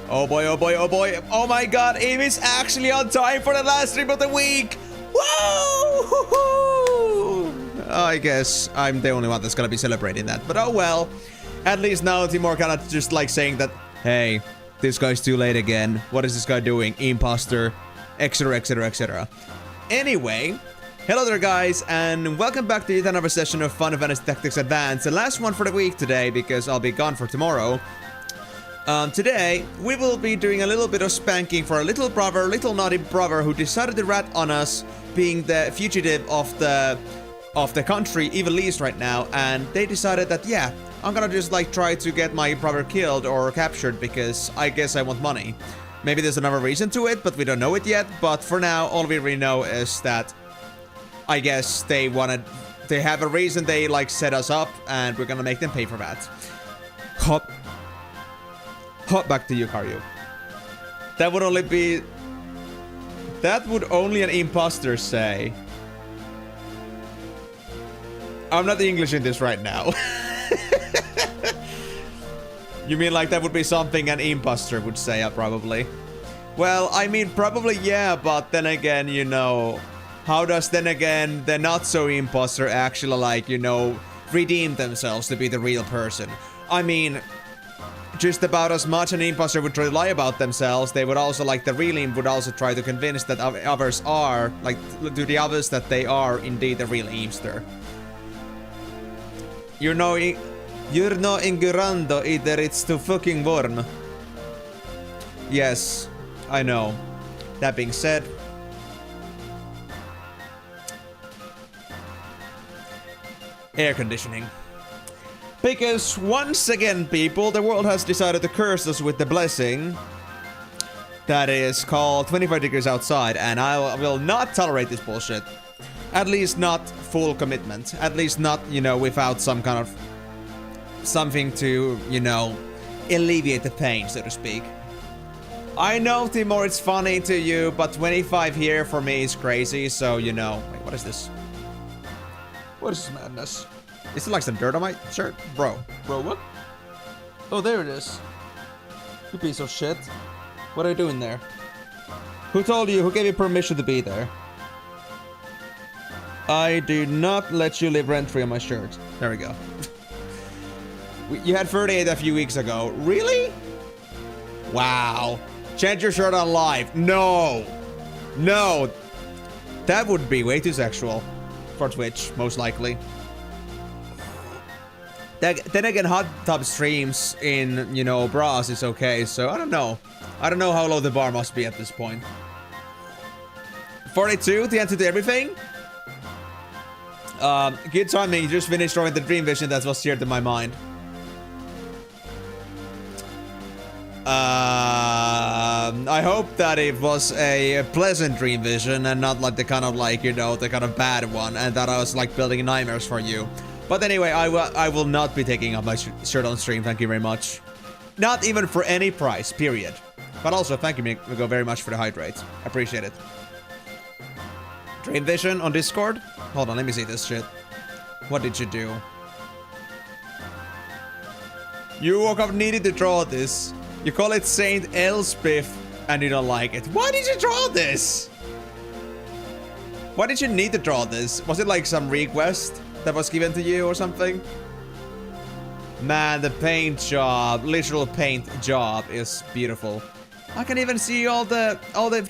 Oh boy, oh boy, oh boy. Oh my god, Eve is actually on time for the last stream of the week. Woo! I guess I'm the only one that's gonna be celebrating that. But oh well. At least now Timur kind of just like saying that, hey, this guy's too late again. What is this guy doing? Imposter, etc, etc, etc. Anyway, hello there guys, and welcome back to yet another session of Final Fantasy Tactics Advance. The last one for the week today, because I'll be gone for tomorrow. Today, we will be doing a little bit of spanking for a little brother, little naughty brother who decided to rat on us, being the fugitive of the country, Evil East right now, and they decided that, yeah, I'm gonna just like try to get my brother killed or captured because I guess I want money. Maybe there's another reason to it, but we don't know it yet, but for now, all we really know is that I guess they have a reason they like set us up, and we're gonna make them pay for that. Hop back to you, Karyu. That would only an imposter say. I'm not English in this right now. You mean like that would be something an imposter would say, probably? Well, I mean, probably yeah, but then again, you know, how does then again the not-so-imposter actually, like, you know, redeem themselves to be the real person? I mean, just about as much an imposter would try to lie about themselves, they would also, like, the real imp would also try to convince that others are, like, to the others that they are indeed the real impster. You're no ingurando either, it's too fucking warm. Yes, I know. That being said, Air conditioning. Because once again, people, the world has decided to curse us with the blessing that is called 25 degrees outside, and I will not tolerate this bullshit. At least not full commitment. At least not, you know, without some kind of something to, you know, alleviate the pain, so to speak. I know, Timor, it's funny to you, but 25 here for me is crazy, so, you know. Wait, what is this? What is this madness? Is it like some dirt on my shirt? Bro, what? Oh, there it is. You piece of shit. What are you doing there? Who told you? Who gave you permission to be there? I do not let you live rent-free on my shirt. There we go. You had 38 a few weeks ago. Really? Wow. Change your shirt on live. No. No. That would be way too sexual. For Twitch, most likely. Then again, hot tub streams in, you know, bras is okay, so I don't know. I don't know how low the bar must be at this point. 42, the answer to everything? Good timing, you just finished drawing the dream vision that was seared in my mind. I hope that it was a pleasant dream vision and not like the kind of like, you know, the kind of bad one, and that I was like building nightmares for you. But anyway, I will not be taking off my shirt on stream, thank you very much. Not even for any price, period. But also, thank you, Migo, very much for the hydrate. Appreciate it. Dream Vision on Discord? Hold on, let me see this shit. What did you do? You woke up needing to draw this. You call it Saint Elspeth, and you don't like it. Why did you draw this? Why did you need to draw this? Was it like some request that was given to you or something? Man, the paint job, literal paint job is beautiful. I can even see all the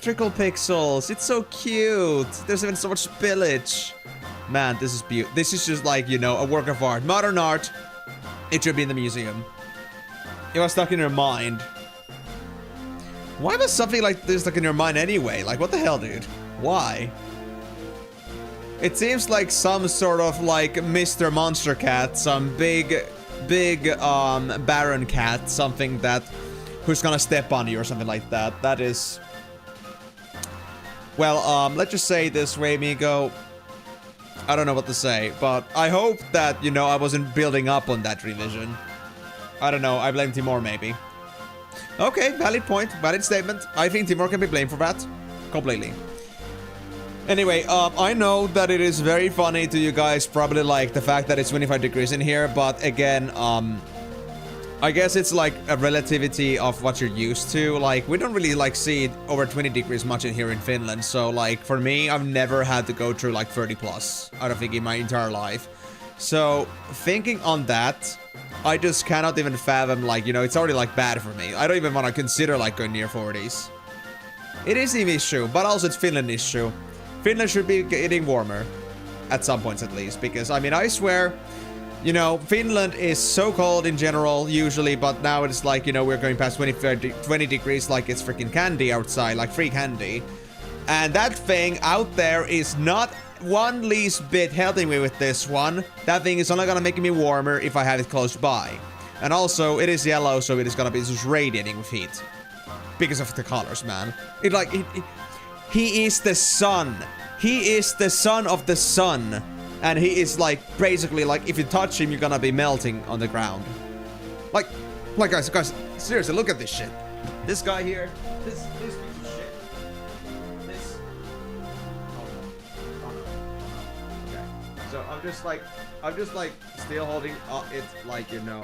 trickle pixels. It's so cute. There's even so much spillage. Man, this is beautiful. This is just like, you know, a work of art. Modern art. It should be in the museum. It was stuck in your mind. Why was something like this stuck in your mind anyway? Like, what the hell, dude? Why? It seems like some sort of like Mr. Monster Cat, some big Baron Cat, something that who's gonna step on you or something like that. That is, well, let's just say this way, Migo. I don't know what to say, but I hope that, you know, I wasn't building up on that dream vision. I don't know, I blame Timor maybe. Okay, valid point, valid statement. I think Timor can be blamed for that. Completely. Anyway, I know that it is very funny to you guys, probably like the fact that it's 25 degrees in here, but again, I guess it's like a relativity of what you're used to. Like, we don't really like see it over 20 degrees much in here in Finland, so like for me, I've never had to go through like 30 plus, I don't think, in my entire life. So, thinking on that, I just cannot even fathom, like, you know, it's already like bad for me. I don't even want to consider like going near 40s. It is an issue, but also it's Finland issue. Finland should be getting warmer, at some points at least, because, I mean, I swear, you know, Finland is so cold in general, usually, but now it's like, you know, we're going past 20 degrees like it's freaking candy outside, like free candy. And that thing out there is not one least bit helping me with this one. That thing is only gonna make me warmer if I have it close by. And also, it is yellow, so it is gonna be just radiating with heat. Because of the colors, man. He is the sun. He is the son of the sun. And he is like, basically, like, if you touch him, you're gonna be melting on the ground. Like guys, seriously, look at this shit. This guy here, this piece of shit. This. Oh no. Okay. So I'm just like still holding it, like, you know.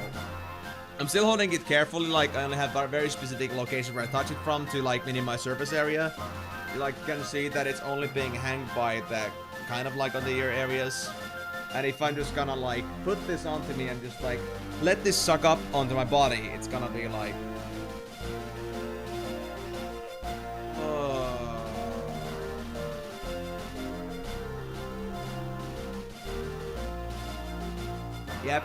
I'm still holding it carefully, like I only have a very specific location where I touch it from to like minimize surface area. You like can see that it's only being hanged by the kind of like on the ear areas. And if I'm just gonna like put this onto me and just like let this suck up onto my body, it's gonna be like, Yep.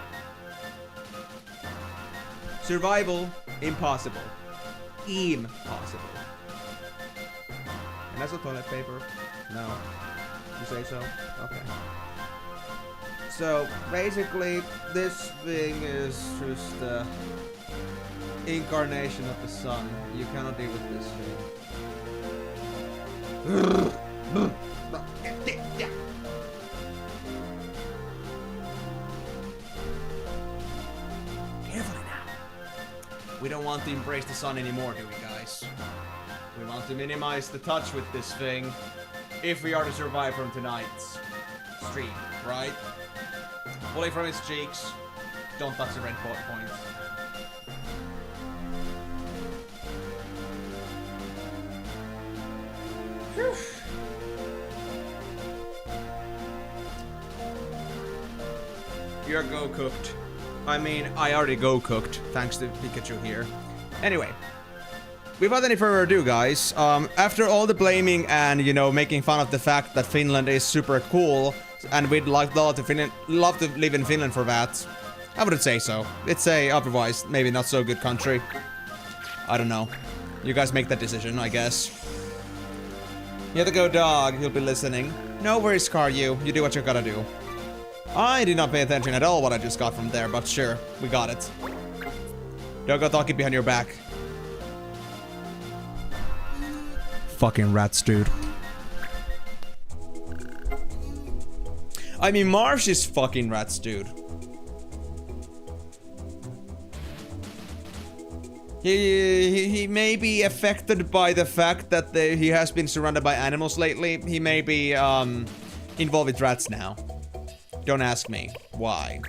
Survival, impossible. Impossible. And that's a toilet paper? No. You say so? Okay. So basically, this thing is just the incarnation of the sun. You cannot deal with this thing. Carefully now. We don't want to embrace the sun anymore, do we, guys? We want to minimize the touch with this thing if we are to survive from tonight's stream, right? Pull it from its cheeks. Don't touch the red point. Whew. You're go cooked. I mean, I already go cooked, thanks to Pikachu here. Anyway, without any further ado, guys, after all the blaming and, you know, making fun of the fact that Finland is super cool, and we'd love to live in Finland for that, I wouldn't say so. It's a otherwise maybe not so good country. I don't know. You guys make that decision, I guess. You have to go, dog. He'll be listening. No worries, Scar. You do what you gotta do. I did not pay attention at all what I just got from there, but sure, we got it. Don't go talking behind your back. Fucking rats, dude. I mean, Marsh is fucking rats, dude. He may be affected by the fact that he has been surrounded by animals lately. He may be involved with rats now. Don't ask me why.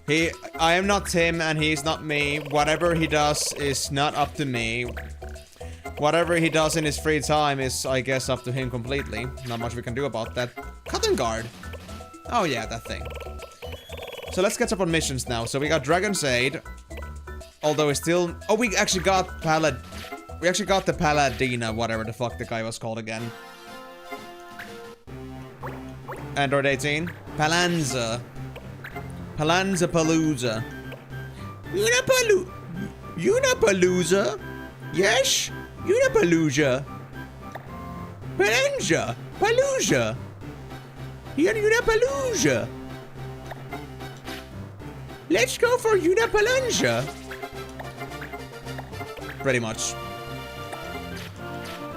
I am not him and he's not me. Whatever he does is not up to me. Whatever he does in his free time is, I guess, up to him completely. Not much we can do about that. Cotton Guard. Oh yeah, that thing. So let's catch up on missions now. So we got Dragon's Aid. Although we still... Oh, we actually got We actually got the Paladina, whatever the fuck the guy was called again. Android 18. Palanza. Palanza Palooza. Unapalooza? Yes? Unapalooza. Palanja. Palooza. Unapalooza. Let's go for Unapalanja. Pretty much.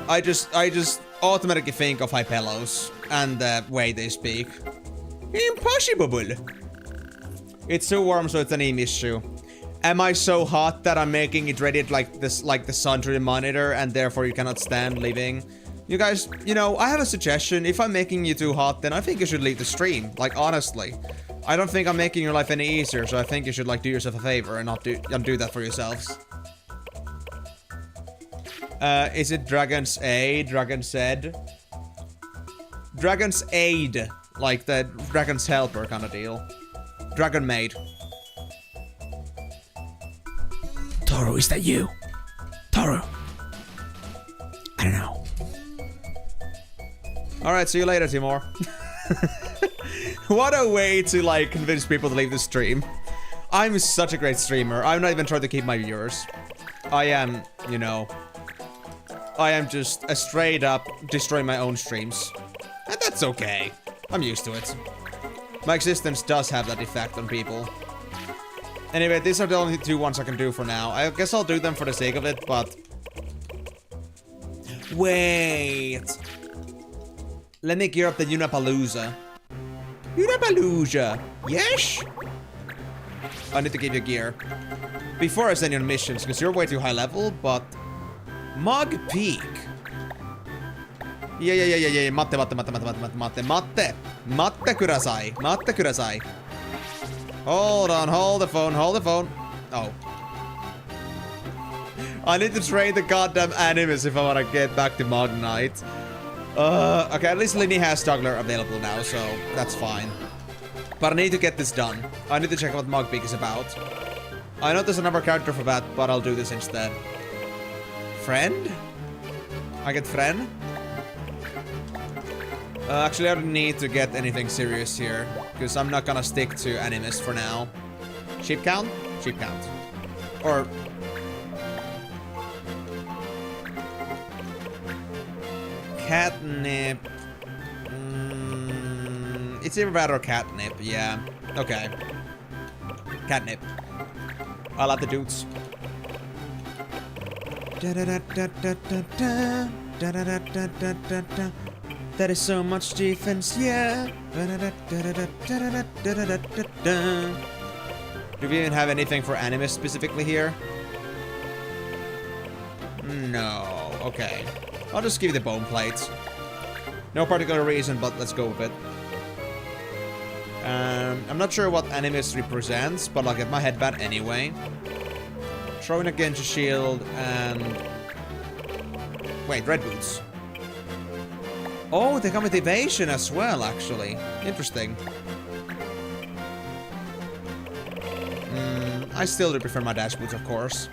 I just automatically think of Hypelos and the way they speak. Impossible. It's too warm, so it's an aim issue. Am I so hot that I'm making it radiate like this, like the sun through the monitor, and therefore you cannot stand leaving? You guys, you know, I have a suggestion. If I'm making you too hot, then I think you should leave the stream. Like, honestly. I don't think I'm making your life any easier, so I think you should, like, do yourself a favor and not do that for yourselves. Is it Dragon's Aid? Dragon's Aid? Dragon's Aid. Like the Dragon's Helper kind of deal. Dragon Maid. Toro, is that you? Toro. I don't know. Alright, see you later, Timor. What a way to, like, convince people to leave the stream. I'm such a great streamer. I'm not even trying to keep my viewers. I am, you know... I am just a straight up destroying my own streams. And that's okay. I'm used to it. My existence does have that effect on people. Anyway, these are the only two ones I can do for now. I guess I'll do them for the sake of it, but... Wait. Let me gear up the Unapalooza. Unapalooza. Yes? I need to give you gear. Before I send you on missions, because you're way too high level, but... Mog Peak. Yeah. Matte kudasai. Hold on, hold the phone. Oh. I need to trade the goddamn animus if I want to get back to Mog Knight. Okay, at least Linny has Toggler available now, so that's fine. But I need to get this done. I need to check what Mog Peak is about. I know there's another character for that, but I'll do this instead. Friend? I get friend? Actually, I don't need to get anything serious here, because I'm not gonna stick to animus for now. Sheep count? Sheep count. Or... Catnip... It's either that or catnip, yeah. Okay. Catnip. I love the dudes. That is so much defense, yeah. Do we even have anything for anime specifically here? No. Okay. I'll just give you the bone plates. No particular reason, but let's go with it. I'm not sure what Animus represents, but I'll get my headband anyway. Throwing a Genji shield and... Wait, red boots. Oh, they come with evasion as well, actually. Interesting. I still do prefer my dash boots, of course.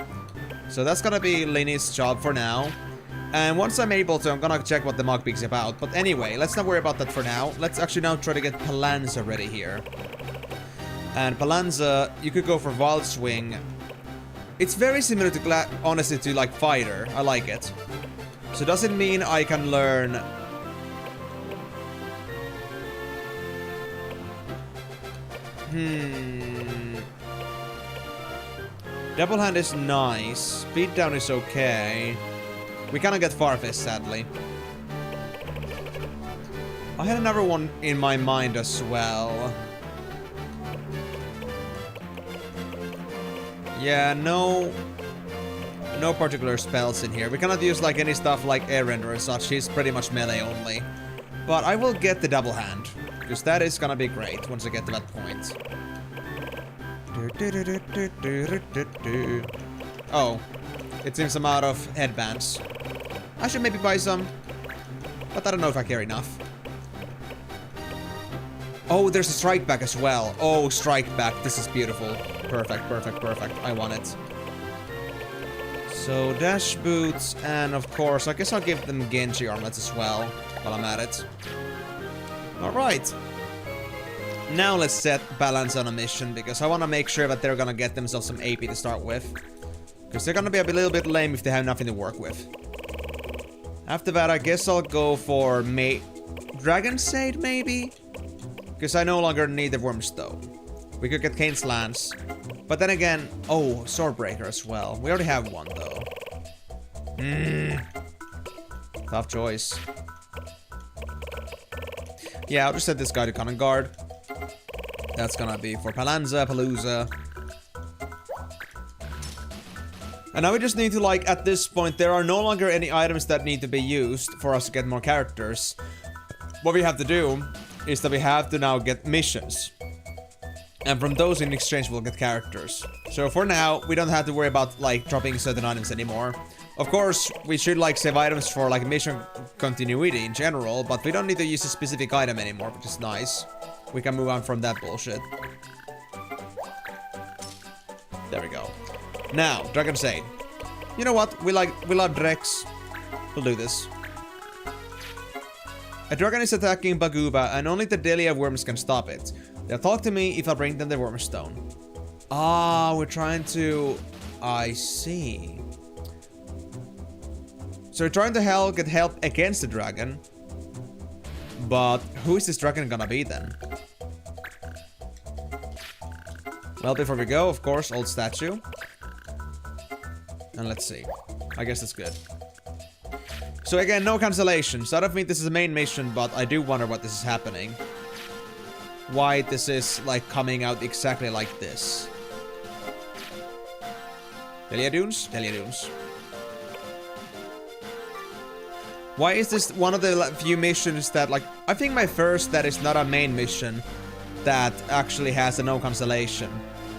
So that's gonna be Linny's job for now. And once I'm able to, I'm gonna check what the mug peak's about. But anyway, let's not worry about that for now. Let's actually now try to get Palanza ready here. And Palanza, you could go for Wild Swing. It's very similar to, honestly, to like Fighter. I like it. So does it mean I can learn... Double hand is nice. Speed down is okay. We cannot get Farfetch, sadly. I had another one in my mind as well. Yeah, no particular spells in here. We cannot use like any stuff like Air Render and such. He's pretty much melee only. But I will get the double hand, because that is gonna be great once I get to that point. Oh, it seems I'm out of headbands. I should maybe buy some, but I don't know if I care enough. Oh, there's a strike back as well. Oh, strike back. This is beautiful. Perfect, perfect, perfect. I want it. So, dash boots, and of course, I guess I'll give them Genji armlets as well, while I'm at it. Alright. Now let's set balance on a mission, because I want to make sure that they're gonna get themselves some AP to start with. Because they're gonna be a little bit lame if they have nothing to work with. After that, I guess I'll go for Dragon Shade, maybe? Because I no longer need the Wormstone. We could get Kane's Lance. But then again... Oh, Swordbreaker as well. We already have one, though. Tough choice. Yeah, I'll just set this guy to Cannon Guard. That's gonna be for Palooza. And now we just need to, like, at this point, there are no longer any items that need to be used for us to get more characters. What we have to do is that we have to now get missions. And from those in exchange we'll get characters. So for now, we don't have to worry about, like, dropping certain items anymore. Of course, we should, like, save items for, like, mission continuity in general, but we don't need to use a specific item anymore, which is nice. We can move on from that bullshit. There we go. Now, Dragon Shade. You know what? We love Drex. We'll do this. A dragon is attacking Baguba, and only the Delia worms can stop it. They'll talk to me if I bring them the Wormstone. Ah, we're trying to... I see. So we're trying to get help against the dragon. But who is this dragon gonna be then? Well, before we go, of course, old statue. And let's see. I guess that's good. So again, no cancellations. I don't think this is a main mission, but I do wonder what this is happening. Why this is, like, coming out exactly like this. Delia Dunes? Delia Dunes. Why is this one of the few missions that, like... I think my first that is not a main mission that actually has a no cancellation.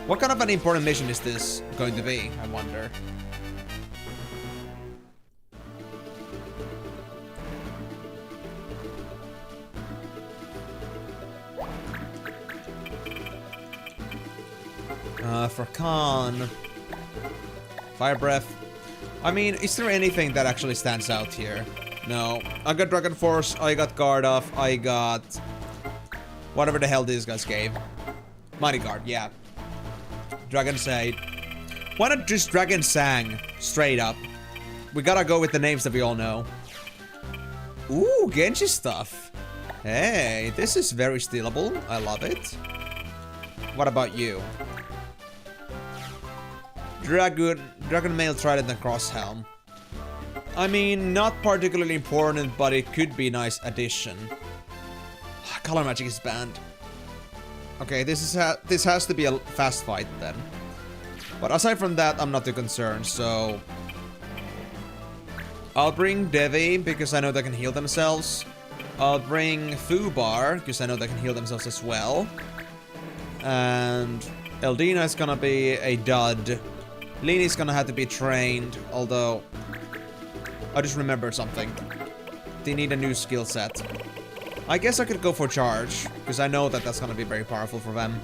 What kind of an important mission is this going to be, I wonder? For Khan. Fire Breath. I mean, is there anything that actually stands out here? No. I got Dragon Force, I got Guard Off, I got... whatever the hell these guys gave. Mighty Guard, yeah. Dragon Shade. Why not just Dragon Sang? Straight up. We gotta go with the names that we all know. Ooh, Genji stuff. Hey, this is very stealable. I love it. What about you? Dragon Mail Trident and Cross Helm. I mean, not particularly important, but it could be a nice addition. Color magic is banned. Okay, this has to be a fast fight then. But aside from that, I'm not too concerned, so... I'll bring Devi, because I know they can heal themselves. I'll bring Fubar, because I know they can heal themselves as well. And... Eldina is gonna be a dud. Lini's gonna have to be trained, although... I just remembered something. They need a new skill set. I guess I could go for charge, because I know that that's gonna be very powerful for them.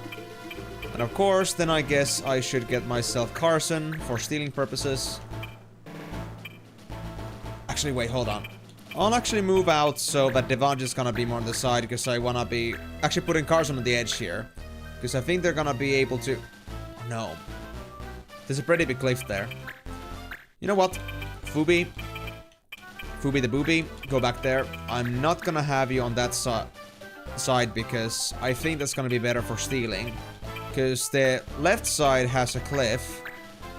And of course, then I guess I should get myself Carson for stealing purposes. Actually, wait, hold on. I'll actually move out so that Devanj is gonna be more on the side, because I wanna be actually putting Carson on the edge here. Because I think they're gonna be able to... Oh, no. There's a pretty big cliff there. You know what? Fubi the booby, go back there. I'm not gonna have you on that side because I think that's gonna be better for stealing. Because the left side has a cliff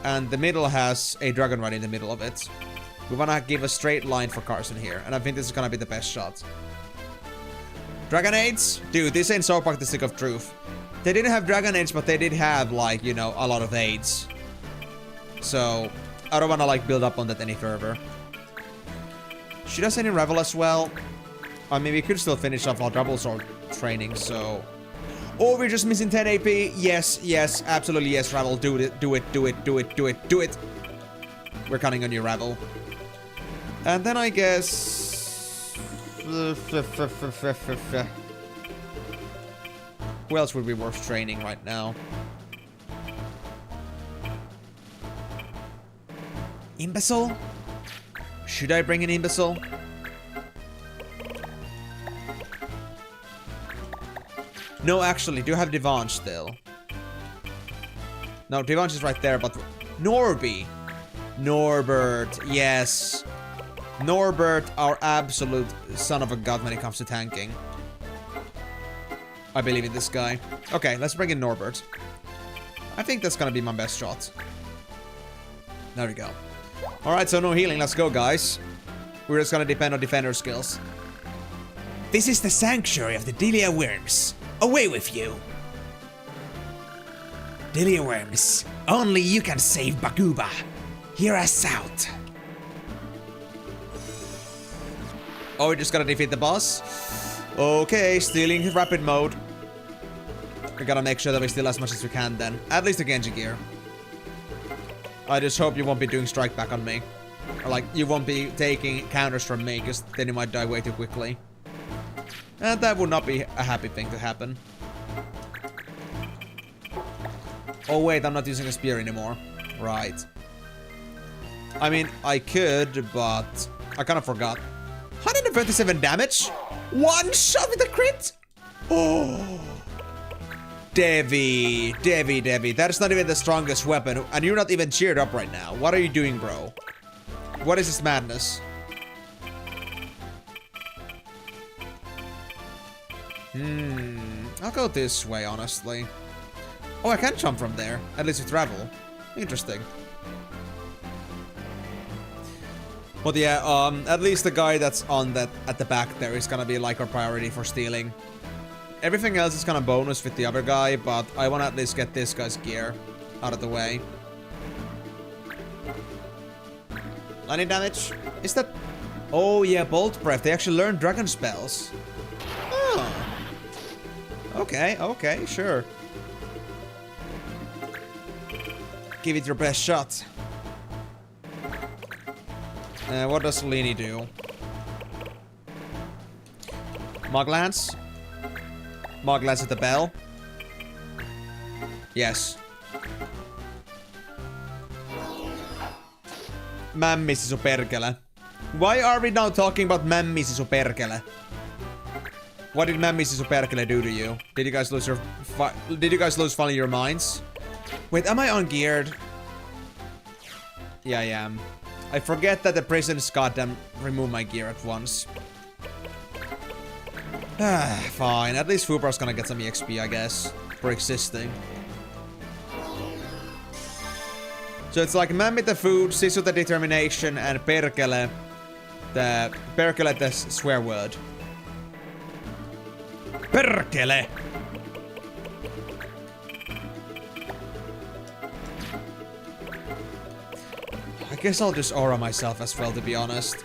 and the middle has a dragon right in the middle of it. We wanna give a straight line for Carson here, and I think this is gonna be the best shot. Dragon Aids? Dude, this ain't South Park the Stick of Truth. They didn't have Dragon Aids, but they did have, like, you know, a lot of aids. So, I don't wanna, like, build up on that any further. She does any Revel as well. I mean, we could still finish off our double sword training, so... Oh, we're just missing 10 AP. Yes, yes, absolutely yes, Revel. Do it, do it, do it, do it, do it, do it. We're counting on you, Revel. And then I guess... Who else would be worth training right now? Imbecile? Should I bring an Imbecile? No, actually, do have Devanj still. No, Devanj is right there, but... Norby! Norbert, yes. Norbert, our absolute son of a god when it comes to tanking. I believe in this guy. Okay, let's bring in Norbert. I think that's gonna be my best shot. There we go. Alright, so no healing. Let's go, guys. We're just gonna depend on defender skills. This is the sanctuary of the Delia Worms. Away with you! Delia Worms, only you can save Bakuba. Hear us out. Oh, we just gotta defeat the boss? Okay, stealing rapid mode. We gotta make sure that we steal as much as we can then. At least the Genji gear. I just hope you won't be doing strike back on me. Or like, you won't be taking counters from me, because then you might die way too quickly. And that would not be a happy thing to happen. Oh wait, I'm not using a spear anymore. Right. I mean, I could, but I kind of forgot. 137 damage? One shot with a crit? Oh. Devi. That is not even the strongest weapon, and you're not even cheered up right now. What are you doing, bro? What is this madness? I'll go this way, honestly. Oh, I can jump from there. At least with Revel. Interesting. But yeah, at least the guy that's on that at the back there is gonna be like our priority for stealing. Everything else is kind of bonus with the other guy, but I want to at least get this guy's gear out of the way. Lightning damage? Is that... Oh yeah, Bolt Breath. They actually learn dragon spells. Oh. Okay, okay, sure. Give it your best shot. What does Lini do? Moglance? Moglance at the bell? Yes. Mämmis iso perkele. Why are we now talking about Mämmis iso perkele? What did Mämmis iso perkele do to you? Did you guys lose your... Did you guys lose finally your minds? Wait, am I ungeared? Yeah, I am. I forget that the prison's goddamn remove my gear at once. Fine, at least Fubar's gonna get some EXP, I guess, for existing. So it's like Mammy the food, Sisu the determination, and Perkele the swear word. Perkele! I guess I'll just aura myself as well, to be honest.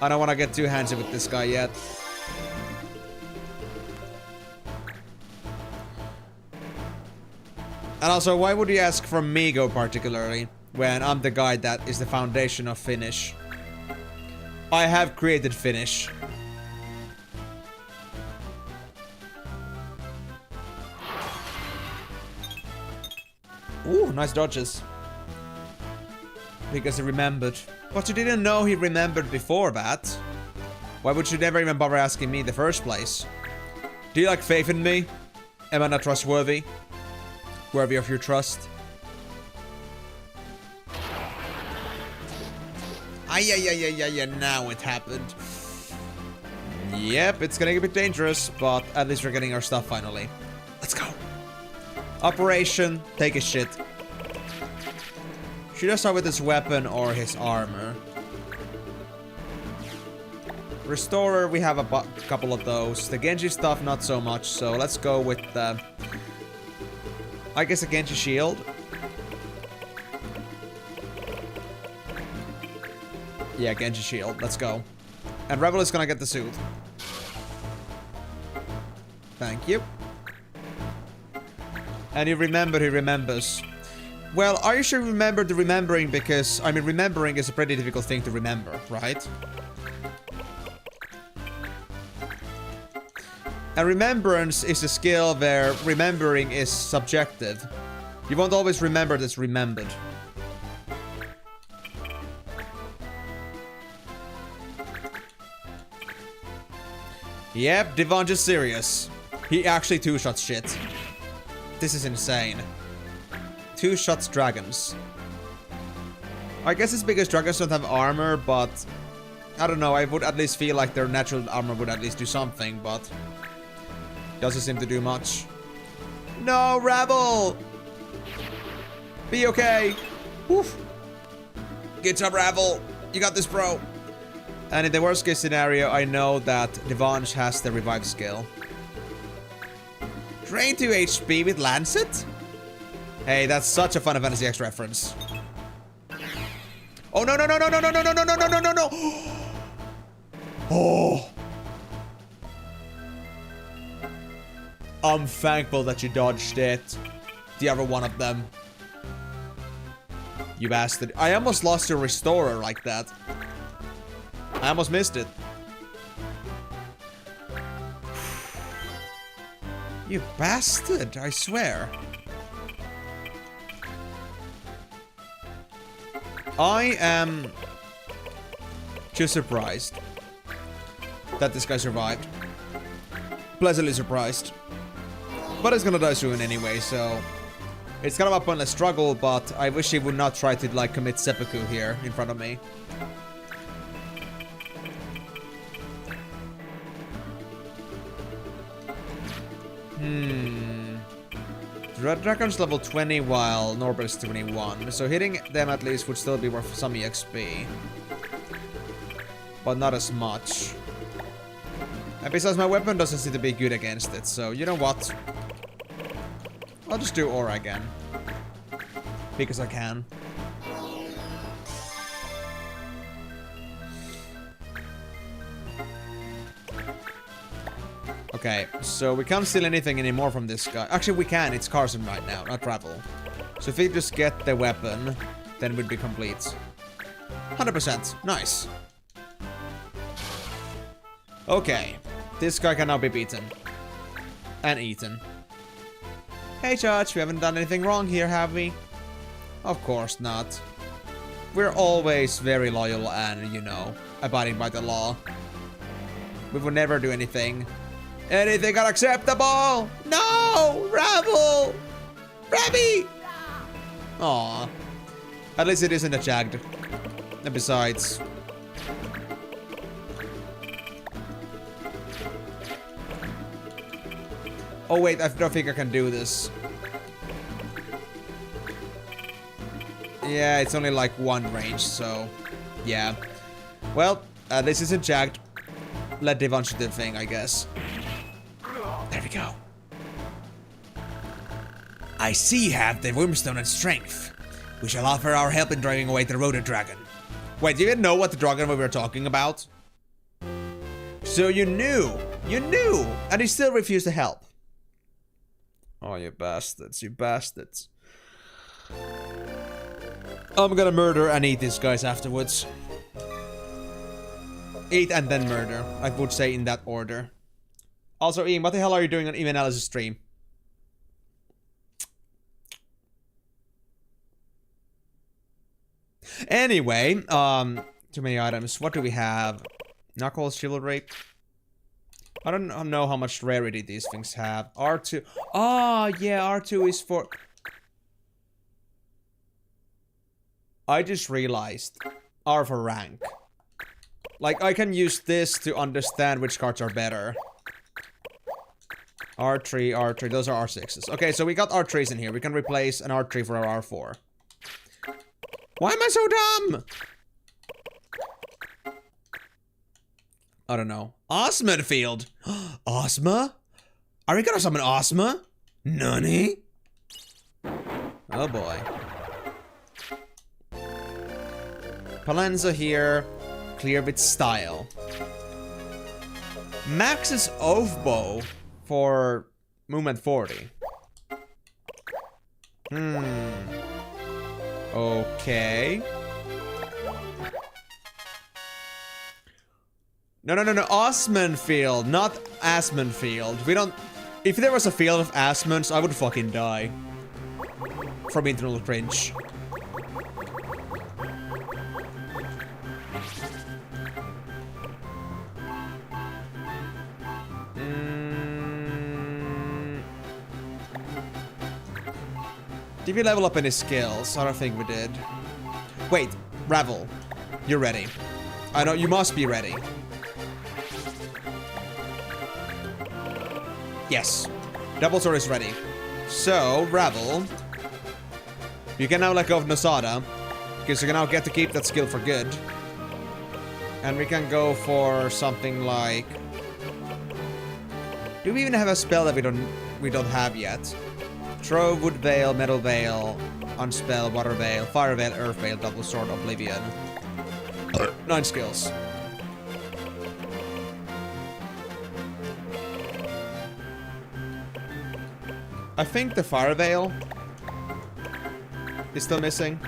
I don't want to get too handsy with this guy yet. And also, why would you ask for Migo particularly, when I'm the guy that is the foundation of Finnish? I have created Finnish. Ooh, nice dodges. Because he remembered. But you didn't know he remembered before that. Why would you never even bother asking me in the first place? Do you lack faith in me? Am I not trustworthy? Worthy of your trust? Ay, now it happened. Yep, it's getting a bit dangerous, but at least we're getting our stuff finally. Let's go. Operation, take a shit. Should I start with his weapon or his armor? Restorer, we have a couple of those. The Genji stuff, not so much, so let's go with the... I guess a Genji shield. Yeah, Genji shield. Let's go. And Rebel is gonna get the suit. Thank you. And he remembered, he remembers. Well, are you sure you remembered the remembering? Because, I mean, remembering is a pretty difficult thing to remember, right? And remembrance is a skill where remembering is subjective. You won't always remember that's remembered. Yep, Devon is serious. He actually two-shots shit. This is insane. Two-shots dragons. I guess it's because dragons don't have armor, but... I don't know, I would at least feel like their natural armor would at least do something, but... doesn't seem to do much. No, Rebel! Be okay. Woof. Good job, Rebel. You got this, bro. And in the worst case scenario, I know that Devansh has the revive skill. Drain 2 HP with Lancet? Hey, that's such a Final Fantasy X reference. Oh, no, no, no, no, no, no, no, no, no, no, no, no, no, no. Oh. I'm thankful that you dodged it. The other one of them. You bastard. I almost lost your restorer like that. I almost missed it. You bastard, I swear. I am just surprised that this guy survived. Pleasantly surprised. But he's gonna die soon anyway, so... it's kind of a pointless struggle, but I wish he would not try to, like, commit seppuku here in front of me. Red Dragon's level 20 while Norbert is 21, so hitting them at least would still be worth some EXP. But not as much. And besides, my weapon doesn't seem to be good against it, so you know what? I'll just do Aura again. Because I can. Okay, so we can't steal anything anymore from this guy. Actually, we can. It's Carson right now, not Travel. So if we just get the weapon, then we'd be complete. 100%. Nice. Okay. This guy can now be beaten. And eaten. Hey, Judge, we haven't done anything wrong here, have we? Of course not. We're always very loyal and, you know, abiding by the law. We would never do anything unacceptable! No! Rebel! Rabby! Aw. At least it isn't a Jagged. And besides... Oh wait, I don't think I can do this. Yeah, it's only like one range, so yeah. Well, this isn't jacked. Let Devon shoot the thing, I guess. There we go. I see you have the Wormstone and Strength. We shall offer our help in driving away the Rotor Dragon. Wait, do you even know what the dragon we were talking about? So you knew! You knew! And you still refused to help. Oh, you bastards, you bastards. I'm gonna murder and eat these guys afterwards. Eat and then murder. I would say in that order. Also, Ian, what the hell are you doing on Emenalus' stream? Anyway, too many items. What do we have? Knuckles, Chivalry. I don't know how much rarity these things have. R2. Oh, yeah, R2 is for... I just realized. R for rank. Like, I can use this to understand which cards are better. R3, R3. Those are R6s. Okay, so we got R3s in here. We can replace an R3 for our R4. Why am I so dumb? I don't know. Osman Field. Osma? Are we gonna summon Osma? Nani? Oh boy. Palenza here. Clear with style. Max's Oathbow for movement 40. Okay. No. Osman Field, not Asman Field. We don't... If there was a field of Asmans, I would fucking die. From internal cringe. Did we level up any skills? I don't think we did. Wait, Ravel. You're ready. I know, you must be ready. Yes. Double Sword is ready. So, Ravel. You can now let go of Nosada. Because you can now get to keep that skill for good. And we can go for something like... Do we even have a spell that we don't have yet? Throw, Wood Veil, Metal Veil, Unspell, Water Veil, Fire Veil, Earth Veil, Double Sword, Oblivion. 9 skills. I think the Fire Veil is still missing.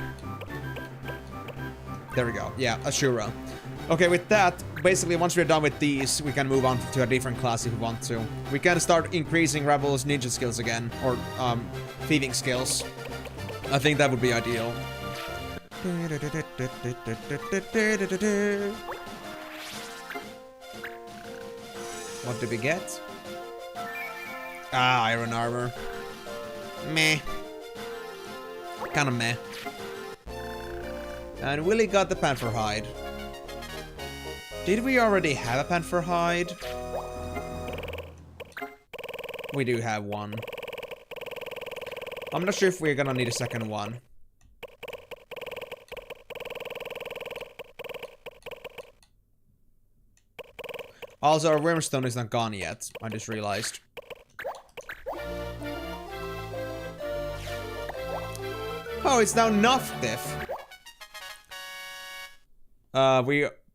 There we go. Yeah, Ashura. Okay, with that, basically once we're done with these, we can move on to a different class if we want to. We can start increasing Rebel's ninja skills again, or thieving skills. I think that would be ideal. What did we get? Ah, iron armor. Meh. Kinda meh. And Willie got the panther hide. Did we already have a panther hide? We do have one. I'm not sure if we're gonna need a second one. Also, our Wormstone is not gone yet. I just realized. Oh, it's now Noftif.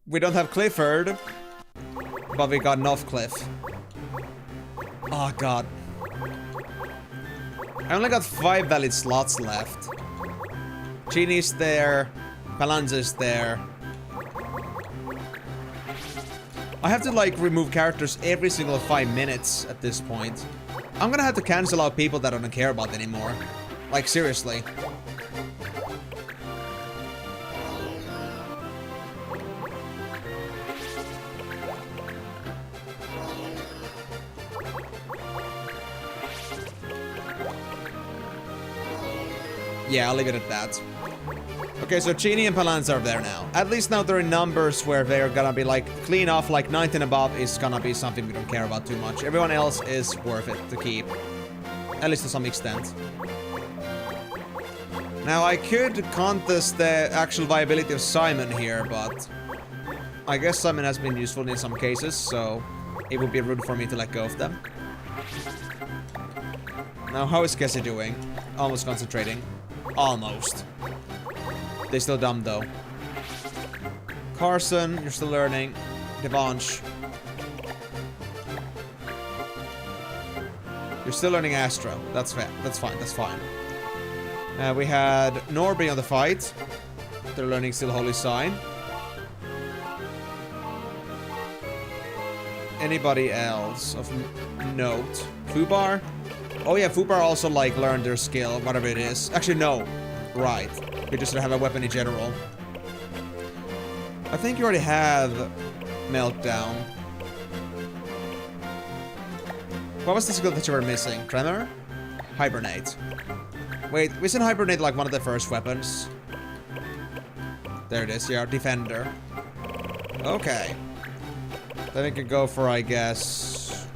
We don't have Clifford, but we got Nofcliff. Oh god. I only got 5 valid slots left. Genie's there. Palanza's there. I have to like remove characters every single 5 minutes at this point. I'm gonna have to cancel out people that I don't care about anymore. Like seriously. Yeah, I'll leave it at that. Okay, so Genie and Palance are there now. At least now they're in numbers where they're gonna be like clean off, like 19 above is gonna be something we don't care about too much. Everyone else is worth it to keep. At least to some extent. Now I could contest the actual viability of Simon here, but I guess Simon has been useful in some cases, so it would be rude for me to let go of them. Now how is Kessie doing? Almost concentrating. Almost. They're still dumb though. Carson, you're still learning. Devanche. You're still learning Astra. That's fair. That's fine. That's fine. We had Norby on the fight. They're learning still Holy Sign. Anybody else of note? Fubar? Oh yeah, Fubar also like learned their skill, whatever it is. Actually, no. Right. You just don't have a weapon in general. I think you already have Meltdown. What was the skill that you were missing? Tremor? Hibernate. Wait, isn't Hibernate like one of the first weapons? There it is, yeah, Defender. Okay. Then we can go for, I guess...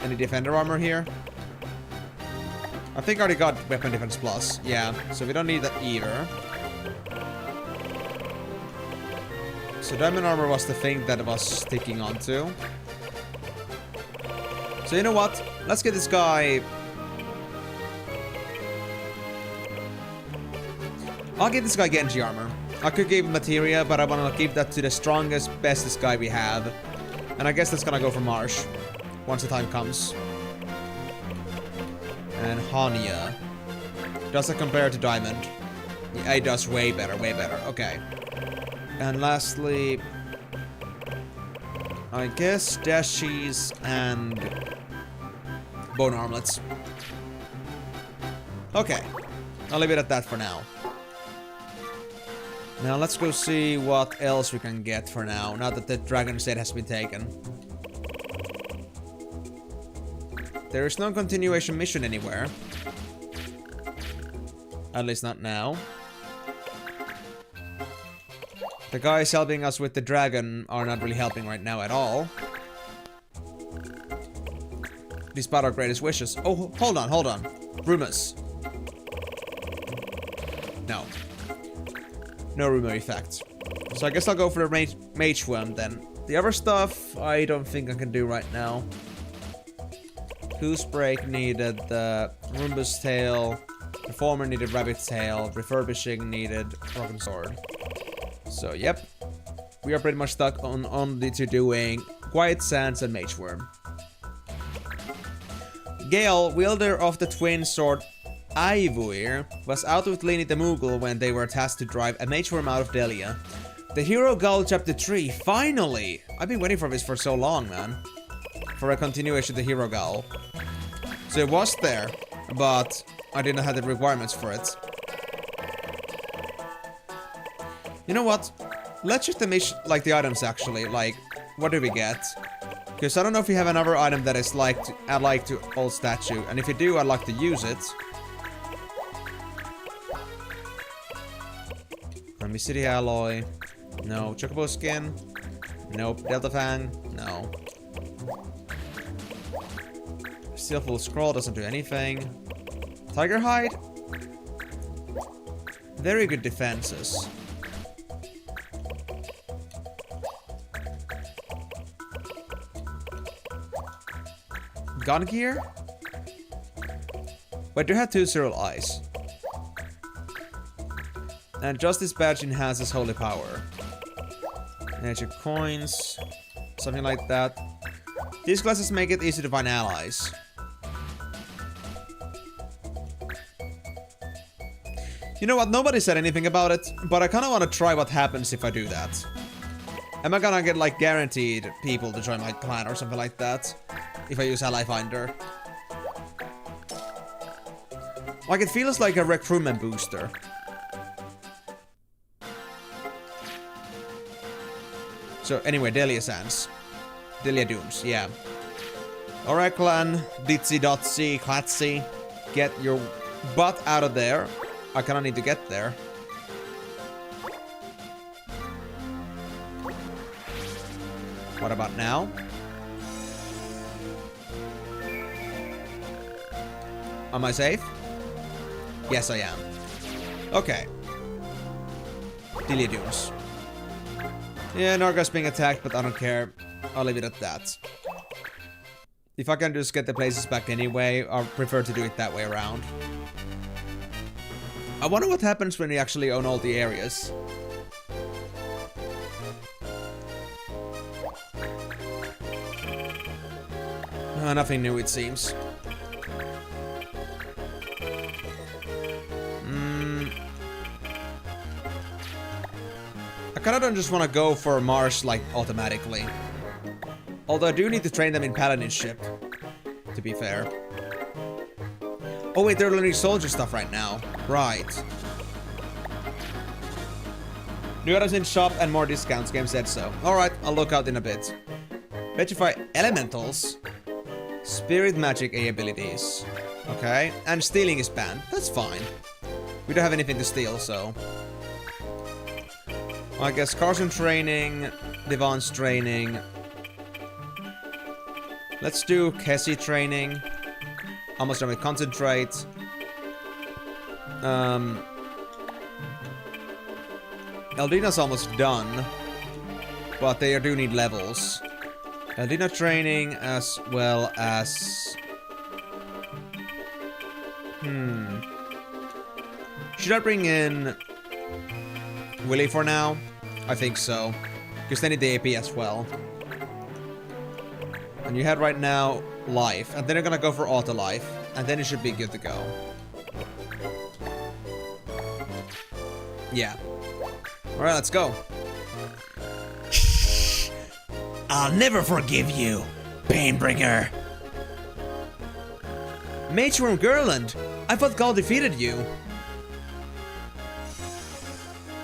any Defender armor here? I think I already got Weapon Defense Plus. Yeah, so we don't need that either. So Diamond Armor was the thing that I was sticking onto. So you know what? Let's get this guy... I'll get this guy Genji armor. I could give him Materia, but I want to give that to the strongest, bestest guy we have. And I guess that's gonna go for Marsh. Once the time comes. And Hanya. Does it compare to Diamond? Yeah, it does way better, way better. Okay. And lastly... I guess Dashies and... Bone Armlets. Okay. I'll leave it at that for now. Now let's go see what else we can get for now that the Dragon State has been taken. There is no continuation mission anywhere. At least not now. The guys helping us with the dragon are not really helping right now at all. Despite our greatest wishes. Oh, hold on, hold on. Rumors. No. No rumor effects. So I guess I'll go for the mage one then. The other stuff, I don't think I can do right now. Goose Break needed the Rumbus Tail. Reformer needed Rabbit's Tail. Refurbishing needed Broken Sword. So, yep. We are pretty much stuck on only to doing Quiet Sands and Mage Worm. Gale, wielder of the twin sword Ivuir, was out with Lini the Moogle when they were tasked to drive a Mage Worm out of Delia. The Hero Gull Chapter 3, finally! I've been waiting for this for so long, man. For a continuation of the Hero Gull. So it was there, but I didn't have the requirements for it. You know what? Let's check the items actually. Like, what do we get? Because I don't know if you have another item that is like to old statue, and if you do, I'd like to use it. Army City Alloy. No. Chocobo Skin. Nope. Delta Fang. No. Steel Full Scroll doesn't do anything. Tiger Hide. Very good defenses. Gun gear? But do have 2 Cyril Eyes. And Justice Badge enhances Holy Power. Nature Coins. Something like that. These classes make it easy to find allies. You know what? Nobody said anything about it, but I kind of want to try what happens if I do that. Am I gonna get, like, guaranteed people to join my clan or something like that? If I use Ally Finder. Like, it feels like a recruitment booster. So, anyway, Delia Sands. Delia Dooms, yeah. Alright, clan. Ditsy Dotsy, Clatsy. Get your butt out of there. I kinda need to get there. What about now? Am I safe? Yes, I am. Okay. Dilidunes. Yeah, Narga's being attacked, but I don't care. I'll leave it at that. If I can just get the places back anyway, I prefer to do it that way around. I wonder what happens when you actually own all the areas. Nothing new, it seems. I kinda don't just wanna go for Mars, like, automatically. Although I do need to train them in Paladinship, to be fair. Oh wait, they're learning soldier stuff right now. Right. New items in shop and more discounts, game said so. Alright, I'll look out in a bit. Petrify elementals. Spirit magic A abilities. Okay, and stealing is banned. That's fine. We don't have anything to steal, so... I guess Carson training, Divan's training. Let's do Kessie training. Almost done with concentrate. Eldina's almost done. But they do need levels. Eldina training as well as... Should I bring in Willy for now? I think so. Because they need the AP as well. And you had right now life. And then you're gonna go for auto life. And then it should be good to go. Yeah. Alright, let's go. I'll never forgive you, Painbringer. Mage from Gerland. I thought Gaul defeated you.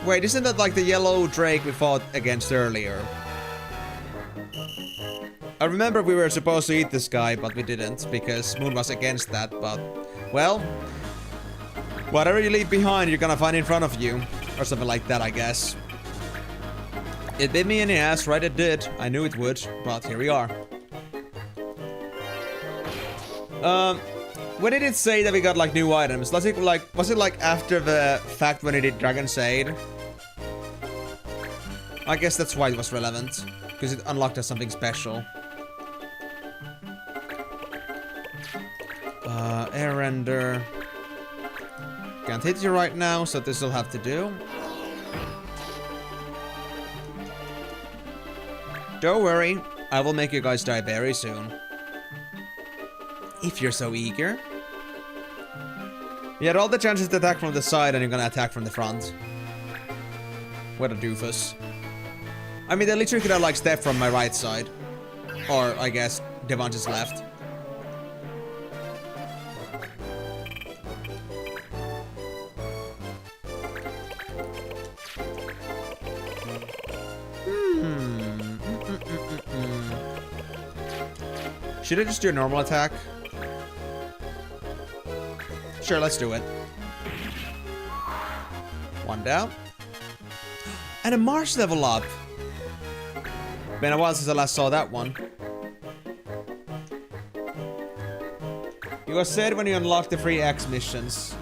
Wait, isn't that like the yellow drake we fought against earlier? I remember we were supposed to eat this guy, but we didn't, because Moon was against that, but... Well... Whatever you leave behind, you're gonna find in front of you. Or something like that, I guess. It bit me in the ass, right? It did. I knew it would, but here we are. When did it say that we got, like, new items? Was it like after the fact when it did Dragon's Aid? I guess that's why it was relevant. Because it unlocked us something special. Air render. Can't hit you right now, so this will have to do. Don't worry, I will make you guys die very soon. If you're so eager. You had all the chances to attack from the side and you're gonna attack from the front. What a doofus. I mean, they literally could have, like, stepped from my right side. Or, I guess, Devance's left. Should I just do a normal attack? Sure, let's do it. One down. And a Mars level up. Been a while since I last saw that one. You were said when you unlock the free X missions.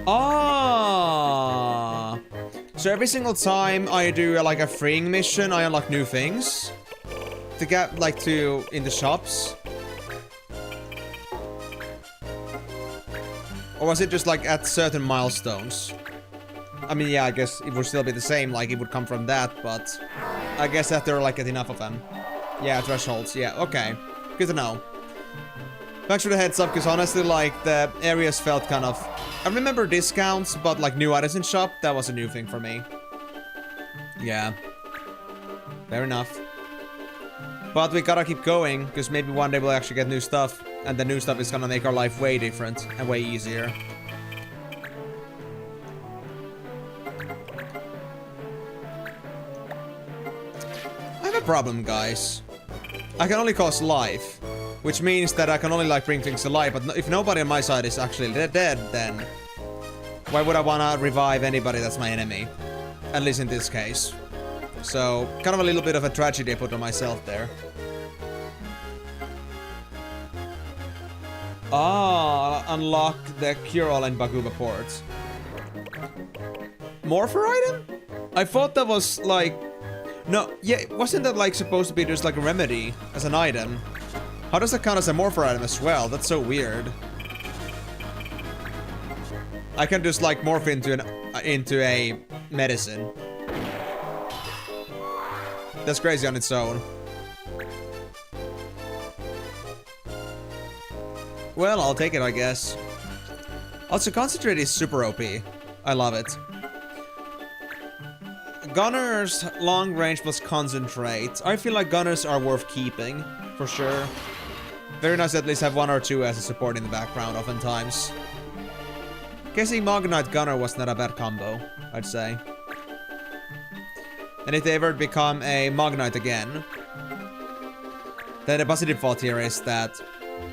Ah. So every single time I do like a freeing mission, I unlock new things to get like in the shops. Or was it just like at certain milestones? I mean, yeah, I guess it would still be the same, like it would come from that, but I guess that there are like enough of them. Yeah, thresholds, yeah, okay. Good to know. Thanks for the heads up, because honestly, like, the areas felt kind of... I remember discounts, but like new items in shop, that was a new thing for me. Yeah. Fair enough. But we gotta keep going, because maybe one day we'll actually get new stuff. And the new stuff is gonna make our life way different and way easier. I have a problem, guys. I can only cost life. Which means that I can only like bring things to life, but if nobody on my side is actually dead, then why would I wanna revive anybody that's my enemy? At least in this case. So, kind of a little bit of a tragedy I put on myself there. Ah, unlock the Cure-All and Bakuba ports. Morpher item? I thought that was like... No, yeah, wasn't that like supposed to be just like a remedy as an item? How does that count as a Morpher item as well? That's so weird. I can just like morph into a medicine. That's crazy on its own. Well, I'll take it, I guess. Also, Concentrate is super OP. I love it. Gunners, long range plus Concentrate. I feel like Gunners are worth keeping, for sure. Very nice to at least have one or two as a support in the background, oftentimes. Guessing Magnite Gunner was not a bad combo, I'd say. And if they ever become a Magnite again, then the positive thought here is that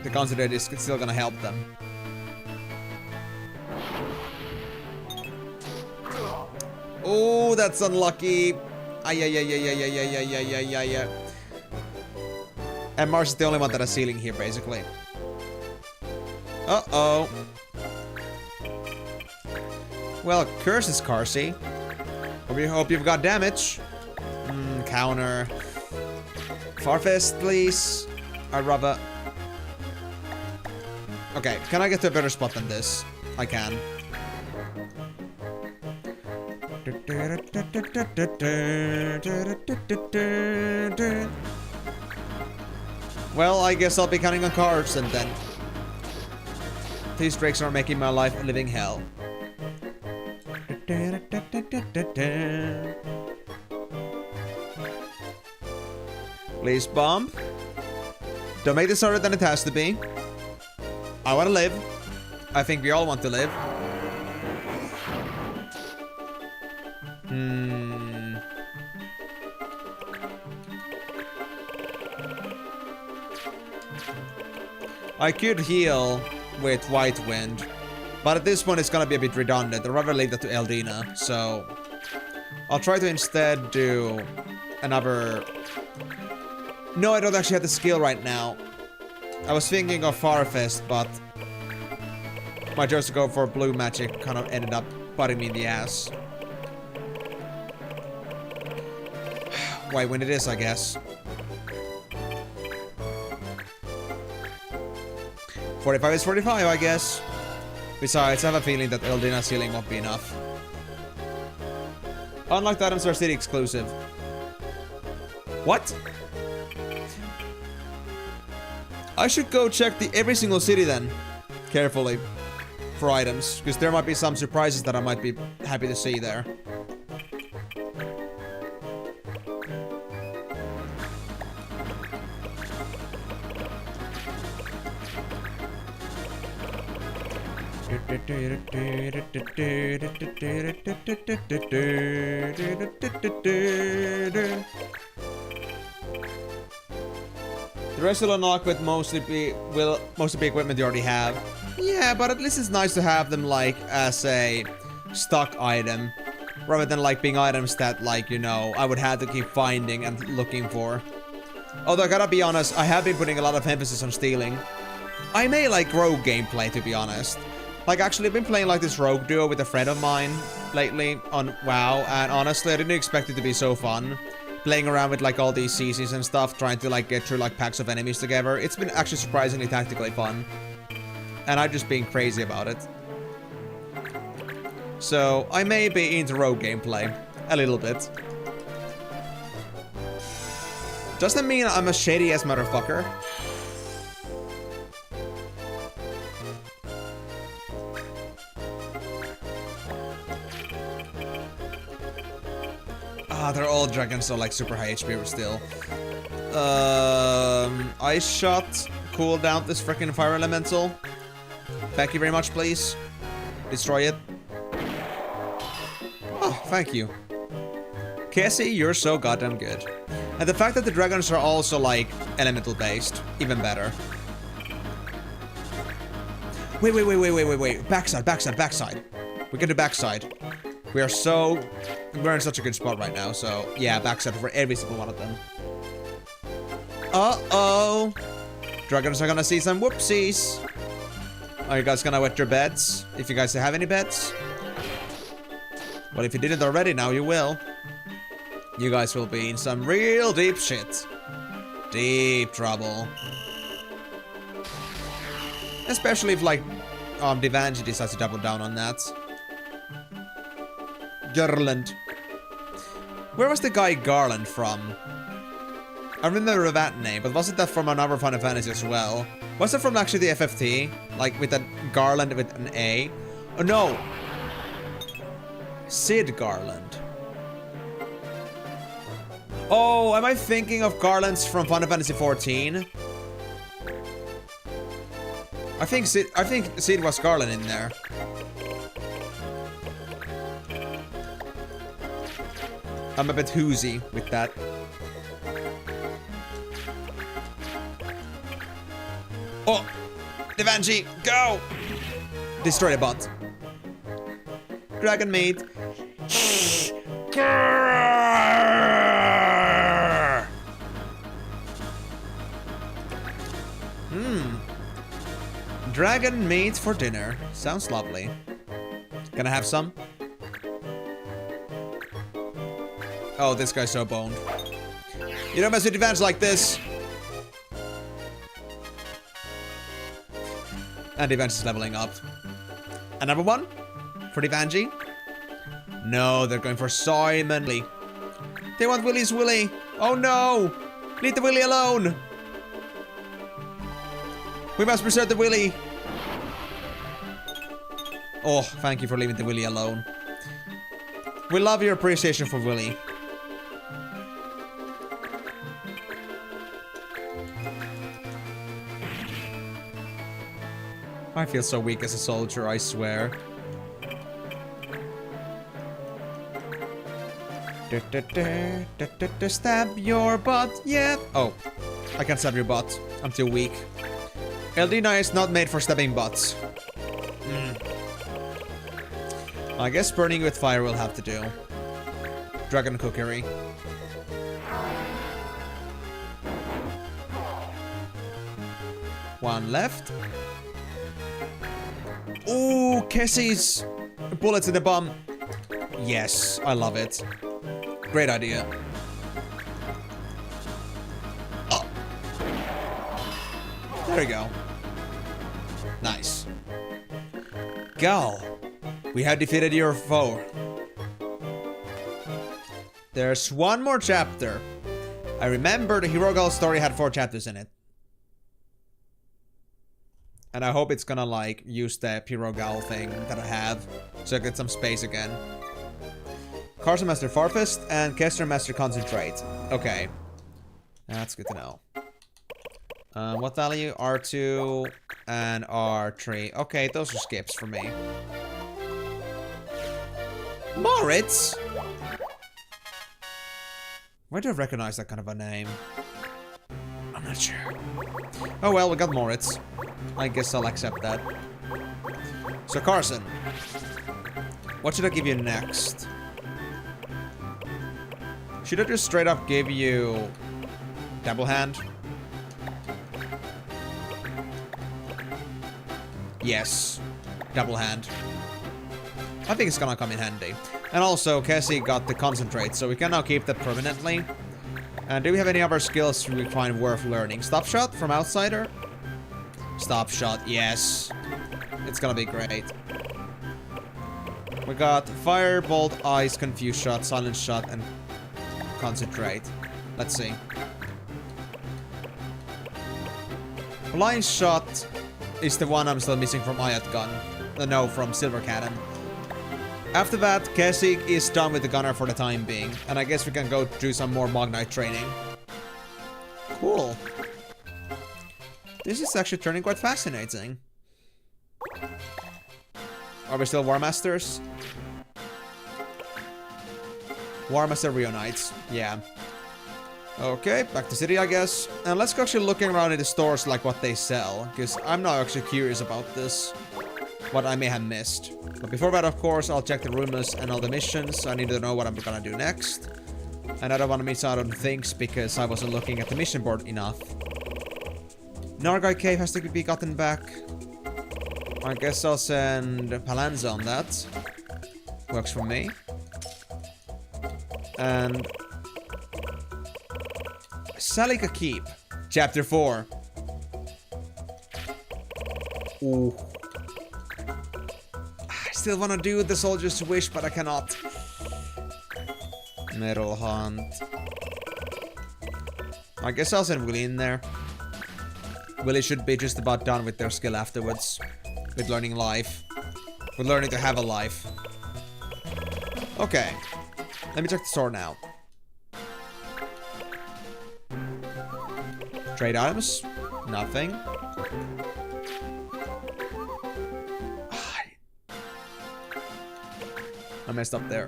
the Concentrate is still gonna help them. Oh, that's unlucky. Ay. And Mars is the only one that has ceiling here, basically. Uh-oh. Well, curses, Carsey. Hope you've got damage. Counter. Farfest, please. I'd rather... Okay, can I get to a better spot than this? I can. Well, I guess I'll be counting on cards and then... These drakes are making my life a living hell. Please, bomb. Don't make this harder than it has to be. I want to live. I think we all want to live. I could heal with White Wind, but at this point it's gonna be a bit redundant. I'd rather leave that to Eldina, so I'll try to instead do another... No, I don't actually have the skill right now. I was thinking of Farfest, but my choice to go for blue magic kind of ended up biting me in the ass. White Wind it is, I guess. 45 is 45, I guess. Besides, I have a feeling that Eldina's healing won't be enough. Unlocked items are city exclusive. What? I should go check every single city then, carefully, for items, because there might be some surprises that I might be happy to see there. The rest will unlock with mostly be equipment you already have. Yeah, but at least it's nice to have them like as a stock item, rather than like being items that like, you know, I would have to keep finding and looking for. Although I gotta be honest, I have been putting a lot of emphasis on stealing. I may like rogue gameplay, to be honest. Like, actually, I've been playing like this rogue duo with a friend of mine lately on WoW, and honestly, I didn't expect it to be so fun. Playing around with like all these CCs and stuff, trying to like get through like packs of enemies together. It's been actually surprisingly tactically fun. And I've just been crazy about it. So, I may be into rogue gameplay. A little bit. Doesn't mean I'm a shady-ass motherfucker. Ah, they're all dragons, so like super high HP still. Ice shot. Cool down this freaking fire elemental. Thank you very much, please. Destroy it. Oh, thank you. Cassie, you're so goddamn good. And the fact that the dragons are also like elemental based, even better. Wait. Backside. We can do backside. We're in such a good spot right now, so yeah, backside for every single one of them. Uh-oh. Dragons are gonna see some whoopsies. Are you guys gonna wet your beds? If you guys have any beds? Well, if you didn't already, now you will. You guys will be in some real deep shit. Deep trouble. Especially if, like, Devanji decides to double down on that. Garland. Where was the guy Garland from? I remember that name, but wasn't that from another Final Fantasy as well? Was it from actually the FFT? Like with a Garland with an A? Oh no! Sid Garland. Oh, am I thinking of Garlands from Final Fantasy 14? I think Sid was Garland in there. I'm a bit woozy with that. Oh! Devanji, go! Destroy the bot. Dragon meat. Dragon meat for dinner. Sounds lovely. Gonna have some? Oh, this guy's so boned. You don't mess with Devanji like this. And Devanji's leveling up. Another one? For Devanji? No, they're going for Simon Lee. They want Willy's Willy. Oh no! Leave the Willy alone! We must preserve the Willy. Oh, thank you for leaving the Willy alone. We love your appreciation for Willy. I feel so weak as a soldier, I swear. Stab your butt, yeah. Oh, I can't stab your butt. I'm too weak. Eldina is not made for stabbing butts. I guess burning with fire will have to do. Dragon cookery. One left. Ooh, Kessie's bullets in the bum. Yes, I love it. Great idea. Oh. There we go. Nice. Gal, we have defeated your foe. There's one more chapter. I remember the Hero Gal story had 4 chapters in it. And I hope it's gonna, like, use the Pirogal thing that I have, so I get some space again. Carson Master Farfist and Kester Master Concentrate. Okay. That's good to know. What value? R2 and R3. Okay, those are skips for me. Moritz? Where do I recognize that kind of a name? I'm not sure. Oh well, we got Moritz. I guess I'll accept that. So Carson, what should I give you next? Should I just straight up give you Double Hand? Yes, Double Hand. I think it's gonna come in handy. And also, Cassie got the Concentrate, so we can now keep that permanently. And do we have any other skills we find worth learning? Stop Shot from Outsider? Stop Shot, yes. It's gonna be great. We got Firebolt, Ice, Confuse Shot, Silent Shot, and Concentrate. Let's see. Blind Shot is the one I'm still missing from Ayat Gun. No, from Silver Cannon. After that, Cassie is done with the gunner for the time being. And I guess we can go do some more Magnite training. Cool. This is actually turning quite fascinating. Are we still War Masters? War Master Rio Knights. Yeah. Okay, back to city, I guess. And let's go actually looking around in the stores, like what they sell. Because I'm now actually curious about this. What I may have missed. But before that, of course, I'll check the rumors and all the missions. I need to know what I'm gonna do next. And I don't want to miss out on things because I wasn't looking at the mission board enough. Nargai Cave has to be gotten back. I guess I'll send Palanza on that. Works for me. And Salika Keep, Chapter 4. Ooh. I still want to do the Soldier's Wish, but I cannot. Metal Hunt. I guess I'll send Willy in there. Willy should be just about done with their skill afterwards. With learning life. With learning to have a life. Okay. Let me check the store now. Trade items? Nothing. I messed up there.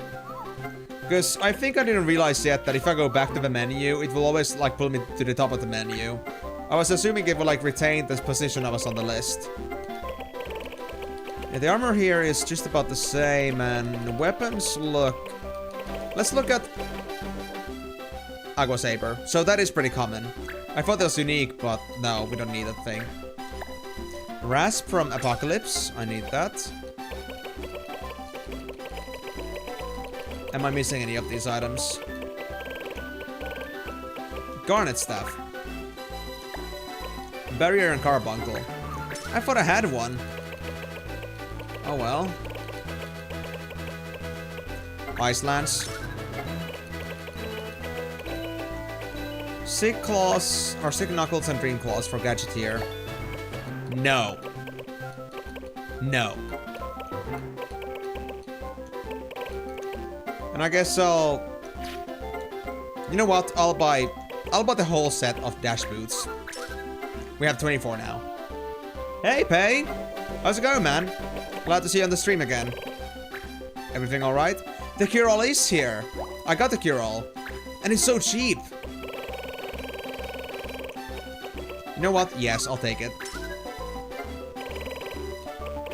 Because I think I didn't realize yet that if I go back to the menu, it will always like pull me to the top of the menu. I was assuming it will like retain this position I was on the list. Yeah, the armor here is just about the same, and the weapons look... Let's look at Agua Saber. So that is pretty common. I thought that was unique, but no, we don't need that thing. Rasp from Apocalypse. I need that. Am I missing any of these items? Garnet Staff. Barrier and Carbuncle. I thought I had one. Oh well. Ice Lance. Sick Claws, or Sick Knuckles and Dream Claws for Gadgeteer. No. No. And I guess I'll... You know what? I'll buy the whole set of Dash Boots. We have 24 now. Hey, Pei! How's it going, man? Glad to see you on the stream again. Everything alright? The cure-all is here. I got the cure-all. And it's so cheap. You know what? Yes, I'll take it.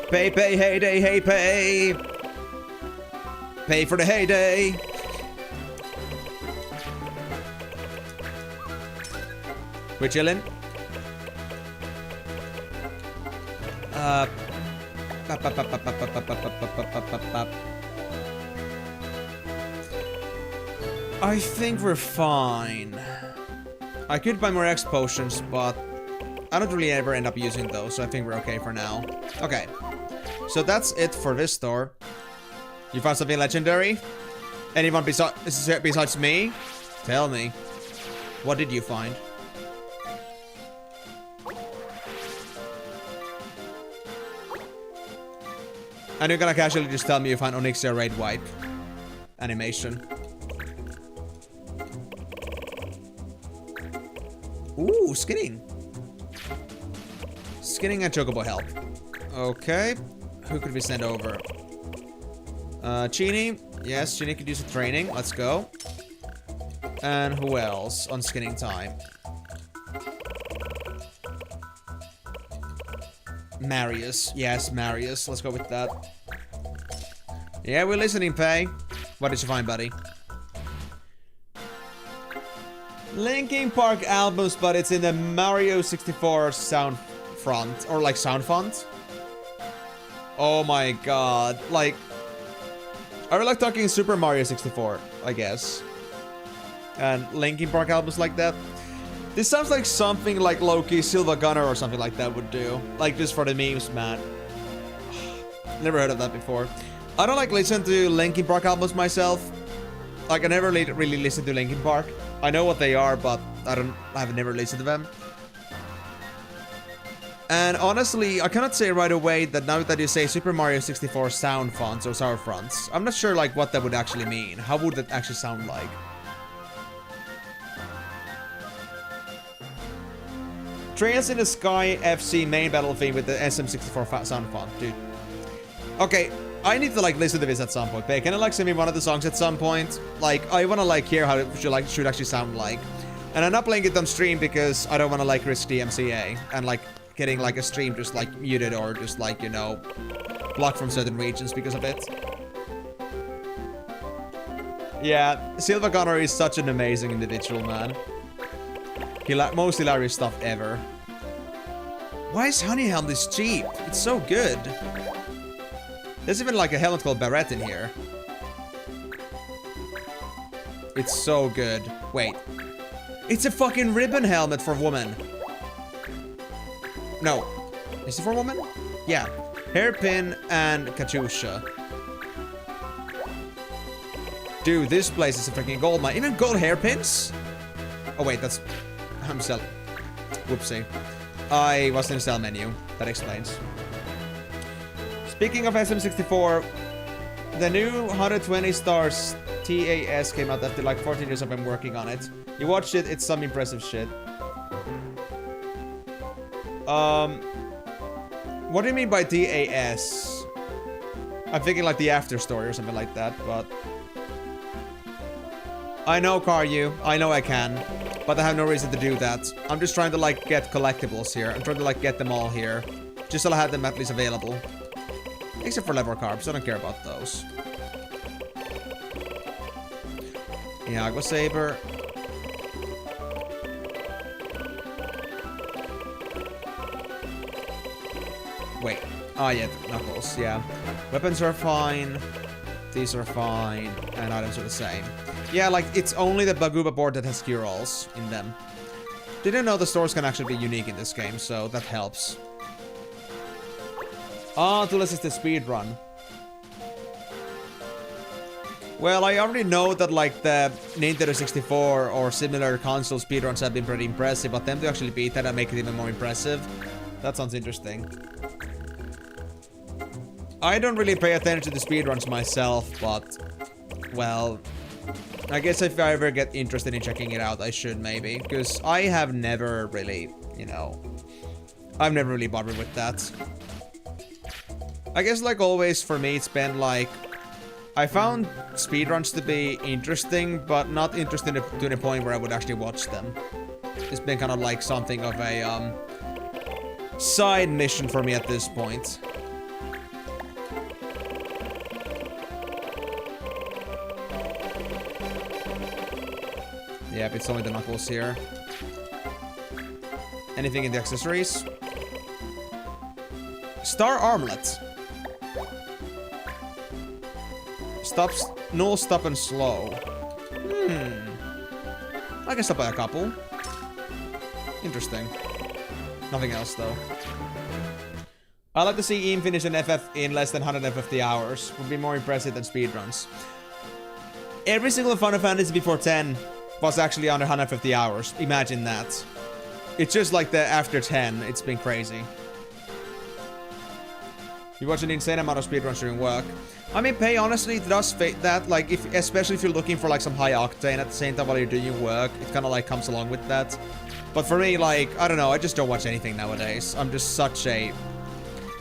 Pei, Pei, heyday, hey, Pei! Pay for the heyday! We're chillin'. I think we're fine. I could buy more X potions, but I don't really ever end up using those, so I think we're okay for now. Okay, so that's it for this store. You found something legendary? Anyone besides me? Tell me. What did you find? And you're gonna casually just tell me you find Onyxia Raid Wipe. Animation. Ooh, skinning. Skinning and Chocobo help. Okay. Who could we send over? Chini. Yes, Chini could use a training. Let's go. And who else on skinning time? Marius. Yes, Marius. Let's go with that. Yeah, we're listening, Pei. What did you find, buddy? Linkin Park albums, but it's in the Mario 64 sound front. Or like sound font. Oh my god. Like... Are we like talking Super Mario 64, I guess? And Linkin Park albums like that? This sounds like something like Loki, Silva Gunner or something like that would do. Like just for the memes, man. Never heard of that before. I don't like listen to Linkin Park albums myself. Like I never really listened to Linkin Park. I know what they are, but I've never listened to them. And honestly, I cannot say right away that now that you say Super Mario 64 sound fonts or sound fronts, I'm not sure like what that would actually mean. How would that actually sound like? Trails in the Sky FC main battle theme with the SM64 sound font, dude. Okay, I need to like listen to this at some point. Can I like send me one of the songs at some point? Like, I wanna like hear how it should actually sound like. And I'm not playing it on stream because I don't want to like risk DMCA and like getting like a stream just like muted or just like, you know, blocked from certain regions because of it. Yeah, Silva Connor is such an amazing individual, man. Most hilarious stuff ever. Why is Honey Helm this cheap? It's so good. There's even like a helmet called Barrette in here. It's so good. Wait. It's a fucking ribbon helmet for woman. No. Is it for woman? Yeah. Hairpin and Katyusha. Dude, this place is a freaking gold mine. Even gold hairpins? Oh wait, that's... I'm selling. Whoopsie. I was in the sell menu. That explains. Speaking of SM64, the new 120 stars TAS came out after like 14 years of them working on it. You watched it, it's some impressive shit. What do you mean by TAS? I'm thinking like the after story or something like that, but... I know, Karyu. I know I can. But I have no reason to do that. I'm just trying to, like, get collectibles here. I'm trying to, like, get them all here. Just so I have them at least available. Except for lever carbs. I don't care about those. Iago Saber. Wait. Oh, yeah. Knuckles. Yeah. Weapons are fine. These are fine. And items are the same. Yeah, like, it's only the Baguba board that has cure alls in them. Didn't know the stores can actually be unique in this game, so that helps. Ah, Tulis is the speedrun. Well, I already know that, like, the Nintendo 64 or similar console speedruns have been pretty impressive, but them to actually beat that and make it even more impressive, that sounds interesting. I don't really pay attention to the speedruns myself, but, well... I guess if I ever get interested in checking it out, I should maybe. Because I have never really, you know... I've never really bothered with that. I guess like always for me it's been like... I found speedruns to be interesting, but not interesting to the point where I would actually watch them. It's been kind of like something of a side mission for me at this point. Yep, it's only the Knuckles here. Anything in the accessories? Star Armlet. Stops, null, stop, and slow. I can stop by a couple. Interesting. Nothing else, though. I'd like to see Ian finish an FF in less than 150 hours. Would be more impressive than speedruns. Every single Final Fantasy before 10 was actually under 150 hours. Imagine that. It's just like the after 10, it's been crazy. You watch an insane amount of speedruns during work. I mean, pay honestly, it does fit that, like, especially if you're looking for like some high octane at the same time while you're doing your work, it kind of like comes along with that. But for me, like, I don't know, I just don't watch anything nowadays. I'm just such a...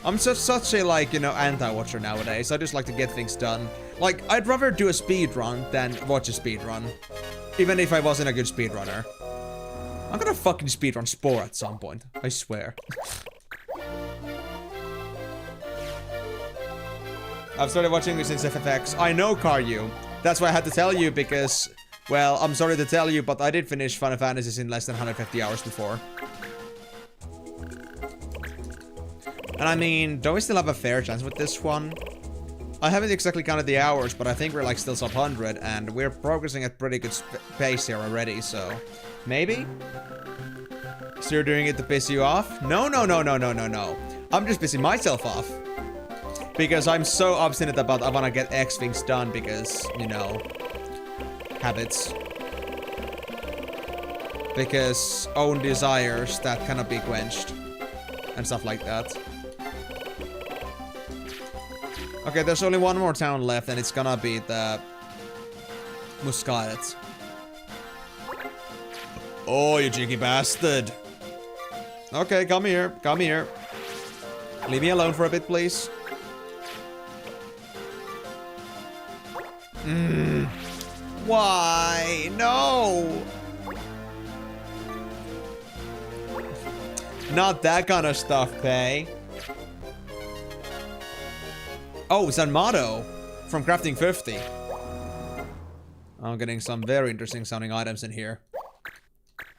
I'm such a, like, you know, anti-watcher nowadays. I just like to get things done. Like, I'd rather do a speedrun than watch a speedrun. Even if I wasn't a good speedrunner. I'm gonna fucking speedrun Spore at some point. I swear. I've started watching this since FFX. I know, Karyu. That's why I had to tell you because... Well, I'm sorry to tell you, but I did finish Final Fantasy in less than 150 hours before. And I mean, don't we still have a fair chance with this one? I haven't exactly counted the hours, but I think we're like still sub 100, and we're progressing at pretty good pace here already, so... Maybe? So you're doing it to piss you off? No, no, no, no, no, no, no. I'm just pissing myself off. Because I'm so obstinate about I want to get X things done because, you know... Habits. Because own desires that cannot be quenched. And stuff like that. Okay, there's only one more town left, and it's gonna be the Muscadet. Oh, you cheeky bastard. Okay, come here. Come here. Leave me alone for a bit, please. Why? No! Not that kind of stuff, Pay. Oh, Zanmato from Crafting 50. I'm getting some very interesting sounding items in here.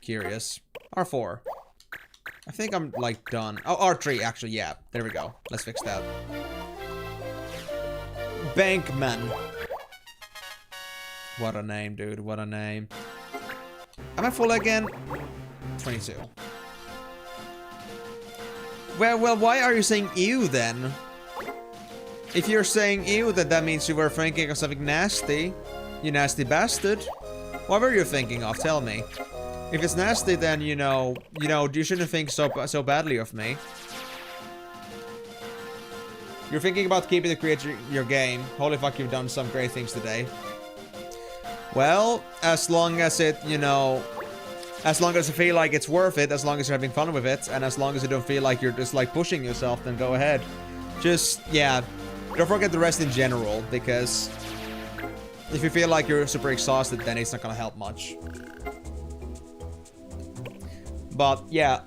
Curious. R4. I think I'm like done. Oh, R3 actually, yeah. There we go. Let's fix that. Bankman. What a name, dude. What a name. Am I full again? 22. Well, why are you saying ew then? If you're saying ew, then that means you were thinking of something nasty. You nasty bastard. What were you thinking of? Tell me. If it's nasty, then you shouldn't think so badly of me. You're thinking about keeping the creator your game. Holy fuck, you've done some great things today. Well, as long as it, as long as you feel like it's worth it, as long as you're having fun with it, and as long as you don't feel like you're just like pushing yourself, then go ahead. Just, yeah, don't forget the rest in general, because if you feel like you're super exhausted, then it's not gonna help much. But yeah,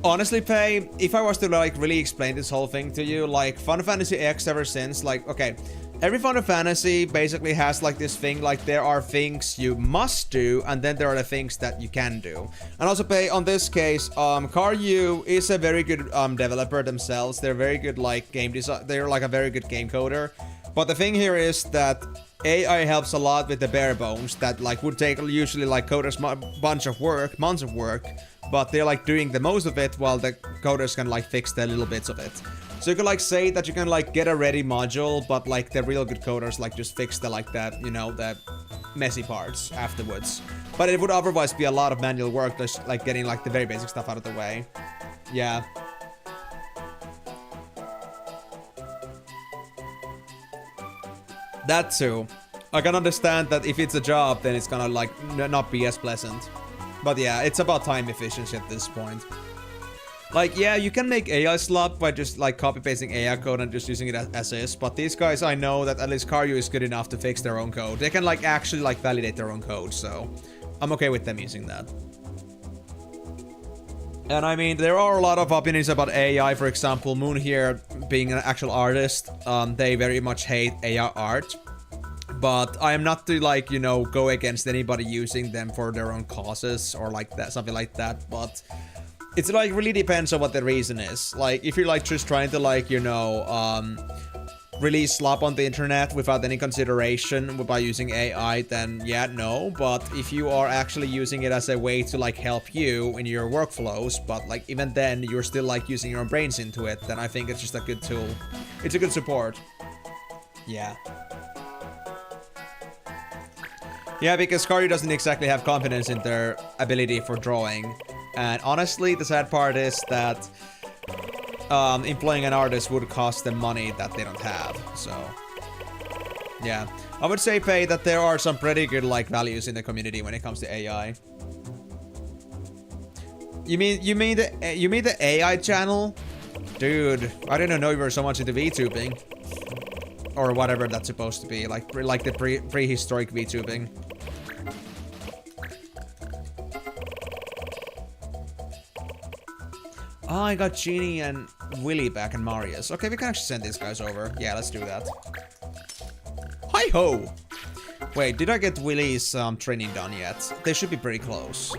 honestly, Pay, if I was to like really explain this whole thing to you, like Final Fantasy X ever since, like, okay, every Final Fantasy basically has like this thing, like there are things you must do, and then there are the things that you can do. And also, Pay, on this case, Karyu is a very good developer themselves. They're very good like game design. They're like a very good game coder. But the thing here is that AI helps a lot with the bare bones that like would take usually like coders bunch of work, months of work, but they're like doing the most of it while the coders can like fix the little bits of it. So you can like say that you can like get a ready module, but like the real good coders like just fix the like that, the messy parts afterwards. But it would otherwise be a lot of manual work, just like getting like the very basic stuff out of the way. Yeah. That too. I can understand that if it's a job, then it's gonna like not be as pleasant. But yeah, it's about time efficiency at this point. Like, yeah, you can make AI slop by just like copy-pasting AI code and just using it as is. But these guys, I know that at least Karyu is good enough to fix their own code. They can like actually like validate their own code, so I'm okay with them using that. And I mean, there are a lot of opinions about AI. For example, Moon here being an actual artist, they very much hate AI art. But I am not to like, go against anybody using them for their own causes or like that, something like that. But it's like really depends on what the reason is. Like if you're like just trying to like, release slop on the internet without any consideration by using AI, then yeah, no. But if you are actually using it as a way to like help you in your workflows, but like even then you're still like using your own brains into it, then I think it's just a good tool. It's a good support. Yeah. Yeah, because Karyu doesn't exactly have confidence in their ability for drawing. And honestly, the sad part is that employing an artist would cost them money that they don't have. So, yeah. I would say, Pay, that there are some pretty good like values in the community when it comes to AI. You mean the AI channel? Dude, I didn't know you were so much into VTubing. Or whatever that's supposed to be, like the prehistoric VTubing. Oh, I got Genie and Willy back in Marius. Okay, we can actually send these guys over. Yeah, let's do that. Hi-ho! Wait, did I get Willy's training done yet? They should be pretty close.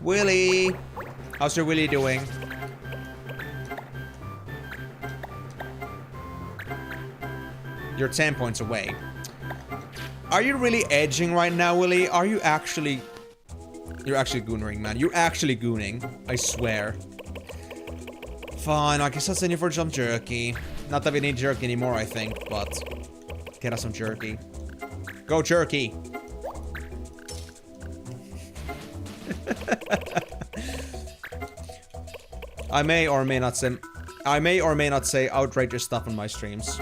Willy! How's your Willy doing? You're 10 points away. Are you really edging right now, Willy? Are you actually... You're actually goonering, man. You're actually gooning. I swear. Fine, I guess I'll send you for some jerky. Not that we need jerky anymore, I think, but... Get us some jerky. Go jerky! I may or may not say outrageous stuff on my streams.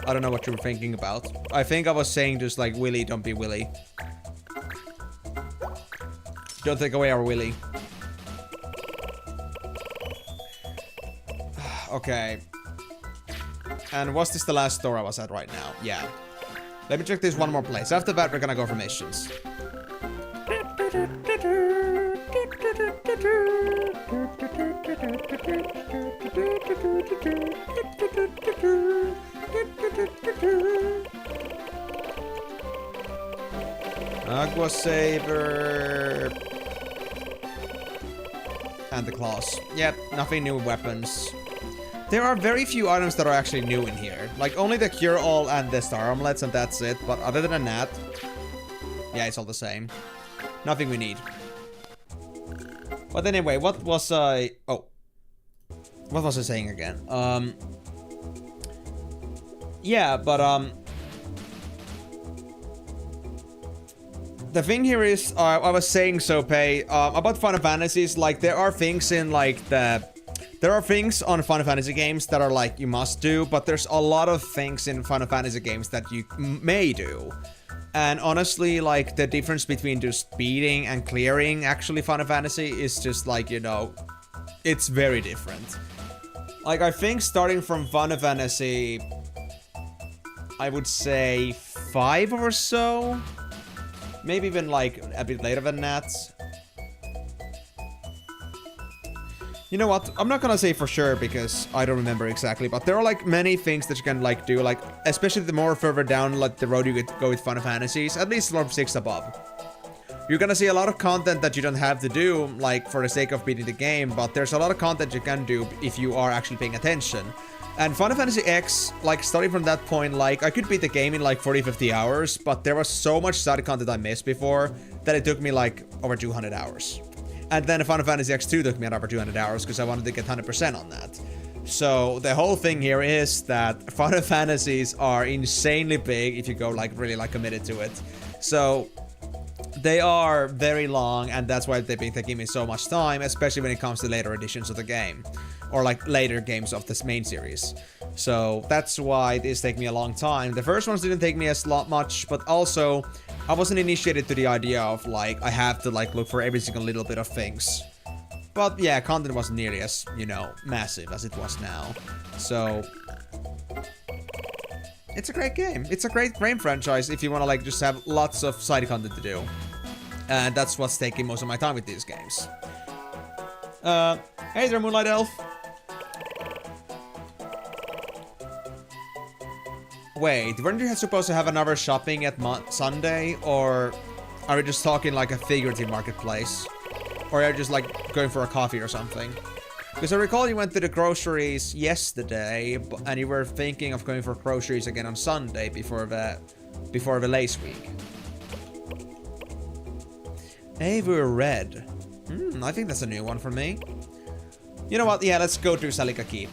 I don't know what you were thinking about. I think I was saying just like, Willy, don't be Willy. Don't take away our Willy. Okay. And was this the last store I was at right now? Yeah. Let me check this one more place. After that, we're gonna go for missions. Aqua Saber. And the claws. Yep, nothing new with weapons. There are very few items that are actually new in here. Like, only the Cure-All and the Star Omelets, and that's it. But other than that, yeah, it's all the same. Nothing we need. But anyway, what was I... Oh. What was I saying again? Yeah, but, the thing here is, I was saying, Soapay, about Final Fantasies, like, there are things in, like, there are things on Final Fantasy games that are, like, you must do, but there's a lot of things in Final Fantasy games that you may do. And honestly, like, the difference between just beating and clearing, actually, Final Fantasy is just, like, you know, it's very different. Like, I think starting from Final Fantasy, I would say 5 or so? Maybe even, like, a bit later than that. You know what? I'm not gonna say for sure because I don't remember exactly, but there are, like, many things that you can, like, do, like, especially the more further down, like, the road you go with Final Fantasies, at least Lord 6 above. You're gonna see a lot of content that you don't have to do, like, for the sake of beating the game, but there's a lot of content you can do if you are actually paying attention. And Final Fantasy X, like, starting from that point, like, I could beat the game in, like, 40-50 hours, but there was so much side content I missed before that it took me, like, over 200 hours. And then Final Fantasy X2 took me over 200 hours because I wanted to get 100% on that. So the whole thing here is that Final Fantasies are insanely big if you go, like, really, like, committed to it. So they are very long, and that's why they've been taking me so much time, especially when it comes to later editions of the game. Or, like, later games of this main series. So that's why this take me a long time. The first ones didn't take me as much, but also I wasn't initiated to the idea of, like, I have to, like, look for every single little bit of things. But yeah, content wasn't nearly as, you know, massive as it was now. So it's a great game. It's a great game franchise if you want to, like, just have lots of side content to do. And that's what's taking most of my time with these games. Hey there, Moonlight Elf. Wait, weren't you supposed to have another shopping at Sunday? Or are we just talking like a figurative marketplace? Or are you just, like, going for a coffee or something? Because I recall you went to the groceries yesterday, and you were thinking of going for groceries again on Sunday before the Lace Week. Ever Red. I think that's a new one for me. You know what? Yeah, let's go to Salika Keep.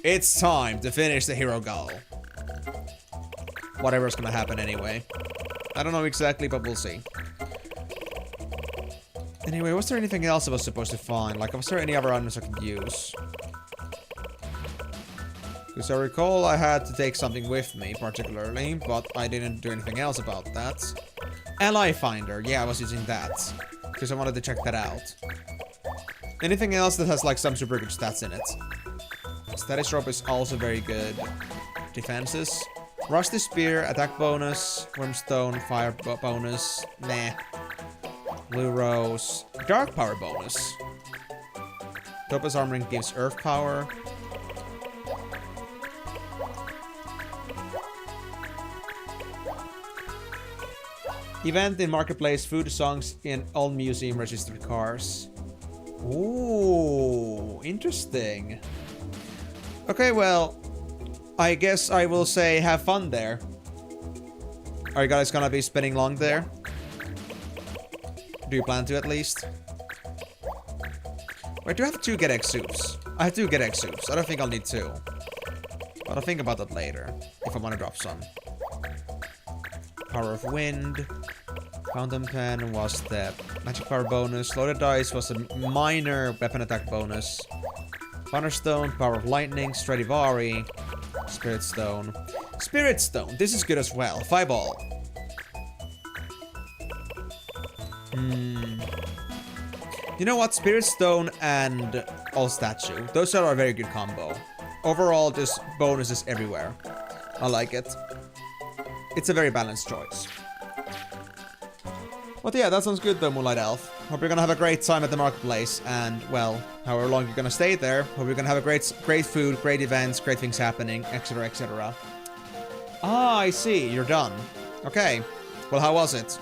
It's time to finish the hero goal. Whatever's gonna happen anyway. I don't know exactly, but we'll see. Anyway, was there anything else I was supposed to find? Like, was there any other items I could use? Because I recall I had to take something with me, particularly, but I didn't do anything else about that. Ally Finder. Yeah, I was using that. Because I wanted to check that out. Anything else that has, like, some super good stats in it? Status Drop is also very good. Defenses. Rusty Spear, attack bonus, Wormstone, fire bonus, nah. Blue Rose, Dark Power bonus. Topaz Armoring gives Earth Power. Event in Marketplace, food, songs in old museum registered cars. Ooh, interesting. Okay, well, I guess I will say have fun there. Are you guys gonna be spending long there? Do you plan to, at least? Wait, do I have 2 Get Egg Soups? I have 2 Get Egg Soups. I don't think I'll need 2. But I'll think about that later, if I want to drop some. Power of Wind. Fountain Pen was the magic power bonus. Loaded Dice was a minor weapon attack bonus. Thunderstone, Power of Lightning, Stradivari. Spirit Stone. Spirit Stone, this is good as well. 5 all. You know what? Spirit Stone and All Statue. Those are a very good combo. Overall, just bonuses everywhere. I like it. It's a very balanced choice. But yeah, that sounds good though, Moonlight Elf. Hope you're gonna have a great time at the marketplace, and, well, however long you're gonna stay there. Hope you're gonna have a great food, great events, great things happening, etc, etc. Ah, I see, you're done. Okay. Well, how was it?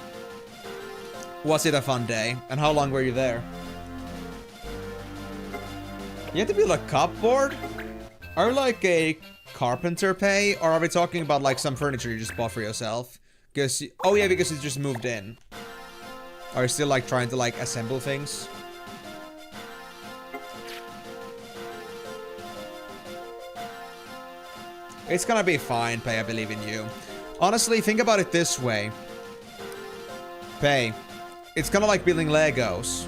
Was it a fun day? And how long were you there? You have to build a cupboard? Are you like a carpenter pay? Or are we talking about like some furniture you just bought for yourself? Because, oh yeah, because you just moved in. Are you still like trying to like assemble things? It's gonna be fine, Pei, I believe in you. Honestly, think about it this way. Pei, it's kind of like building Legos.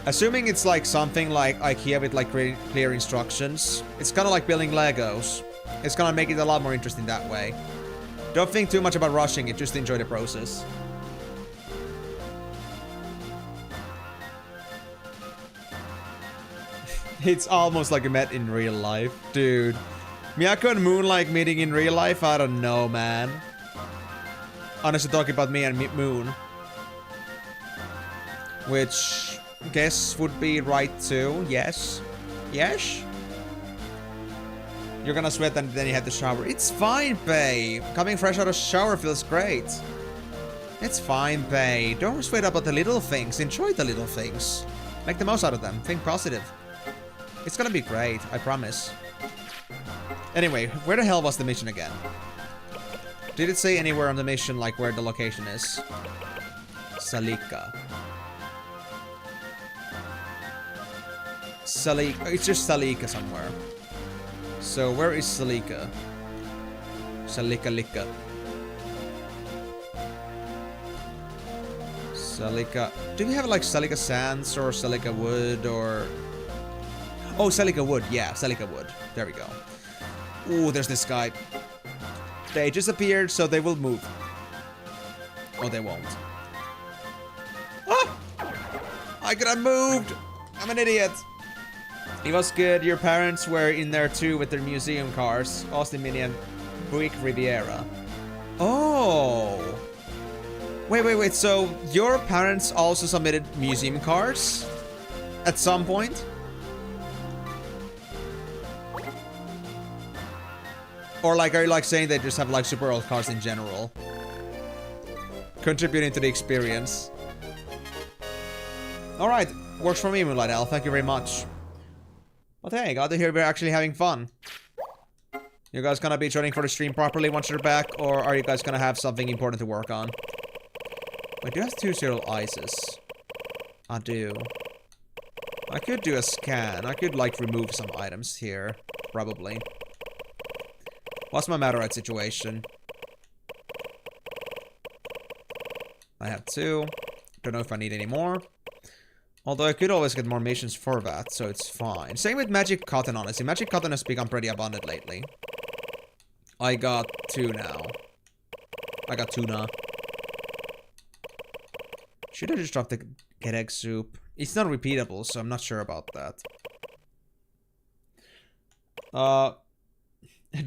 Assuming it's like something like IKEA with like clear instructions, it's kind of like building Legos. It's gonna make it a lot more interesting that way. Don't think too much about rushing it, just enjoy the process. It's almost like a met in real life. Dude. Miyako and Moon like meeting in real life? I don't know, man. Honestly, talking about me and Moon. Which, guess would be right too. Yes. Yes? You're gonna sweat and then you have to shower. It's fine, Pei. Coming fresh out of shower feels great. It's fine, Pei. Don't sweat about the little things. Enjoy the little things. Make the most out of them. Think positive. It's gonna be great, I promise. Anyway, where the hell was the mission again? Did it say anywhere on the mission, like, where the location is? Salika. Salika. It's just Salika somewhere. So, where is Salika? Salika. Salika. Do we have, like, Salika Sands or Salika Wood or... Oh, Salika Wood. Yeah, Salika Wood. There we go. Ooh, there's this guy. They just appeared, so they will move. Oh, they won't. Ah! I could have moved! I'm an idiot. It was good. Your parents were in there too with their museum cars. Austin Mini and Buick Riviera. Oh! Wait. So, your parents also submitted museum cars? At some point? Or like, are you like saying they just have like super old cars in general? Contributing to the experience. Alright, works for me, Moonlight Elf, thank you very much. But hey, glad to hear we're actually having fun. You guys gonna be joining for the stream properly once you're back? Or are you guys gonna have something important to work on? Wait, do you have 2 serial ices? I do. I could do a scan. I could like remove some items here. Probably. What's my Matarite situation? I have 2. Don't know if I need any more. Although I could always get more missions for that, so it's fine. Same with Magic Cotton, honestly. Magic Cotton has become pretty abundant lately. I got 2 now. I got tuna. Should I just drop the get egg soup? It's not repeatable, so I'm not sure about that.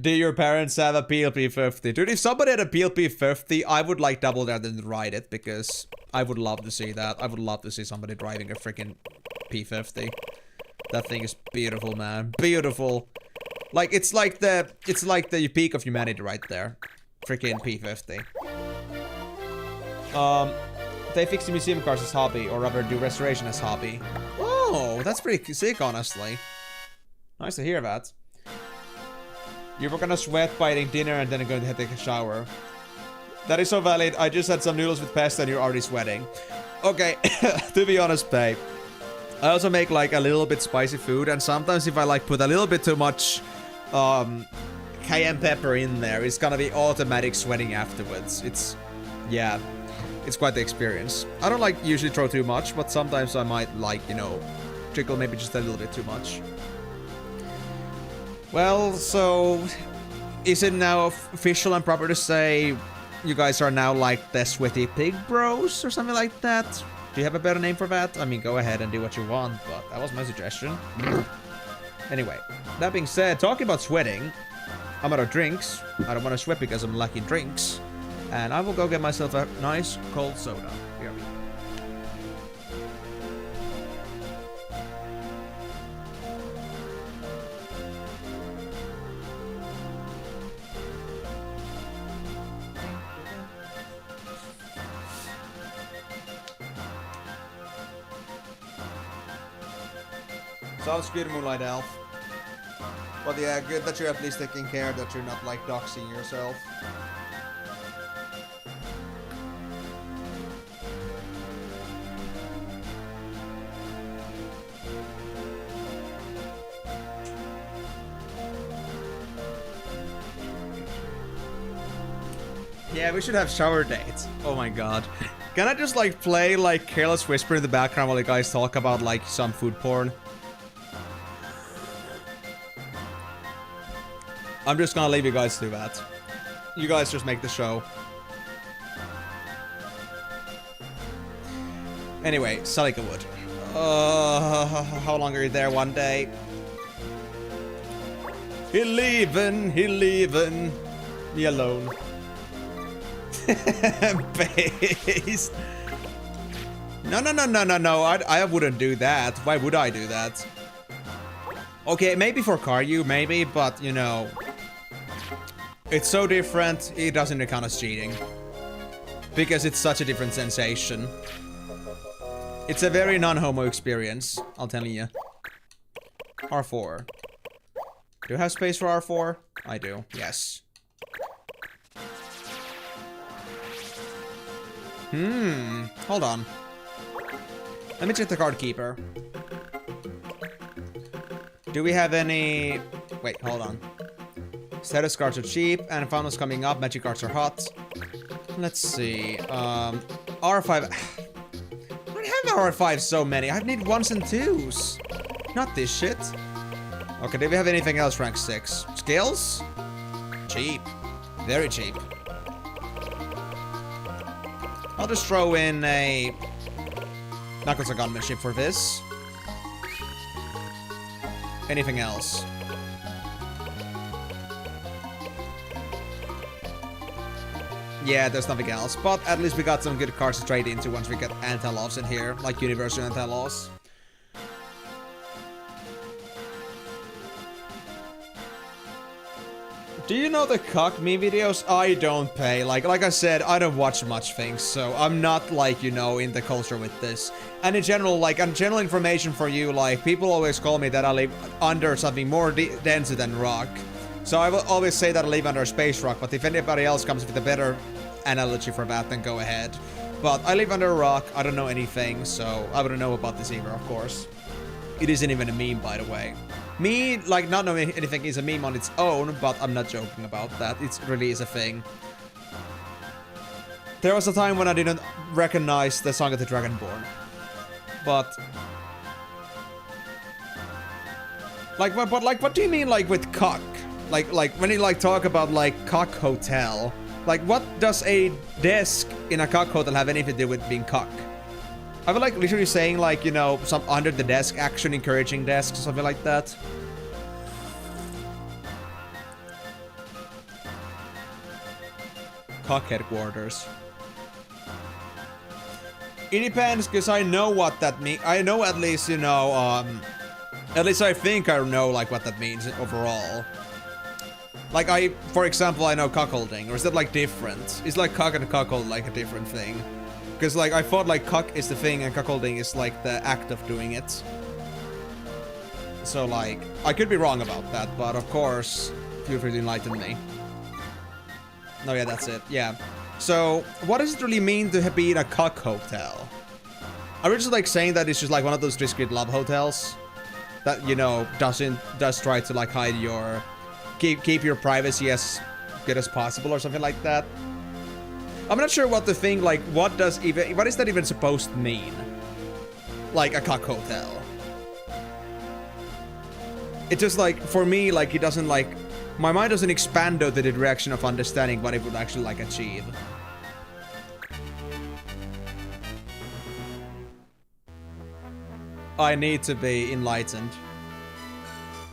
Do your parents have a PLP 50? Dude, if somebody had a PLP 50, I would like double that and ride it, because I would love to see that. I would love to see somebody driving a freaking P50. That thing is beautiful, man. Beautiful. Like, it's like the peak of humanity right there. Freaking P50. They fix the museum cars as hobby, or rather do restoration as hobby. Oh, that's pretty sick, honestly. Nice to hear that. You were gonna sweat by eating dinner and then going to take a shower. That is so valid. I just had some noodles with pasta and you're already sweating. Okay, to be honest, babe. I also make like a little bit spicy food, and sometimes if I like put a little bit too much cayenne pepper in there, it's gonna be automatic sweating afterwards. Yeah, it's quite the experience. I don't like usually throw too much, but sometimes I might like, you know, trickle maybe just a little bit too much. Well, so, is it now official and proper to say you guys are now like the sweaty pig bros or something like that? Do you have a better name for that? I mean, go ahead and do what you want, but that was my suggestion. Anyway, that being said, talking about sweating, I'm out of drinks. I don't want to sweat because I'm lacking drinks. And I will go get myself a nice cold soda. Here we go. Sounds good, Moonlight Elf. But yeah, good that you're at least taking care that you're not like doxing yourself. Yeah, we should have shower dates. Oh my god. Can I just like play like Careless Whisper in the background while you guys talk about like some food porn? I'm just gonna leave you guys to do that. You guys just make the show. Anyway, Salika Wood. How long are you there? One day? He leaving me alone. Base. No. I wouldn't do that. Why would I do that? Okay, maybe for Karyu, maybe, but you know, it's so different. It doesn't count as cheating because it's such a different sensation. It's a very non-homo experience, I'll tell you. R4. Do you have space for R4? I do. Yes. Hold on. Let me check the card keeper. Do we have any... Wait, hold on. Status cards are cheap, and finals coming up, magic cards are hot. Let's see. R5... I have R5 so many. I need 1s and 2s. Not this shit. Okay, do we have anything else rank 6? Skills? Cheap. Very cheap. I'll just throw in a Knuckles of Gunmanship for this. Anything else? Yeah, there's nothing else. But at least we got some good cards to trade into once we get anti-loss in here. Like universal anti-loss. Do you know the cock meme videos? I don't pay. Like I said, I don't watch much things, so I'm not like, you know, in the culture with this. And in general, like, on general information for you, like, people always call me that I live under something more denser than rock. So I will always say that I live under a space rock, but if anybody else comes with a better analogy for that, then go ahead. But I live under a rock, I don't know anything, so I wouldn't know about this either, of course. It isn't even a meme, by the way. Me, like, not knowing anything is a meme on its own, but I'm not joking about that. It really is a thing. There was a time when I didn't recognize the Song of the Dragonborn. But... Like, what do you mean, like, with cock? Like, when you, like, talk about, like, cock hotel. Like, what does a desk in a cock hotel have anything to do with being cock? I feel like literally saying, like, you know, some under the desk action encouraging desks or something like that. Cock headquarters. It depends, because I know what that means. I know at least, you know, at least I think I know, like, what that means overall. Like, for example, I know cuckolding, or is that, like, different? Is, like, cock and cuckold, like, a different thing? Because, like, I thought, like, cock is the thing and cuckolding is, like, the act of doing it. So, like, I could be wrong about that, but, of course, feel free to enlighten me. No, yeah, that's it. Yeah. So, what does it really mean to be in a cock hotel? Are we just, like, saying that it's just, like, one of those discreet love hotels? That, you know, does try to, like, hide your... Keep your privacy as good as possible or something like that? I'm not sure what the thing, like, what is that even supposed to mean? Like, a cock hotel. It just, like, for me, like, it doesn't, like... My mind doesn't expand out to the direction of understanding what it would actually, like, achieve. I need to be enlightened.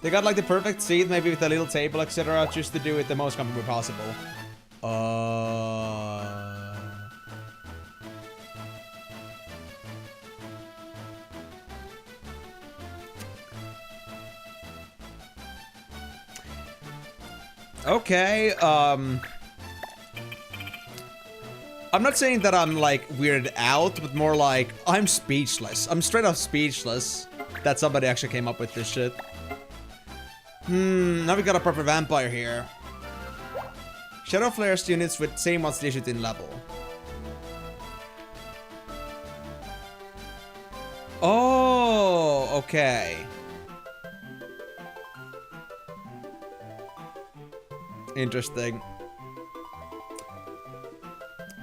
They got, like, the perfect seat, maybe with a little table, etc., just to do it the most comfortable possible. Okay, I'm not saying that I'm, like, weirded out, but more like, I'm speechless. I'm straight up speechless. that somebody actually came up with this shit. Now we got a proper vampire here. Shadow Flare's units with same one's digit in level. Oh, okay. Interesting.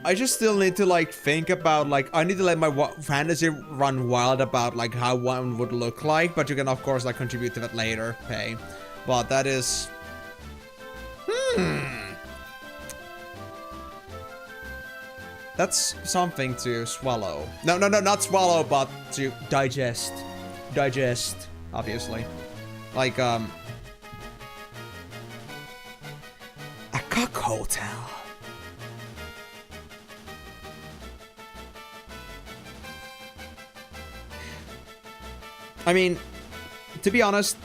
I just still need to like think about like I need to let my fantasy run wild about like how one would look like, but you can of course like contribute to that later. Okay, but that is that's something to swallow. No, not swallow, but to digest. Digest, obviously. Like a cock hotel. I mean, to be honest,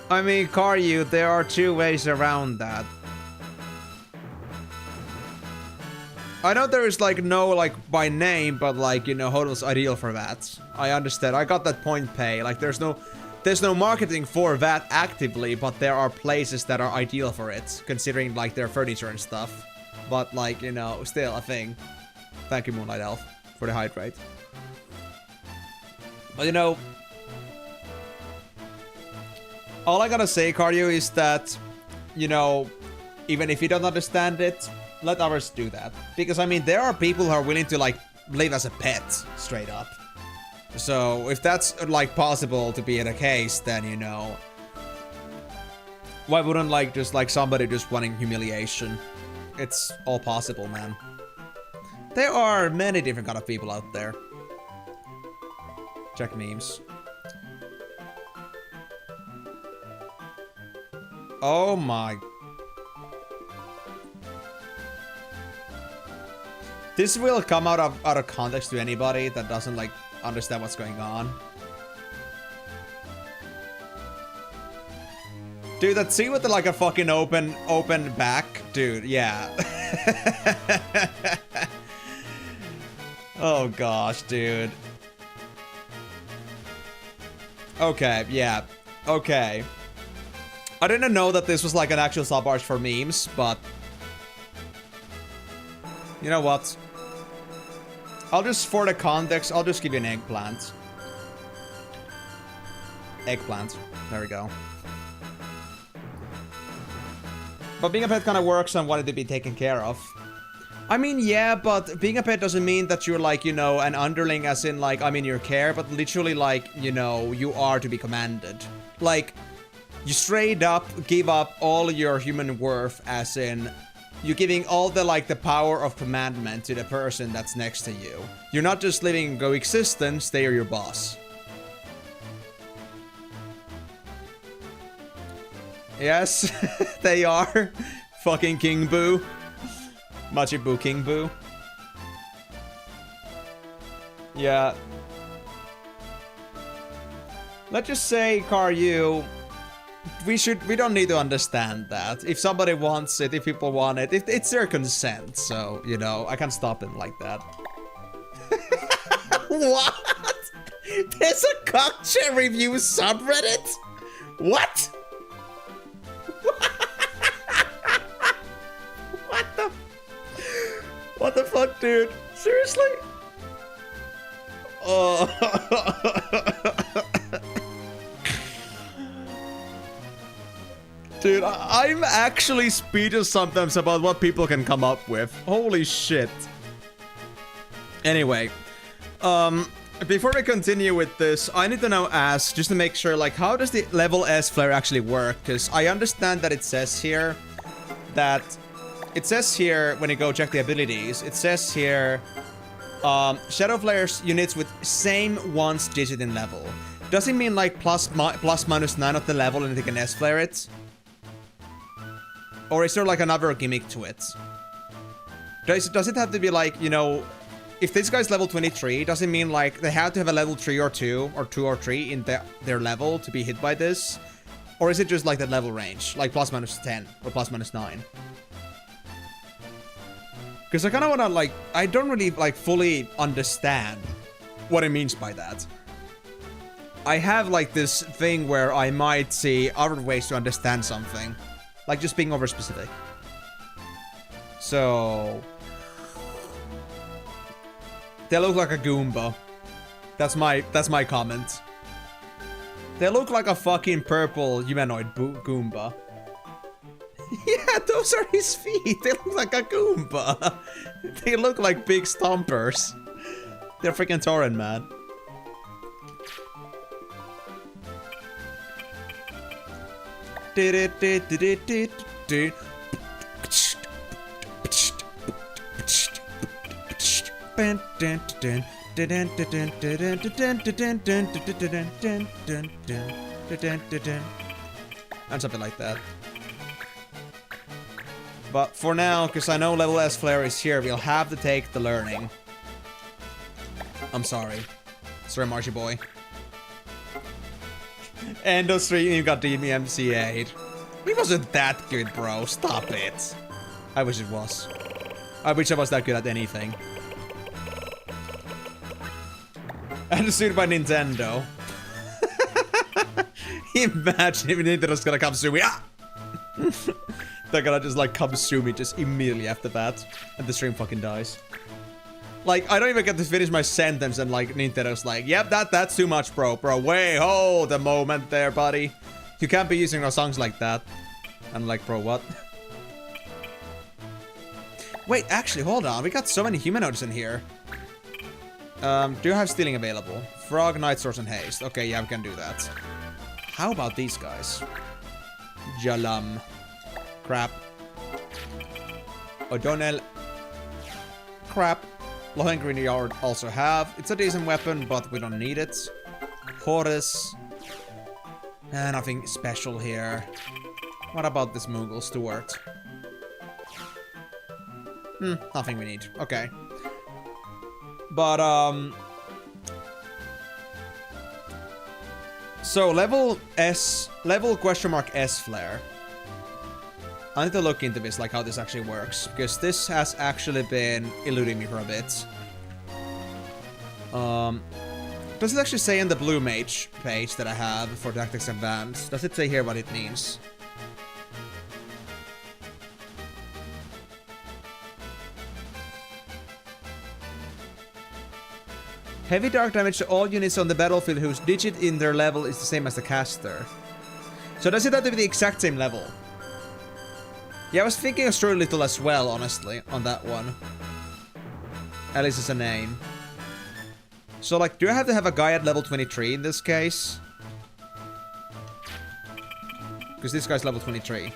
Karyu, there are two ways around that. I know there is like no like by name, but like, you know, Hodel's ideal for that. I understand. I got that point, Pay. Like there's no marketing for that actively, but there are places that are ideal for it, considering like their furniture and stuff. But like, you know, still a thing. Thank you, Moonlight Elf, for the hydrate. But you know, all I gotta say, Karyu, is that, you know, even if you don't understand it, let others do that. Because I mean, there are people who are willing to like live as a pet, straight up. So if that's like possible to be the case, then you know, why wouldn't like just like somebody just wanting humiliation? It's all possible, man. There are many different kind of people out there. Check memes. Oh my. This will come out of context to anybody that doesn't like understand what's going on. Dude, that scene with the, like a fucking open back, dude, yeah. Oh gosh, dude. Okay, yeah. Okay. I didn't know that this was like an actual sub-arch for memes, but you know what? I'll just, for the context, I'll just give you an eggplant. Eggplant. There we go. But being a pet kind of works on wanting to be taken care of. I mean, yeah, but being a pet doesn't mean that you're like, you know, an underling as in like, I'm in your care, but literally like, you know, you are to be commanded. Like, you straight up give up all your human worth as in, you're giving all the like the power of commandment to the person that's next to you. You're not just living coexistence, they are your boss. Yes, they are. Fucking King Boo. Machibu King Boo. Yeah. Let's just say, Karyu, we don't need to understand that. If somebody wants it, if people want it, it's their consent. So, you know, I can't stop them like that. What? There's a cockchair review subreddit? What? What the fuck, dude? Seriously? Oh. Dude, I'm actually speechless sometimes about what people can come up with. Holy shit. Anyway, before we continue with this, I need to now ask, just to make sure, like, how does the level S flare actually work? Because I understand that it says here that... It says here, when you go check the abilities, it says here, Shadow Flare's units with same once digit in level. Does it mean like plus minus 9 of the level and they can S-flare it? Or is there like another gimmick to it? Does it have to be like, you know, if this guy's level 23, does it mean like they have to have a level 3 or 2, or 2 or 3 in their level to be hit by this? Or is it just like that level range, like plus minus 10 or plus minus 9? Because I kind of want to, like, I don't really, like, fully understand what it means by that. I have, like, this thing where I might see other ways to understand something. Like, just being over-specific. So... they look like a Goomba. That's my comment. They look like a fucking purple humanoid Goomba. Yeah, those are his feet. They look like a Goomba. They look like big stompers. They're freaking torrent, man. And something like that. But for now, because I know level S flare is here, we'll have to take the learning. I'm sorry. Sorry, Marshy boy. End of stream, you got the MC8. He wasn't that good, bro. Stop it. I wish it was. I wish I was that good at anything. And sued by Nintendo. Imagine if Nintendo's gonna come sue me. Ah! They're gonna just like come sue me just immediately after that. And the stream fucking dies. Like, I don't even get to finish my sentence and like Nintendo's like, yep, that's too much, bro. Bro, wait, hold a moment there, buddy. You can't be using our songs like that. And like, bro, what? Wait, actually, hold on. We got so many humanoids in here. Do you have stealing available? Frog, Night Source, and Haste. Okay, yeah, we can do that. How about these guys? Jalam. Crap. O'Donnell. Crap. Lohengrin Yard also have. It's a decent weapon, but we don't need it. Horus. Nothing special here. What about this Moogle Stuart? Nothing we need. Okay. But, so, level S, level question mark S flare. I need to look into this, like how this actually works. Because this has actually been eluding me for a bit. Does it actually say in the Blue Mage page that I have for Tactics Advanced? Does it say here what it means? Heavy dark damage to all units on the battlefield whose digit in their level is the same as the caster. So does it have to be the exact same level? Yeah, I was thinking of Stray Little as well, honestly, on that one. At least it's a name. So, like, do I have to have a guy at level 23 in this case? Because this guy's level 23.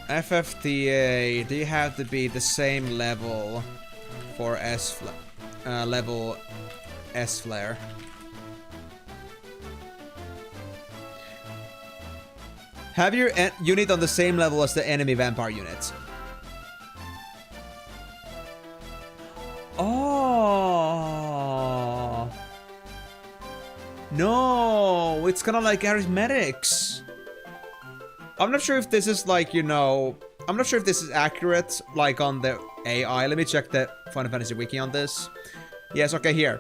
FFTA, do you have to be the same level for level S flare? Have your unit on the same level as the enemy vampire unit. Oh no, it's kind of like arithmetics. I'm not sure if this is like, you know, I'm not sure if this is accurate, like on the AI. Let me check the Final Fantasy wiki on this. Yes, okay, here.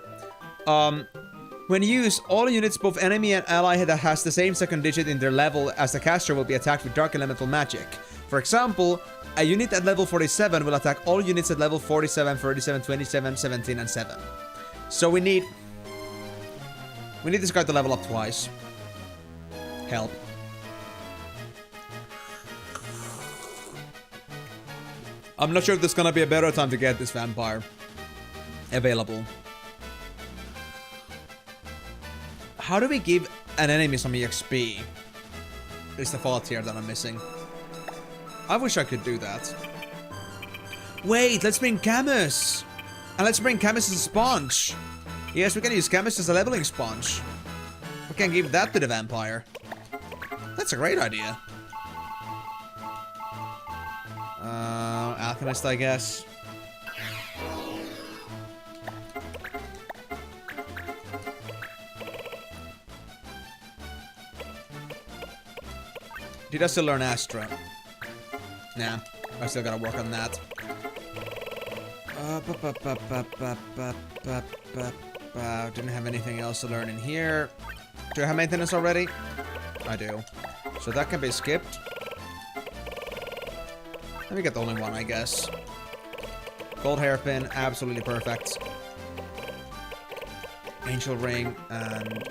When used, all units, both enemy and ally, that has the same second digit in their level as the caster will be attacked with dark elemental magic. For example, a unit at level 47 will attack all units at level 47, 37, 27, 17, and 7. So we need this guy to level up twice. Help. I'm not sure if there's gonna be a better time to get this vampire available. How do we give an enemy some EXP? Is the thought here that I'm missing. I wish I could do that. Wait, let's bring Camus! And let's bring Camus as a sponge. Yes, we can use Camus as a leveling sponge. We can give that to the vampire. That's a great idea. Alchemist, I guess. Did I still learn Astra? Nah, I still gotta work on that. Didn't have anything else to learn in here. Do I have maintenance already? I do. So that can be skipped. Let me get the only one, I guess. Gold hairpin, absolutely perfect. Angel ring, and...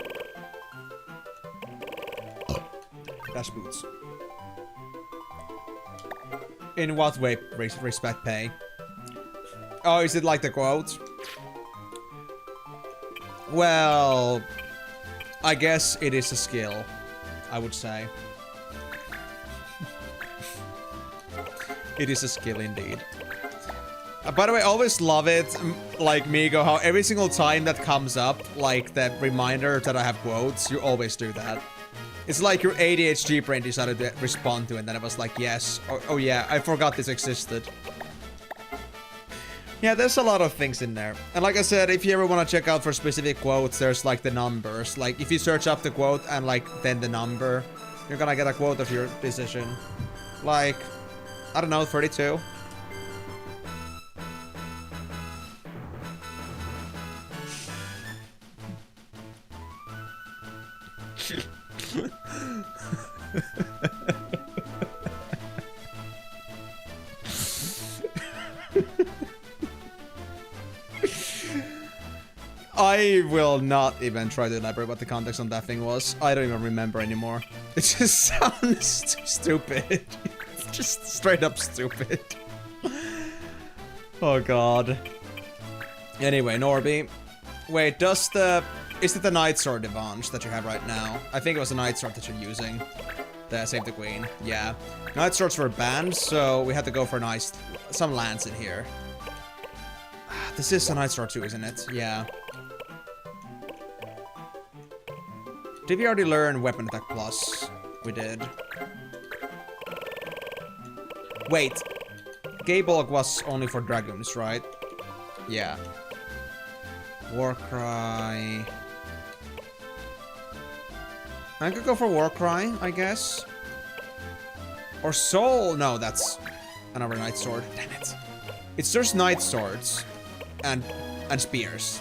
dash boots. In what way respect pay? Oh, is it like the quote? Well... I guess it is a skill, I would say. It is a skill indeed. By the way, I always love it, like Migo, how every single time that comes up, like that reminder that I have quotes, you always do that. It's like your ADHD brain decided to respond to it, and then it was like, yes, oh yeah, I forgot this existed. Yeah, there's a lot of things in there. And like I said, if you ever want to check out for specific quotes, there's like the numbers. Like if you search up the quote and like then the number, you're gonna get a quote of your decision. Like, I don't know, 32. I will not even try to elaborate what the context on that thing was. I don't even remember anymore. It just sounds stupid. It's just straight up stupid. Oh god. Anyway, Norby. Wait, is it the Night Sword advantage that you have right now? I think it was a Night Sword that you're using. The Save the Queen. Yeah. Night Swords were banned, so we had to go for some lands in here. This is a Night Sword too, isn't it? Yeah. Did we already learn Weapon Attack Plus? We did. Wait. Gaybulk was only for Dragoons, right? Yeah. Warcry. I could go for Warcry, I guess. Or Soul. No, that's another Night Sword. Damn it. It's just Night Swords. And spears.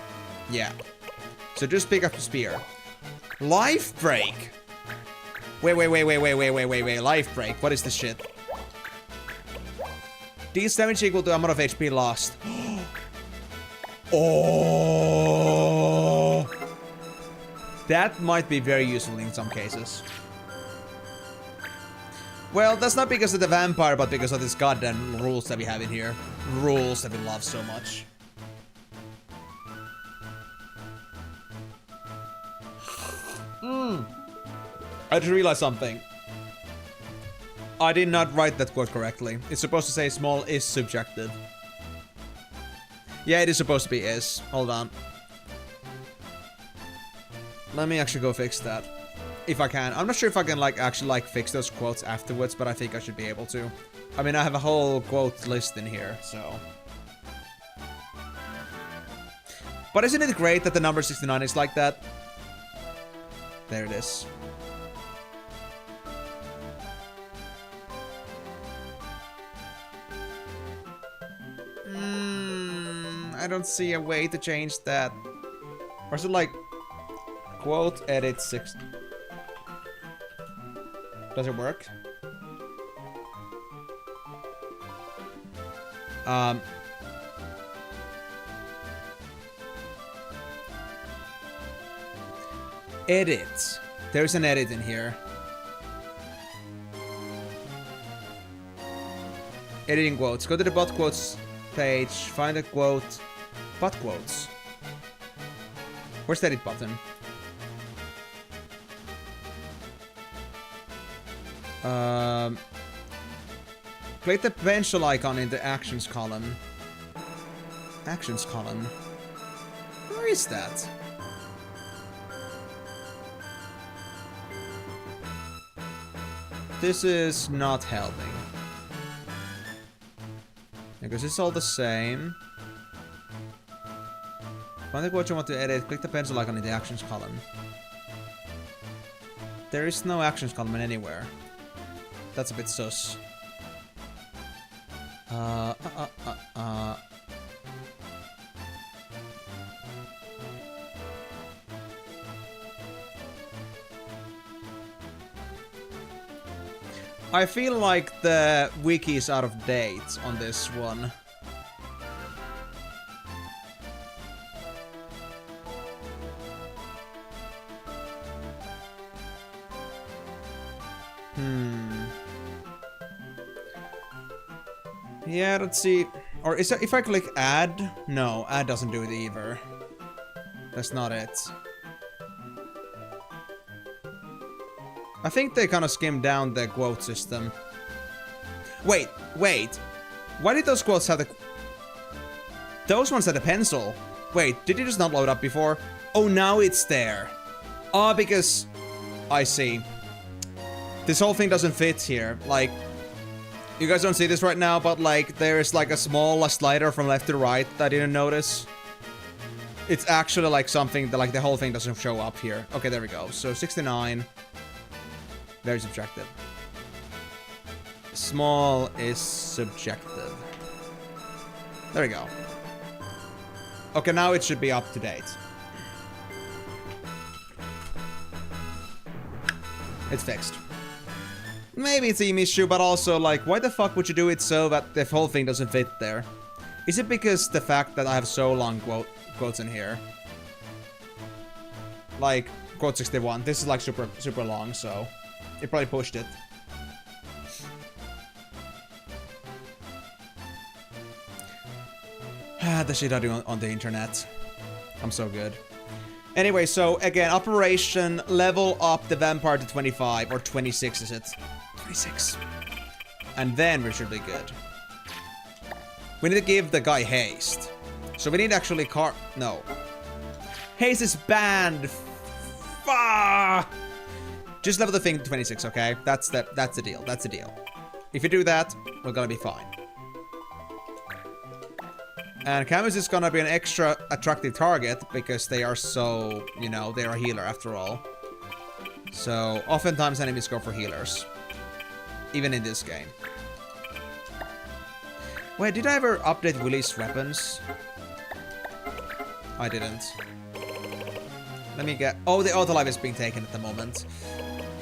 Yeah. So just pick up the spear. Life Break! Wait. Life Break. What is this shit? These damage equal to amount of HP lost. Oh! That might be very useful in some cases. Well, that's not because of the vampire, but because of these goddamn rules that we have in here. Rules that we love so much. I just realized something. I did not write that quote correctly. It's supposed to say small is subjective. Yeah, it is supposed to be is. Hold on. Let me actually go fix that. If I can. I'm not sure if I can actually fix those quotes afterwards, but I think I should be able to. I mean, I have a whole quote list in here, so. But isn't it great that the number 69 is like that? There it is. I don't see a way to change that. Or is it like quote edit 6? Does it work? Edit. There's an edit in here. Editing quotes. Go to the bot quotes page. Find a quote. Bot quotes. Where's the edit button? Click the pencil icon in the actions column. Actions column. Where is that? This is not helping. Because it's all the same. Find the quote you want to edit. Click the pencil icon in the actions column. There is no actions column anywhere. That's a bit sus. I feel like the wiki is out of date on this one. Yeah, let's see. Or is that if I click add? No, add doesn't do it either. That's not it. I think they kind of skimmed down the quote system. Wait. Why did those quotes have the... Those ones had a pencil. Wait, did it just not load up before? Oh, now it's there. Oh, because... I see. This whole thing doesn't fit here. Like, you guys don't see this right now, but like, there is like a small slider from left to right that I didn't notice. It's actually like something that like the whole thing doesn't show up here. Okay, there we go. So 69. Very subjective. Small is subjective. There we go. Okay, now it should be up to date. It's fixed. Maybe it's an issue, but also, like, why the fuck would you do it so that the whole thing doesn't fit there? Is it because the fact that I have so long quotes in here? Like, quote 61. This is, like, super long, so... It probably pushed it. The shit I do on the internet. I'm so good. Anyway, so again, operation level up the vampire to 25 or 26 is it? 26. And then we should be good. We need to give the guy haste. So we need actually no. Haste is banned. Just level the thing to 26, okay? That's the deal. That's the deal. If you do that, we're gonna be fine. And Camus is gonna be an extra attractive target because they are so, you know, they are a healer after all. So, oftentimes enemies go for healers. Even in this game. Wait, did I ever update Willy's weapons? I didn't. Let me get... Oh, the autolife is being taken at the moment.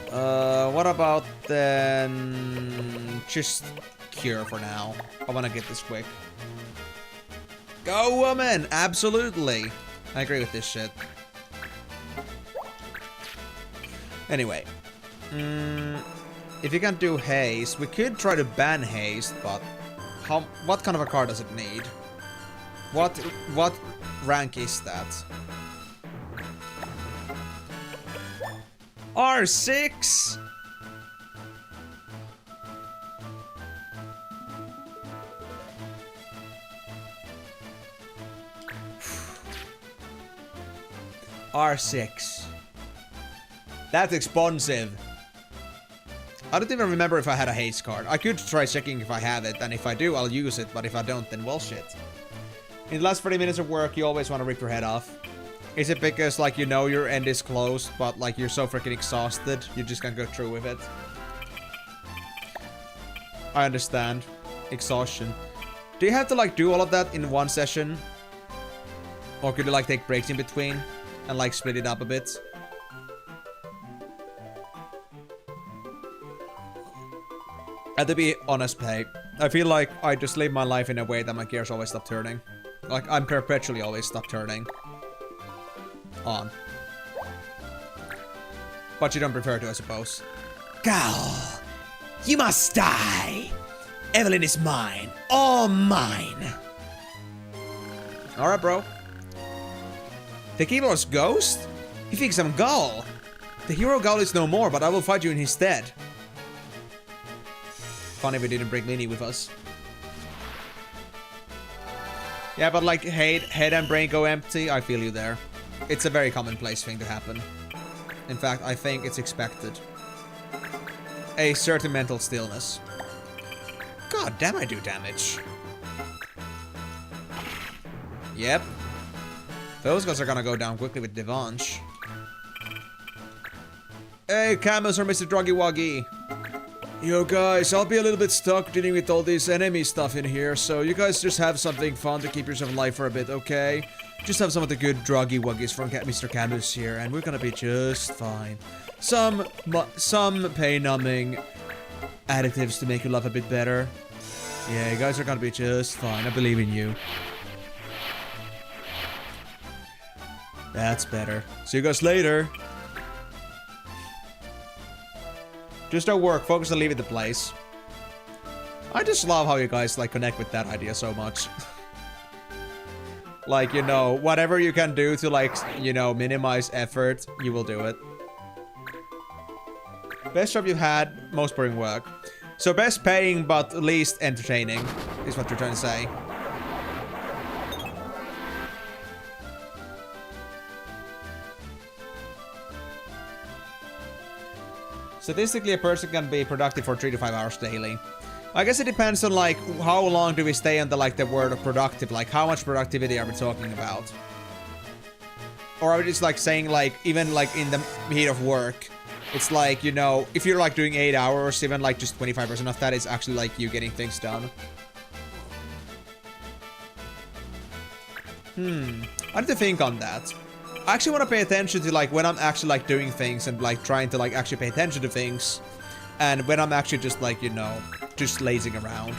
What about then... Just cure for now. I wanna get this quick. Go, woman! Absolutely! I agree with this shit. Anyway. If you can't do haste, we could try to ban haste, but... What kind of a card does it need? What rank is that? R6? R6. That's expensive. I don't even remember if I had a haste card. I could try checking if I have it, and if I do, I'll use it, but if I don't, then well shit. In the last 30 minutes of work, you always want to rip your head off. Is it because, like, you know your end is close, but, like, you're so freaking exhausted, you just can't go through with it? I understand. Exhaustion. Do you have to, like, do all of that in one session? Or could you, like, take breaks in between? And, like, split it up a bit? And to be honest, Pay, I feel like I just live my life in a way that my gears always stop turning. Like, I'm perpetually always stop turning. On. But you don't prefer to, I suppose. Gal, you must die. Evelyn is mine. All mine. Alright, bro. The keyboard's ghost? You think I'm Gull? The hero Gull is no more, but I will fight you in his stead. Funny we didn't bring Minnie with us. Yeah, but like, head and brain go empty, I feel you there. It's a very commonplace thing to happen. In fact, I think it's expected. A certain mental stillness. God damn, I do damage. Yep. Those guys are gonna go down quickly with Devanche. Hey, Camus or Mr. Druggy Wuggy. Yo guys, I'll be a little bit stuck dealing with all this enemy stuff in here, so you guys just have something fun to keep yourself alive for a bit, okay? Just have some of the good druggy wuggies from Mr. Camus here, and we're gonna be just fine. Some pain-numbing additives to make your life a bit better. Yeah, you guys are gonna be just fine. I believe in you. That's better. See you guys later. Just don't work. Focus on leaving the place. I just love how you guys, like, connect with that idea so much. Like, you know, whatever you can do to, like, you know, minimize effort, you will do it. Best job you've had, most boring work. So best paying, but least entertaining, is what you're trying to say. Statistically, a person can be productive for 3 to 5 hours daily. I guess it depends on, like, how long do we stay on the, like, the word of productive. Like, how much productivity are we talking about? Or are we just, like, saying, like, even, like, in the heat of work, it's like, you know, if you're, like, doing 8 hours, even, like, just 25% of that is actually, like, you getting things done. I have to think on that. I actually want to pay attention to, like, when I'm actually, like, doing things and, like, trying to, like, actually pay attention to things. And when I'm actually just, like, you know, just lazing around.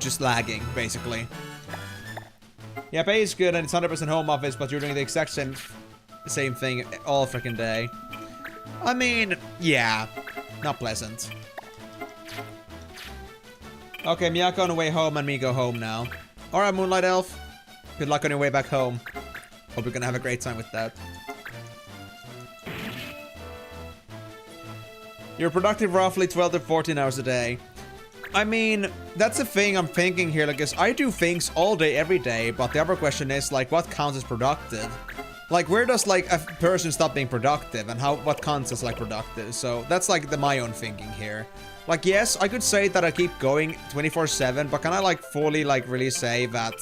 Just lagging, basically. Yeah, pay is good and it's 100% home office, but you're doing the exact same thing all freaking day. I mean, yeah. Not pleasant. Okay, Miyako on the way home and me go home now. Alright, Moonlight Elf. Good luck on your way back home. Hope you're gonna have a great time with that. You're productive roughly 12 to 14 hours a day. I mean, that's the thing I'm thinking here, like, because I do things all day, every day, but the other question is, like, what counts as productive? Like, where does, like, a person stop being productive, and what counts as, like, productive? So, that's, like, my own thinking here. Like, yes, I could say that I keep going 24/7, but can I, like, fully, like, really say that,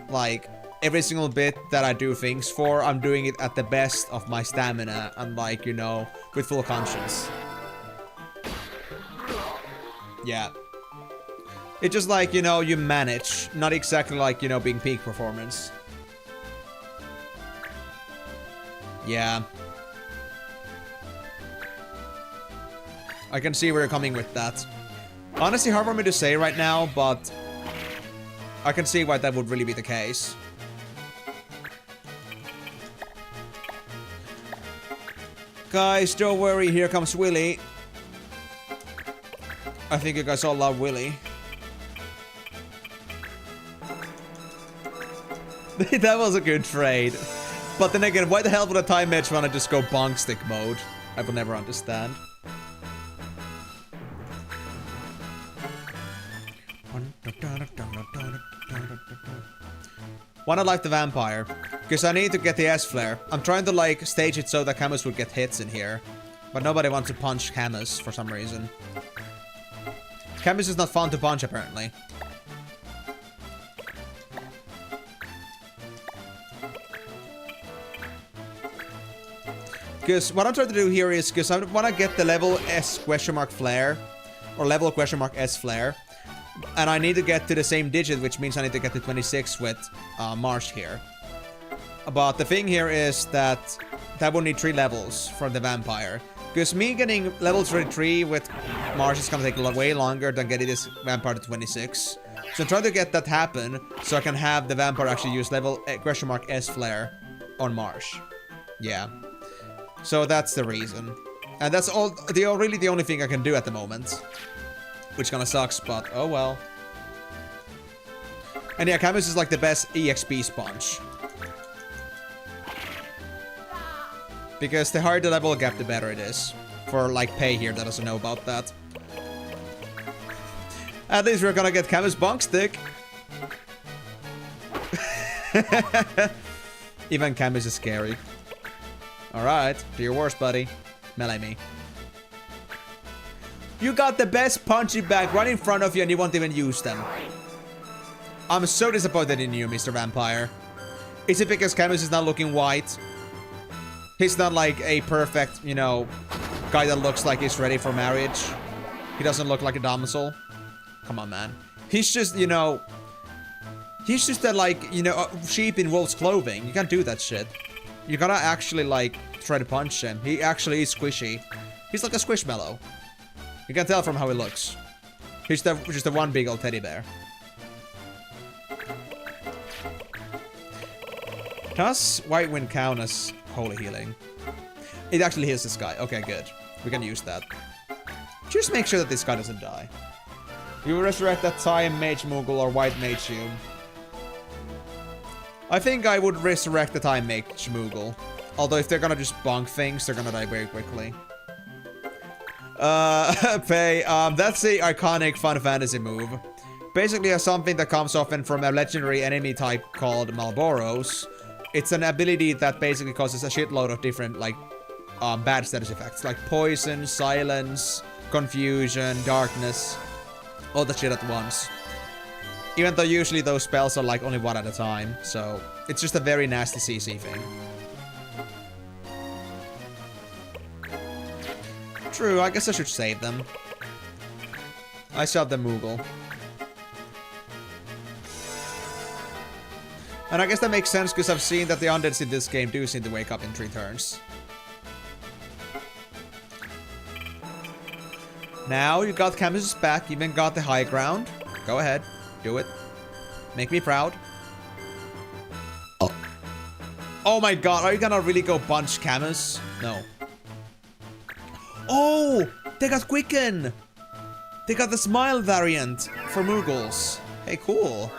like, every single bit that I do things for, I'm doing it at the best of my stamina, and, like, you know, with full conscience. Yeah. It's just like, you know, you manage. Not exactly like, you know, being peak performance. Yeah. I can see where you're coming with that. Honestly, hard for me to say right now, but I can see why that would really be the case. Guys, don't worry, here comes Willy. I think you guys all love Willy. That was a good trade. But then again, why the hell would a time match want to just go bonk stick mode? I will never understand. Wanna like the vampire? Because I need to get the S-flare. I'm trying to, like, stage it so that Camus would get hits in here. But nobody wants to punch Camus for some reason. Camus is not fun to punch, apparently. Because what I'm trying to do here is, because I want to get the level S question mark flare, or level question mark S flare, and I need to get to the same digit, which means I need to get to 26 with Marsh here. But the thing here is that will need 3 levels for the vampire. Because me getting level 33 with Marsh is going to take way longer than getting this vampire to 26. So I'm trying to get that happen, so I can have the vampire actually use level question mark S flare on Marsh. Yeah. So that's the reason. And that's all, really the only thing I can do at the moment. Which kinda sucks, but oh well. And yeah, Camus is like the best EXP sponge. Because the higher the level gap, the better it is. For like Pay here that doesn't know about that. At least we're gonna get Camus bonk stick. Even Camus is scary. Alright, do your worst, buddy. Melee me. You got the best punching bag right in front of you and you won't even use them. I'm so disappointed in you, Mr. Vampire. Is it because Camus is not looking white? He's not like a perfect, you know, guy that looks like he's ready for marriage? He doesn't look like a damsel. Come on, man. He's just, you know... He's just a, like, you know, sheep in wolf's clothing. You can't do that shit. You gotta actually, like, try to punch him. He actually is squishy. He's like a squishmallow. You can tell from how he looks. He's just the one big old teddy bear. Does White Wind count as holy healing? It actually heals this guy. Okay, good. We can use that. Just make sure that this guy doesn't die. You will resurrect that Time Mage Moogle or White Mage Hume. I think I would resurrect the Time Mage Moogle. Although if they're gonna just bonk things, they're gonna die very quickly. Pay, that's the iconic Final Fantasy move. Basically, it's something that comes often from a legendary enemy type called Malboros. It's an ability that basically causes a shitload of different, like, bad status effects. Like poison, silence, confusion, darkness. All the shit at once. Even though usually those spells are, like, only one at a time. So, it's just a very nasty CC thing. True, I guess I should save them. I still have the Moogle. And I guess that makes sense because I've seen that the undeads in this game do seem to wake up in 3 turns. Now you got Camus's back, even got the high ground. Go ahead, do it. Make me proud. Oh my god, are you gonna really go bunch Camus? No. Oh! They got Quicken! They got the Smile variant for Moogles. Hey, cool.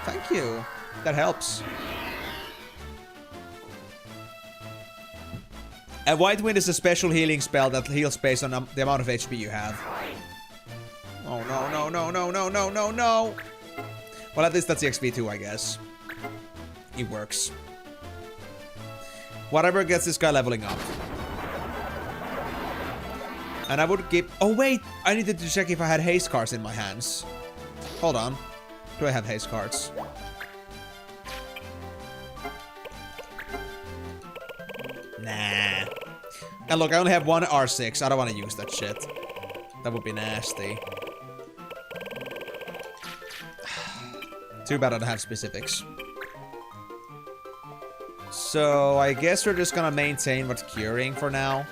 Thank you. That helps. And White Wind is a special healing spell that heals based on the amount of HP you have. Oh no, no, no, no, no, no, no, no! Well, at least that's the XP2, I guess. It works. Whatever gets this guy leveling up. And I would give... Oh, wait! I needed to check if I had haste cards in my hands. Hold on. Do I have haste cards? Nah. And look, I only have one R6. I don't want to use that shit. That would be nasty. Too bad I don't have specifics. So, I guess we're just gonna maintain what's curing for now.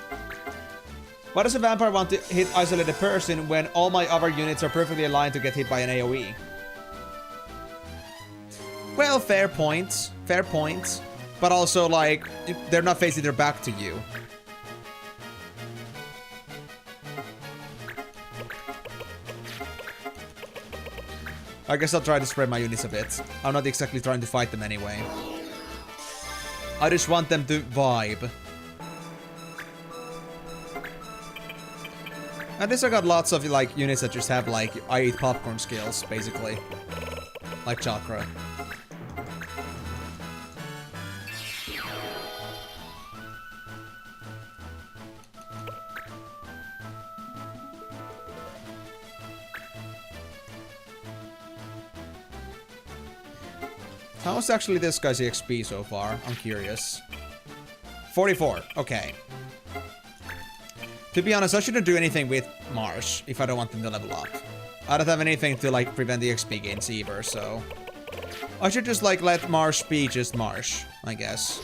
Why does a vampire want to hit isolated person when all my other units are perfectly aligned to get hit by an AoE? Well, fair point. Fair point. But also, like, they're not facing their back to you. I guess I'll try to spread my units a bit. I'm not exactly trying to fight them anyway. I just want them to vibe. At least I got lots of, like, units that just have, like, I eat popcorn skills, basically. Like Chakra. How's actually this guy's EXP so far? I'm curious. 44. Okay. To be honest, I shouldn't do anything with Marsh if I don't want them to level up. I don't have anything to, like, prevent the XP gains either, so... I should just, like, let Marsh be just Marsh, I guess.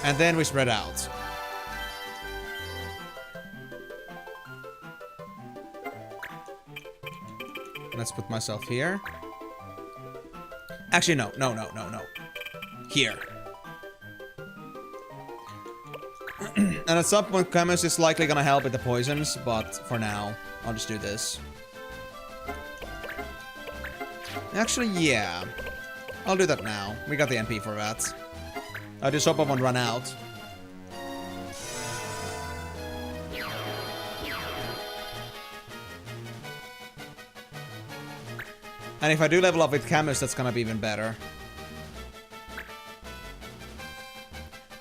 And then we spread out. Let's put myself here. Actually, no. No, no, no, no. Here. And at some point, Camus is likely gonna help with the poisons, but for now, I'll just do this. Actually, yeah. I'll do that now. We got the NP for that. I just hope I won't run out. And if I do level up with Camus, that's gonna be even better.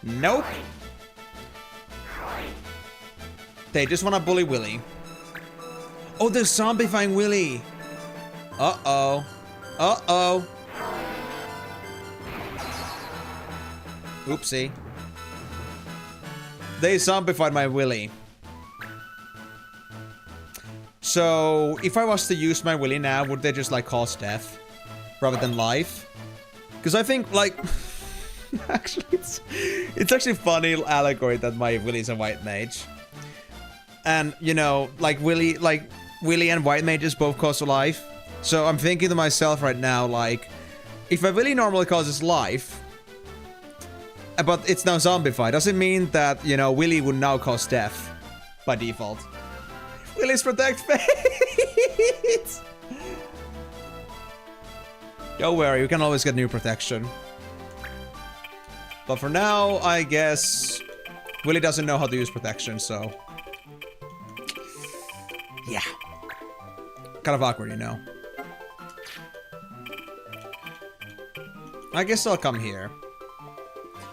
Nope. They just wanna bully Willy. Oh, they're zombifying Willy. Uh-oh. Uh-oh. Oopsie. They zombified my Willy. So, if I was to use my Willy now, would they just, like, cause death? Rather than life? Because I think, like... actually, it's actually funny allegory that my Willy's a white mage. And, you know, like, Willy and white mages both cause life. So, I'm thinking to myself right now, like... If my Willy normally causes life... But it's now zombified, does it mean that, you know, Willy would now cause death? By default. Willy's protect fate! Don't worry, you can always get new protection. But for now, I guess... Willy doesn't know how to use protection, so... Yeah. Kind of awkward, you know. I guess I'll come here.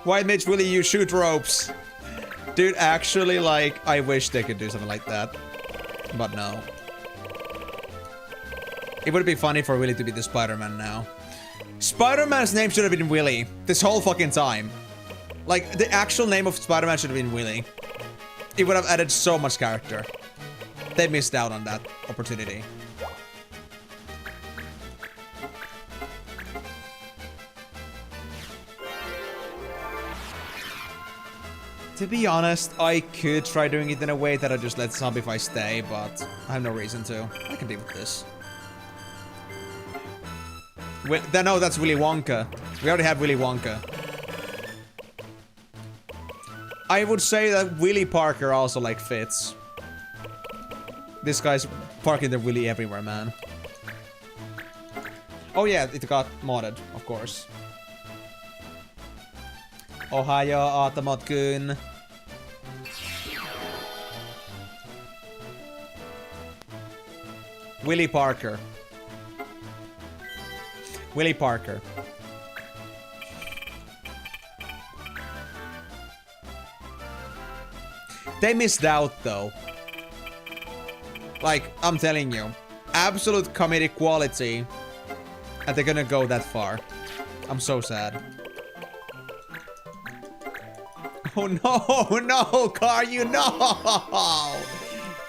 White mage Willy, you shoot ropes. Dude, actually, like, I wish they could do something like that. But no. It would be funny for Willy to be the Spider-Man now. Spider-Man's name should have been Willy. This whole fucking time. Like, the actual name of Spider-Man should have been Willy. It would have added so much character. They missed out on that opportunity. To be honest, I could try doing it in a way that I just let Zombify stay, but I have no reason to. I can deal with this. No, that's Willy Wonka. We already have Willy Wonka. I would say that Willy Parker also, like, fits. This guy's parking their Willy everywhere, man. Oh yeah, it got modded, of course. Ohio, Automod-kun. Willy Parker. Willy Parker. They missed out, though. Like, I'm telling you. Absolute comedic quality. And they're gonna go that far. I'm so sad. Oh no, no, Karyu, no!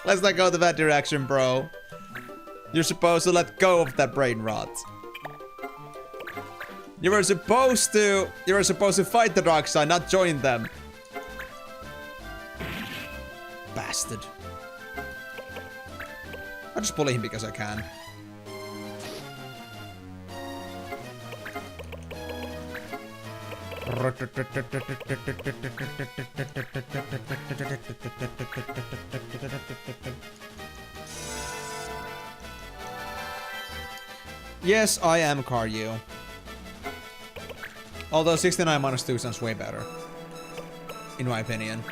Let's not go to that direction, bro. You're supposed to let go of that brain rot. You were supposed to fight the dark side, not join them. Bastard. I'll just bully him because I can. Yes, I am Karyu. Although 69 minus 2 sounds way better. In my opinion.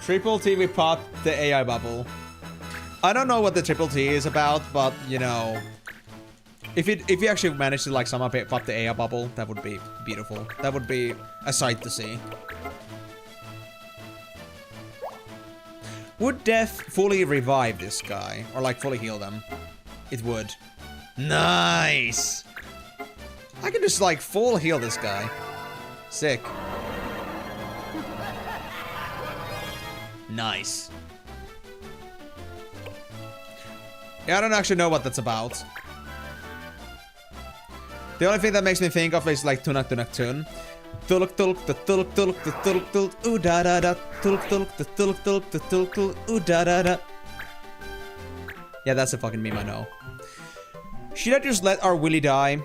Triple T, we popped the AI bubble. I don't know what the Triple T is about, but, you know... If you actually manage to, like, somehow pop the AI bubble, that would be beautiful. That would be a sight to see. Would death fully revive this guy? Or, like, fully heal them? It would. Nice! I can just, like, full heal this guy. Sick. Nice. Yeah, I don't actually know what that's about. The only thing that makes me think of is like Tunak Tunak Tun. Tuluk tuluk the tuluk tuluk the tuluk tuluk ooh da da da tuluk tuluk the tuluk tuluk the tuluk tuluk ooh da da da. Yeah, that's a fucking meme I know. Should I just let our Willy die?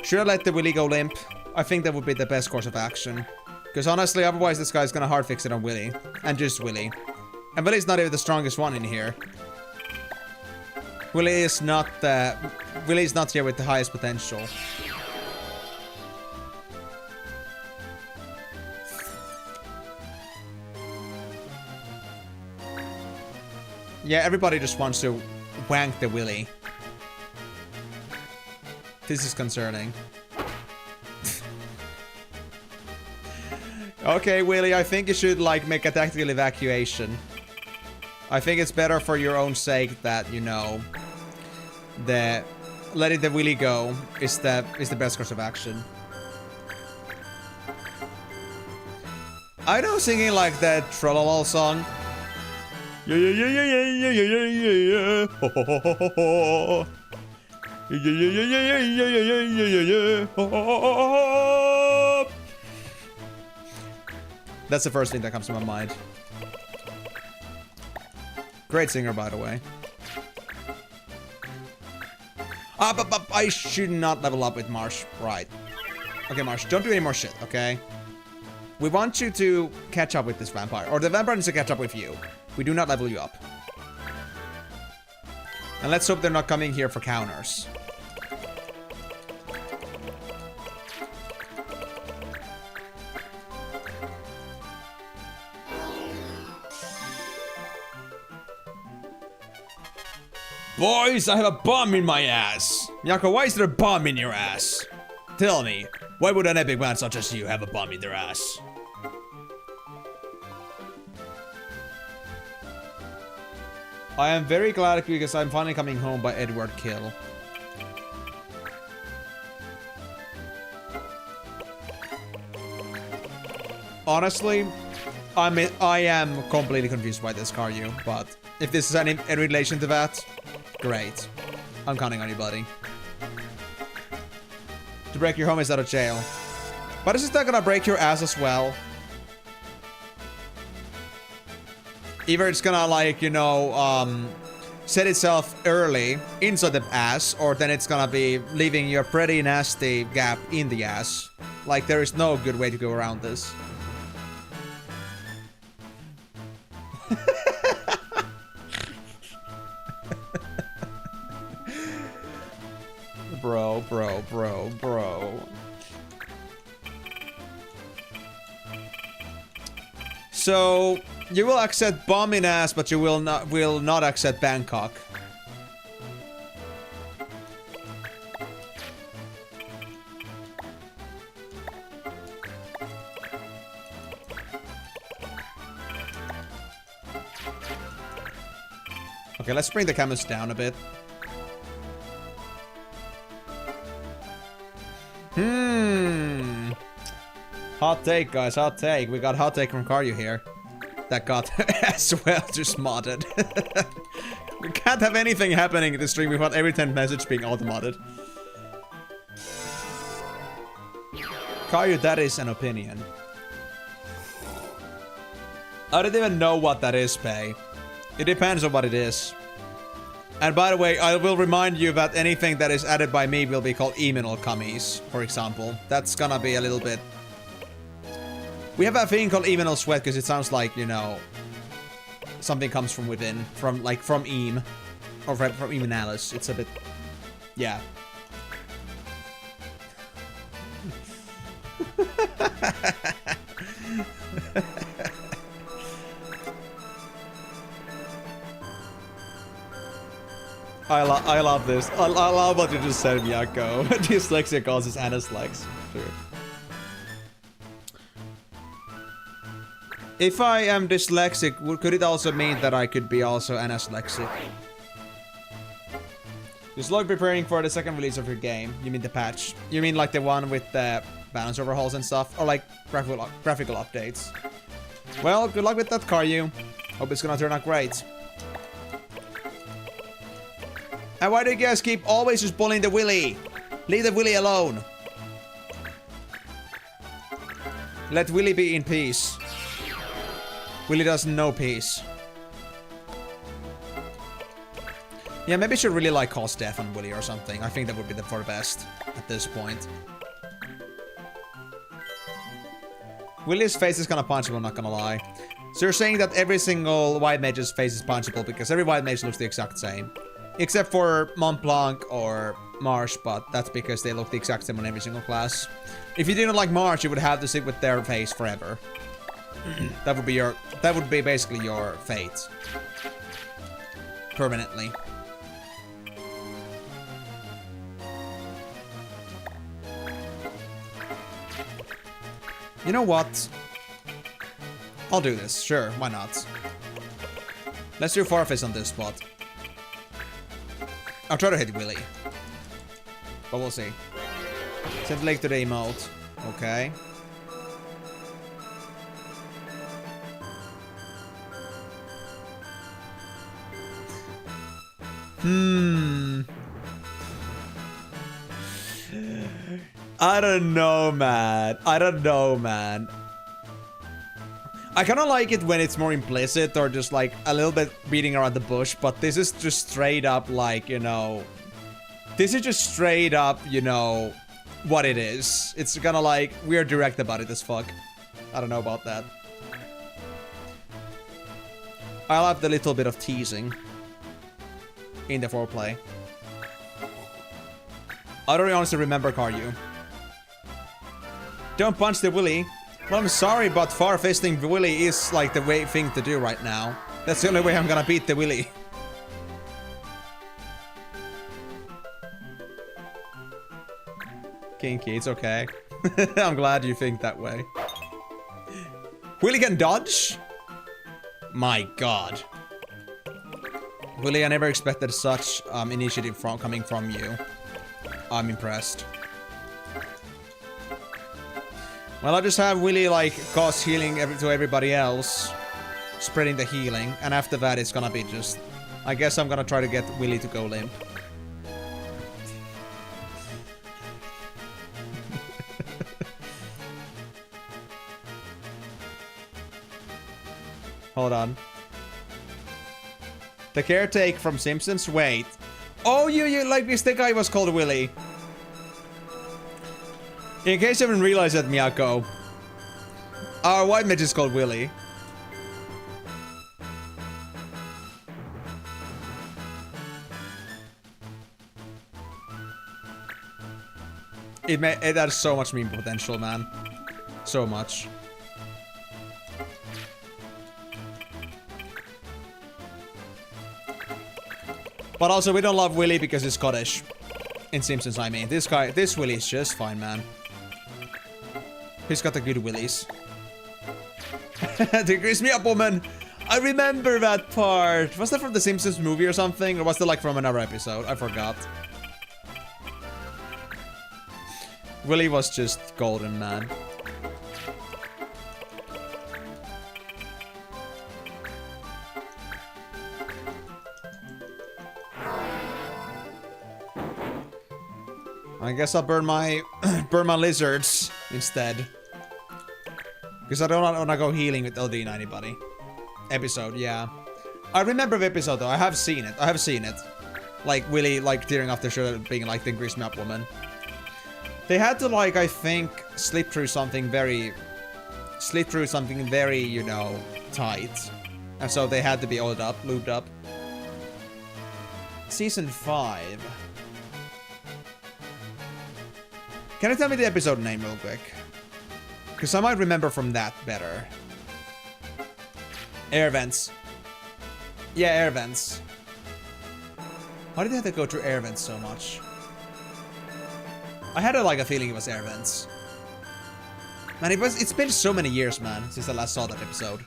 Should I let the Willy go limp? I think that would be the best course of action. Because honestly, otherwise this guy's gonna hard fix it on Willy. And just Willy. And Willy's not even the strongest one in here. Willy is not Willy's not here with the highest potential. Yeah, everybody just wants to wank the Willy. This is concerning. Okay, Willy, I think you should, like, make a tactical evacuation. I think it's better for your own sake that, you know, letting the Willy go is the best course of action. I know singing like that Trollolol song. Yeah, yeah, yeah, yeah, yeah, yeah, yeah, yeah, yeah. Ho, ho, ho, ho, ho, ho. Yeah, yeah, yeah, yeah, yeah, yeah, yeah, yeah, yeah, yeah. Ho, ho, ho, ho, ho. That's the first thing that comes to my mind. Great singer, by the way. But I should not level up with Marsh. Right. Okay, Marsh, don't do any more shit, okay? We want you to catch up with this vampire. Or the vampire needs to catch up with you. We do not level you up. And let's hope they're not coming here for counters. Boys, I have a bomb in my ass. Yako, why is there a bomb in your ass? Tell me, why would an epic man such as you have a bomb in their ass? I am very glad because I'm finally coming home by Edward Kill. Honestly, I am completely confused by this, Karyu, but if this is in relation to that, great. I'm counting on you, buddy. To break your homies out of jail. But is that gonna break your ass as well? Either it's gonna, like, you know, set itself early inside the ass, or then it's gonna be leaving you a pretty nasty gap in the ass. Like, there is no good way to go around this. Bro. So, you will accept bomb in ass, but you will not accept Bangkok. Okay, let's bring the cameras down a bit. Hot take, guys, hot take. We got hot take from Karyu here. That got as well just modded. We can't have anything happening in the stream without every 10th message being auto-modded. Karyu, that is an opinion. I don't even know what that is, Pei. It depends on what it is. And by the way, I will remind you that anything that is added by me will be called Emenalus commies, for example. That's gonna be a little bit... We have a thing called Emenalus sweat because it sounds like, you know, something comes from within, from Em, or from Emenalus. It's a bit, yeah. I love this. I love what you just said, Miyako. Dyslexia causes anaslex. Sure. If I am dyslexic, could it also mean that I could be also anaslexic? You're slowly preparing for the second release of your game. You mean the patch? You mean like the one with the balance overhauls and stuff? Or like graphical updates? Well, good luck with that, Karyu. Hope it's gonna turn out great. And why do you guys keep always just bullying the Willy? Leave the Willy alone. Let Willy be in peace. Willy doesn't know peace. Yeah, maybe should really like cause death on Willy or something. I think that would be for the best at this point. Willy's face is kind of punchable, I'm not gonna lie. So you're saying that every single white mage's face is punchable because every white mage looks the exact same. Except for Mont Blanc or Marsh, but that's because they look the exact same on every single class. If you didn't like Marsh, you would have to sit with their face forever. That would be basically your fate. Permanently. You know what? I'll do this, sure, why not? Let's do Farface on this spot. I'll try to hit Willy. But we'll see. Send Lake to the emote. Okay. I don't know, man. I don't know, man. I kind of like it when it's more implicit or just like a little bit beating around the bush, but this is just straight up like, you know... This is just straight up, you know, what it is. It's kind of like, we're direct about it as fuck. I don't know about that. I'll have the little bit of teasing in the foreplay. I don't honestly remember Karyu. Don't punch the willy. Well, I'm sorry, but far-fisting the willy is like the way thing to do right now. That's the only way I'm gonna beat the willy. Kinky, it's okay. I'm glad you think that way. Willy can dodge? My god. Willy, I never expected such initiative coming from you. I'm impressed. Well, I just have Willy, like, cause healing to everybody else. Spreading the healing. And after that, it's gonna be just... I guess I'm gonna try to get Willy to go limp. Hold on. The caretaker from Simpsons? Wait. Oh, you like this? The guy was called Willy. In case you haven't realized that, Miyako, our white mage is called Willy. It has so much meme potential, man. So much. But also, we don't love Willy because he's Scottish. In Simpsons, I mean. This Willy is just fine, man. He's got the good willies. The Grease Me Up Woman! I remember that part! Was that from the Simpsons movie or something? Or was that like from another episode? I forgot. Willy was just golden, man. I guess I'll burn my lizards instead. Because I don't want to go healing with LD in anybody. Episode, yeah. I remember the episode though. I have seen it. I have seen it. Like Willy like tearing off the shirt being like the Grease Me Up Woman. They had to like, I think, slip through something very, you know, tight. And so they had to be oiled up, lubed up. Season 5. Can you tell me the episode name real quick? Because I might remember from that better. Air vents. Yeah, air vents. Why did they have to go through air vents so much? I had like a feeling it was air vents. Man, it's been so many years, man, since I last saw that episode.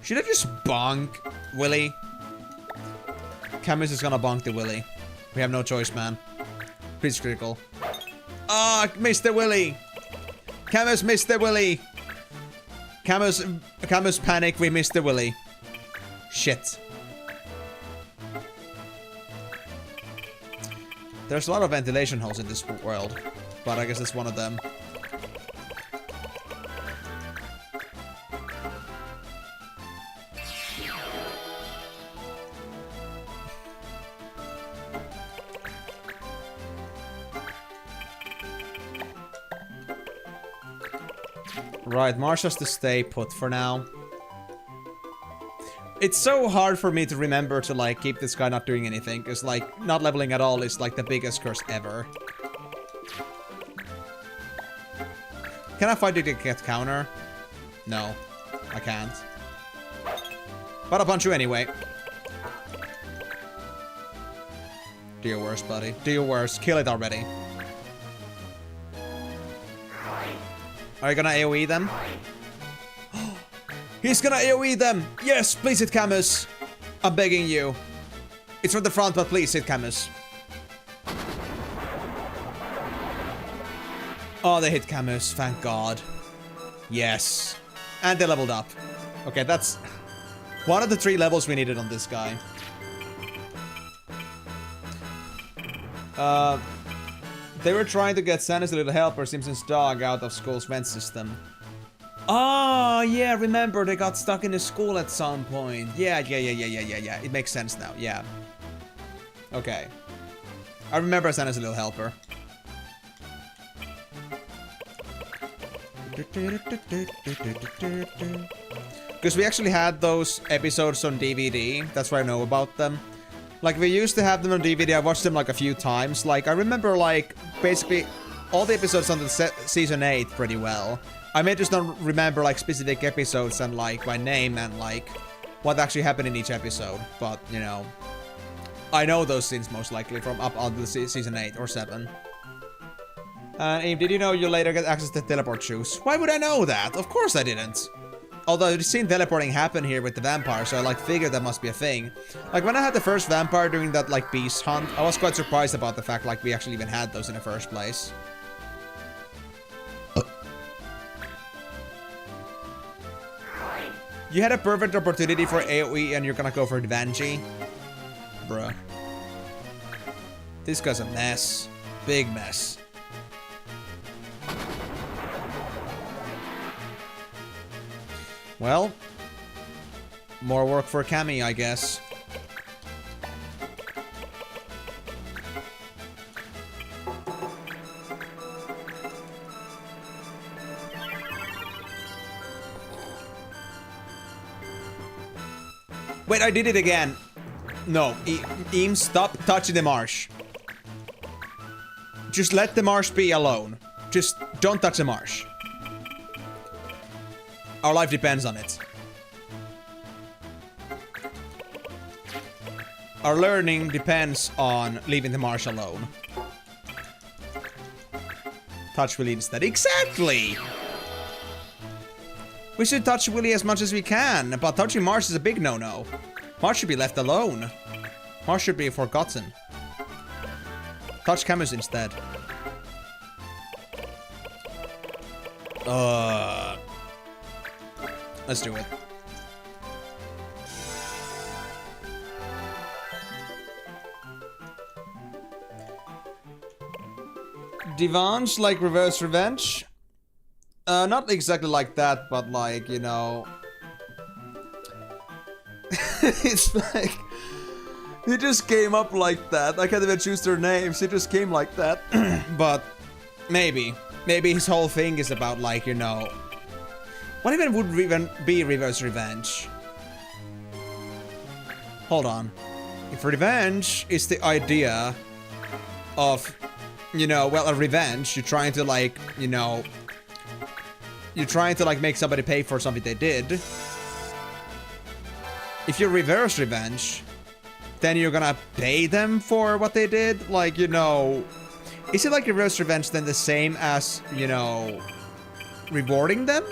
Should I just bonk Willy? Camus is gonna bonk the Willy. We have no choice, man. Please critical. Ah, Mr. Willy! Camus missed the Willy! Camus panic, we missed the Willy. Shit. There's a lot of ventilation holes in this world, but I guess it's one of them. Right, Marsh has to stay put for now. It's so hard for me to remember to, like, keep this guy not doing anything, because, like, not leveling at all is, like, the biggest curse ever. Can I fight to get counter? No, I can't. But I'll punch you anyway. Do your worst, buddy. Do your worst. Kill it already. Are you gonna AoE them? He's gonna AoE them! Yes, please hit Camus! I'm begging you. It's from the front, but please hit Camus. Oh, they hit Camus, thank God. Yes. And they leveled up. Okay, that's one of the 3 levels we needed on this guy. They were trying to get Santa's little helper, Simpson's dog, out of school's vent system. Oh, yeah, remember, they got stuck in the school at some point. Yeah. It makes sense now, yeah. Okay. I remember Santa's little helper. Because we actually had those episodes on DVD. That's why I know about them. Like, we used to have them on DVD. I watched them like a few times. Like, I remember like basically all the episodes on the season 8 pretty well. I may just not remember like specific episodes and like by name and like what actually happened in each episode. But, you know, I know those scenes most likely from up until season 8 or 7. Eve, did you know you later get access to teleport shoes? Why would I know that? Of course I didn't. Although I've seen teleporting happen here with the vampire, so I like figured that must be a thing. Like when I had the first vampire doing that like beast hunt, I was quite surprised about the fact like we actually even had those in the first place. You had a perfect opportunity for AoE and you're gonna go for Dvanji? Bruh. This guy's a mess. Big mess. Well, more work for Cammy, I guess. Wait, I did it again. No, Eames, stop touching the marsh. Just let the marsh be alone. Just don't touch the marsh. Our life depends on it. Our learning depends on leaving the marsh alone. Touch Willy instead. Exactly! We should touch Willy as much as we can, but touching Marsh is a big no-no. Marsh should be left alone. Marsh should be forgotten. Touch Camus instead. Let's do it. Divanche, like reverse revenge? Not exactly like that, but like, you know... It's like... He just came up like that. I can't even choose their names. He just came like that. But maybe. Maybe his whole thing is about like, you know... What even would even be reverse revenge? Hold on. If revenge is the idea of, you know, well, a revenge, you're trying to like, you know... You're trying to like make somebody pay for something they did. If you reverse revenge, then you're gonna pay them for what they did? Like, you know... Is it like reverse revenge then the same as, you know... rewarding them?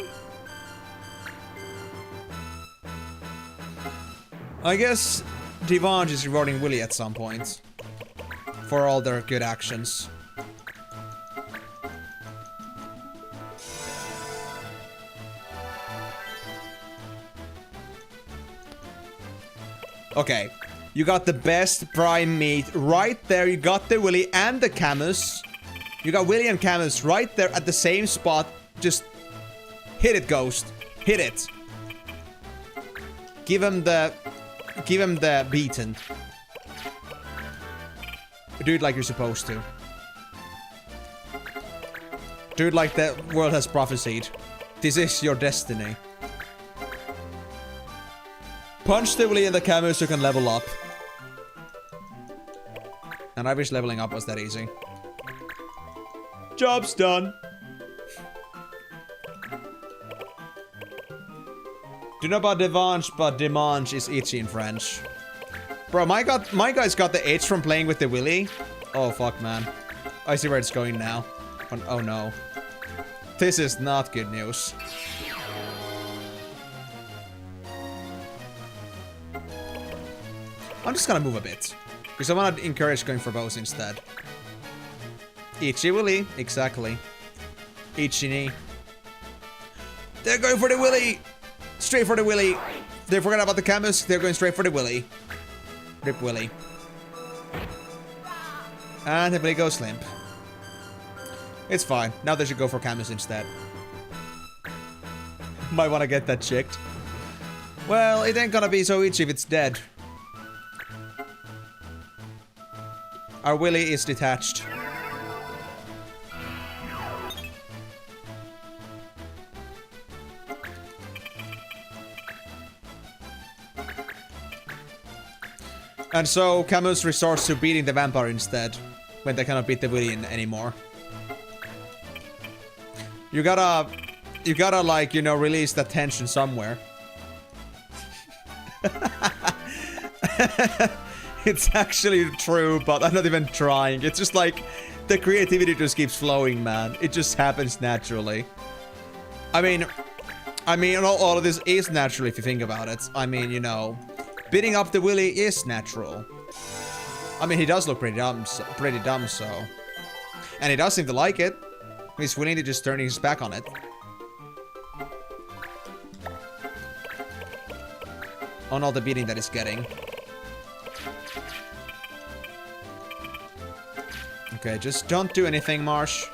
I guess Divange is rewarding Willy at some point. For all their good actions. Okay. You got the best prime meat right there. You got the Willy and the Camus. You got Willy and Camus right there at the same spot. Just hit it, Ghost. Hit it. Give him the beaten. Do it like you're supposed to. Do it like the world has prophesied. This is your destiny. Punch the Willy and the Camus so you can level up. And I wish leveling up was that easy. Job's done. Do you know about Divanche, but Dimanche is itchy in French. Bro, my guy's got the itch from playing with the Willy. Oh, fuck, man. I see where it's going now. Oh, no. This is not good news. I'm just gonna move a bit. Because I wanna encourage going for bows instead. Itchy willy, exactly. Itchy knee. They're going for the willy! Straight for the willy! They forgot about the Camus, they're going straight for the willy. Rip willy. And the willy goes limp. It's fine. Now they should go for Camus instead. Might wanna get that checked. Well, it ain't gonna be so itchy if it's dead. Our willy is detached. And so Camus resorts to beating the vampire instead, when they cannot beat the willy anymore. You gotta like, you know, release that tension somewhere. It's actually true, but I'm not even trying. It's just like, the creativity just keeps flowing, man. It just happens naturally. I mean, all of this is natural if you think about it. I mean, you know, beating up the willy is natural. I mean, he does look pretty dumb, so. And he does seem to like it. He's willing to just turn his back on it. On all the beating that he's getting. Okay, just don't do anything, Marsh.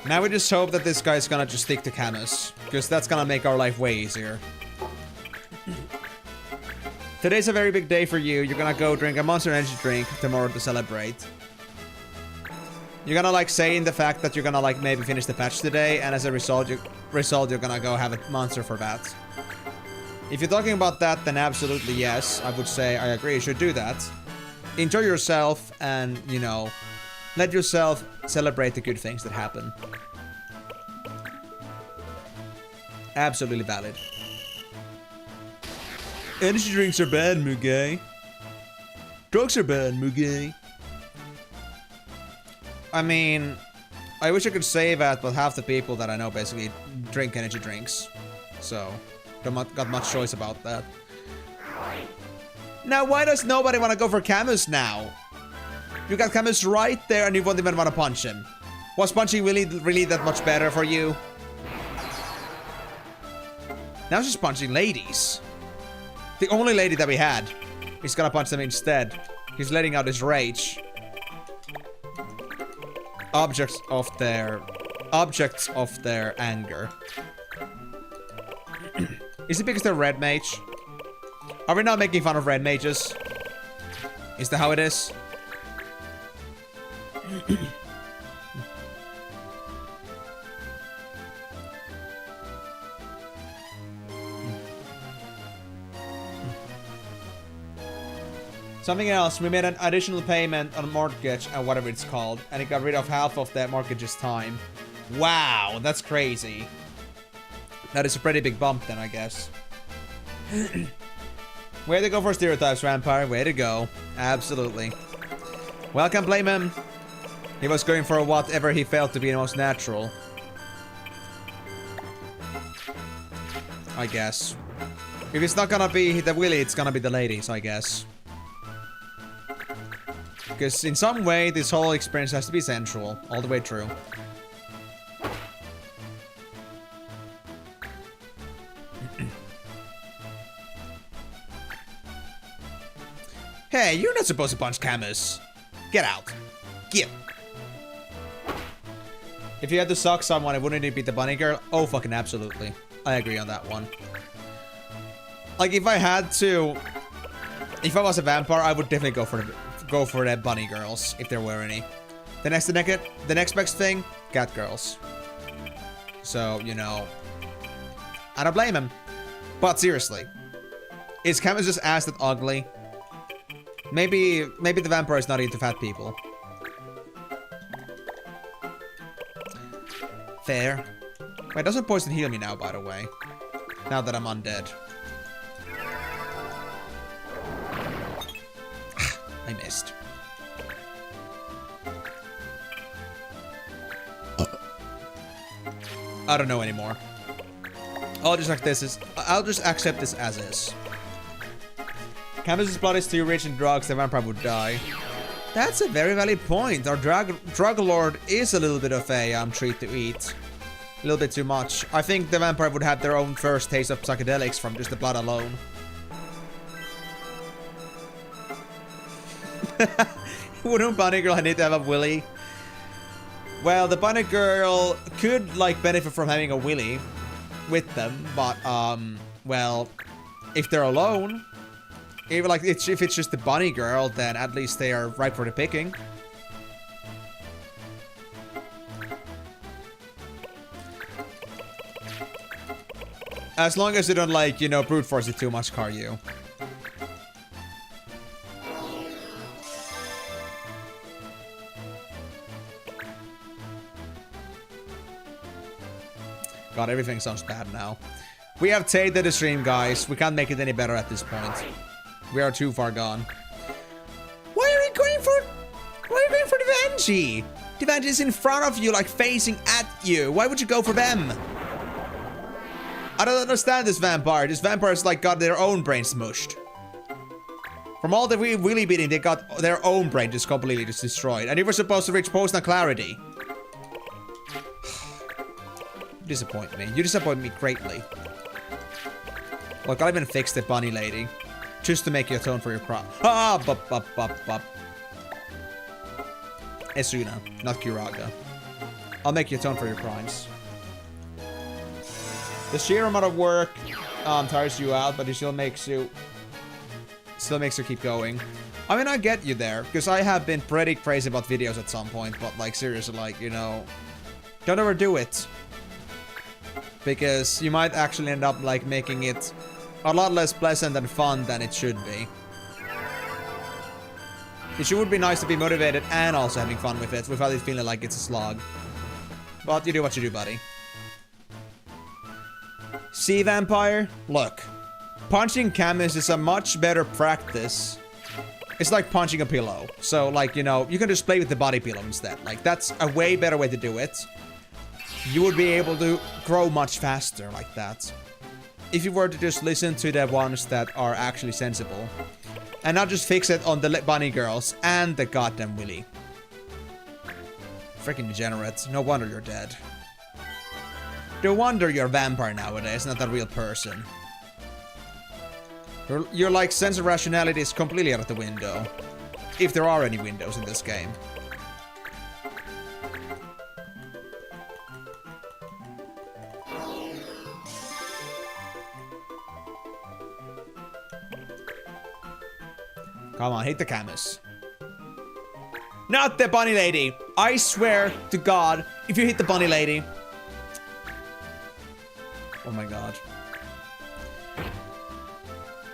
Now we just hope that this guy's gonna just stick to Camus, because that's gonna make our life way easier. Today's a very big day for you. You're gonna go drink a Monster Energy drink tomorrow to celebrate. You're gonna like say in the fact that you're gonna like maybe finish the patch today, and as a result you're gonna go have a monster for that. If you're talking about that, then absolutely yes. I would say I agree, you should do that. Enjoy yourself and, you know, let yourself celebrate the good things that happen. Absolutely valid. Energy drinks are bad, Muge. Drugs are bad, Muge. I mean, I wish I could say that, but half the people that I know basically drink energy drinks. So, don't got much choice about that. Now, why does nobody want to go for Camus now? You got Camus right there and you won't even want to punch him. Was punching really that much better for you? Now she's punching ladies. The only lady that we had. He's gonna punch them instead. He's letting out his rage. Objects of their anger. Is it because they're red mage? Are we not making fun of red mages? Is that how it is? Something else, we made an additional payment on a mortgage and whatever it's called, and it got rid of half of that mortgage's time. Wow, that's crazy. That is a pretty big bump then, I guess. Way to go for stereotypes, Vampire. Way to go. Absolutely. Well, I can't blame him. He was going for whatever he felt to be the most natural. I guess. If it's not gonna be the willy, it's gonna be the ladies, I guess. Because in some way, this whole experience has to be sensual, all the way through. Hey, you're not supposed to punch Camus. Get out. Get. If you had to suck someone, wouldn't it be the bunny girl? Oh, fucking absolutely. I agree on that one. Like, if I had to... If I was a vampire, I would definitely go for the bunny girls, if there were any. The next best thing, cat girls. So, you know, I don't blame him. But seriously, is Camus just ass that ugly? Maybe the vampire is not into fat people. Fair. Wait, doesn't poison heal me now, by the way? Now that I'm undead. I missed. I don't know anymore. I'll just accept this as is. Camus's blood is too rich in drugs, the vampire would die. That's a very valid point. Our drug lord is a little bit of a treat to eat. A little bit too much. I think the vampire would have their own first taste of psychedelics from just the blood alone. Wouldn't Bunny Girl need to have a willy? Well, the Bunny Girl could, like, benefit from having a willy with them, but, well, if they're alone, even, like, if it's just the Bunny Girl, then at least they are ripe for the picking. As long as you don't, like, you know, brute force it too much, Karyu. God, everything sounds bad now. We have tainted the stream, guys. We can't make it any better at this point. We are too far gone. Why are you going for the Vanjie? The Vanjie is in front of you, like facing at you. Why would you go for them? I don't understand this vampire. This vampire's like got their own brain smushed. From all the wheelie beating, they got their own brain just completely just destroyed. And you were supposed to reach post-nut clarity. You disappoint me. You disappoint me greatly. Look, I'll even fix the bunny lady. Just to make you atone for your crime. Ah, bup. Esuna, not Kiraga. I'll make you atone for your crimes. The sheer amount of work tires you out, but it still makes you keep going. I mean, I get you there, because I have been pretty crazy about videos at some point, but like seriously, like, you know, don't overdo it. Because you might actually end up like making it a lot less pleasant and fun than it should be. It would be nice to be motivated and also having fun with it without it feeling like it's a slog. But you do what you do, buddy. See, vampire? Look. Punching Camus is a much better practice. It's like punching a pillow. So, like, you know, you can just play with the body pillow instead. Like, that's a way better way to do it. You would be able to grow much faster like that. If you were to just listen to the ones that are actually sensible. And not just fix it on the bunny girls and the goddamn Willy. Freaking degenerate. No wonder you're dead. No wonder you're a vampire nowadays, not a real person. Your like sense of rationality is completely out of the window. If there are any windows in this game. Come on, hit the Camus. Not the bunny lady. I swear to God, if you hit the bunny lady. Oh my God.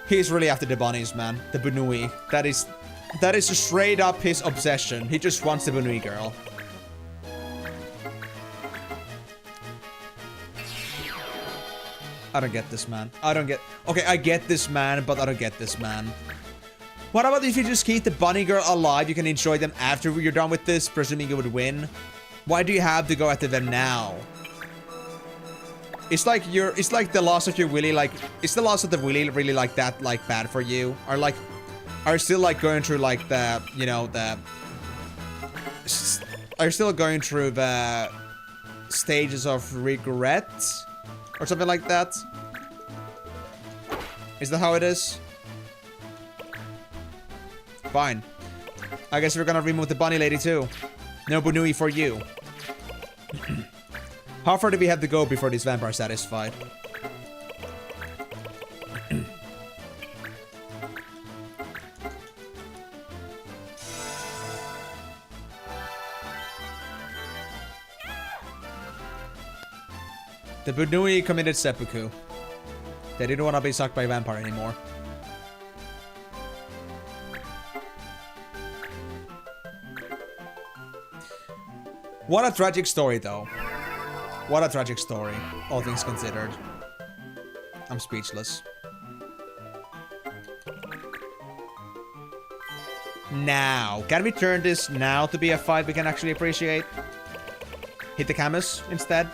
He's really after the bunnies, man. The Bunui. That is just straight up his obsession. He just wants the Bunui girl. I don't get this, man. Okay, I get this, man, but I don't get this, man. What about if you just keep the bunny girl alive? You can enjoy them after you're done with this, presuming you would win. Why do you have to go after them now? It's like the loss of your willy, like, is the loss of the willy really like that, like, bad for you? Or like, are you still like going through like the, you know, are you still going through the stages of regret? Or something like that? Is that how it is? Fine. I guess we're gonna remove the bunny lady too. No Bunui for you. How far do we have to go before this vampire is satisfied? The Bunui committed seppuku. They didn't want to be sucked by a vampire anymore. What a tragic story, though. What a tragic story, all things considered. I'm speechless. Now, can we turn this now to be a fight we can actually appreciate? Hit the Camus instead.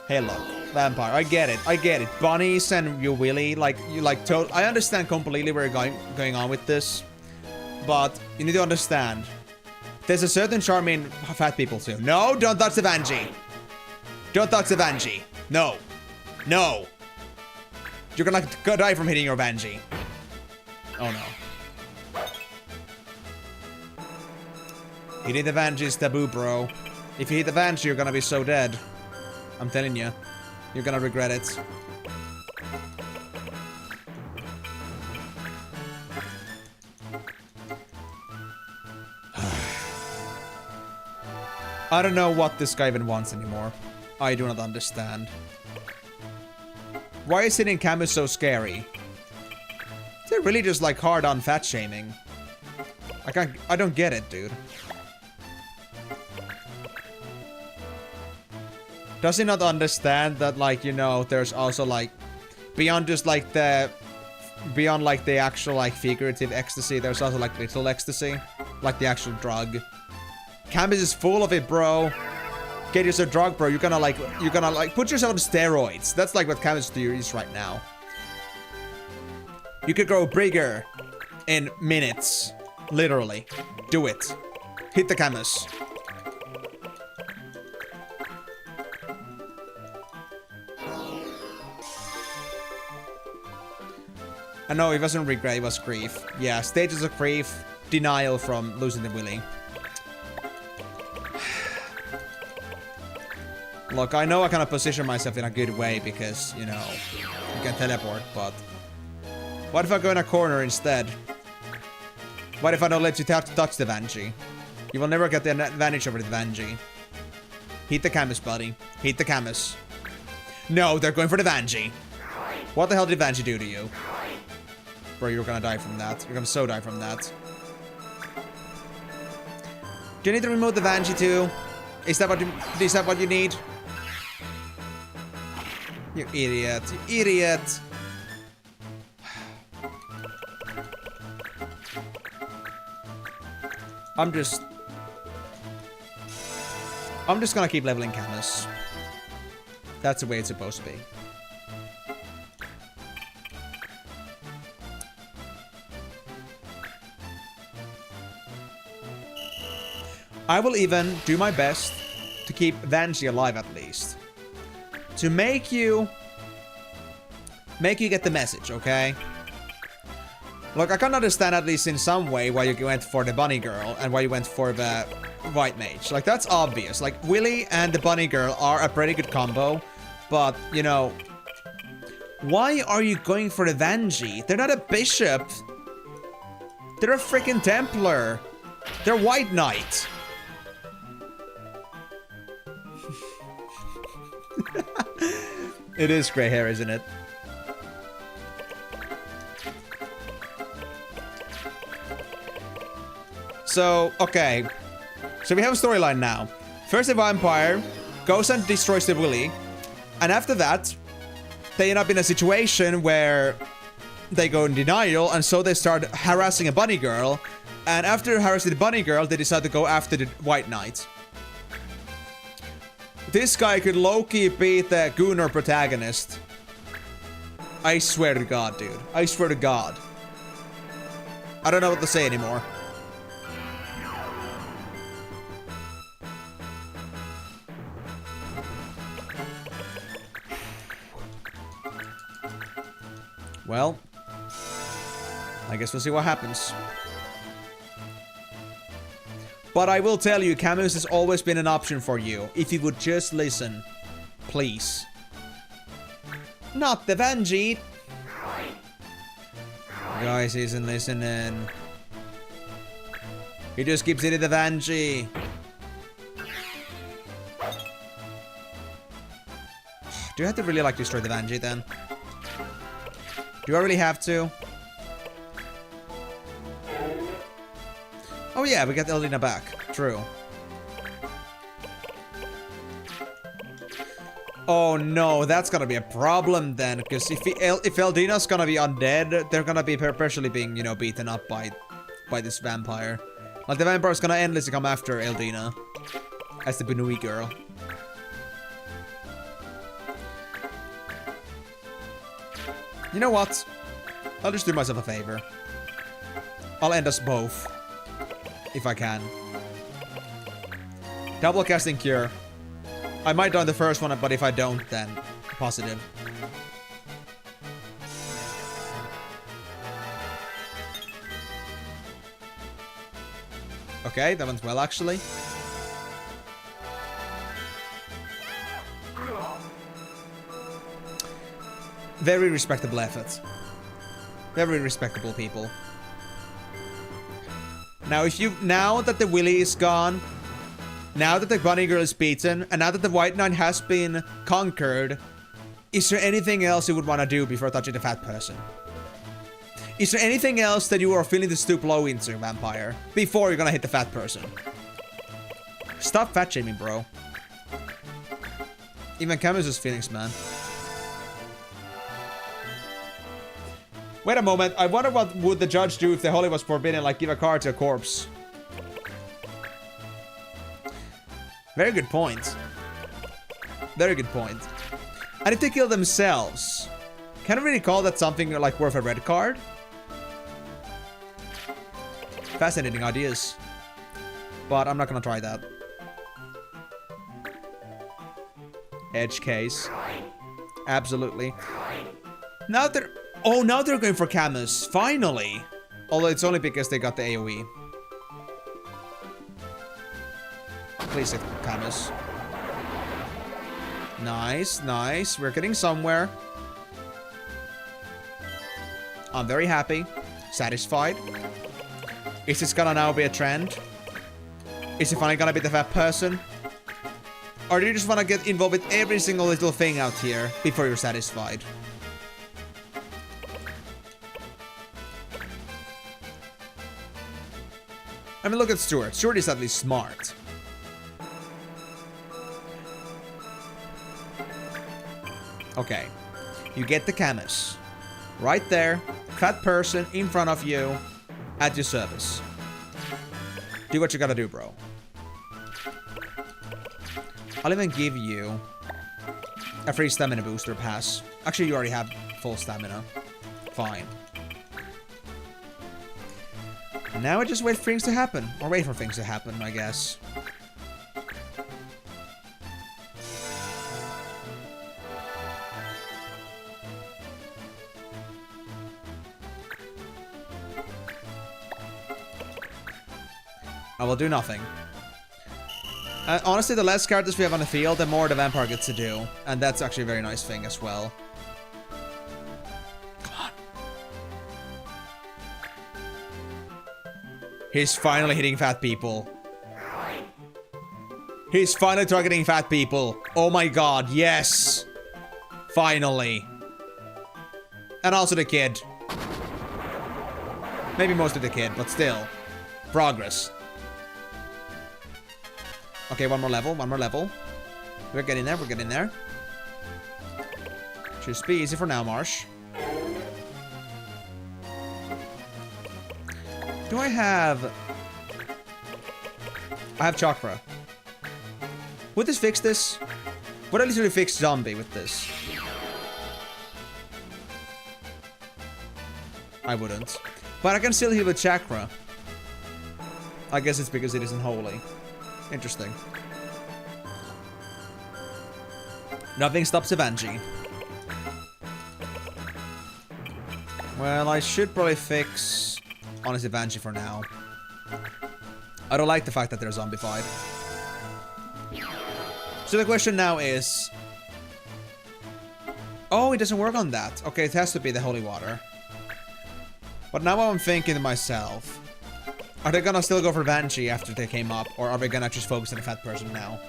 Hey, look, vampire. I get it. I get it. Bunnies and you Willy, like you like. I understand completely where you're going on with this, but you need to understand. There's a certain charm in fat people too. No, don't touch the Vanjie. Don't touch the Vanjie. No, no. You're gonna die from hitting your Vanjie. Oh no. Hitting the Vanjie is taboo, bro. If you hit the Vanjie, you're gonna be so dead. I'm telling you. You're gonna regret it. I don't know what this guy even wants anymore. I do not understand. Why is hitting Camus so scary? They're really just like hard on fat shaming. I don't get it, dude. Does he not understand that, like, you know, there's also like beyond just like the actual like figurative ecstasy, there's also like literal ecstasy, like the actual drug. Camus is full of it, bro. Get yourself a drug, bro. You're gonna like put yourself on steroids. That's like what Camus theory is right now. You could grow bigger in minutes. Literally. Do it. Hit the Camus. I know it wasn't regret, it was grief. Yeah, stages of grief, denial from losing the Willy. Look, I know I kind of position myself in a good way because, you know, you can teleport, but what if I go in a corner instead? What if I don't let you touch the Vanjie? You will never get the advantage over the Vanjie. Hit the Camus, buddy. Hit the Camus. No, they're going for the Vanjie. What the hell did Vanjie do to you? Bro, you're gonna die from that. You're gonna so die from that. Do you need to remove the Vanjie too? Is that what you need? You idiot. You idiot. I'm just gonna keep leveling Camus. That's the way it's supposed to be. I will even do my best to keep Vanjie alive at least. To make you get the message, okay? Look, I can understand at least in some way why you went for the bunny girl and why you went for the white mage. Like, that's obvious. Like, Willy and the bunny girl are a pretty good combo. But, you know, why are you going for the Vanjie? They're not a bishop. They're a freaking Templar. They're white knight. It is gray hair, isn't it? So, okay. So we have a storyline now. First the vampire goes and destroys the Willy. And after that, they end up in a situation where they go in denial. And so they start harassing a bunny girl. And after harassing the bunny girl, they decide to go after the white knight. This guy could low-key be the Gunnar protagonist. I swear to God, dude. I swear to God. I don't know what to say anymore. Well, I guess we'll see what happens. But I will tell you, Camus has always been an option for you. If you would just listen. Please. Not the Vanjie. Guys, he isn't listening. He just keeps hitting the Vanjie. Do I have to really like destroy the Vanjie then? Do I really have to? Oh yeah, we got Eldina back. True. Oh no, that's gonna be a problem then, because if Eldina's gonna be undead, they're gonna be perpetually being, you know, beaten up by this vampire. Like, the vampire's gonna endlessly come after Eldina as the Bunui girl. You know what? I'll just do myself a favor. I'll end us both. If I can. Double casting cure. I might die on the first one, but if I don't, then positive. Okay, that one's well, actually. Very respectable effort. Very respectable people. Now, now that the Willy is gone, now that the bunny girl is beaten, and now that the White Knight has been conquered, is there anything else you would want to do before touching the fat person? Is there anything else that you are feeling to stoop low into, vampire, before you're gonna hit the fat person? Stop fat shaming, bro. Even Camus's feelings, man. Wait a moment, I wonder what would the judge do if the holy was forbidden, like give a card to a corpse. Very good point. Very good point. And if they kill themselves, can I really call that something like worth a red card? Fascinating ideas. But I'm not gonna try that. Edge case. Absolutely. Now they're... Oh, now they're going for Camus. Finally. Although it's only because they got the AoE. Please hit Camus. Nice, nice. We're getting somewhere. I'm very happy. Satisfied. Is this gonna now be a trend? Is it finally gonna be the fat person? Or do you just wanna get involved with every single little thing out here before you're satisfied? I mean, look at Stuart. Stuart is at least smart. Okay. You get the Camus. Right there. Fat person in front of you. At your service. Do what you gotta do, bro. I'll even give you a free stamina booster pass. Actually, you already have full stamina. Fine. Now I just wait for things to happen. Or wait for things to happen, I guess. I will do nothing. Honestly, the less characters we have on the field, the more the vampire gets to do. And that's actually a very nice thing as well. Come on. He's finally hitting fat people. He's finally targeting fat people. Oh my god, yes. Finally. And also the kid. Maybe mostly the kid, but still. Progress. Okay, one more level, one more level. We're getting there, we're getting there. Should be easy for now, Marsh. Do I have... I have chakra. Would this fix this? Would I literally fix zombie with this? I wouldn't. But I can still heal with chakra. I guess it's because it isn't holy. Interesting. Nothing stops Evanji. Well, I should probably fix Honest Evanji for now. I don't like the fact that they're zombified. So the question now is... Oh, it doesn't work on that. Okay, it has to be the holy water. But now I'm thinking to myself... Are they gonna still go for Banshee after they came up? Or are we gonna just focus on the fat person now?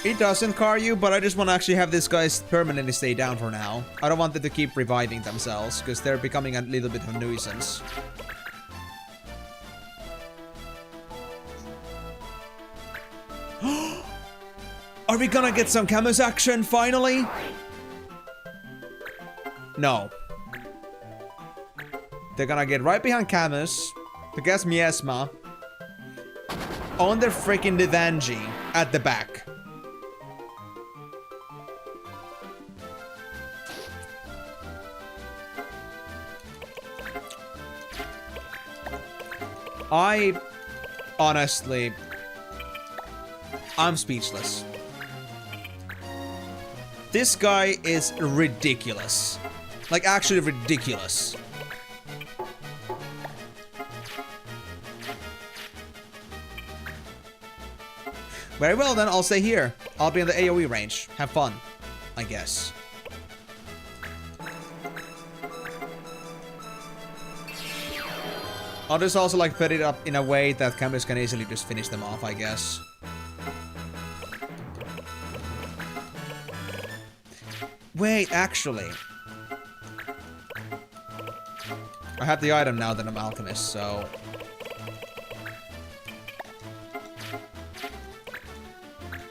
It doesn't car you, but I just want to actually have these guys permanently stay down for now. I don't want them to keep reviving themselves, because they're becoming a little bit of a nuisance. Are we gonna get some Camus action, finally? No. They're gonna get right behind Camus, to guess Miasma, on their freaking Divanji at the back. Honestly, I'm speechless. This guy is ridiculous. Like, actually ridiculous. Very well then, I'll stay here. I'll be in the AoE range. Have fun, I guess. I'll just also like put it up in a way that cameras can easily just finish them off, I guess. Wait, actually. I have the item now that I'm alchemist, so...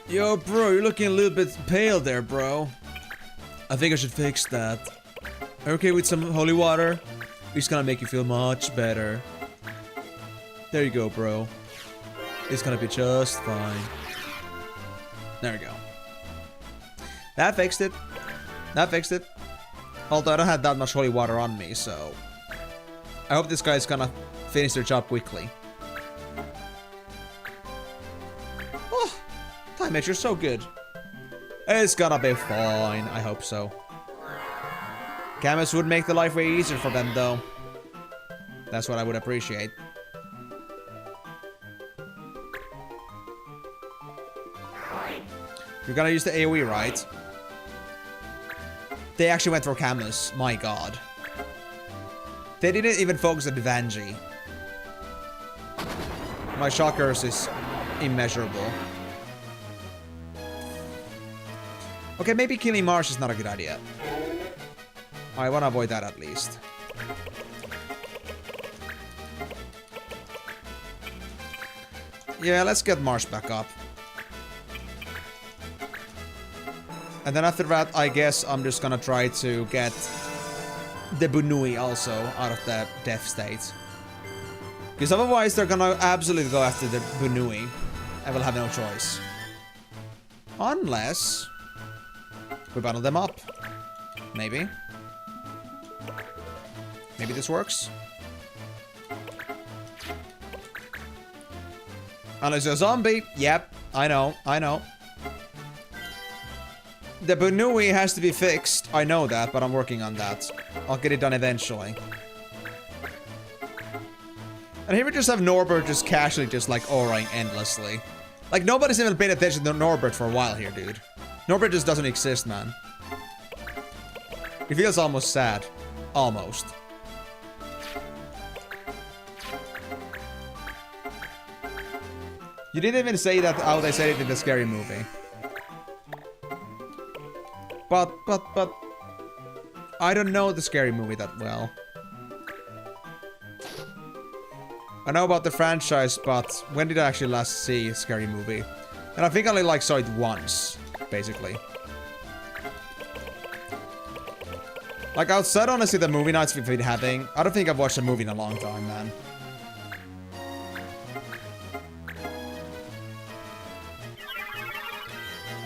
Yo, bro, you're looking a little bit pale there, bro. I think I should fix that. Okay, with some holy water, it's gonna make you feel much better. There you go, bro. It's gonna be just fine. There we go. That fixed it. That fixed it. Although I don't have that much holy water on me, so... I hope this guy's gonna finish their job quickly. Oh, time measure's so good. It's gonna be fine. I hope so. Camus would make the life way easier for them, though. That's what I would appreciate. You're gonna use the AoE, right? They actually went for Camus. My god. They didn't even focus on Vanji. My shock curse is immeasurable. Okay, maybe killing Marsh is not a good idea. I want to avoid that at least. Yeah, let's get Marsh back up. And then after that, I guess I'm just gonna try to get the Bunui also out of the death state. Because otherwise they're gonna absolutely go after the Bunui. I will have no choice. Unless we bundle them up. Maybe. Maybe this works. Unless you're a zombie. Yep, I know, I know. The Bunui has to be fixed. I know that, but I'm working on that. I'll get it done eventually. And here we just have Norbert just casually just like auraing endlessly. Like nobody's even paid attention to Norbert for a while here, dude. Norbert just doesn't exist, man. It feels almost sad. Almost. You didn't even say that how they said it in the scary movie. But, I don't know the scary movie that well. I know about the franchise, but when did I actually last see a scary movie? And I think I only like saw it once, basically. Like outside honestly the movie nights we've been having, I don't think I've watched a movie in a long time, man.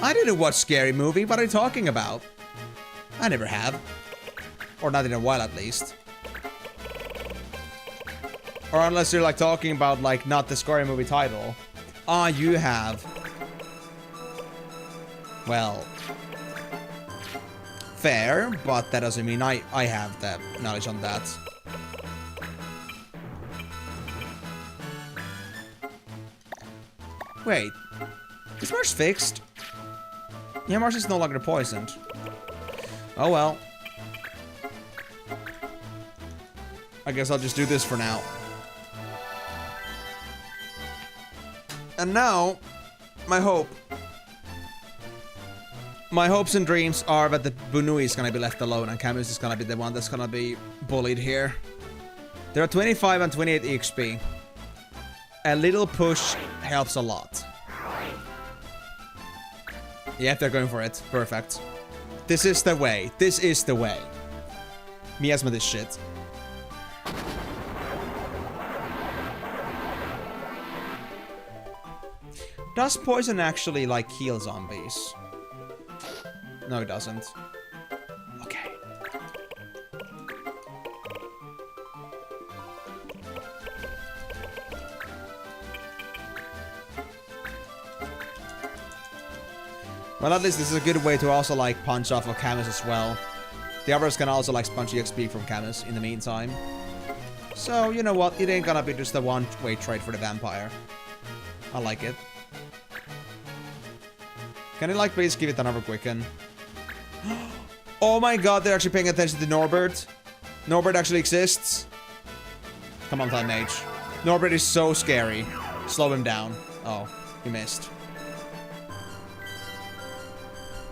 I didn't watch Scary Movie. What are you talking about? I never have. Or not in a while, at least. Or unless you're, like, talking about, like, not the Scary Movie title. Ah, you have. Well. Fair, but that doesn't mean I have the knowledge on that. Wait. Is Marsh fixed? Yeah, Marsh is no longer poisoned. Oh well. I guess I'll just do this for now. And now, my hope. My hopes and dreams are that the Bunui is gonna be left alone and Camus is gonna be the one that's gonna be bullied here. There are 25 and 28 EXP. A little push helps a lot. Yeah, they're going for it. Perfect. This is the way. This is the way. Miasma this shit. Does poison actually, like, heal zombies? No, it doesn't. Okay. Well, at least this is a good way to also, like, punch off of Camus as well. The others can also, like, sponge EXP from Camus in the meantime. So, you know what? It ain't gonna be just a one-way trade for the vampire. I like it. Can you, like, please give it another quicken? Oh my god, they're actually paying attention to Norbert. Norbert actually exists. Come on, Time Mage. Norbert is so scary. Slow him down. Oh, you missed.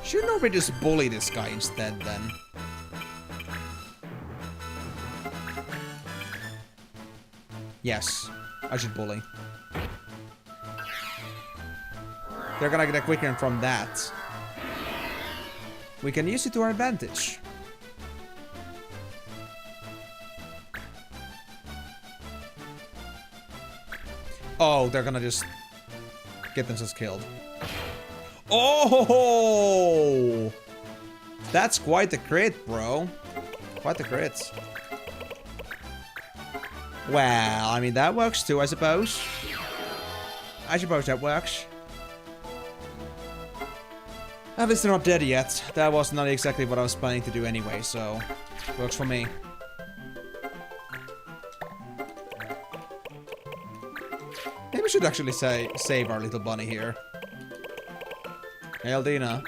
Should Norbert just bully this guy instead, then? Yes, I should bully. They're gonna get a quicken from that. We can use it to our advantage. Oh, they're gonna just get themselves killed. Oh! That's quite the crit, bro. Quite the crit. Well, I mean, that works too, I suppose. I suppose that works. At least they're not dead yet. That was not exactly what I was planning to do anyway, so... works for me. Maybe we should actually save our little bunny here. Hey, Aldina,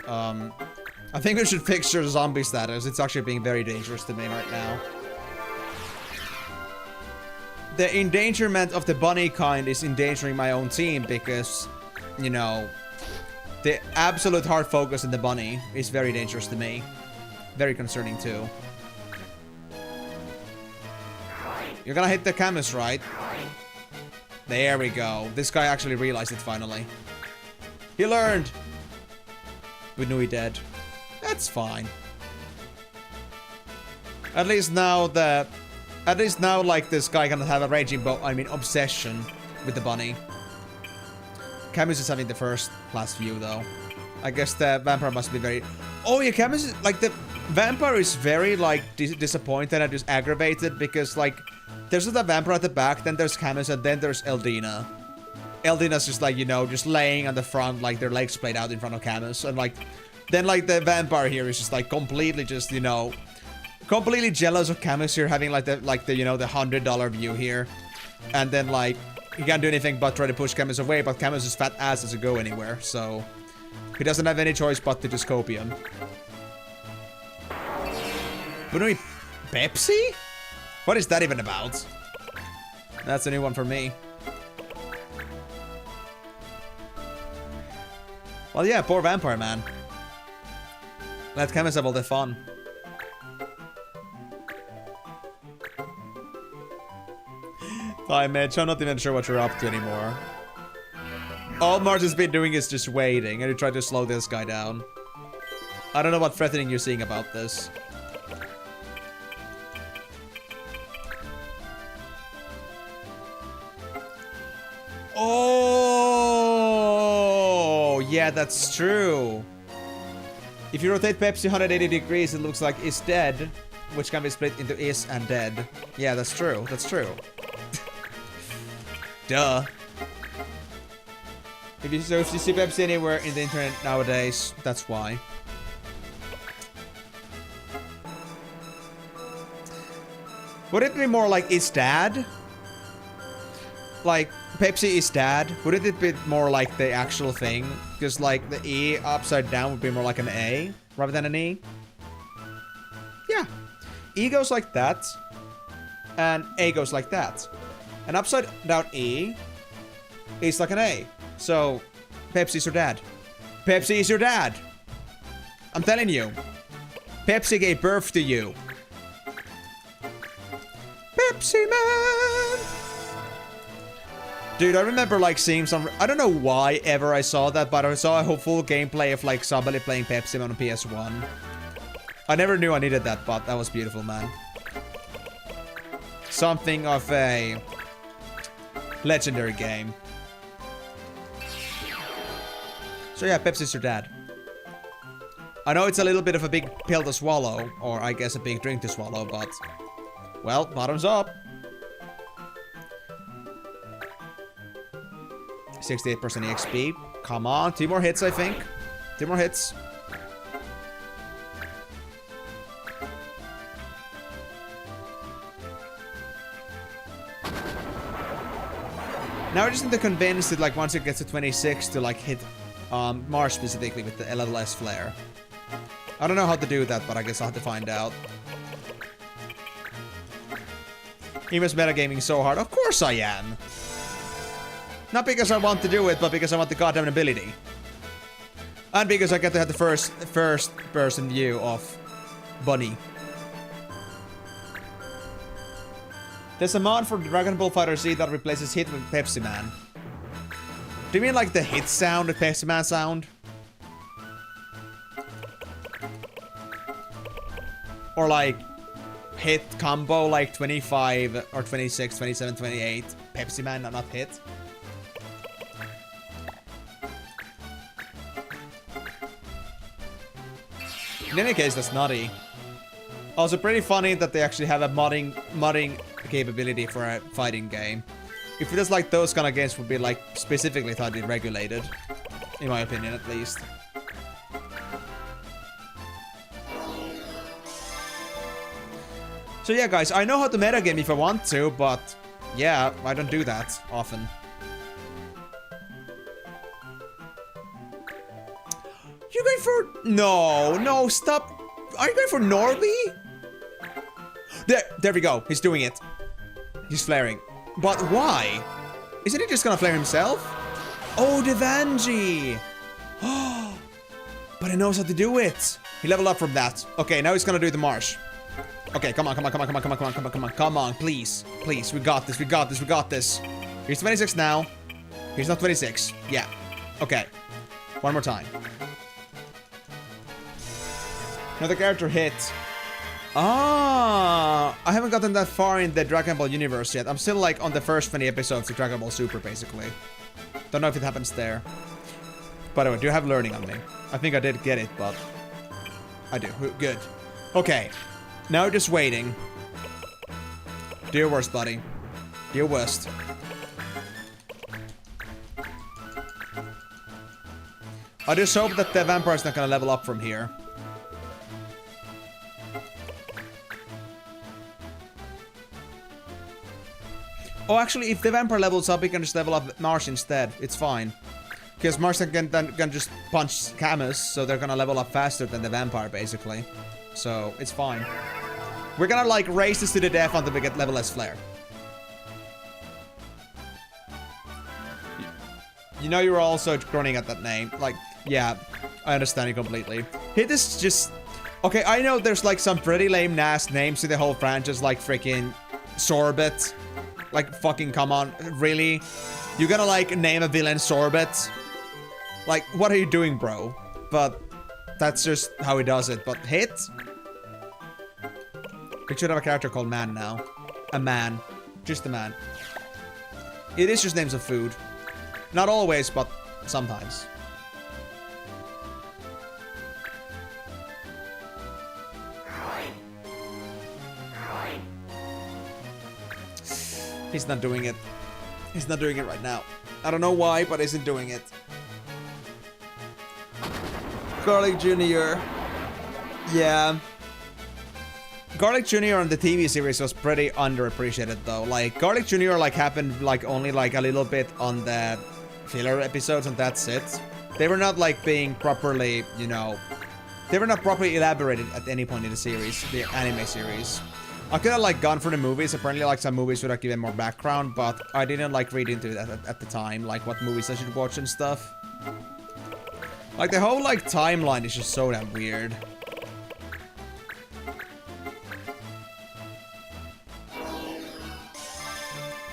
I think we should fix your zombie status. It's actually being very dangerous to me right now. The endangerment of the bunny kind is endangering my own team because, you know, the absolute hard focus on the bunny is very dangerous to me. Very concerning too. You're gonna hit the Camus, right? There we go. This guy actually realized it finally. He learned! We knew he did. That's fine. At least now, like, this guy can have a raging obsession with the bunny. Camus is having the first class view, though. I guess the vampire must be very... Oh, yeah, Camus is... Like, the vampire is very, like, disappointed and just aggravated because, like, there's the vampire at the back, then there's Camus, and then there's Eldina. Eldina's just, like, you know, just laying on the front, like, their legs splayed out in front of Camus. And, like, then, like, the vampire here is just, like, completely just, you know... completely jealous of Camus here, having, like, the you know, the $100 view here. And then, like... he can't do anything but try to push Camus away, but Camus' fat ass doesn't go anywhere, so... he doesn't have any choice but to just copy him. Bunui Pepsi? What is that even about? That's a new one for me. Well, yeah, poor vampire, man. Let Camus have all the fun. Hi, Mitch. I'm not even sure what you're up to anymore. All Marge has been doing is just waiting, and he tried to slow this guy down. I don't know what threatening you're seeing about this. Oh, yeah, that's true. If you rotate Pepsi 180 degrees, it looks like is dead, which can be split into is and dead. Yeah, that's true. That's true. Duh. If you see Pepsi anywhere in the internet nowadays, that's why. Would it be more like is dad? Like, Pepsi is dad? Wouldn't it be more like the actual thing? Because, like, the E upside down would be more like an A rather than an E. Yeah. E goes like that. And A goes like that. And upside down E is like an A. So, Pepsi's your dad. Pepsi is your dad. I'm telling you. Pepsi gave birth to you. Pepsi Man! Dude, I remember, like, seeing some... I don't know why ever I saw that, but I saw a full gameplay of, like, somebody playing Pepsi Man on PS1. I never knew I needed that, but that was beautiful, man. Something of a... legendary game. So yeah, Pepsi's your dad. I know it's a little bit of a big pill to swallow, or I guess a big drink to swallow, but... well, bottoms up. 68% EXP. Come on, 2 more hits, I think. 2 more hits. Now I just need to convince it, like, once it gets to 26 to, like, hit Marsh specifically with the level S flare. I don't know how to do that, but I guess I'll have to find out. Emus metagaming so hard. Of course I am. Not because I want to do it, but because I want the goddamn ability. And because I get to have the first person view of Bunny. There's a mod for Dragon Ball FighterZ that replaces hit with Pepsi Man. Do you mean like the hit sound, the Pepsi Man sound? Or like hit combo like 25 or 26, 27, 28. Pepsi Man, not hit. In any case, that's nutty. Also pretty funny that they actually have a modding capability for a fighting game. If it is like those kind of games would be like specifically tightly regulated. In my opinion, at least. So yeah, guys, I know how to metagame if I want to, but yeah, I don't do that often. You're going for... No, stop. Are you going for Norby? There we go. He's doing it. He's flaring. But why? Isn't he just gonna flare himself? Oh, Devanji! But he knows how to do it. He leveled up from that. Okay, now he's gonna do the marsh. Okay, come on, please. Please, we got this. He's 26 now. He's not 26. Yeah. Okay. One more time. Another character hit. Ah, I haven't gotten that far in the Dragon Ball universe yet. I'm still like on the first 20 episodes of Dragon Ball Super, basically. Don't know if it happens there. By the way, do you have learning on me? I think I did get it, but... I do. Good. Okay. Now just waiting. Do your worst, buddy. Do your worst. I just hope that the vampire's not gonna level up from here. Oh, actually, if the vampire levels up, he can just level up Marsh instead. It's fine. Because Marsh can just punch Camus, so they're gonna level up faster than the vampire, basically. So, it's fine. We're gonna, like, race this to the death until we get level S flare. You know you were also groaning at that name. Like, yeah, I understand you completely. Hit is just... Okay, I know there's, like, some pretty lame-ass names to the whole franchise, like freaking Sorbet. Like, fucking come on, really? You gonna, like, name a villain Sorbet? Like, what are you doing, bro? But that's just how he does it. But hit? We should have a character called Man now. A man. Just a man. It is just names of food. Not always, but sometimes. He's not doing it. He's not doing it right now. I don't know why, but isn't doing it. Garlic Jr. Yeah. Garlic Jr. on the TV series was pretty underappreciated though. Like, Garlic Jr. like happened like only like a little bit on the filler episodes and that's it. They were not like being properly, you know, they were not properly elaborated at any point in the series, the anime series. I could have like gone for the movies. Apparently like some movies would have given more background, but I didn't like read into that at the time, like what movies I should watch and stuff. Like the whole like timeline is just so damn weird.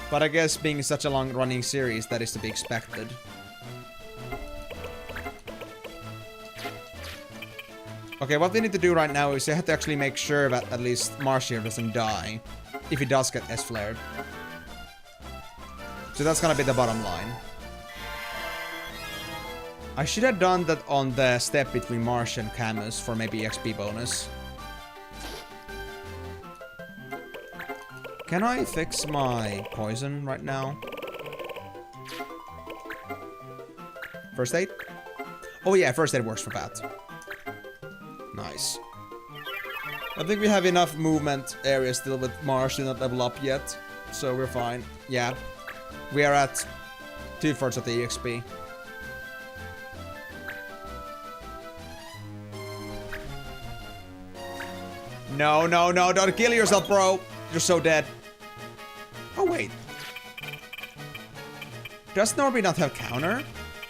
But I guess being such a long running series, that is to be expected. Okay, what we need to do right now is we have to actually make sure that at least Marsh here doesn't die. If he does get S-flared. So that's gonna be the bottom line. I should have done that on the step between Marsh and Camus for maybe XP bonus. Can I fix my poison right now? First aid? Oh yeah, first aid works for that. Nice. I think we have enough movement area still with Marsh to not level up yet. So we're fine. Yeah. We are at 2/3 of the EXP. No, no, no, don't kill yourself, bro. You're so dead. Oh, wait. Does Norby not have counter?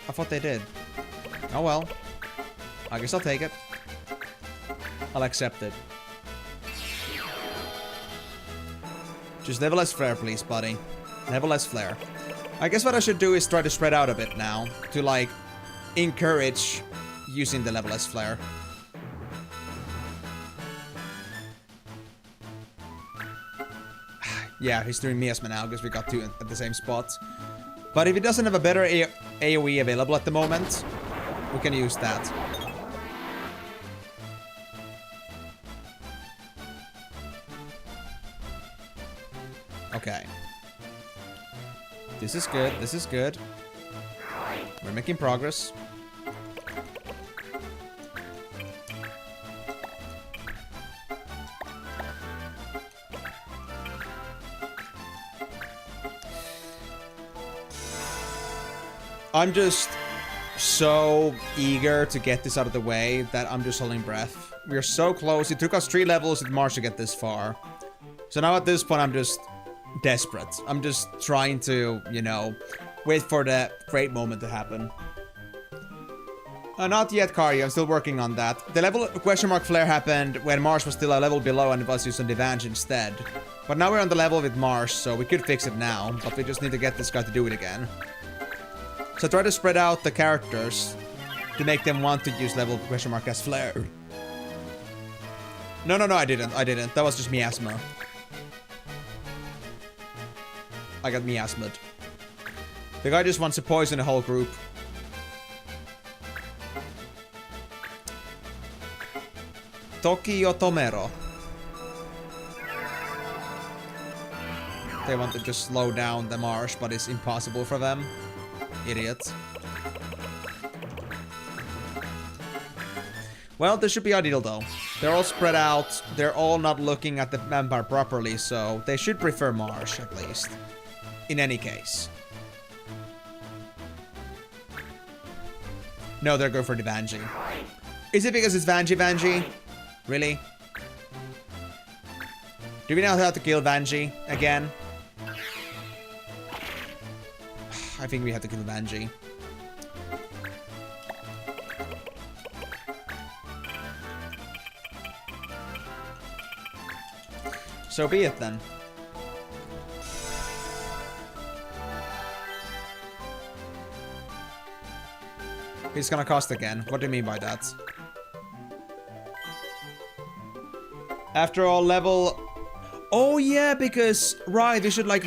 I thought they did. Oh, well. I guess I'll take it. I'll accept it. Just level less flare, please, buddy. Level less flare. I guess what I should do is try to spread out a bit now. To, like, encourage using the level less flare. Yeah, he's doing miasma now because we got two at the same spot. But if he doesn't have a better AoE available at the moment, we can use that. Okay. This is good, this is good. We're making progress. I'm just so eager to get this out of the way that I'm just holding breath. We're so close. It took us 3 levels with Marsh to get this far. So now at this point, I'm just desperate. I'm just trying to, you know, wait for the great moment to happen. Not yet, Kari. I'm still working on that. The level question mark flare happened when Marsh was still a level below and it was used on Devange instead. But now we're on the level with Marsh, so we could fix it now. But we just need to get this guy to do it again. So try to spread out the characters to make them want to use level question mark as flare. No, no, no, I didn't. I didn't. That was just miasma. I got miasma'd. The guy just wants to poison the whole group. Toki or Tomero. They want to just slow down the Marsh, but it's impossible for them. Idiots. Well, this should be ideal though. They're all spread out. They're all not looking at the vampire properly, so they should prefer Marsh at least. In any case. No, they're going for Devanji. Is it because it's Vanji? Really? Do we know how to kill Vanji again? I think we have to kill Vanji. So be it then. It's gonna cost again. What do you mean by that? After all, level... Oh yeah, because... Right, we should like...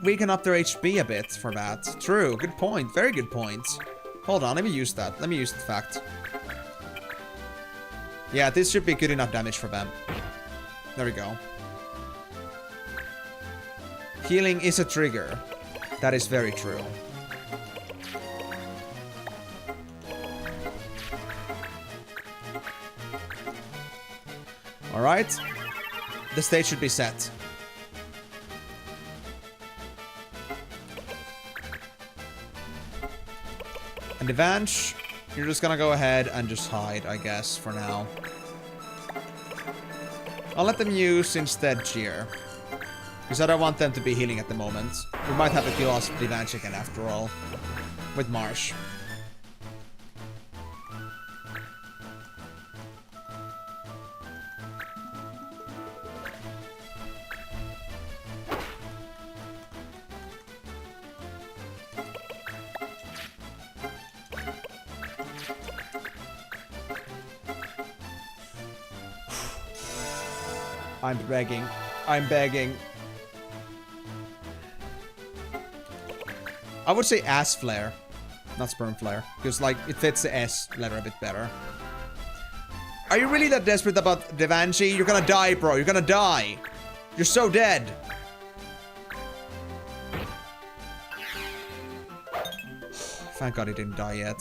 weaken up their HP a bit for that. True, good point. Very good point. Hold on, let me use that. Let me use the fact. Yeah, this should be good enough damage for them. There we go. Healing is a trigger. That is very true. Alright. The stage should be set. And Devange, you're just gonna go ahead and just hide, I guess, for now. I'll let them use instead Cheer. Because I don't want them to be healing at the moment. We might have to kill us Devange again after all. With Marsh. I'm begging. I'm begging. I would say ass flare, not sperm flare, because like it fits the S letter a bit better. Are you really that desperate about Devanji? You're gonna die, bro. You're gonna die. You're so dead. Thank God he didn't die yet.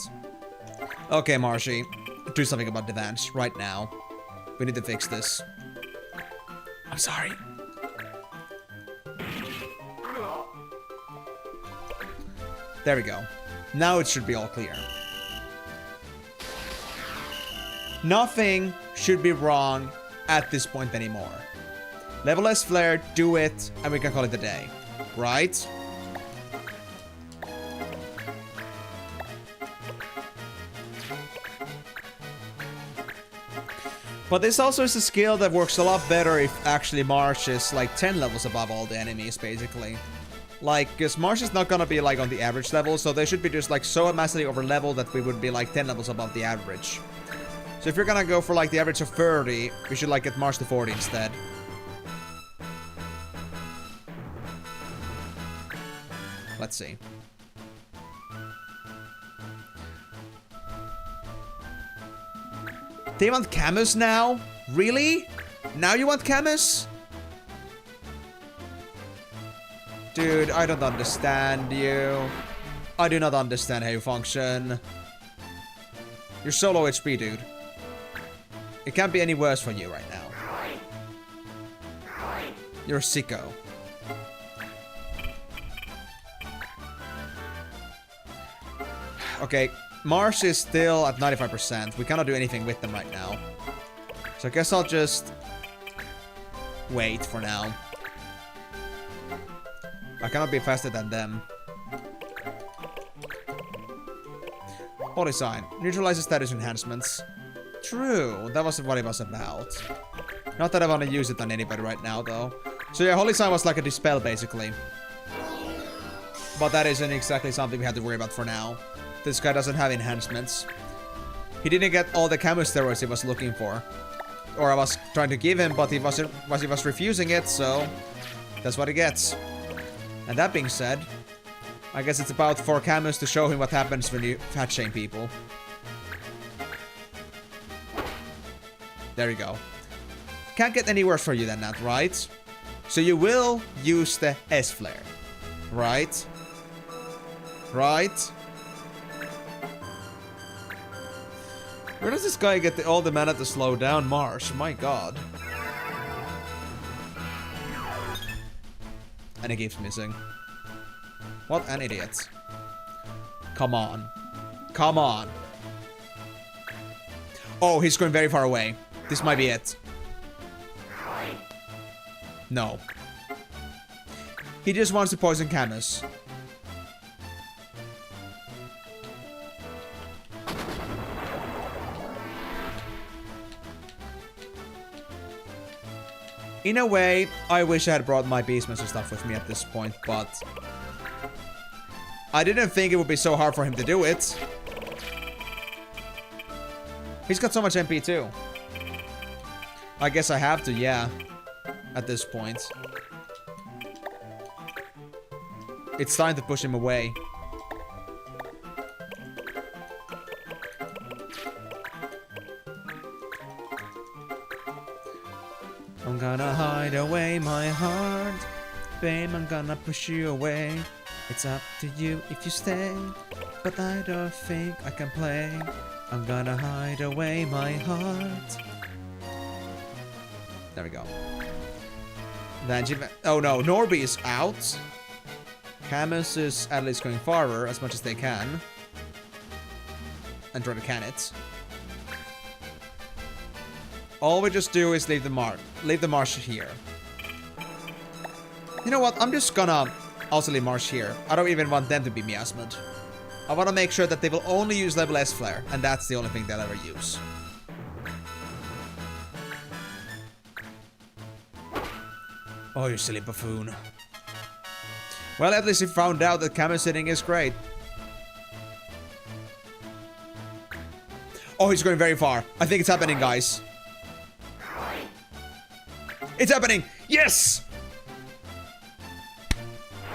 Okay, Marshy. Do something about the Vance right now. We need to fix this. I'm sorry. There we go. Now it should be all clear. Nothing should be wrong at this point anymore. Level S flare, do it, and we can call it a day. Right? But this also is a skill that works a lot better if actually Marsh is like 10 levels above all the enemies, basically. Like, because Marsh is not gonna be like on the average level, so they should be just like so massively over leveled that we would be like 10 levels above the average. So if you're gonna go for like the average of 30, we should like get Marsh to 40 instead. Let's see. They want Camus now? Really? Now you want Camus? Dude, I don't understand you. I do not understand how you function. You're so low HP, dude. It can't be any worse for you right now. You're a sicko. Okay, Marsh is still at 95%. We cannot do anything with them right now. So I guess I'll just wait for now. I cannot be faster than them. Holy sign. Neutralizes status enhancements. True, that was what it was about. Not that I want to use it on anybody right now, though. So yeah, Holy Sign was like a dispel, basically. But that isn't exactly something we have to worry about for now. This guy doesn't have enhancements. He didn't get all the camo steroids he was looking for. Or I was trying to give him, but he was refusing it, so that's what he gets. And that being said, I guess it's about for Camus to show him what happens when you fat shame people. There you go. Can't get any worse for you than that, right? So you will use the S-Flare. Right? Right? Where does this guy get all the mana to slow down Marsh? My god. And he keeps missing. What an idiot. Come on. Come on. Oh, he's going very far away. This might be it. No. He just wants to poison Camus. In a way, I wish I had brought my Beastmaster stuff with me at this point, but I didn't think it would be so hard for him to do it. He's got so much MP too. I guess I have to, yeah. At this point. It's time to push him away. I'm gonna hide away my heart. Babe, I'm gonna push you away. It's up to you if you stay. But I don't think I can play. I'm gonna hide away my heart. There we go. Then oh no, Norby is out. Camus is at least going farther as much as they can. And try to can it. All we just do is leave the marsh here. You know what? I'm just gonna also leave marsh here. I don't even want them to be miasmid. I want to make sure that they will only use level S flare, and that's the only thing they'll ever use. Oh, you silly buffoon. Well, at least he found out that camo sitting is great. Oh, he's going very far. I think it's happening, guys. It's happening! Yes!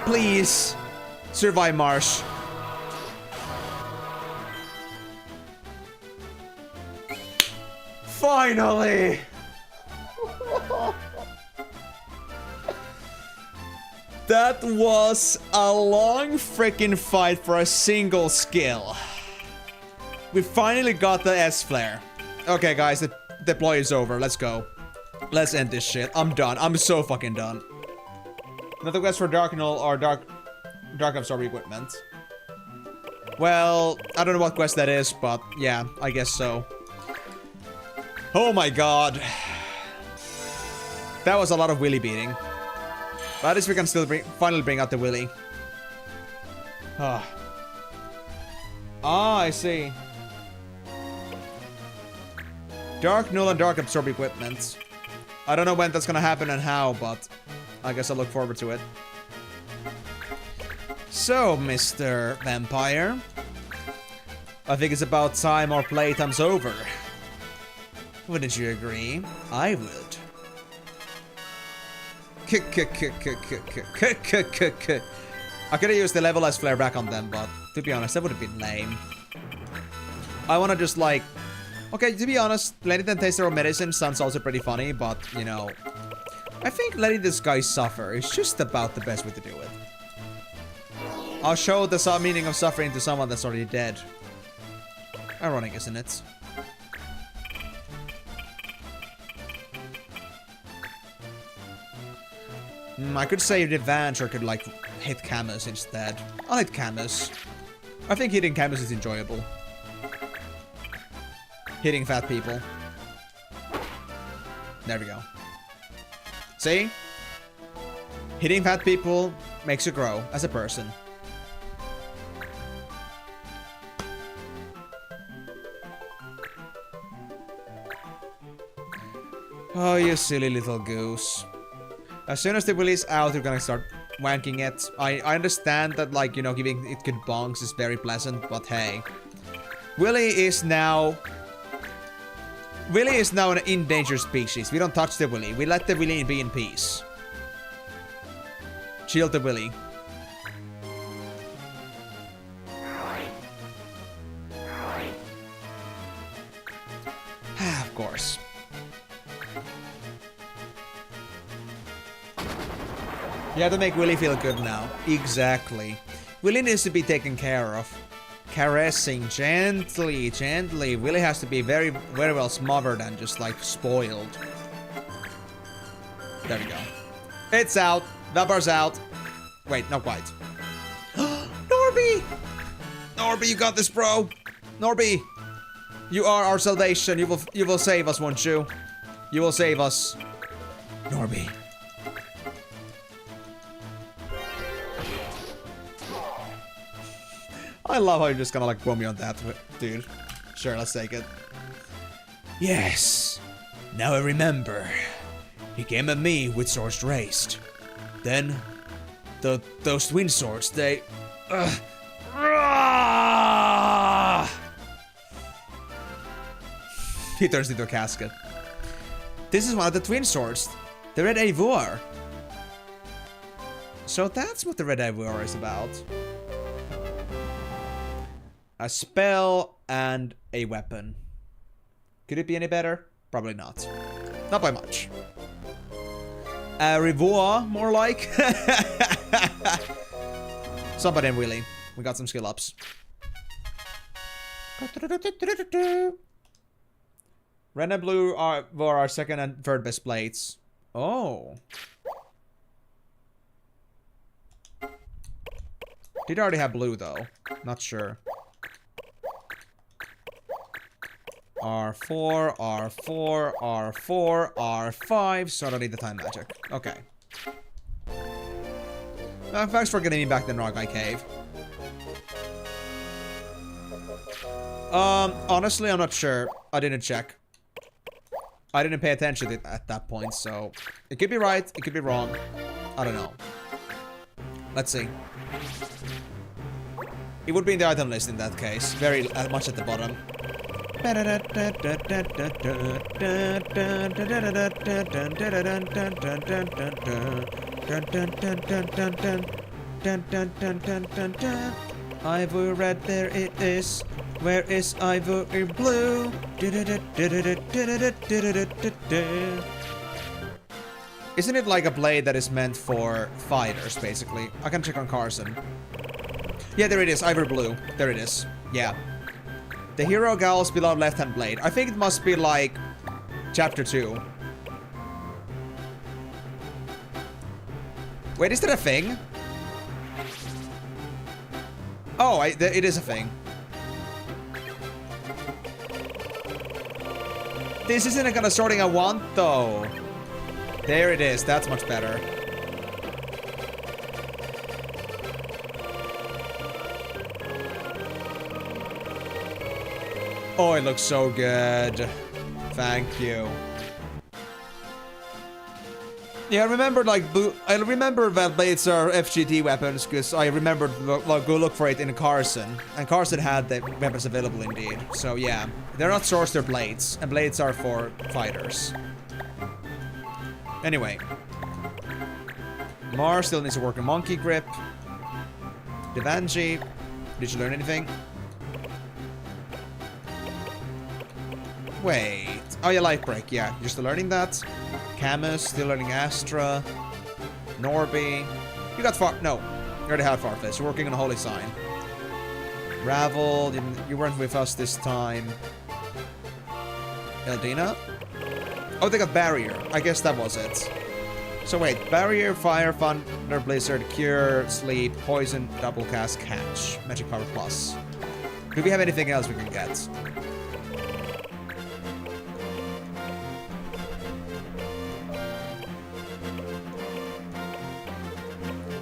Please. Survive, Marsh. Finally! That was a long freaking fight for a single skill. We finally got the S-Flare. Okay, guys, the deploy is over. Let's go. Let's end this shit. I'm done. I'm so fucking done. Another quest for Dark Null or Dark Absorber equipment. Well, I don't know what quest that is, but yeah, I guess so. Oh my god. That was a lot of willy beating. But at least we can still finally bring out the willy. Ah, I see. Dark Null and Dark Absorb equipment. I don't know when that's gonna happen and how, but I guess I look forward to it. So, Mr. Vampire, I think it's about time our playtime's over. Wouldn't you agree? I would. I could've used the level S flare back on them, but to be honest, that would have been lame. I wanna just like... Okay, to be honest, letting them taste their own medicine sounds also pretty funny, but, you know... I think letting this guy suffer is just about the best way to do it. I'll show the meaning of suffering to someone that's already dead. Ironic, isn't it? I could save the advantage or could, like, hit Camus instead. I'll hit Camus. I think hitting Camus is enjoyable. Hitting fat people. There we go. See? Hitting fat people makes you grow as a person. Oh, you silly little goose. As soon as the willy's out, you're gonna start wanking it. I understand that, like, you know, giving it good bongs is very pleasant, but hey. Willy is now an endangered species. We don't touch the willy. We let the willy be in peace. Shield the willy. Of course. You have to make Willy feel good now. Exactly. Willy needs to be taken care of. Caressing gently, gently. Willy has to be very, very well smothered and just like spoiled. There we go. It's out. Vampire's out. Wait, not quite. Norby! Norby, you got this, bro. Norby, you are our salvation. You will save us, won't you? You will save us. Norby. I love how you're just gonna like boom me on that, dude. Sure, let's take it. Yes. Now I remember. He came at me with swords raised. Then, those twin swords, they... He turns into a casket. This is one of the twin swords. The Red Ivoire. So that's what the Red Ivoire is about. A spell and a weapon. Could it be any better? Probably not. Not by much. A revoir, more like. Somebody and Willy. We got some skill ups. Red and blue were our second and third best blades. Oh. Did already have blue though. Not sure. R4, R4, R4, R5, so I don't need the time magic. Okay. Thanks for getting me back to the Nargai Cave. Honestly, I'm not sure. I didn't check. I didn't pay attention at that point, so... It could be right, it could be wrong. I don't know. Let's see. It would be in the item list in that case. Very much at the bottom. Ivory red, there it is. Where is ivory blue? Isn't it like a blade that is meant for fighters, basically? I can check on Carson. Yeah, there it is. Ivory blue. There it is. Yeah. The hero Gal's beloved left-hand blade. I think it must be like chapter 2. Wait, is that a thing? Oh, it is a thing. This isn't the kind of sorting I want, though. There it is. That's much better. Oh, it looks so good. Thank you. Yeah, I remember that blades are FGT weapons because I remember go look for it in Carson, and Carson had the weapons available indeed. So yeah, they're not swords, they're blades, and blades are for fighters. Anyway, Mars still needs to work on Monkey Grip. Devanji, did you learn anything? Wait. Oh yeah, Light Break, yeah. You're still learning that. Camus, still learning Astra. Norby. You got Far... No. You already had Farfetch. You're working on a Holy Sign. Ravel, you weren't with us this time. Eldina? Oh, they got Barrier. I guess that was it. So wait. Barrier, Fire, Thunder, Blizzard, Cure, Sleep, Poison, Double Cast, Catch. Magic Power Plus. Do we have anything else we can get?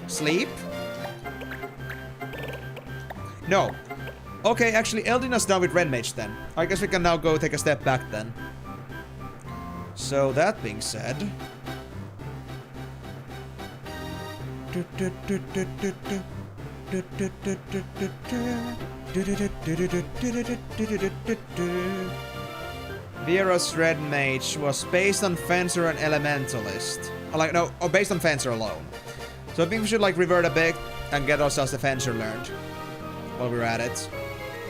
Sleep? No. Okay, actually, Eldina's done with Red Mage then. I guess we can now go take a step back then. So, that being said... Vera's Red Mage was based on Fencer and Elementalist. Based on Fencer alone. So I think we should like revert a bit and get ourselves the Fencer learned while we're at it.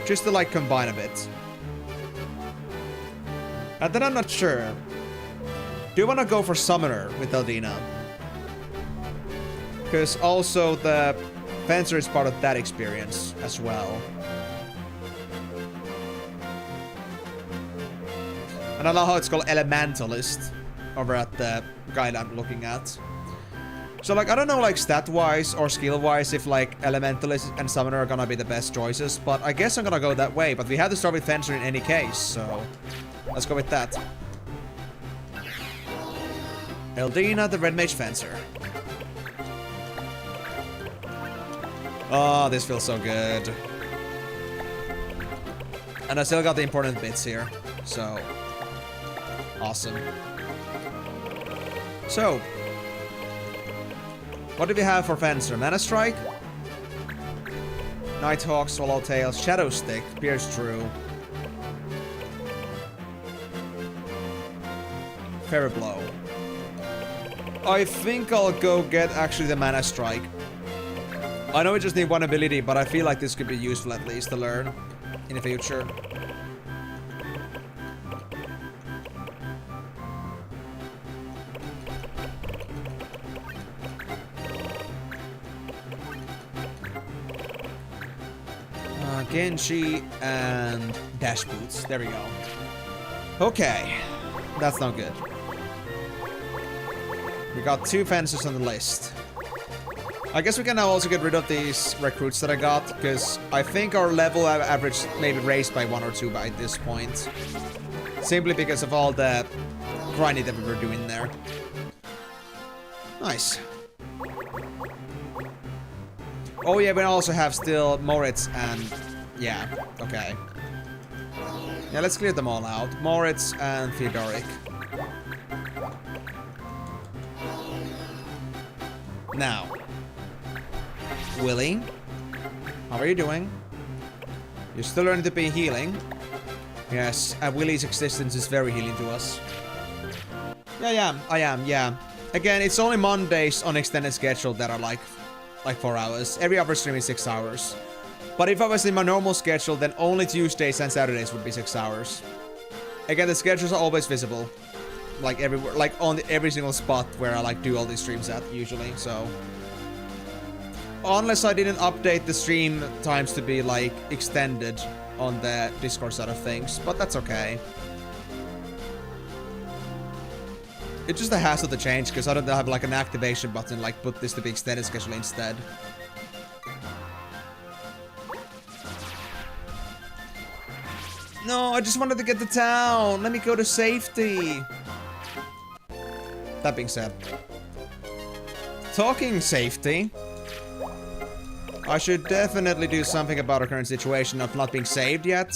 Just to like combine a bit. And then I'm not sure. Do you want to go for Summoner with Eldina? Because also the Fencer is part of that experience as well. And I love how it's called Elementalist over at the guide I'm looking at. So, like, I don't know, like, stat-wise or skill-wise if, like, Elementalist and Summoner are gonna be the best choices, but I guess I'm gonna go that way. But we have to start with Fencer in any case, so let's go with that. Eldina, the Red Mage Fencer. Oh, this feels so good. And I still got the important bits here, so awesome. So, what do we have for Fencer? Mana Strike? Nighthawk, Swallowtail, Shadow Stick, Pierce True. Fair Blow. I think I'll go get actually the Mana Strike. I know we just need one ability, but I feel like this could be useful at least to learn in the future. Genji and Dash Boots. There we go. Okay. That's not good. We got 2 Fencers on the list. I guess we can now also get rid of these recruits that I got, because I think our level average maybe raised by 1 or 2 by this point. Simply because of all the grinding that we were doing there. Nice. Oh yeah, we also have still Moritz and... Yeah, okay. Yeah, let's clear them all out. Moritz and Theodoric. Now. Willie. How are you doing? You're still learning to be healing. Yes, Willie's existence is very healing to us. Yeah, I am, yeah. Again, it's only Mondays on extended schedule that are like 4 hours. Every other stream is 6 hours. But if I was in my normal schedule, then only Tuesdays and Saturdays would be 6 hours. Again, the schedules are always visible. Like everywhere, like on every single spot where I like do all these streams at usually, so. Unless I didn't update the stream times to be like extended on the Discord side of things, but that's okay. It's just a hassle to change, because I don't have like an activation button, like put this to be extended schedule instead. No, I just wanted to get to town. Let me go to safety. That being said, talking safety, I should definitely do something about our current situation of not being saved yet.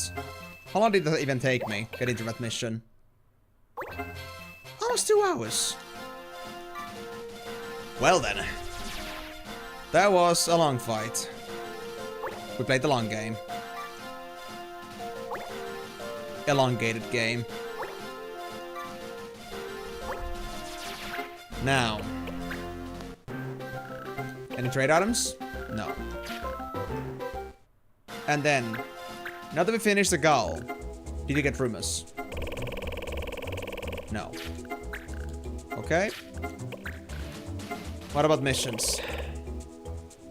How long did that even take me, get into that mission? Almost 2 hours. Well then. That was a long fight. We played the long game. Elongated game. Now. Any trade items? No. And then, now that we finished the goal, did you get Rumus? No. Okay. What about missions?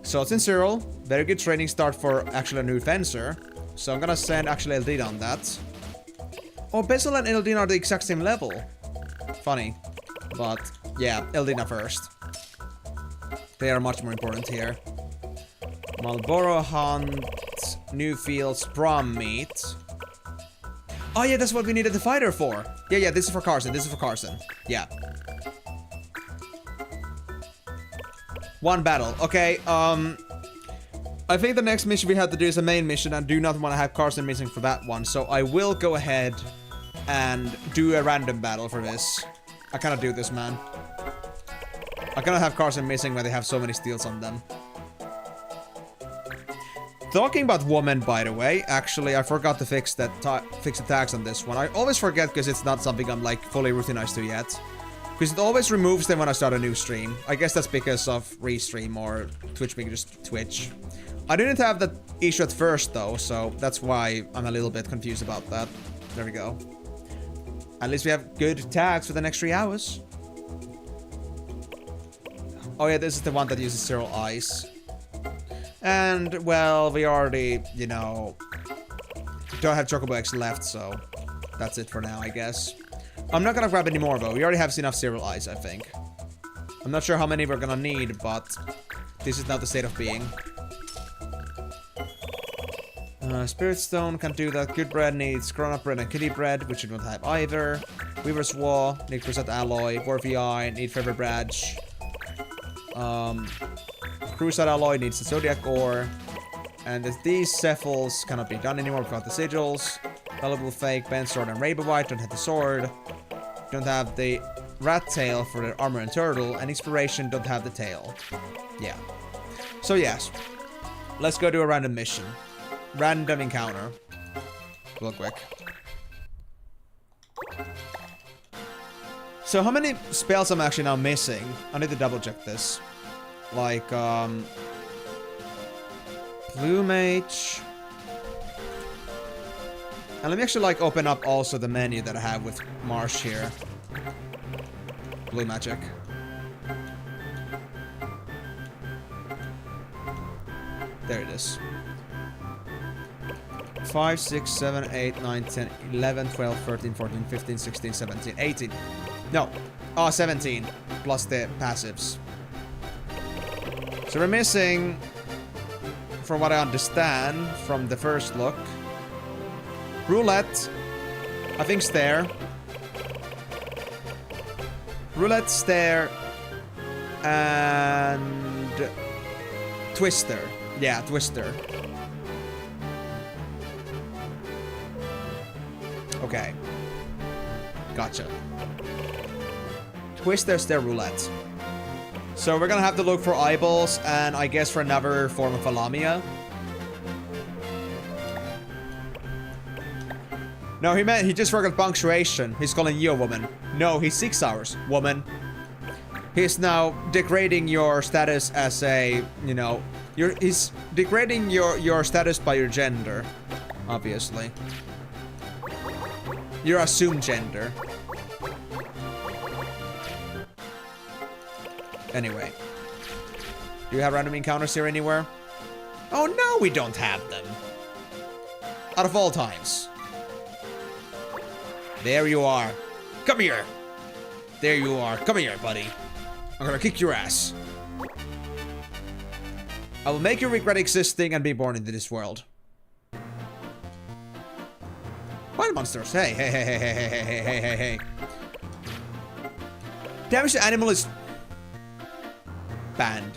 Swords and Cyril. Very good training start for actually a new fencer. So I'm gonna send actually Eldina on that. Oh, Basil and Eldina are the exact same level. Funny. But, yeah, Eldina first. They are much more important here. Marlboro Hunt, New Fields, Prom Meet. Oh yeah, that's what we needed the fighter for. Yeah, this is for Carson, Yeah. One battle. Okay, I think the next mission we have to do is a main mission. I do not want to have Carson missing for that one. So I will go ahead and do a random battle for this. I cannot do this, man. I cannot have Carson missing when they have so many steals on them. Talking about woman, by the way, actually, I forgot to fix the tags on this one. I always forget because it's not something I'm like fully routinized to yet. Because it always removes them when I start a new stream. I guess that's because of restream or Twitch being just Twitch. I didn't have that issue at first though, so that's why I'm a little bit confused about that. There we go. At least we have good tags for the next 3 hours. Oh yeah, this is the one that uses 0 eyes. And, well, we already, you know, don't have Chocobo X left, so that's it for now, I guess. I'm not gonna grab any more, though. We already have enough 0 eyes, I think. I'm not sure how many we're gonna need, but this is not the state of being. Spirit Stone can do that. Good Bread needs grown-up bread and kitty bread, which we don't have either. Weaver's Wall, need Crusade Alloy. Warpy Eye, need Feather Badge. Crusade Alloy needs the Zodiac Ore. And these Cephals cannot be done anymore without the Sigils. Valuable Fake, Bent Sword and Rainbow White, don't have the sword. Don't have the Rat Tail for the Armor and Turtle. And Inspiration, don't have the tail. Yeah. So yes. Let's go do a random mission. Random encounter. Real quick. So how many spells I'm actually now missing? I need to double check this. Like, Blue Mage. And let me actually, like, open up also the menu that I have with Marsh here. Blue Magic. There it is. 5, 6, 7, 8, 9, 10, 11, 12, 13, 14, 15, 16, 17, 18. No. Oh, 17. Plus the passives. So we're missing, from what I understand, from the first look, Roulette, I think Stare, Roulette, Stare, and Twister. Yeah, Twister. Okay. Gotcha. Twister, Stare, Roulette. So we're gonna have to look for eyeballs and I guess for another form of Alamia. No, he just forgot punctuation. He's calling you a woman. No, he's 6 hours. Woman. He's now degrading your status as a, you know, he's degrading your status by your gender. Obviously. Your assumed gender. Anyway. Do you have random encounters here anywhere? Oh no, we don't have them. Out of all times. There you are. Come here. There you are. Come here, buddy. I'm gonna kick your ass. I will make you regret existing and be born into this world. Wild monsters. Hey, hey, hey, hey, hey, hey, hey, hey, hey, hey. Damage to animal is banned.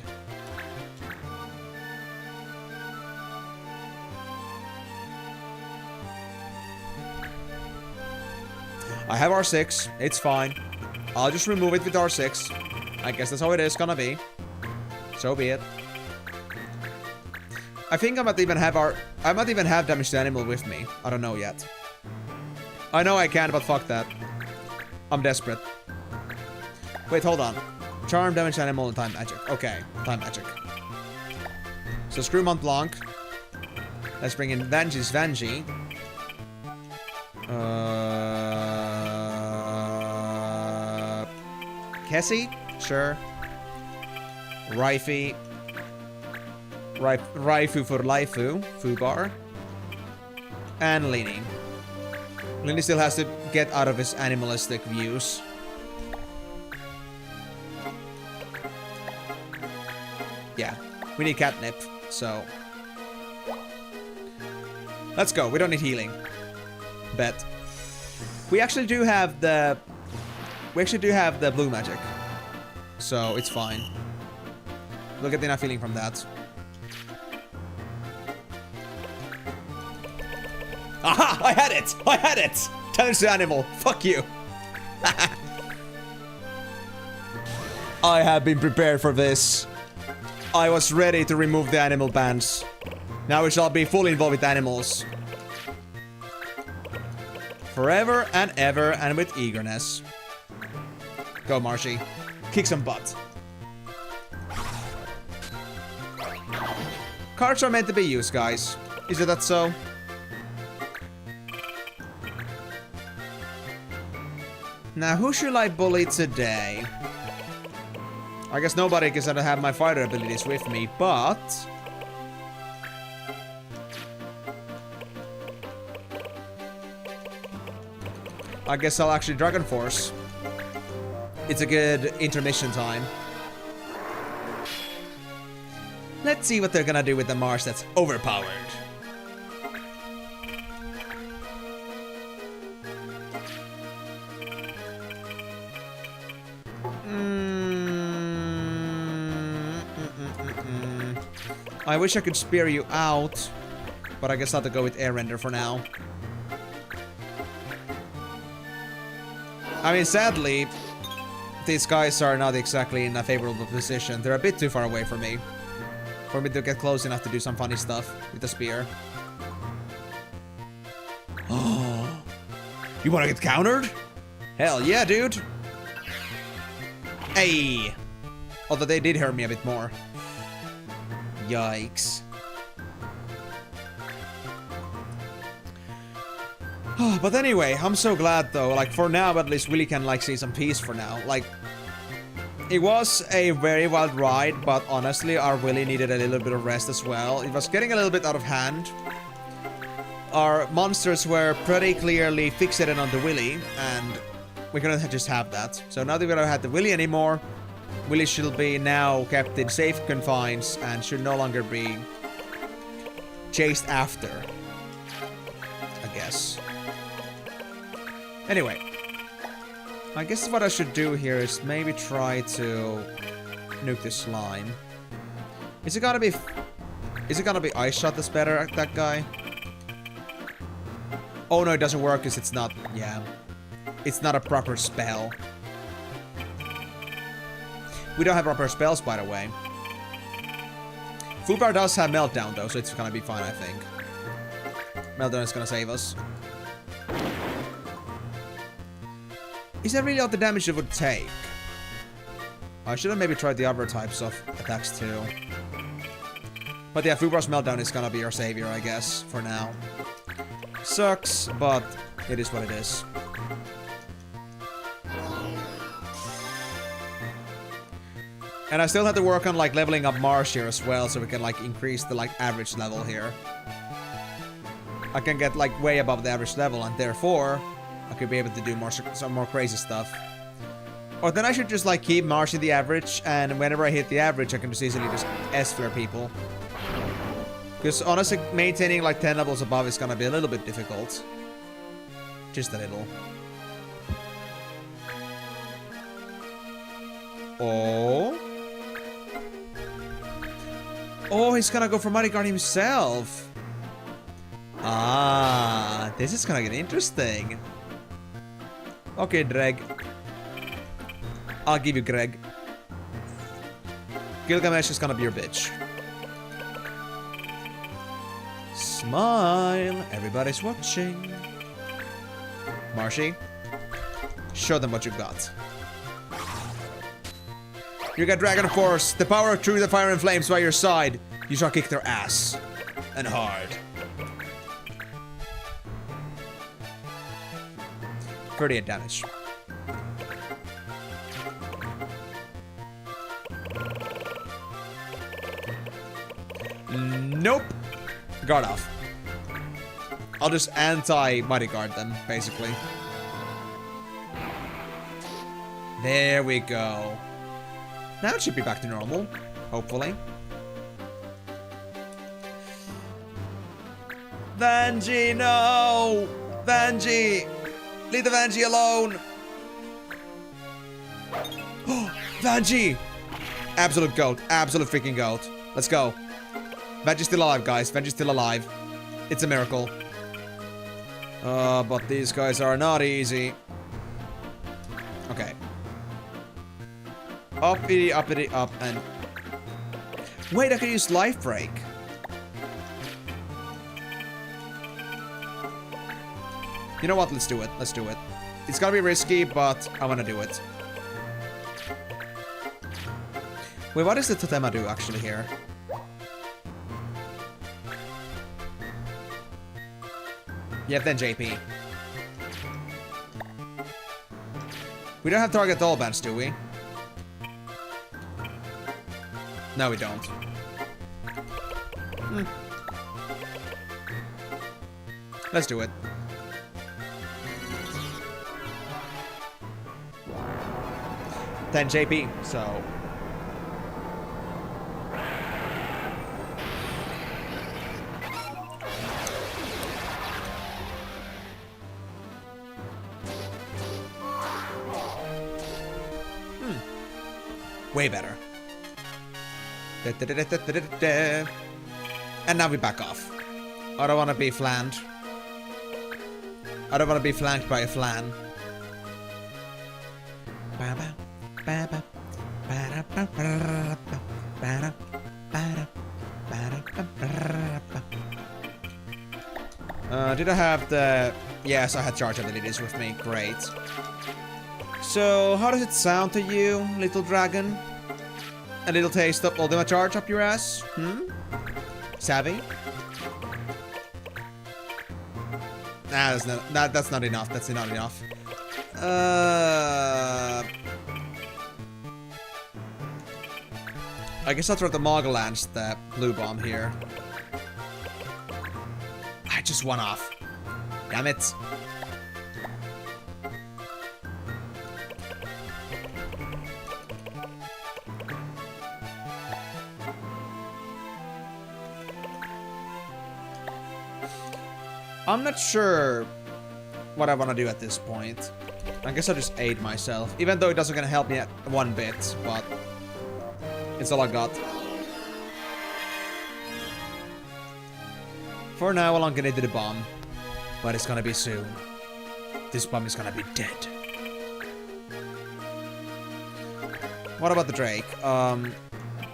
I have R6. It's fine. I'll just remove it with R6. I guess that's how it is gonna be. So be it. I think I might even have damage to animal with me. I don't know yet. I know I can, but fuck that. I'm desperate. Wait, hold on. Charm, damage to animal, and time magic. Okay, time magic. So screw Mont Blanc. Let's bring in Vanji's Vanji. Kessie? Sure. Raifu. Raifu for Laifu. Fubar. And Lini. Lini still has to get out of his animalistic views. Yeah. We need catnip, so... Let's go. We don't need healing. Bet. We actually do have the... blue magic. So, it's fine. We'll get enough healing from that. Aha! I had it! I had it! Damage to animal. Fuck you. I have been prepared for this. I was ready to remove the animal bans. Now we shall be fully involved with animals. Forever and ever and with eagerness. Go, Marshy. Kick some butt. Cards are meant to be used, guys. Is it that so? Now, who should I bully today? I guess nobody, because I don't have my fighter abilities with me, but... I guess I'll actually Dragon Force. It's a good intermission time. Let's see what they're gonna do with the Mars that's overpowered. I wish I could spear you out, but I guess I'll have to go with Air Render for now. I mean, sadly, these guys are not exactly in a favorable position. They're a bit too far away from me. For me to get close enough to do some funny stuff with the spear. Oh, you wanna get countered? Hell yeah, dude. Hey. Although they did hurt me a bit more. Yikes. But anyway, I'm so glad though. Like, for now, at least Willy can like see some peace for now. Like, it was a very wild ride, but honestly, our Willy needed a little bit of rest as well. It was getting a little bit out of hand. Our monsters were pretty clearly fixated on the Willy, and we couldn't just have that. So now that we don't have the Willy anymore, Willy should be now kept in safe confines and should no longer be chased after, I guess. Anyway, I guess what I should do here is maybe try to nuke this slime. Is it gonna be Ice Shot that's better at that guy? Oh no, it doesn't work because it's not, yeah. It's not a proper spell. We don't have proper spells, by the way. Fubar does have Meltdown though, so it's gonna be fine, I think. Meltdown is gonna save us. Is that really all the damage it would take? I should have maybe tried the other types of attacks too. But yeah, Fubar's Meltdown is gonna be our savior, I guess, for now. Sucks, but it is what it is. And I still have to work on like leveling up Mars here as well, so we can like increase the like average level here. I can get like way above the average level, and therefore I could be able to do some more crazy stuff. Or then I should just like keep marching the average, and whenever I hit the average, I can just easily just S-flare people. Because honestly, maintaining like 10 levels above is gonna be a little bit difficult. Just a little. Oh. Oh, he's gonna go for Mighty Guard himself. Ah, this is gonna get interesting. Okay, Dreg. I'll give you Greg. Gilgamesh is gonna be your bitch. Smile, everybody's watching. Marshy, show them what you got. You got Dragon Force, the power of truth, the fire and flames by your side. You shall kick their ass. And hard. 38 damage. Nope. Guard off. I'll just anti-Mighty Guard them, basically. There we go. Now it should be back to normal, hopefully. Vanjie, no! Vanjie! Leave the Vanjie alone! Vanjie! Absolute goat. Absolute freaking goat. Let's go. Vanjie's still alive, guys. Vanjie's still alive. It's a miracle. But these guys are not easy. Okay. Uppity, uppity, up, and... Wait, I can use Life Break. You know what? Let's do it. Let's do it. It's gonna be risky, but I wanna do it. Wait, what does the Totema do actually here? Yeah, then JP. We don't have target all bands, do we? No, we don't. Let's do it. Then JP, so... Way better. And now we back off. I don't want to be flanned. I don't want to be flanked by a flan. Did I have the... Yes, I had charge abilities with me. Great. So, how does it sound to you, little dragon? A little taste of ultimate charge up your ass? Savvy? Nah, that's not enough. That's not enough. I guess I'll throw the Mogglance, the blue bomb here. I just won off. Damn it. I'm not sure what I want to do at this point. I guess I'll just aid myself. Even though it doesn't gonna help me at one bit, but it's all I got. For now, I'm gonna do the bomb. But it's gonna be soon. This bomb is gonna be dead. What about the Drake?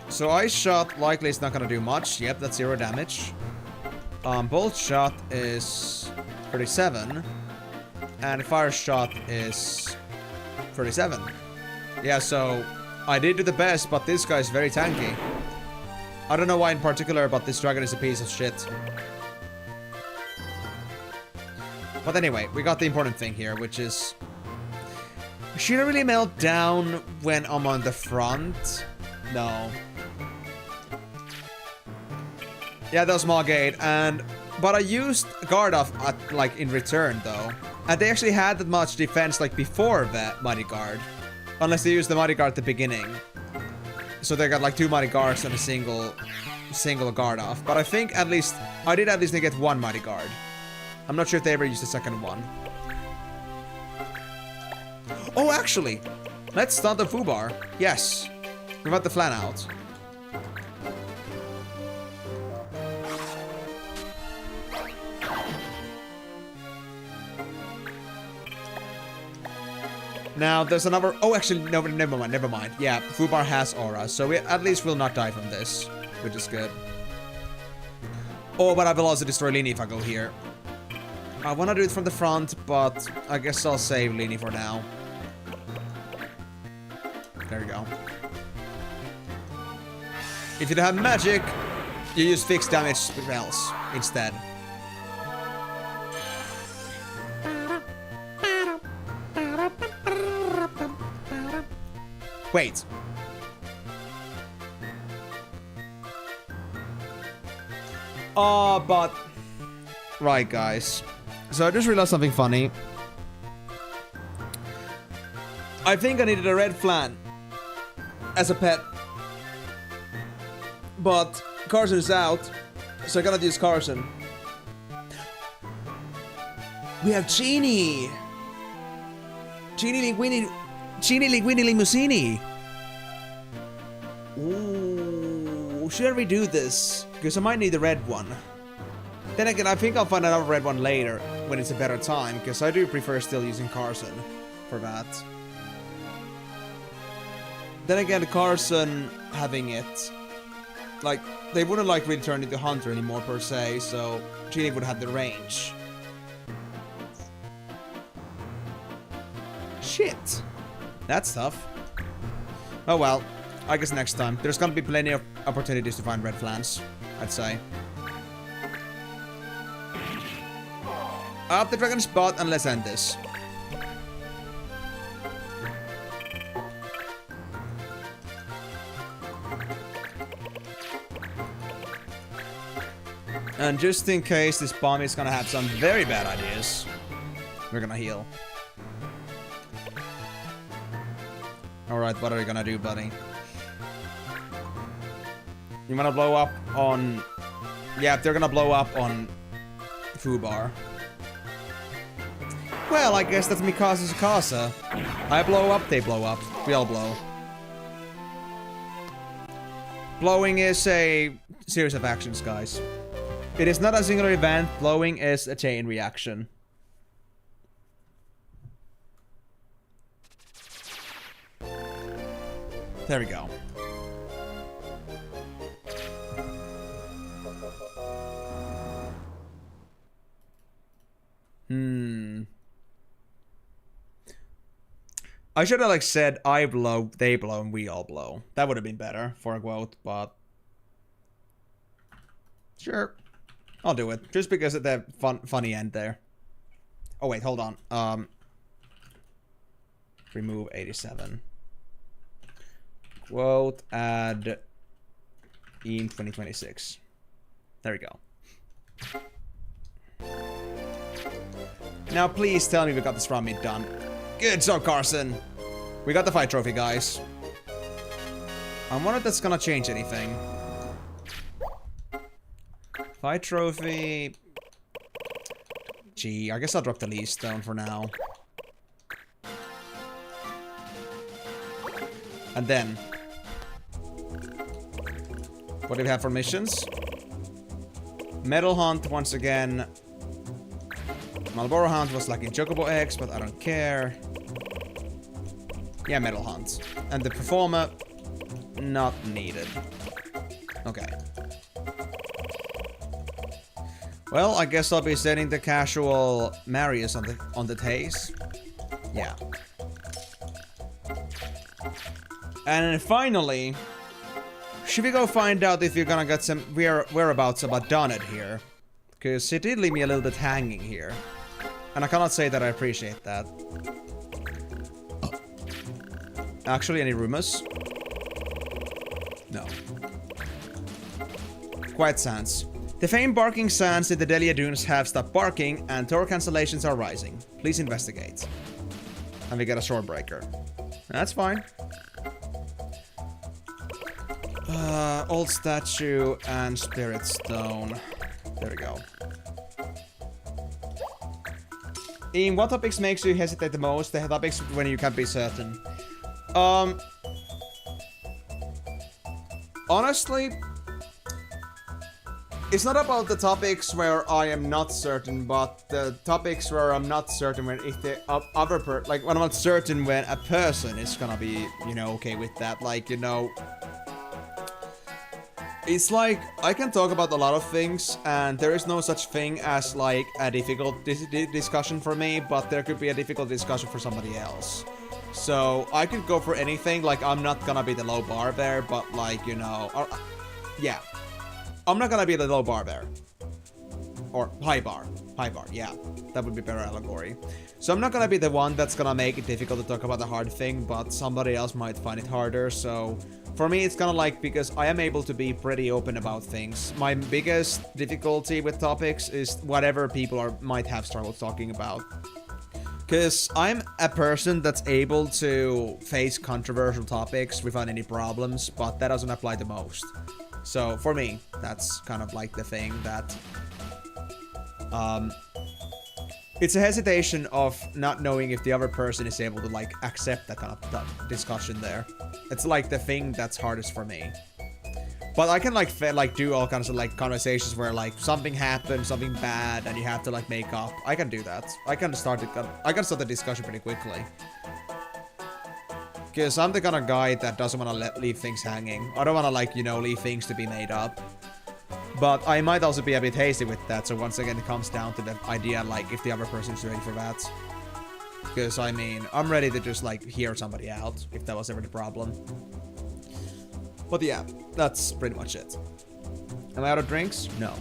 So Ice Shot likely is not gonna do much. Yep, that's 0 damage. Bolt Shot is 37. And Fire Shot is 37. Yeah, so I did do the best, but this guy is very tanky. I don't know why in particular, but this dragon is a piece of shit. But anyway, we got the important thing here, which is... Should I really melt down when I'm on the front? No. Yeah, that was Margate, and But I used guard off at, like in return though. And they actually had that much defense like before the Mighty Guard. Unless they used the Mighty Guard at the beginning. So they got like 2 Mighty Guards and a single guard off. But I think at least, I did at least get 1 Mighty Guard. I'm not sure if they ever used the second one. Oh, actually, let's start the Fubar. Yes, we've got the flan out. Now, there's another... Oh, actually, no, never mind. Yeah, Fubar has aura, so we at least will not die from this, which is good. Oh, but I will also destroy Lini if I go here. I want to do it from the front, but I guess I'll save Lini for now. There we go. If you don't have magic, you use fixed damage spells instead. Wait. Oh, but... Right, guys. So I just realized something funny. I think I needed a red flan as a pet. But Carson is out, so I cannot use Carson. We have Genie! Genie Linguini Limousini! Ooh, should we do this? Because I might need the red one. Then again, I think I'll find another red one later, when it's a better time, because I do prefer still using Carson for that. Then again, Carson having it, like, they wouldn't like really turn into Hunter anymore per se, so Genie would have the range. Shit. That's tough. Oh well, I guess next time. There's gonna be plenty of opportunities to find red flans, I'd say. Up the dragon spot and let's end this. And just in case this bomb is gonna have some very bad ideas, we're gonna heal. Alright, what are you gonna do, buddy? You wanna blow up on... Yeah, they're gonna blow up on Fubar. Well, I guess that's Mikasa's Casa. I blow up, they blow up. We all blow. Blowing is a series of actions, guys. It is not a singular event. Blowing is a chain reaction. There we go. I should have like said I blow, they blow, and we all blow. That would have been better for a quote, but sure, I'll do it just because of the funny end there. Oh wait, hold on. Remove 87. Quote add in 2026. There we go. Now please tell me we got this run meet done. Good job, Carson. We got the fight trophy, guys. I wonder if that's gonna change anything. Fight trophy. Gee, I guess I'll drop the least stone for now. And then, what do we have for missions? Metal Hunt once again. Marlboro Hunt was like in Chocobo X, but I don't care. Yeah, Metal Hunt. And the Performer, not needed. Okay. Well, I guess I'll be setting the casual Marius on the Taze. Yeah. And then finally, should we go find out if you're gonna get some whereabouts about Donut here? Because it did leave me a little bit hanging here. And I cannot say that I appreciate that. Actually, any rumors? No. Quiet Sands. The famed barking sands in the Delia Dunes have stopped barking, and tour cancellations are rising. Please investigate. And we get a swordbreaker. That's fine. Old statue and spirit stone. There we go. Ian, what topics makes you hesitate the most? The topics when you can't be certain. Honestly, it's not about the topics where I am not certain, but the topics where I'm not certain when if the other like when I'm not certain when a person is gonna be, you know, okay with that. Like, you know, it's like I can talk about a lot of things, and there is no such thing as like a difficult discussion for me, but there could be a difficult discussion for somebody else. So I could go for anything. Like, I'm not gonna be the low bar there, but like, you know, yeah. I'm not gonna be the low bar there. Or high bar. High bar, yeah. That would be better allegory. So I'm not gonna be the one that's gonna make it difficult to talk about the hard thing, but somebody else might find it harder. So for me, it's kind of like, because I am able to be pretty open about things. My biggest difficulty with topics is whatever people might have struggled talking about. Because I'm a person that's able to face controversial topics without any problems, but that doesn't apply the most. So for me, that's kind of like the thing that it's a hesitation of not knowing if the other person is able to like accept that kind of discussion there. It's like the thing that's hardest for me. But I can like do all kinds of like conversations where like something happened, something bad, and you have to like make up. I can do that. I can start the discussion pretty quickly. Because I'm the kind of guy that doesn't want to leave things hanging. I don't want to, like, you know, leave things to be made up. But I might also be a bit hasty with that. So once again, it comes down to the idea, like, if the other person's ready for that. Because, I mean, I'm ready to just, like, hear somebody out, if that was ever the problem. But yeah, that's pretty much it. Am I out of drinks? No.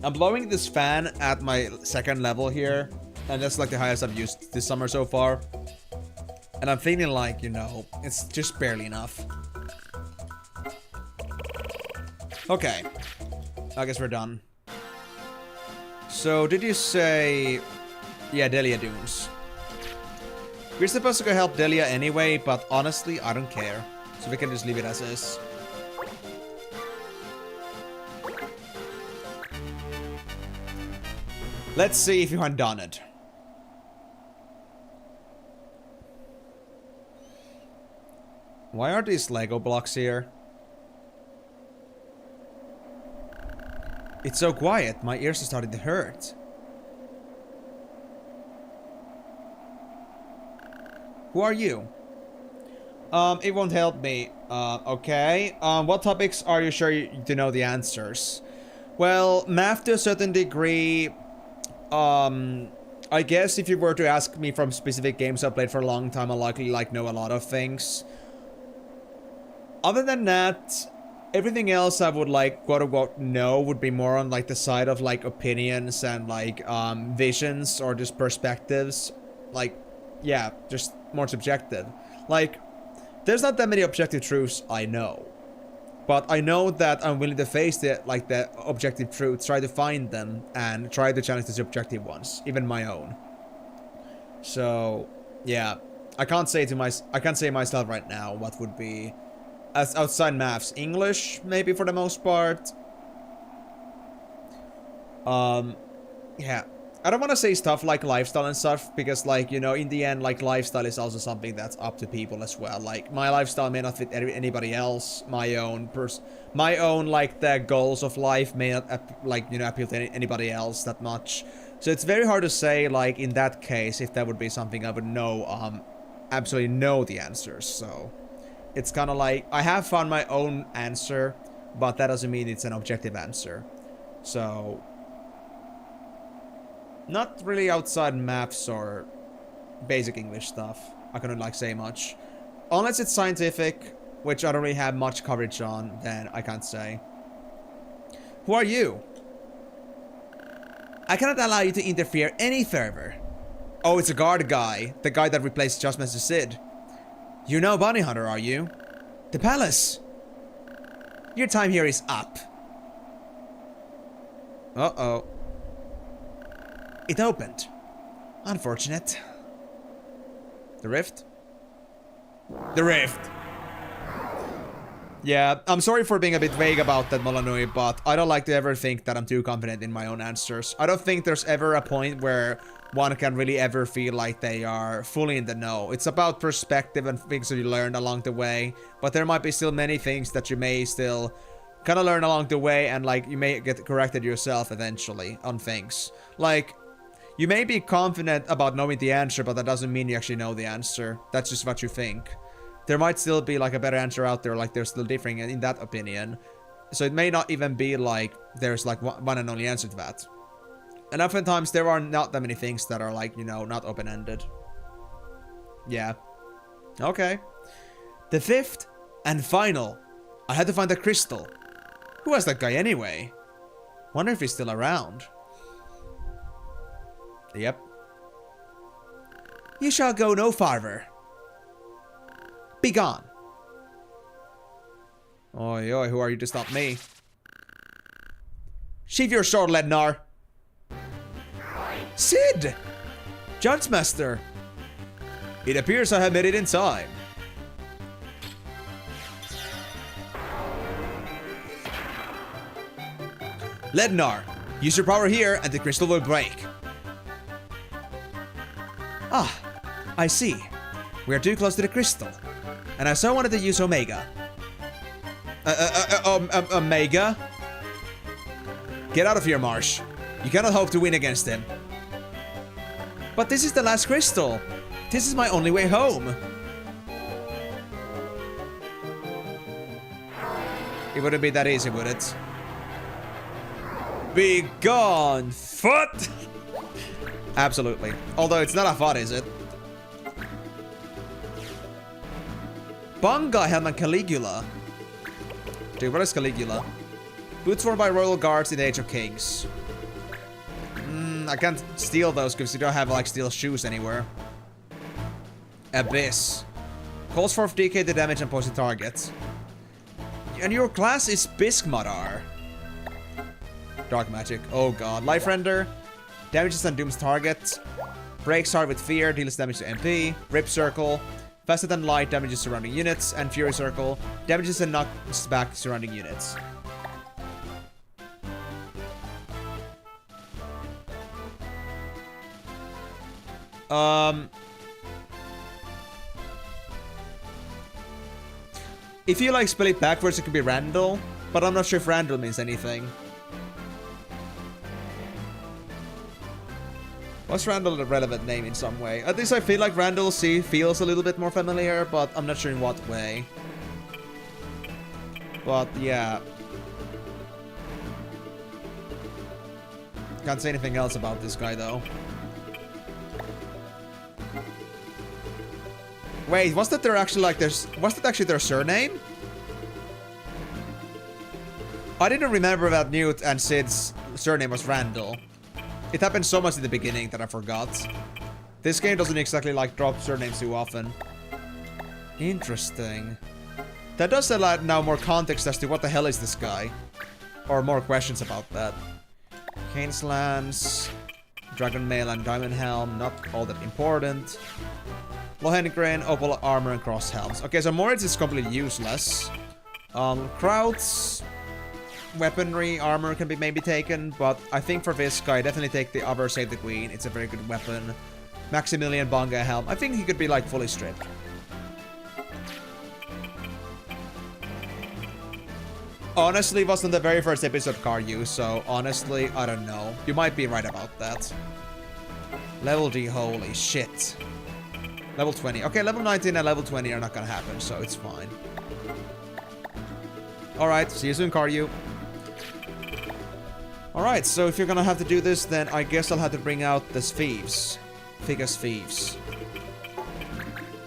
I'm blowing this fan at my second level here. And that's like the highest I've used this summer so far. And I'm feeling like, you know, it's just barely enough. Okay. I guess we're done. So, did you say... Yeah, Delia Dunes. We're supposed to go help Delia anyway, but honestly, I don't care. So we can just leave it as is. Let's see if you haven't done it. Why are these Lego blocks here? It's so quiet, my ears are starting to hurt. Who are you? It won't help me. Okay. What topics are you sure to know the answers? Well, math to a certain degree. I guess if you were to ask me from specific games I played for a long time, I'll likely like know a lot of things. Other than that, everything else I would like quote unquote know would be more on like the side of like opinions and like visions or just perspectives. Like, yeah, just more subjective. Like, there's not that many objective truths I know. But I know that I'm willing to face the objective truths, try to find them, and try to challenge the subjective ones, even my own. So, yeah, I can't say myself right now what would be as outside maths. English, maybe for the most part. Yeah. I don't want to say stuff like lifestyle and stuff, because, like, you know, in the end, like, lifestyle is also something that's up to people as well. Like, my lifestyle may not fit anybody else. My own, like, the goals of life may not, like, you know, appeal to anybody else that much. So it's very hard to say, like, in that case, if that would be something I would know, absolutely know the answers. So it's kind of like, I have found my own answer, but that doesn't mean it's an objective answer. So... not really outside maths or basic English stuff. I couldn't like say much. Unless it's scientific, which I don't really have much coverage on, then I can't say. Who are you? I cannot allow you to interfere any further. Oh, it's a guard guy. The guy that replaced Just Master Sid. You're no bounty hunter, are you? The palace. Your time here is up. Uh-oh. It opened. Unfortunate. The rift? The rift. Yeah, I'm sorry for being a bit vague about that, Molanui, but I don't like to ever think that I'm too confident in my own answers. I don't think there's ever a point where one can really ever feel like they are fully in the know. It's about perspective and things that you learned along the way, but there might be still many things that you may still kind of learn along the way, and like you may get corrected yourself eventually on things. Like, you may be confident about knowing the answer, but that doesn't mean you actually know the answer. That's just what you think. There might still be like a better answer out there, like there's still differing in that opinion. So it may not even be like there's like one and only answer to that. And oftentimes there are not that many things that are like, you know, not open-ended. Yeah. Okay. The fifth and final. I had to find the crystal. Who was that guy anyway? Wonder if he's still around. Yep. You shall go no farther. Be gone. Oi, oi, who are you to stop me? Sheathe your sword, Lednar. Sid! Judge Master! It appears I have made it in time. Lednar, use your power here and the crystal will break. Ah, I see. We are too close to the crystal. And I so wanted to use Omega. Omega? Get out of here, Marsh. You cannot hope to win against him. But this is the last crystal. This is my only way home. It wouldn't be that easy, would it? Be gone, foot! Absolutely. Although it's not a foot, is it? Bunga Helm and Caligula. Dude, what is Caligula? Boots worn by royal guards in the Age of Kings. I can't steal those because you don't have like steel shoes anywhere. Abyss. Calls for DK the damage and poison targets. And your class is Biskmadar. Dark magic. Oh god. Life render. Damages and dooms target. Breaks hard with fear. Deals damage to MP. Rip circle. Faster than light. Damages surrounding units. And fury circle. Damages and knocks back surrounding units. If you like spell it backwards, it could be Randall, but I'm not sure if Randall means anything. Was Randall a relevant name in some way? At least I feel like Randall C feels a little bit more familiar, but I'm not sure in what way. But yeah. Can't say anything else about this guy though. Wait, was that their actually like was that actually their surname? I didn't remember that Newt and Sid's surname was Randall. It happened so much in the beginning that I forgot. This game doesn't exactly like drop surnames too often. Interesting. That does allow now more context as to what the hell is this guy. Or more questions about that. Kane's Lance, Dragon Mail and Diamond Helm, not all that important. Lohengrin, Opal Armor, and Cross Helms. Okay, so Moritz is completely useless. Kraut's weaponry, armor can be maybe taken, but I think for this guy, definitely take the other Save the Queen. It's a very good weapon. Maximilian Bonga Helm. I think he could be like fully stripped. Honestly, it wasn't the very first episode Karyu, so honestly, I don't know. You might be right about that. Level D, holy shit. Level 20. Okay, level 19 and level 20 are not gonna happen, so it's fine. Alright, see you soon, Karyu. Alright, so if you're gonna have to do this, then I guess I'll have to bring out the thieves. Figus thieves.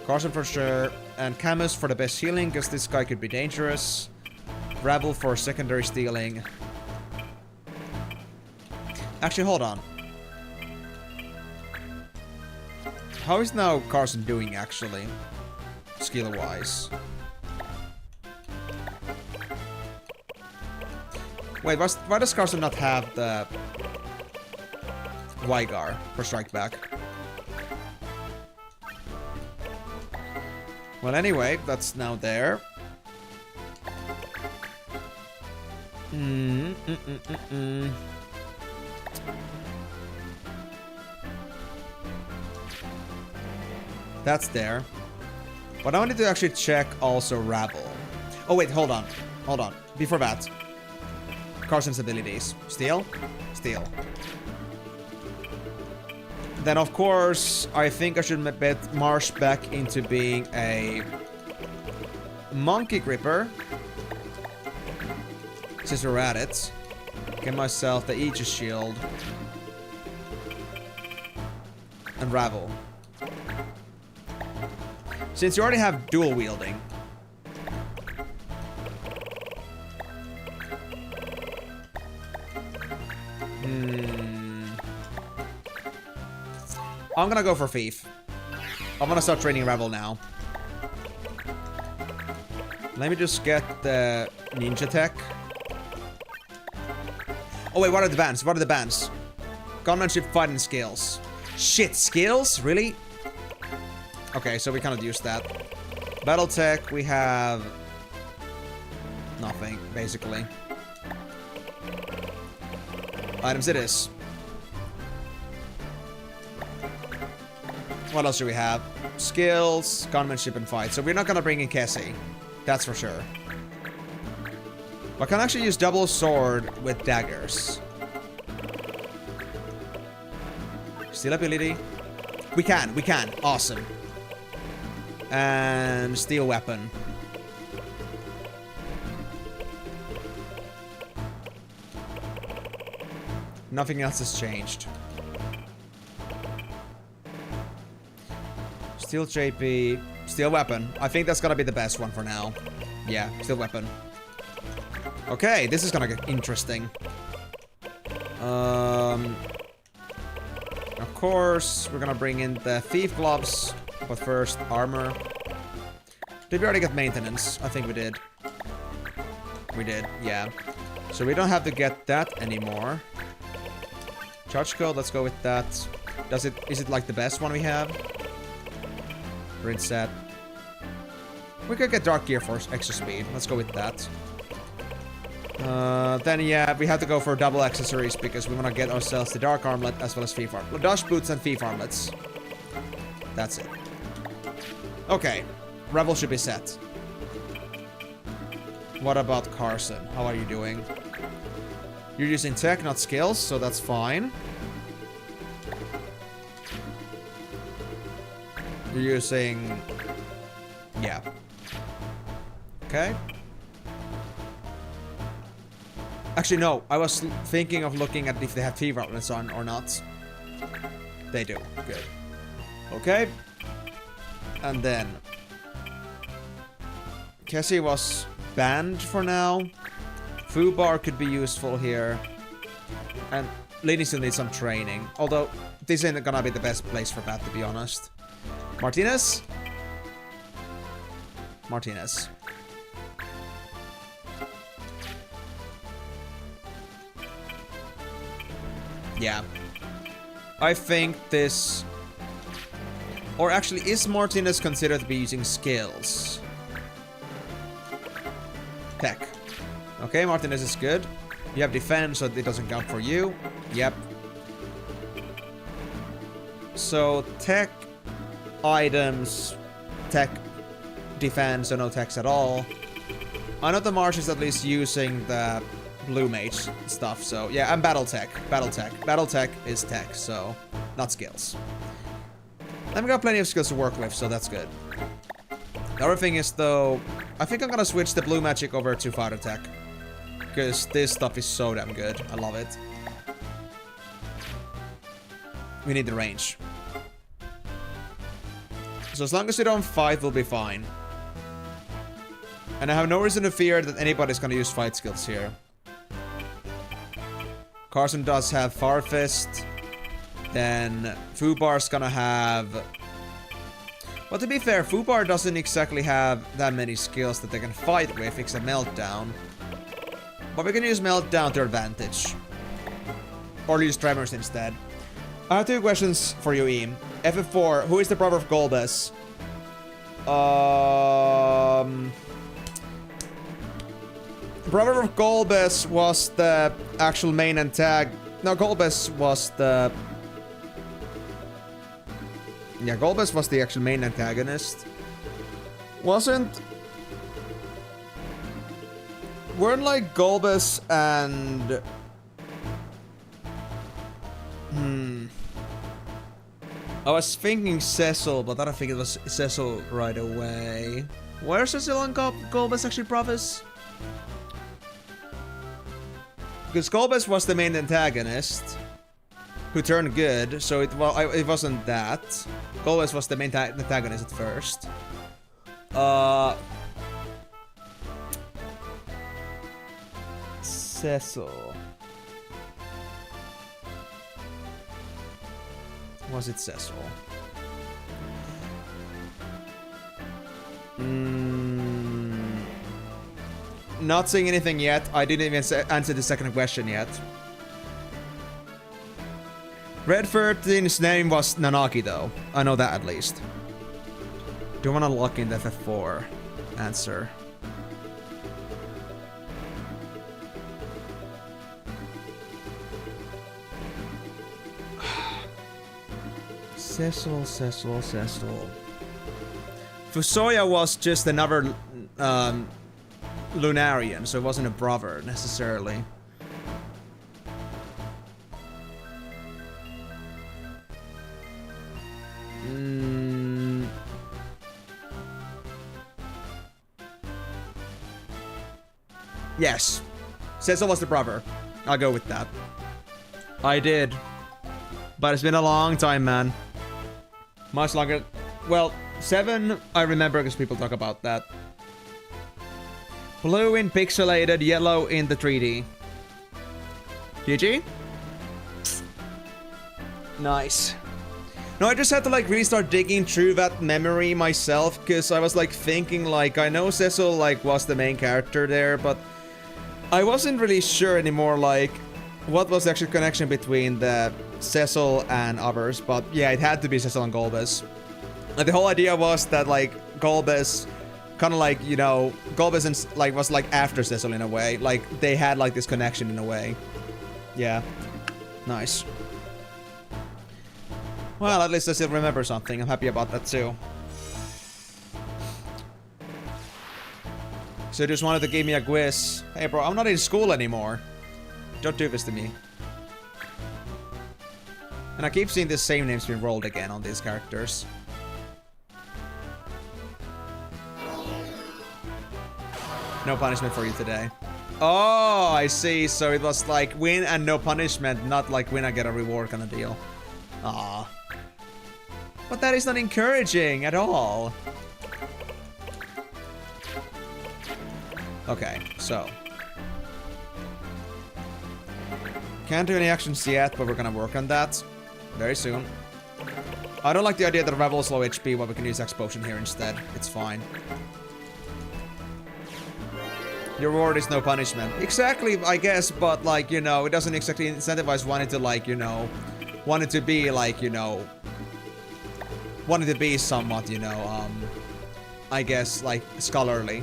Carson for sure, and Camus for the best healing, because this guy could be dangerous. Rabble for secondary stealing. Actually, hold on. How is now Carson doing, actually? Skill-wise. Wait, why does Carson not have the Wygar for strike back? Well, anyway, that's now there. That's there. But I need to actually check also Rabble. Oh wait, hold on. Hold on. Before that. Carson's abilities. Steal? Steal. Then of course, I think I should bet Marsh back into being a Monkey Gripper. Since we're at it. Get myself the Aegis Shield. And Ravel. Since you already have dual wielding. I'm gonna go for Thief. I'm gonna start training Ravel now. Let me just get the ninja tech. Oh wait, what are the bans? What are the bans? Gunmanship, fighting skills. Shit, skills? Really? Okay, so we cannot use that. Battle tech, we have nothing, basically. Items it is. What else do we have? Skills, gunmanship, and fight. So we're not gonna bring in Kessie. That's for sure. I can actually use double sword with daggers. Steal ability. We can. Awesome. And steel weapon. Nothing else has changed. Steel JP. Steel weapon. I think that's gonna be the best one for now. Yeah, steel weapon. Okay, this is gonna get interesting. Of course, we're gonna bring in the thief gloves, but first armor. Did we already get maintenance? I think we did. We did, yeah. So we don't have to get that anymore. Charge code, let's go with that. Is it like the best one we have? Rinse set. We could get Dark Gear for extra speed. Let's go with that. Then yeah, we have to go for double accessories because we want to get ourselves the Dark Armlet as well as Thief Armlet. Dash Boots and Thief Armlets. That's it. Okay. Rebel should be set. What about Carson? How are you doing? You're using tech, not skills, so that's fine. You're using... yeah. Okay. Actually, no. I was thinking of looking at if they have Thief Armlets on or not. They do. Good. Okay. And then... Kessie was banned for now. Fubar could be useful here. And Lady still needs some training. Although, this ain't gonna be the best place for that, to be honest. Martinez? Martinez. Yeah. I think this... or actually, is Martinez considered to be using skills? Tech. Okay, Martinez is good. You have defense, so it doesn't count for you. Yep. So, tech, items, tech, defense, or no techs at all. I know the Marsh is at least using the blue mage stuff, so yeah, and battle tech. Battle tech is tech, so not skills. And we got plenty of skills to work with, so that's good. The other thing is, though, I think I'm gonna switch the blue magic over to fighter tech. Because this stuff is so damn good. I love it. We need the range. So as long as we don't fight, we'll be fine. And I have no reason to fear that anybody's gonna use fight skills here. Carson does have Far Fist. Then Fubar's gonna have... well, to be fair, Fubar doesn't exactly have that many skills that they can fight with, except Meltdown. But we can use Meltdown to advantage. Or use Tremors instead. I have 2 questions for you, Eam. FF4, who is the brother of Golbez? Brother of Golbez was the actual main antagonist. No, Golbez was the... Yeah, Golbez was the actual main antagonist. Weren't like Golbez and... I was thinking Cecil, but I don't think it was Cecil right away. Where's Cecil and Golbez actually brothers? Because Golbez was the main antagonist who turned good, so it wasn't that. Golbez was the main antagonist at first. Cecil. Was it Cecil? Not saying anything yet. I didn't even answer the second question yet. Red 13's name was Nanaki though. I know that at least. Do you want to lock in the FF4 answer? Cecil. Fusoya was just another Lunarian, so it wasn't a brother necessarily. Yes, Cecil was the brother. I'll go with that. I did. But it's been a long time, man. Much longer. Well, 7, I remember because people talk about that. Blue in pixelated, yellow in the 3D. GG? Nice. No, I just had to like really start digging through that memory myself, because I was like thinking like, I know Cecil like was the main character there, but I wasn't really sure anymore like what was the actual connection between the Cecil and others, but yeah, it had to be Cecil and Golbez. And the whole idea was that like Golbez kind of like, you know, Golbez and like was like after Cecil in a way, like they had like this connection in a way. Yeah, nice. Well, at least I still remember something. I'm happy about that too. So you just wanted to give me a quiz. Hey bro, I'm not in school anymore. Don't do this to me. And I keep seeing the same names being rolled again on these characters. No punishment for you today. Oh, I see. So it was like win and no punishment, not like win and get a reward kind of deal. Ah. But that is not encouraging at all. Okay, so. Can't do any actions yet, but we're gonna work on that very soon. I don't like the idea that Rebel is low HP, but we can use X Potion here instead. It's fine. Your reward is no punishment. Exactly, I guess, but like, you know, it doesn't exactly incentivize wanting to like, you know, wanting to be like, you know, wanting to be somewhat, you know, I guess, like, scholarly.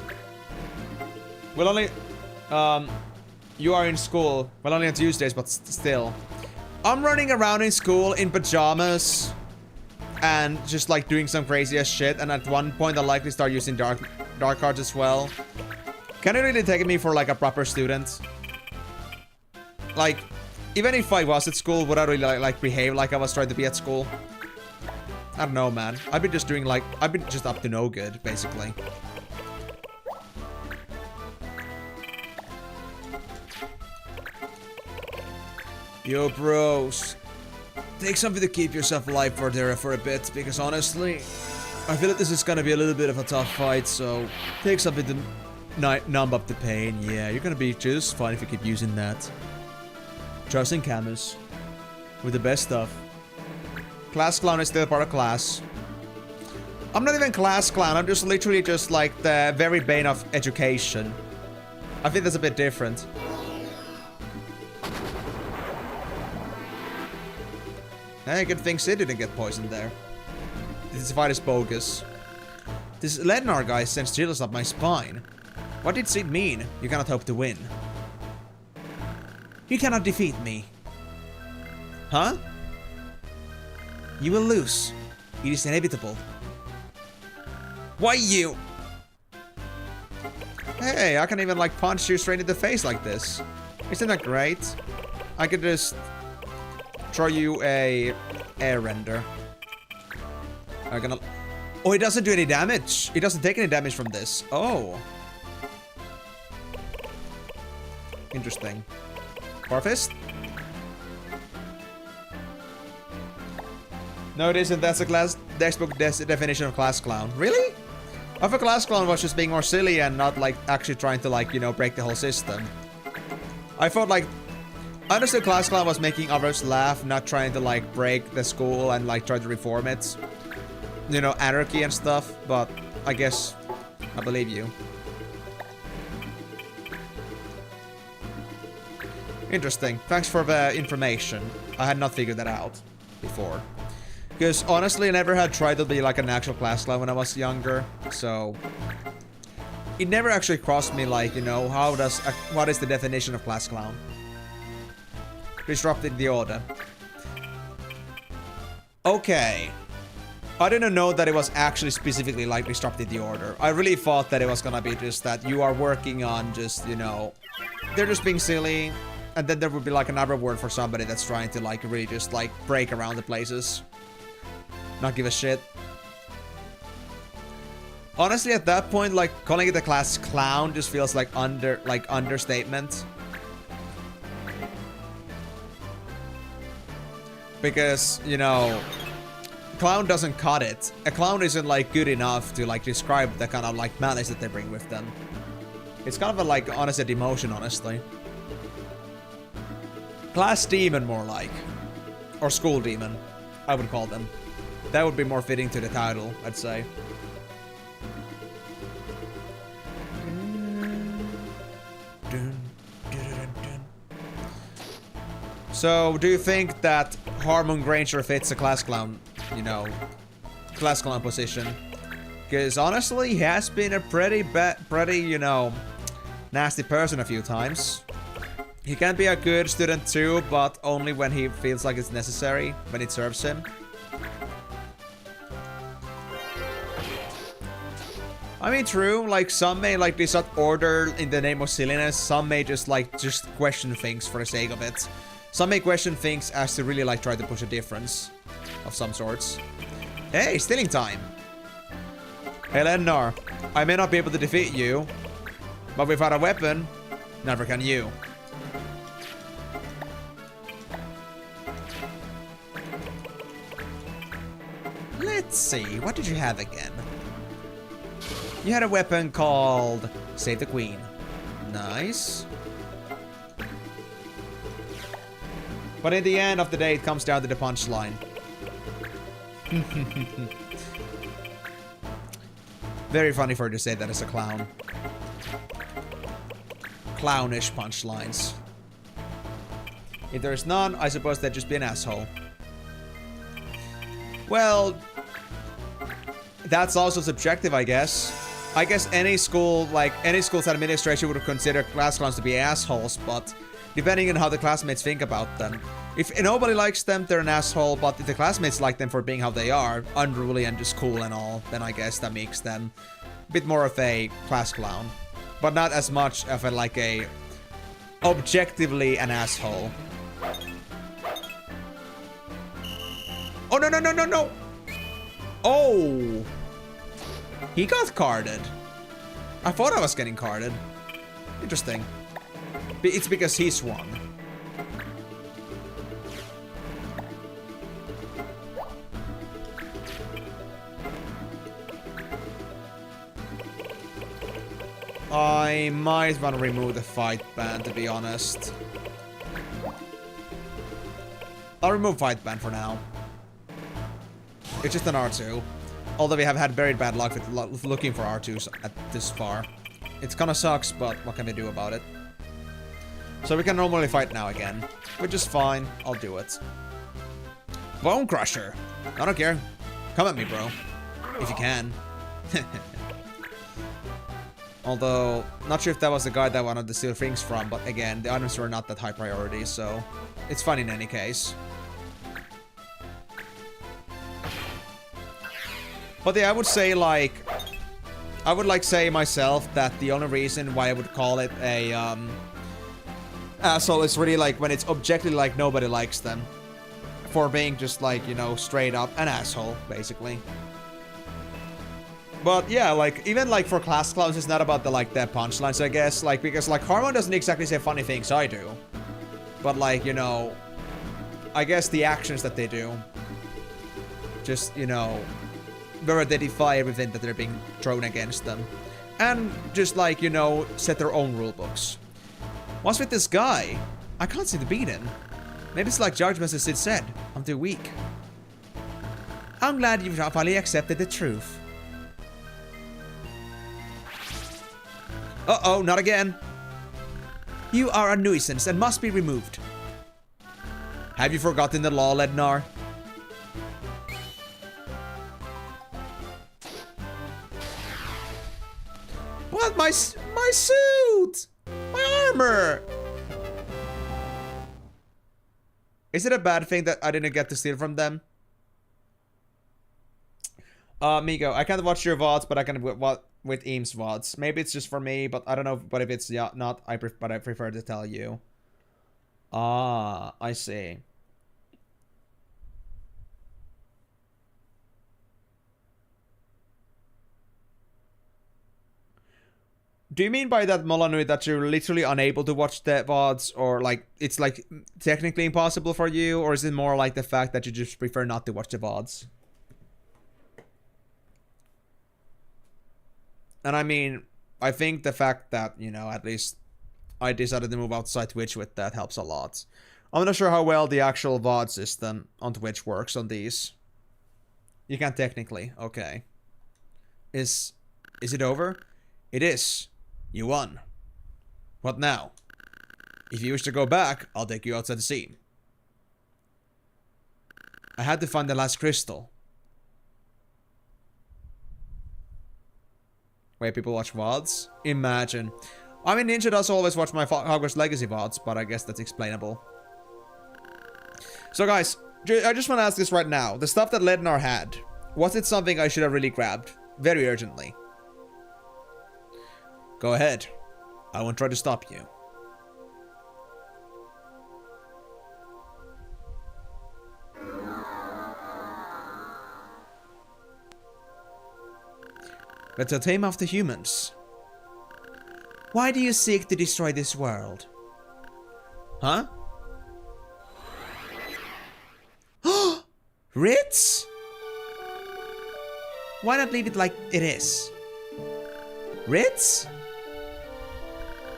Well, only, you are in school. Well, only on Tuesdays, but still. I'm running around in school in pajamas and just like doing some crazy ass shit. And at one point, I'll likely start using dark cards as well. Can it really take me for like a proper student? Like, even if I was at school, would I really like behave like I was trying to be at school? I don't know, man. I've been just doing like, I've been just up to no good, basically. Yo, bros. Take something to keep yourself alive for there for a bit, because honestly, I feel like this is gonna be a little bit of a tough fight, so take something to numb up the pain. Yeah, you're gonna be just fine if you keep using that. Trusting Camus. With the best stuff. Class Clown is still part of class. I'm not even Class Clown, I'm just literally just like the very bane of education. I think that's a bit different. Hey, good thing Sid didn't get poisoned there. This fight is bogus. This Lednar guy sends chills up my spine. What did Sid mean? You cannot hope to win. You cannot defeat me. Huh? You will lose. It is inevitable. Why you? Hey, I can even like punch you straight in the face like this. Isn't that great? I could just throw you a air render. I'm gonna... Oh, it doesn't do any damage. It doesn't take any damage from this. Oh. Interesting. Barfist? No, it isn't. That's a class textbook definition of class clown. Really? I thought class clown was just being more silly and not like actually trying to like, you know, break the whole system. I thought like... I understood class clown was making others laugh, not trying to like break the school and like try to reform it. You know, anarchy and stuff, but I guess I believe you. Interesting. Thanks for the information. I had not figured that out before. Because honestly, I never had tried to be like an actual class clown when I was younger, so... It never actually crossed me like, you know, what is the definition of class clown? Disrupted the order. Okay. I didn't know that it was actually specifically like disrupted the order. I really thought that it was gonna be just that you are working on just, you know... They're just being silly. And then there would be like another word for somebody that's trying to like really just like break around the places. Not give a shit. Honestly, at that point, like calling it the class clown just feels like understatement. Because, you know, clown doesn't cut it. A clown isn't like good enough to like describe the kind of like malice that they bring with them. It's kind of a like honest demotion, honestly. Class demon, more like. Or school demon, I would call them. That would be more fitting to the title, I'd say. So, do you think that Harmon Granger fits a class clown, you know, class clown position? Because honestly, he has been a pretty, you know, nasty person a few times. He can be a good student too, but only when he feels like it's necessary, when it serves him. I mean, true, like some may like disrupt order in the name of silliness, some may just question things for the sake of it. Some may question things as to really like try to push a difference of some sorts. Hey, stealing time! Hey Lednar, I may not be able to defeat you, but without a weapon, neither can you. Let's see, what did you have again? You had a weapon called Save the Queen. Nice. But in the end of the day, it comes down to the punchline. Very funny for her to say that as a clown. Clownish punchlines. If there's none, I suppose that'd just be an asshole. Well, that's also subjective, I guess. I guess any school's administration would consider class clowns to be assholes, but depending on how the classmates think about them. If nobody likes them, they're an asshole, but if the classmates like them for being how they are, unruly and just cool and all, then I guess that makes them a bit more of a class clown. But not as much of a, like a, objectively an asshole. Oh, no, no, no, no, no! Oh! He got carded. I thought I was getting carded. Interesting. It's because he swung. I might want to remove the fight ban, to be honest. I'll remove fight ban for now. It's just an R2. Although we have had very bad luck with looking for R2s at this far. It kinda sucks, but what can we do about it? So we can normally fight now again, which is fine. I'll do it. Bone Crusher. I don't care. Come at me, bro. If you can. Although, not sure if that was the guy that wanted to steal things from, but again, the items were not that high priority, so it's fun in any case. But yeah, I would say, like, I would, like, say myself that the only reason why I would call it a, asshole is really, like, when it's objectively, like, nobody likes them. For being just, like, you know, straight up an asshole, basically. But yeah, like, even, like, for class clowns, it's not about the, like, the punchlines, I guess. Like, because, like, Harmon doesn't exactly say funny things, I do. But, like, you know, I guess the actions that they do. Just, you know, where they defy everything that they're being thrown against them. And just, like, you know, set their own rulebooks. What's with this guy? I can't seem to beat him. Maybe it's like Judge Master Sid said, I'm too weak. I'm glad you've finally accepted the truth. Uh-oh, not again. You are a nuisance and must be removed. Have you forgotten the law, Lednar? What? My suit! My armor! Is it a bad thing that I didn't get to steal from them? Migo, I can't watch your VODs, but I can with Eames VODs. Maybe it's just for me, but I don't know. But if it's not, but I prefer to tell you. Ah, I see. Do you mean by that, Molanui, that you're literally unable to watch the VODs, or like it's like technically impossible for you, or is it more like the fact that you just prefer not to watch the VODs? And I mean, I think the fact that, you know, at least I decided to move outside Twitch with that helps a lot. I'm not sure how well the actual VOD system on Twitch works on these. You can technically, okay. Is it over? It is. You won. What now? If you wish to go back, I'll take you outside the scene. I had to find the last crystal. Wait, people watch VODs? Imagine. I mean, Ninja does always watch my Hogwarts Legacy VODs, but I guess that's explainable. So guys, I just want to ask this right now. The stuff that Lednar had, was it something I should have really grabbed? Very urgently. Go ahead. I won't try to stop you. The totem of the humans. Why do you seek to destroy this world? Huh? Ritz? Why not leave it like it is? Ritz?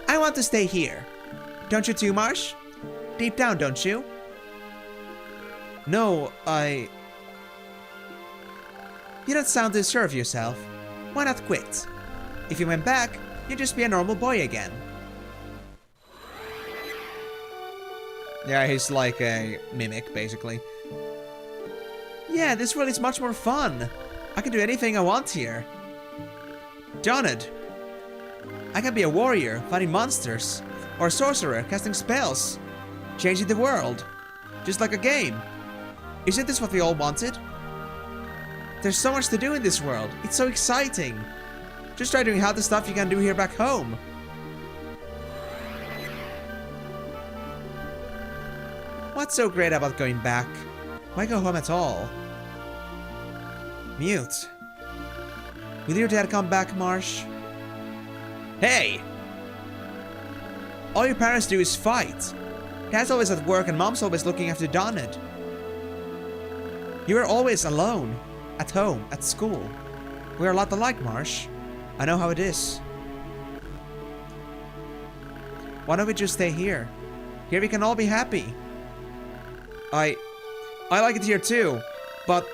I want to stay here. Don't you too, Marsh? Deep down, don't you? No, You don't sound too sure of yourself. Why not quit? If you went back, you'd just be a normal boy again. Yeah, he's like a mimic, basically. Yeah, this world is much more fun. I can do anything I want here. Donald. I can be a warrior, fighting monsters. Or a sorcerer, casting spells. Changing the world. Just like a game. Isn't this what we all wanted? There's so much to do in this world. It's so exciting. Just try doing half the stuff you can do here back home. What's so great about going back? Why go home at all? Mute. Will your dad come back, Marsh? Hey! All your parents do is fight. Dad's always at work and Mom's always looking after Donald. You are always alone. At home, at school. We're a lot alike, Marsh. I know how it is. Why don't we just stay here? Here we can all be happy. I like it here too, but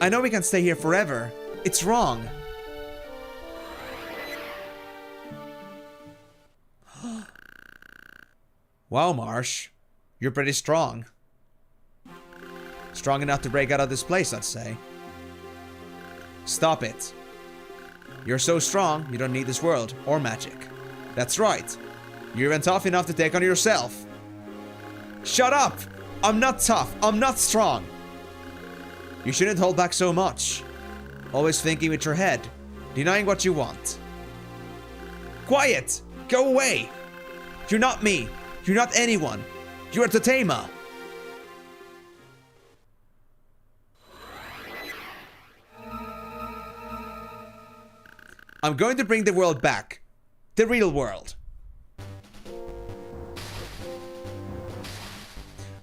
I know we can stay here forever. It's wrong. Wow, Marsh. You're pretty strong. Strong enough to break out of this place, I'd say. Stop it. You're so strong, you don't need this world or magic. That's right. You're even tough enough to take on yourself. Shut up! I'm not tough. I'm not strong. You shouldn't hold back so much. Always thinking with your head. Denying what you want. Quiet! Go away! You're not me. You're not anyone. You're Totema. I'm going to bring the world back. The real world.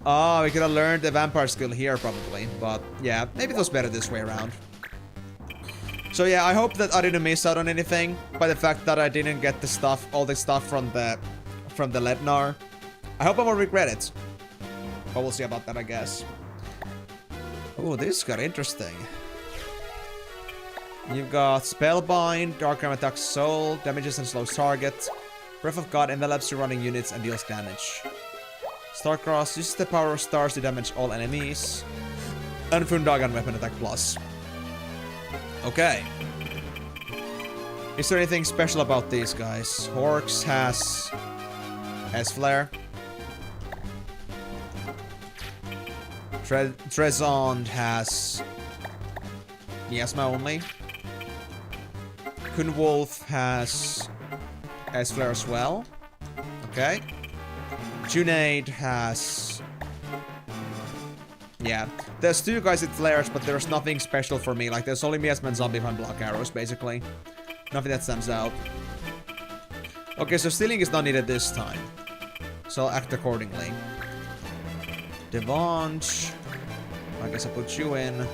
Oh, we could have learned the vampire skill here probably. But yeah, maybe it was better this way around. So yeah, I hope that I didn't miss out on anything by the fact that I didn't get the stuff, all the stuff from the Lednar. I hope I won't regret it. But we'll see about that, I guess. Oh, this got interesting. You've got Spellbind, Dark Arm attacks soul, damages and slows target. Breath of God envelops surrounding units and deals damage. Starcross uses the power of stars to damage all enemies. And Fundagan weapon attack plus. Okay. Is there anything special about these guys? Horks has S-Flare. Trezond has Miasma only. Kunwolf has S-Flare as well. Okay. Junaid has... Yeah. There's two guys with flares, but there's nothing special for me. Like, there's only Miasma and Zombie Fan block arrows, basically. Nothing that stands out. Okay, so stealing is not needed this time. So I'll act accordingly. Devanche. I guess I'll put you in.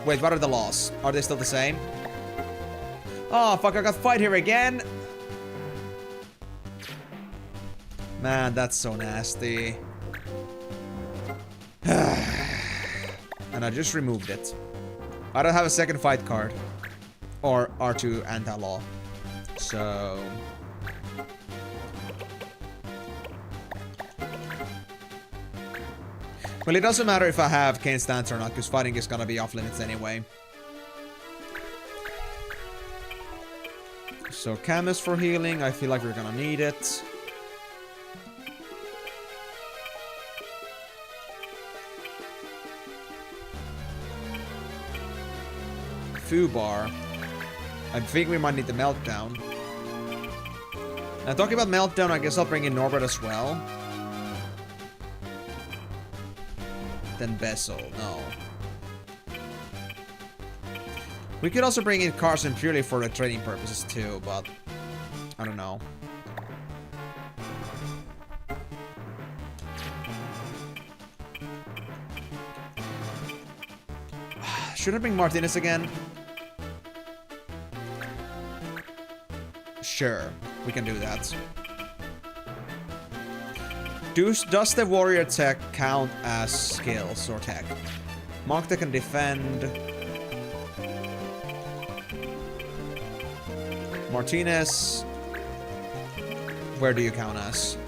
Wait, what are the laws? Are they still the same? Oh, fuck, I got fight here again! Man, that's so nasty. And I just removed it. I don't have a second fight card. Or R2 anti-law. So... Well, it doesn't matter if I have Kane's stance or not, because fighting is gonna be off limits anyway. So, Camus for healing. I feel like we're gonna need it. Fubar. I think we might need the Meltdown. Now, talking about Meltdown, I guess I'll bring in Norbert as well. Then Bessel, no. We could also bring in Carson purely for the training purposes too, but I don't know. Should I bring Martinez again? Sure, we can do that. Does the warrior tech count as skills or tech? Monk that can defend. Martinez. Where do you count as?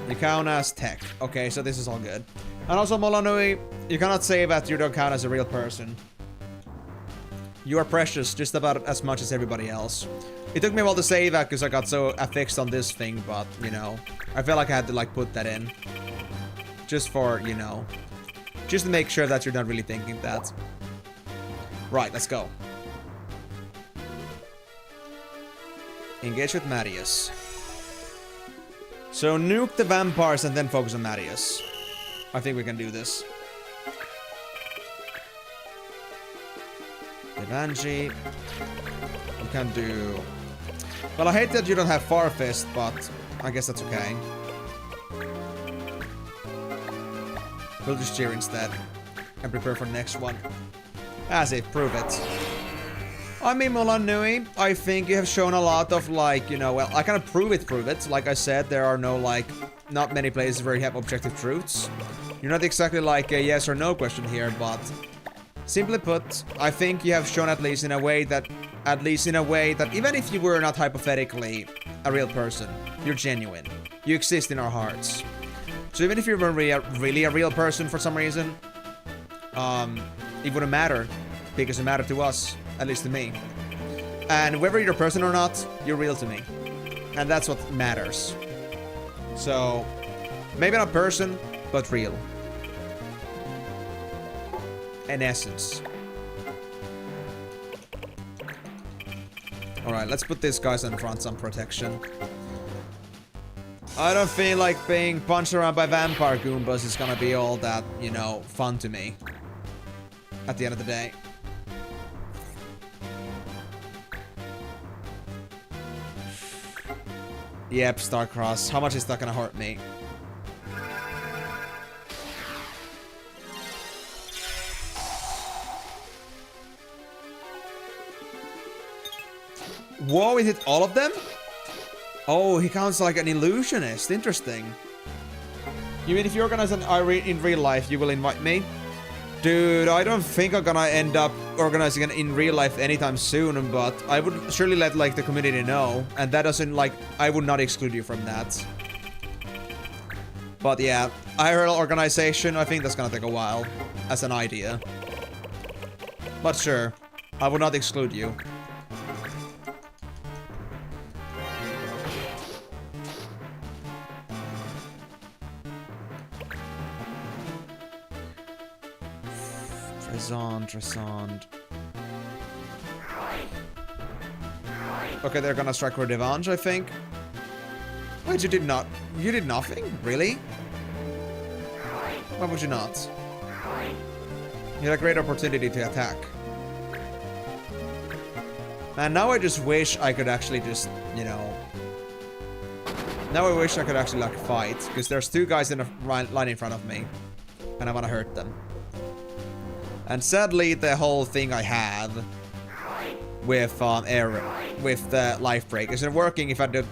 You count as tech. Okay, so this is all good. And also, Molanui, you cannot say that you don't count as a real person. You are precious just about as much as everybody else. It took me a while to say that because I got so affixed on this thing, but, you know, I felt like I had to, like, put that in. Just for, you know, just to make sure that you're not really thinking that. Right, let's go. Engage with Marius. So, nuke the vampires and then focus on Marius. I think we can do this. Devanji. We can do... Well, I hate that you don't have Farfist, but I guess that's okay. We'll just cheer instead. And prepare for the next one. As if, prove it. I mean, Mulan Nui, I think you have shown a lot of, like, you know, well, I cannot prove it. Like I said, there are no, like, not many places where you have objective truths. You're not exactly like a yes or no question here, but... Simply put, I think you have shown at least in a way that At least in a way that even if you were not hypothetically a real person, you're genuine. You exist in our hearts. So even if you were really a real person for some reason, it wouldn't matter. Because it mattered to us, at least to me. And whether you're a person or not, you're real to me. And that's what matters. So, maybe not a person, but real. In essence. Alright, let's put these guys in front, some protection. I don't feel like being punched around by vampire Goombas is gonna be all that, you know, fun to me. At the end of the day. Yep, Starcross. How much is that gonna hurt me? Whoa, is it all of them? Oh, he counts like an illusionist. Interesting. You mean if you organize an IRE in real life, you will invite me? Dude, I don't think I'm gonna end up organizing it in real life anytime soon, but I would surely let, like, the community know. And that doesn't, like, I would not exclude you from that. But yeah, IRL organization, I think that's gonna take a while. As an idea. But sure, I would not exclude you. Tresond. Okay, they're gonna strike for revenge, I think. Wait, you did nothing? Really? Why would you not? You had a great opportunity to attack. And now I just wish I could actually just, you know... Now I wish I could actually, like, fight. Because there's two guys in the line in front of me. And I want to hurt them. And sadly, the whole thing I have with with the life break isn't working if I do,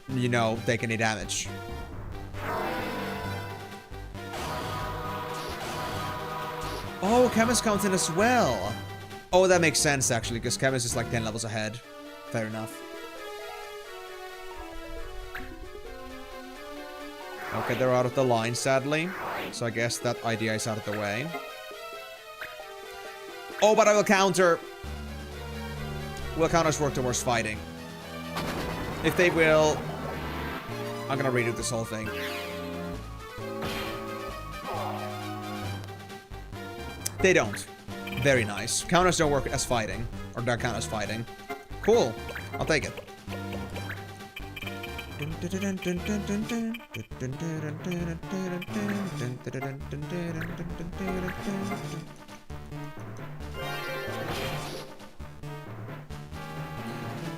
you know, take any damage. Oh, Camus counts in as well. Oh, that makes sense actually, because Camus is like 10 levels ahead. Fair enough. Okay, they're out of the line, sadly. So I guess that idea is out of the way. Oh, but I will counter. Will counters work towards fighting? If they will, I'm gonna redo this whole thing. They don't. Very nice. Counters don't work as fighting. Or don't count as fighting. Cool. I'll take it.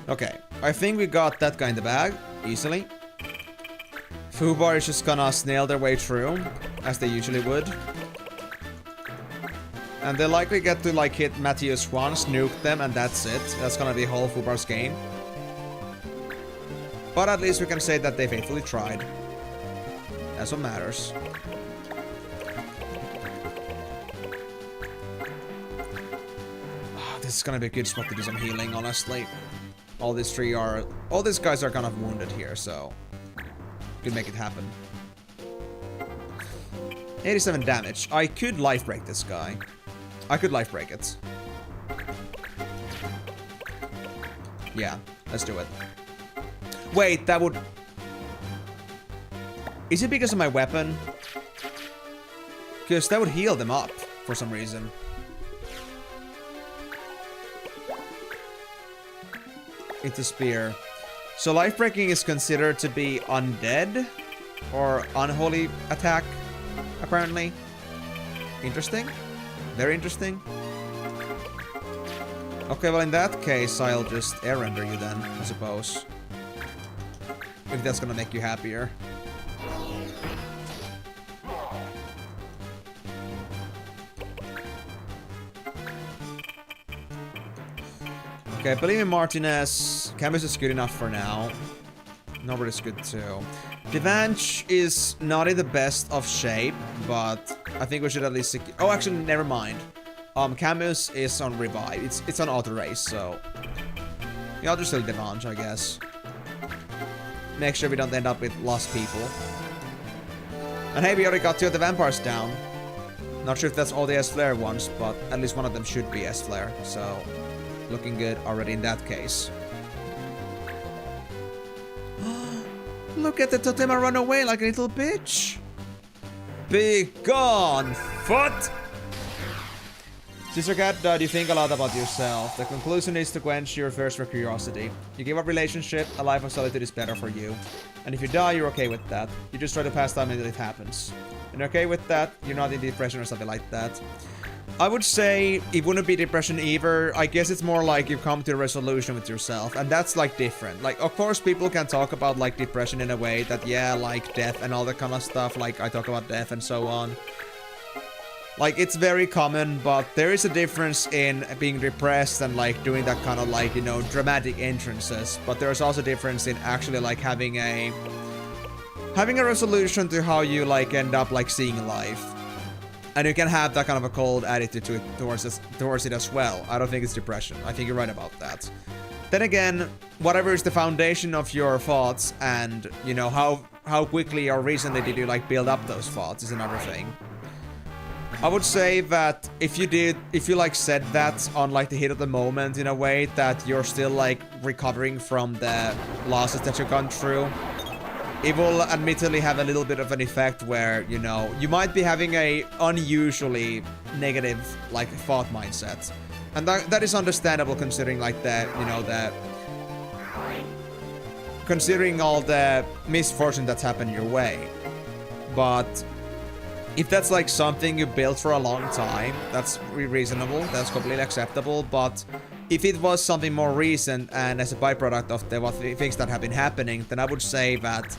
Okay, I think we got that guy in the bag, easily. Fubar is just gonna snail their way through, as they usually would. And they likely get to, like, hit Matthias once, nuke them, and that's it. That's gonna be whole Fubar's game. But at least we can say that they faithfully tried. That's what matters. Oh, this is gonna be a good spot to do some healing, honestly. All these guys are kind of wounded here, so could make it happen. 87 damage. I could life break this guy. I could life break it. Yeah, let's do it. Wait, that would... Is it because of my weapon? Because that would heal them up for some reason. Into spear. So life breaking is considered to be undead or unholy attack, apparently. Interesting. Very interesting. Okay, well in that case I'll just air render you then, I suppose. If that's gonna make you happier. Okay, I believe in Martinez. Camus is good enough for now. Nobody's good too. Devanch is not in the best of shape, but I think we should at least... Oh, actually, never mind. Camus is on revive. It's on auto race, so Yeah, I'll just still Devange, I guess. Make sure we don't end up with lost people. And hey, we already got 2 of the vampires down. Not sure if that's all the S-Flare ones, but at least one of them should be S-Flare. So, looking good already in that case. Look at the Totema run away like a little bitch. Be gone, foot! Sister Cat, you think a lot about yourself. The conclusion is to quench your thirst for curiosity. You give up relationship, a life of solitude is better for you. And if you die, you're okay with that. You just try to pass time until it happens. And okay with that, you're not in depression or something like that. I would say it wouldn't be depression either. I guess it's more like you've come to a resolution with yourself, and that's like different. Like, of course, people can talk about like depression in a way that, yeah, like death and all that kind of stuff. Like, I talk about death and so on. Like, it's very common, but there is a difference in being depressed and like doing that kind of like, you know, dramatic entrances. But there's also a difference in actually like having a resolution to how you like end up like seeing life. And you can have that kind of a cold attitude to it, towards it as well. I don't think it's depression. I think you're right about that. Then again, whatever is the foundation of your thoughts and, you know, how quickly or recently did you like build up those thoughts is another thing. I would say that if you like said that on like the heat of the moment in a way that you're still like recovering from the losses that you've gone through, it will admittedly have a little bit of an effect where, you know, you might be having a unusually negative, like, thought mindset. And that is understandable considering, like, considering all the misfortune that's happened your way. But if that's, like, something you built for a long time, that's reasonable, that's completely acceptable, but if it was something more recent and as a byproduct of the things that have been happening, then I would say that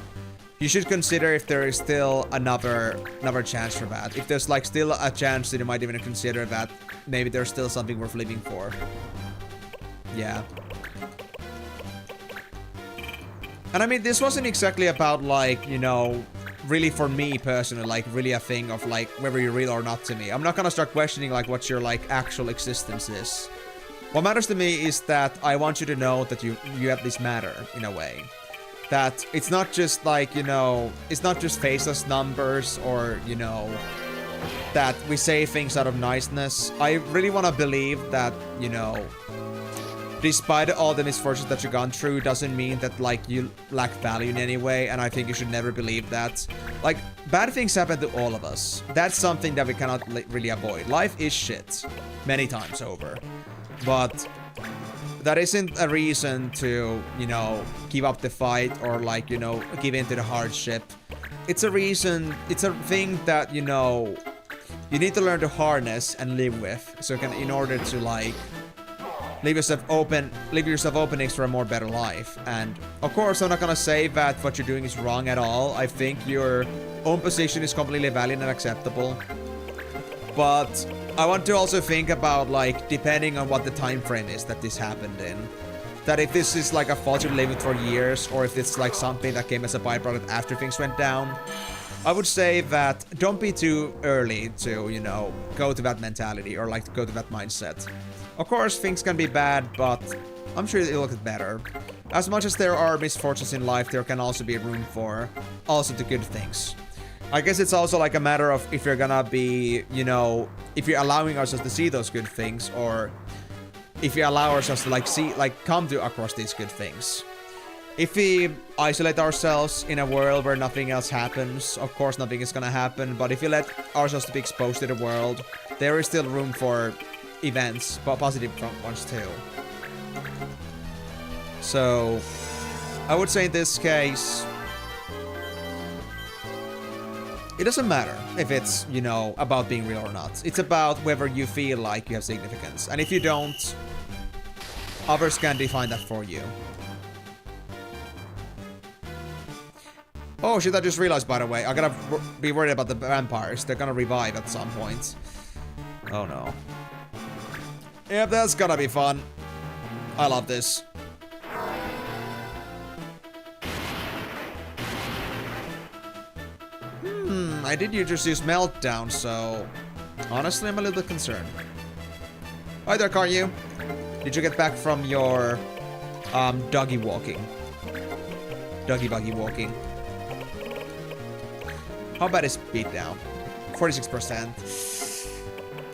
you should consider if there is still another chance for that. If there's like still a chance that you might even consider that maybe there's still something worth living for. Yeah. And I mean, this wasn't exactly about like, you know, really for me personally, like really a thing of like whether you're real or not to me. I'm not gonna start questioning like what your like actual existence is. What matters to me is that I want you to know that you at least matter in a way. That it's not just like, you know, it's not just faceless numbers or, you know, that we say things out of niceness. I really want to believe that, you know, despite all the misfortunes that you've gone through, doesn't mean that like you lack value in any way, and I think you should never believe that. Like, bad things happen to all of us. That's something that we cannot really avoid. Life is shit many times over. But that isn't a reason to, you know, give up the fight or like, you know, give in to the hardship. It's a reason, it's a thing that, you know, you need to learn to harness and live with. So you can, in order to like, leave yourself openings for a more better life. And of course, I'm not gonna say that what you're doing is wrong at all. I think your own position is completely valid and acceptable. But I want to also think about, like, depending on what the time frame is that this happened in. That if this is like a fault you've lived with for years, or if it's like something that came as a byproduct after things went down, I would say that don't be too early to, you know, go to that mentality or like go to that mindset. Of course, things can be bad, but I'm sure it'll get better. As much as there are misfortunes in life, there can also be room for also the good things. I guess it's also like a matter of if you're gonna be, you know, if you're allowing ourselves to see those good things, or if you allow ourselves to like see, like come to across these good things. If we isolate ourselves in a world where nothing else happens, of course nothing is gonna happen, but if you let ourselves to be exposed to the world, there is still room for events, but positive ones too. So, I would say in this case, it doesn't matter if it's, you know, about being real or not. It's about whether you feel like you have significance. And if you don't, others can define that for you. Oh shit, I just realized, by the way, I gotta be worried about the vampires. They're gonna revive at some point. Oh no. Yep, that's gonna be fun. I love this. I did just use Meltdown, so honestly, I'm a little bit concerned. Hi there, Karyu. Did you get back from your Doggy walking. Doggy buggy walking. How about his speed down? 46%.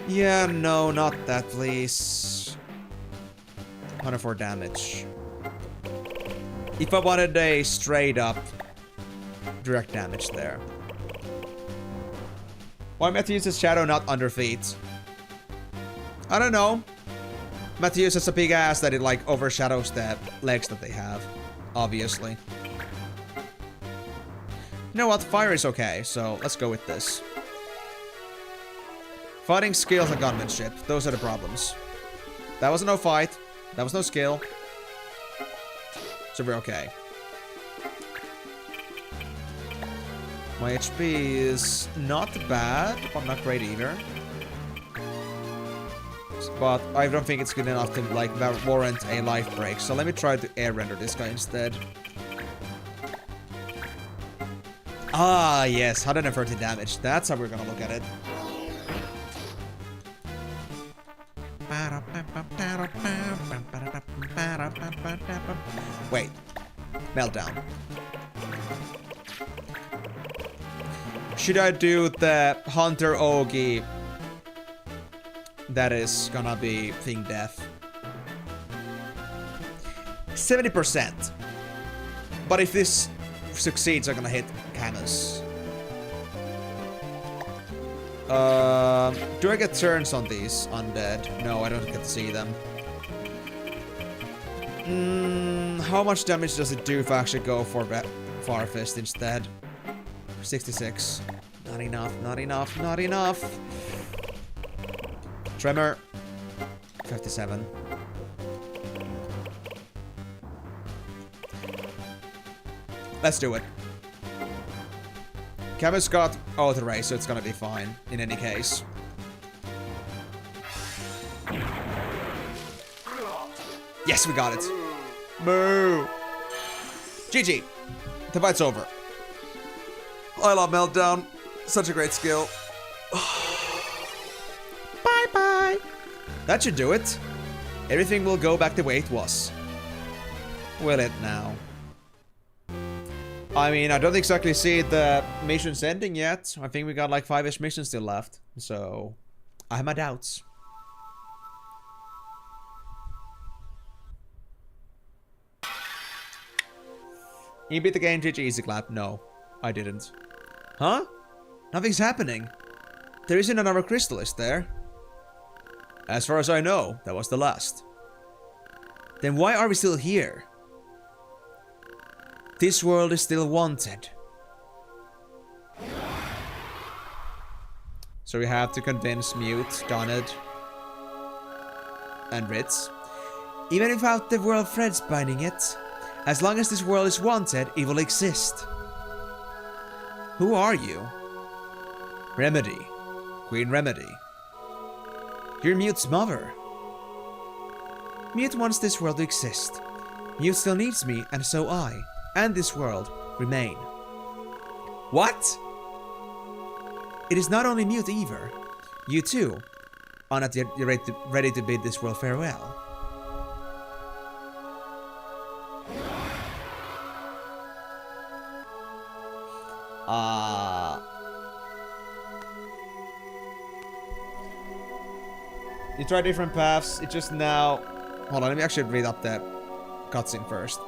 Yeah, no, not that, please. 104 damage. If I wanted a straight up direct damage there. Why Matthews' shadow not under feet? I don't know. Matthews has a big ass that it like overshadows the legs that they have. Obviously. You know what? Fire is okay, so let's go with this. Fighting skills and gunmanship. Those are the problems. That was no fight. That was no skill. So we're okay. My HP is not bad, but not great either. But I don't think it's good enough to like warrant a life break. So let me try to air render this guy instead. Ah, yes, 130 damage. That's how we're gonna look at it. Wait. Meltdown. Should I do the Hunter Ogi? That is gonna be Thing Death. 70%. But if this succeeds, I'm gonna hit Camus. Do I get turns on these undead? No, I don't get to see them. How much damage does it do if I actually go for Farfist instead? 66. Not enough, not enough, not enough. Tremor. 57. Let's do it. Camus got auto ray, so it's gonna be fine in any case. Yes, we got it. Moo. GG. The fight's over. I love Meltdown. Such a great skill. Bye-bye. That should do it. Everything will go back the way it was. Will it now? I mean, I don't exactly see the missions ending yet. I think we got like 5-ish missions still left. So, I have my doubts. You beat the game, GG, easy clap. No, I didn't. Huh? Nothing's happening. There isn't another crystal, is there? As far as I know, that was the last. Then why are we still here? This world is still wanted. So we have to convince Mute, Donald, and Ritz. Even without the world threads binding it, as long as this world is wanted, it will exist. Who are you? Remedy. Queen Remedy. You're Mute's mother. Mute wants this world to exist. Mute still needs me, and so I, and this world, remain. What? It is not only Mute either. You too are not yet ready to bid this world farewell. You try different paths, it just now... Hold on, let me actually read up the cutscene first.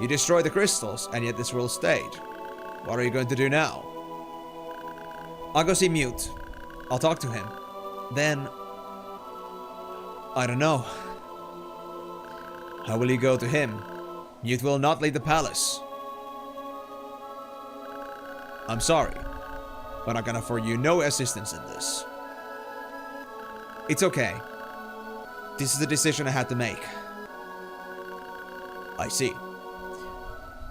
You destroyed the crystals, and yet this world stayed. What are you going to do now? I'll go see Mute. I'll talk to him. Then... I don't know. How will you go to him? Mute will not leave the palace. I'm sorry, but I can offer you no assistance in this. It's okay. This is the decision I had to make. I see.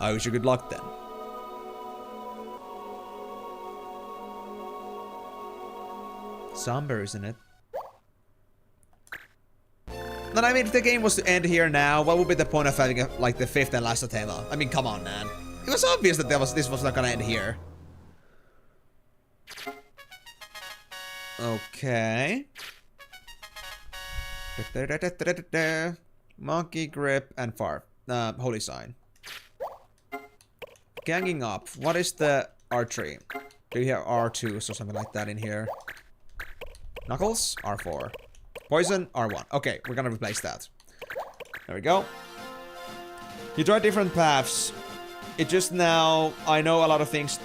I wish you good luck then. Somber, isn't it? Then I mean, if the game was to end here now, what would be the point of having like the 5th and last Atema? I mean, come on, man. It was obvious that this was not gonna end here. Okay. Monkey, Grip, and Far. holy sign. Ganging up. What is the R3? Do you hear R2 or something like that in here? Knuckles? R4. Poison? R1. Okay, we're gonna replace that. There we go. You try different paths. It just now, I know a lot of things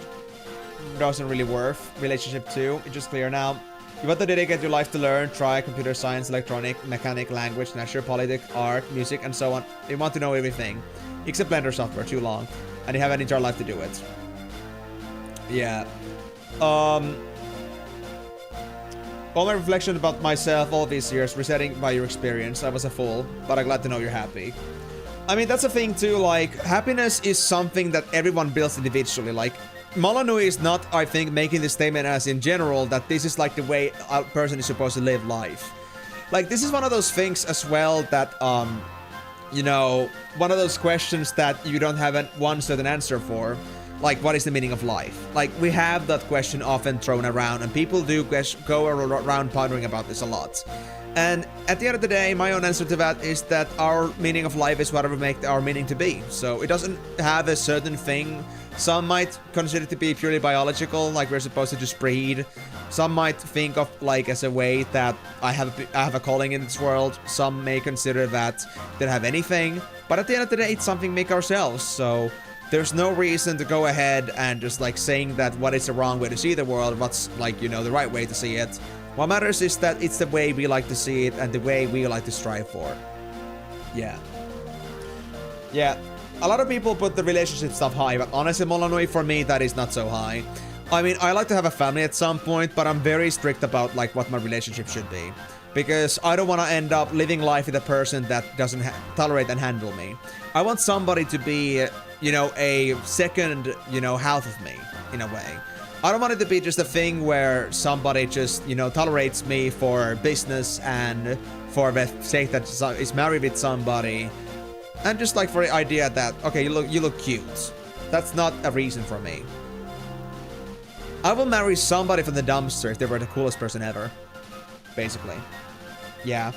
doesn't really work. Relationship 2, it's just clear now. You want to dedicate your life to learn, try computer science, electronic, mechanic, language, nature, politics, art, music, and so on. You want to know everything. Except Blender software, too long. And you have an entire life to do it. Yeah. All my reflection about myself all these years, resetting by your experience. I was a fool, but I'm glad to know you're happy. I mean, that's the thing too, like, happiness is something that everyone builds individually. Like, Molanui is not, I think, making this statement as in general that this is like the way a person is supposed to live life. Like, this is one of those things as well that, you know, one of those questions that you don't have one certain answer for. Like, what is the meaning of life? Like, we have that question often thrown around, and people do go around pondering about this a lot. And at the end of the day, my own answer to that is that our meaning of life is whatever we make our meaning to be. So it doesn't have a certain thing. Some might consider it to be purely biological, like we're supposed to just breed. Some might think of like as a way that I have a calling in this world. Some may consider that they don't have anything. But at the end of the day, it's something we make ourselves. So there's no reason to go ahead and just like saying that what is the wrong way to see the world, what's like, you know, the right way to see it. What matters is that it's the way we like to see it and the way we like to strive for. Yeah. Yeah. A lot of people put the relationship stuff high, but honestly, Molanui, for me, that is not so high. I mean, I like to have a family at some point, but I'm very strict about like what my relationship should be. Because I don't want to end up living life with a person that doesn't tolerate and handle me. I want somebody to be, you know, a second, you know, half of me, in a way. I don't want it to be just a thing where somebody just, you know, tolerates me for business and for the sake that is married with somebody. And just like for the idea that, okay, you look cute. That's not a reason for me. I will marry somebody from the dumpster if they were the coolest person ever. Basically. Yeah.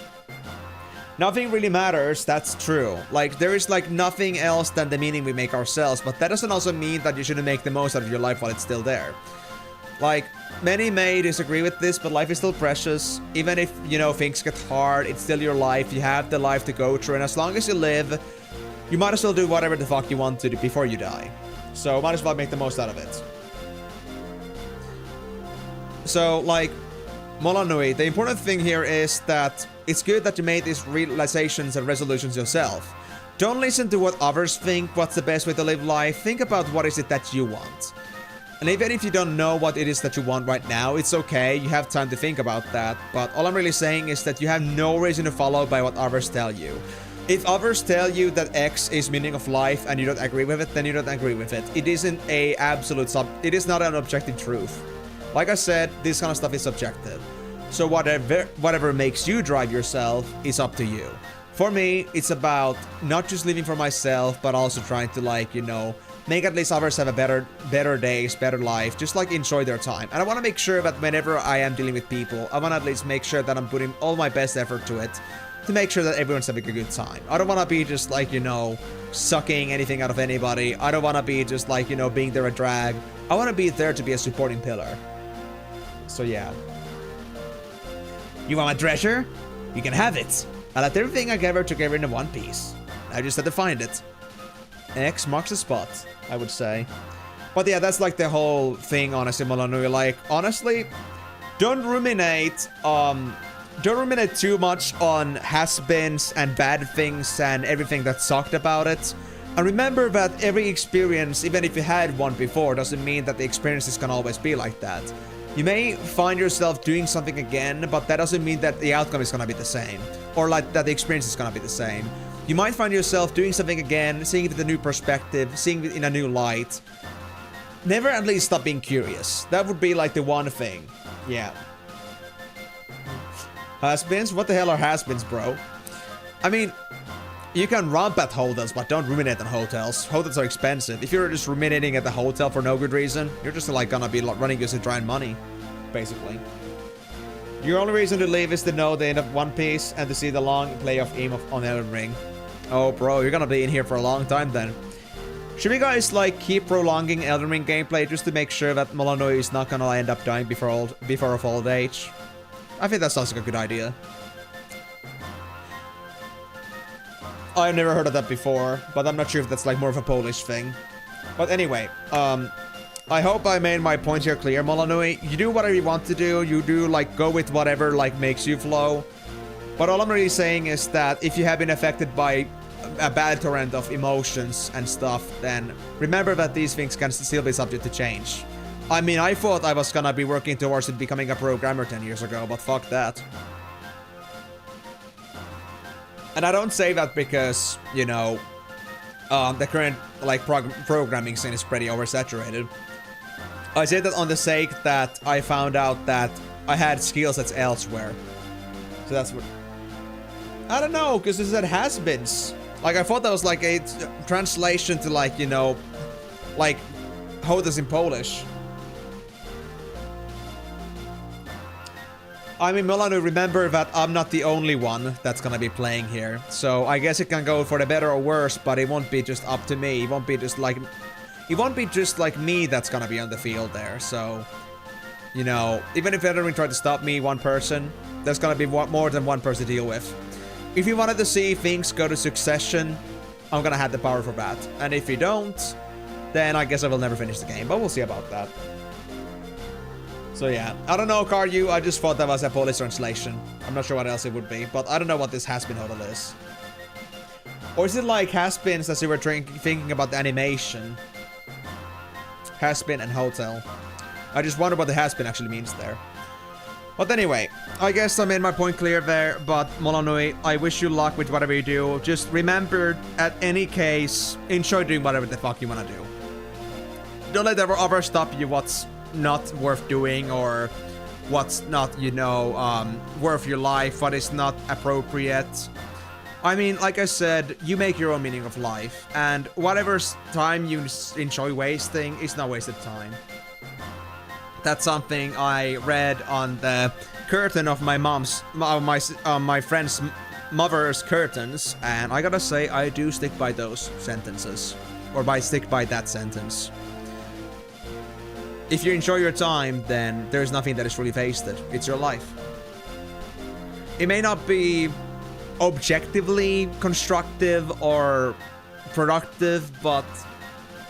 Nothing really matters, that's true. Like, there is like nothing else than the meaning we make ourselves, but that doesn't also mean that you shouldn't make the most out of your life while it's still there. Like, many may disagree with this, but life is still precious. Even if, you know, things get hard, it's still your life. You have the life to go through, and as long as you live, you might as well do whatever the fuck you want to do before you die. So, might as well make the most out of it. So, like, Molanui, the important thing here is that it's good that you made these realizations and resolutions yourself. Don't listen to what others think, what's the best way to live life. Think about what is it that you want. And even if you don't know what it is that you want right now, it's okay, you have time to think about that. But all I'm really saying is that you have no reason to follow by what others tell you. If others tell you that X is meaning of life and you don't agree with it, then you don't agree with it. It isn't a absolute it is not an objective truth. Like I said, this kind of stuff is subjective. So whatever makes you drive yourself is up to you. For me, it's about not just living for myself, but also trying to, like, you know, make at least others have a better days, better life, just like enjoy their time. And I want to make sure that whenever I am dealing with people, I want to at least make sure that I'm putting all my best effort to it to make sure that everyone's having a good time. I don't want to be just like, you know, sucking anything out of anybody. I don't want to be just like, you know, being there a drag. I want to be there to be a supporting pillar. So yeah. You want my treasure? You can have it. I left everything I ever took in one piece. I just had to find it. X marks the spot, I would say. But yeah, that's like the whole thing, honestly, Molanui. Like, honestly, don't ruminate too much on has-beens and bad things and everything that sucked about it. And remember that every experience, even if you had one before, doesn't mean that the experience is gonna always be like that. You may find yourself doing something again, but that doesn't mean that the outcome is gonna be the same. Or like that the experience is gonna be the same. You might find yourself doing something again, seeing it with a new perspective, seeing it in a new light. Never at least stop being curious. That would be like the one thing. Yeah. Has-beens? What the hell are has-beens, bro? I mean, you can romp at hotels, but don't ruminate on hotels. Hotels are expensive. If you're just ruminating at the hotel for no good reason, you're just like gonna be running just to drawing money, basically. Your only reason to leave is to know the end of One Piece and to see the long playoff aim on Elden Ring. Oh, bro, you're gonna be in here for a long time then. Should we guys, like, keep prolonging Elden Ring gameplay just to make sure that Molanui is not gonna end up dying before of old age? I think that sounds like a good idea. I've never heard of that before, but I'm not sure if that's, like, more of a Polish thing. But anyway, I hope I made my point here clear, Molanui. You do whatever you want to do. You do, like, go with whatever, like, makes you flow. But all I'm really saying is that if you have been affected by a bad torrent of emotions and stuff, then remember that these things can still be subject to change. I mean, I thought I was gonna be working towards it becoming a programmer 10 years ago, but fuck that. And I don't say that because, you know, the current, like, programming scene is pretty oversaturated. I say that on the sake that I found out that I had skill sets elsewhere. So that's what... I don't know, because this said has-beens. Like, I thought that was like a translation to, like, you know, like, hodas in Polish. I mean, Milano, remember that I'm not the only one that's gonna be playing here. So I guess it can go for the better or worse, but it won't be just up to me. It won't be just like... It won't be just like me that's gonna be on the field there. So, you know, even if Elden Ring tried to stop me, one person, there's gonna be more than one person to deal with. If you wanted to see things go to succession, I'm gonna have the power for that. And if you don't, then I guess I will never finish the game, but we'll see about that. So yeah, I don't know, Karyu, I just thought that was a Polish translation. I'm not sure what else it would be, but I don't know what this has-been hodl is. Or is it like has-beens as you were thinking about the animation? Has-been and hotel. I just wonder what the has-been actually means there. But anyway, I guess I made my point clear there, but Molanui, I wish you luck with whatever you do. Just remember, at any case, enjoy doing whatever the fuck you wanna do. Don't let others stop you what's not worth doing, or what's not, you know, worth your life, what is not appropriate. I mean, like I said, you make your own meaning of life, and whatever time you enjoy wasting is not wasted time. That's something I read on the curtain of my my friend's mother's curtains, and I gotta say, I do stick by those sentences, or stick by that sentence. If you enjoy your time, then there's nothing that is really wasted. It's your life. It may not be objectively constructive or productive, but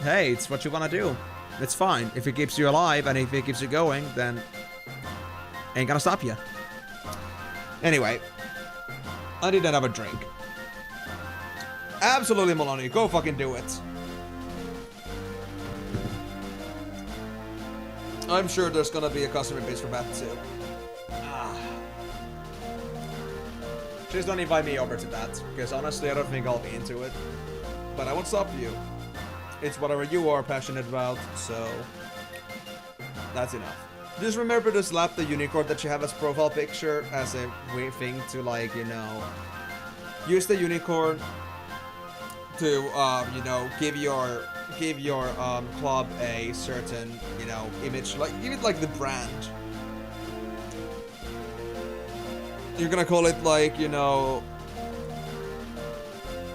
hey, it's what you wanna do. It's fine. If it keeps you alive and if it keeps you going, then ain't gonna stop you. Anyway, I need another drink. Absolutely, Maloney. Go fucking do it. I'm sure there's gonna be a customer base for that too. Just don't invite me over to that, because honestly, I don't think I'll be into it. But I won't stop you. It's whatever you are passionate about, so that's enough. Just remember to slap the unicorn that you have as profile picture as a weird thing to, like, you know, use the unicorn to, you know, give your club a certain, you know, image, like, give it like the brand. You're gonna call it like, you know,